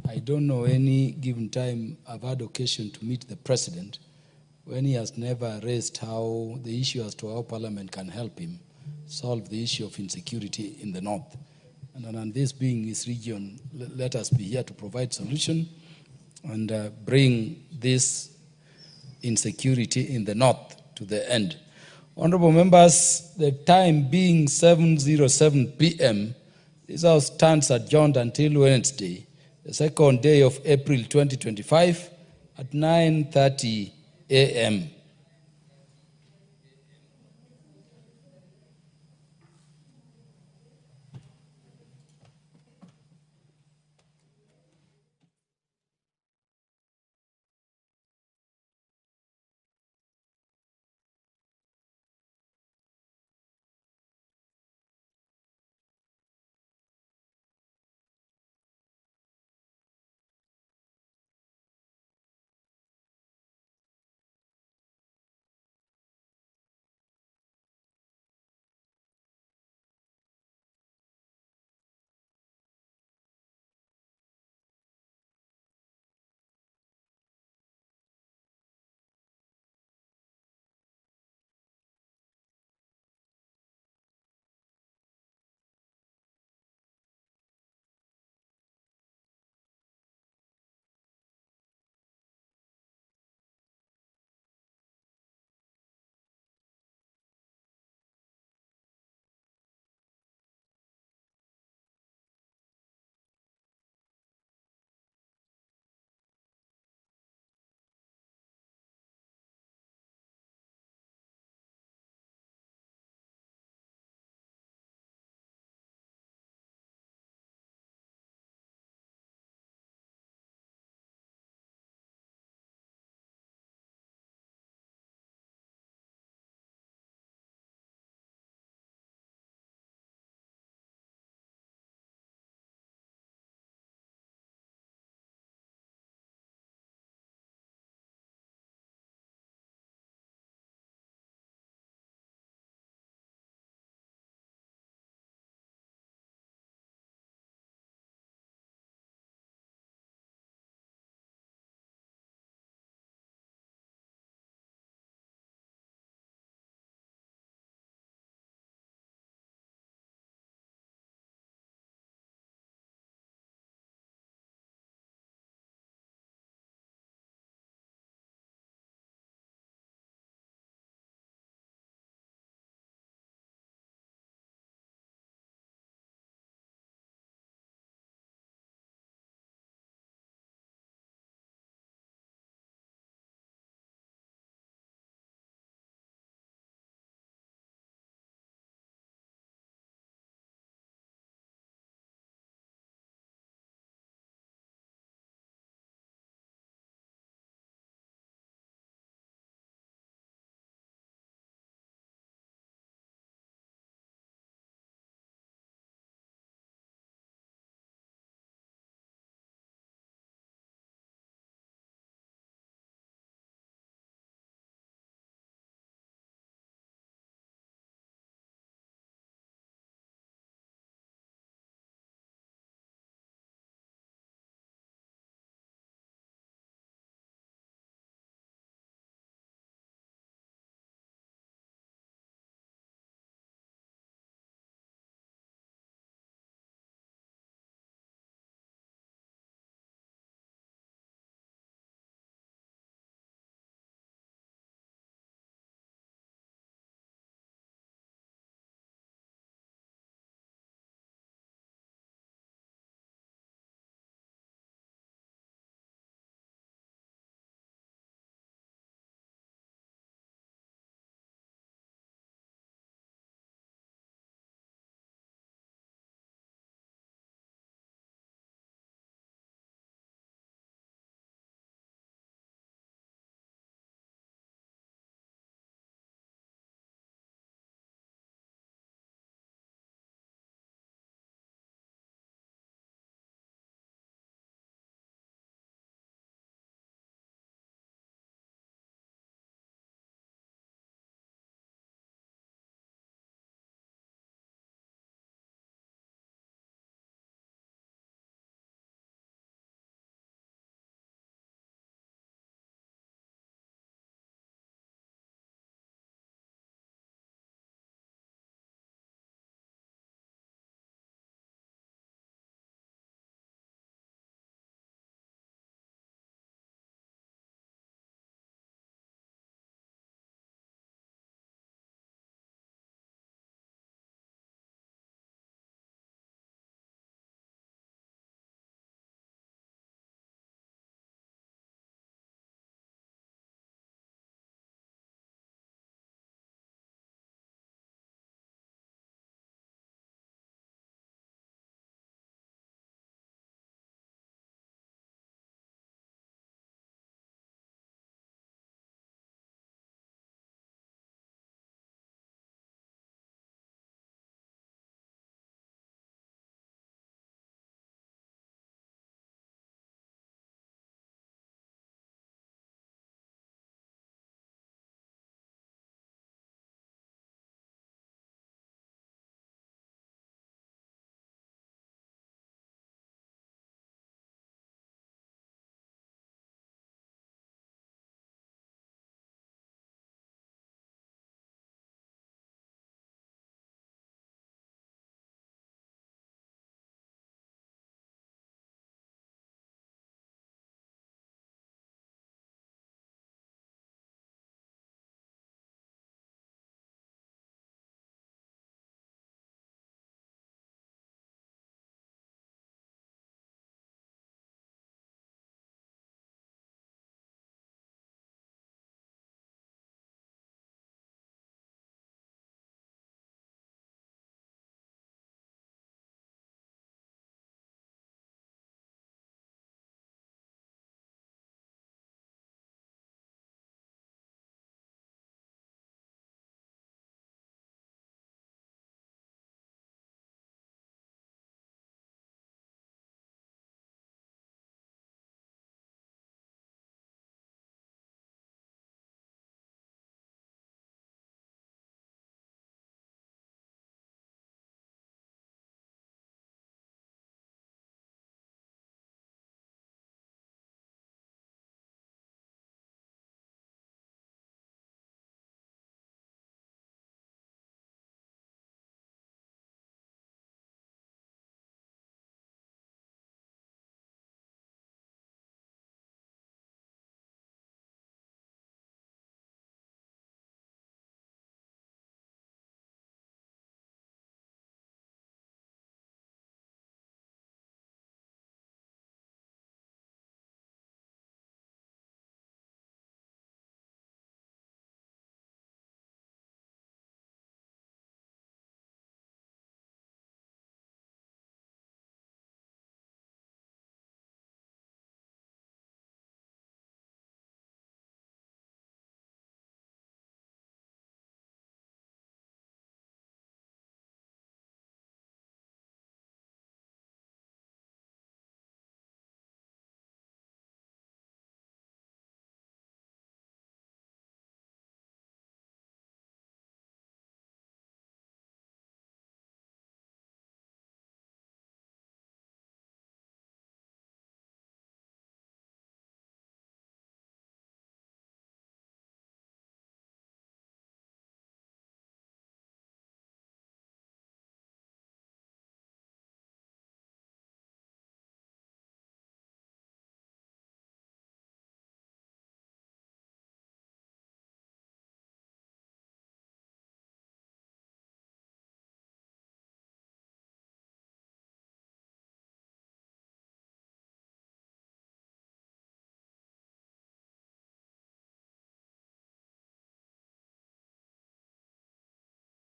I don't know any given time I've had occasion to meet the president when he has never raised how the issue as to how Parliament can help him solve the issue of insecurity in the north. And this being his region, let us be here to provide solution and bring this insecurity in the north to the end. Honorable members, the time being 7:07 p.m., this House stands adjourned until Wednesday, the second day of April 2025 at 9:30 a.m.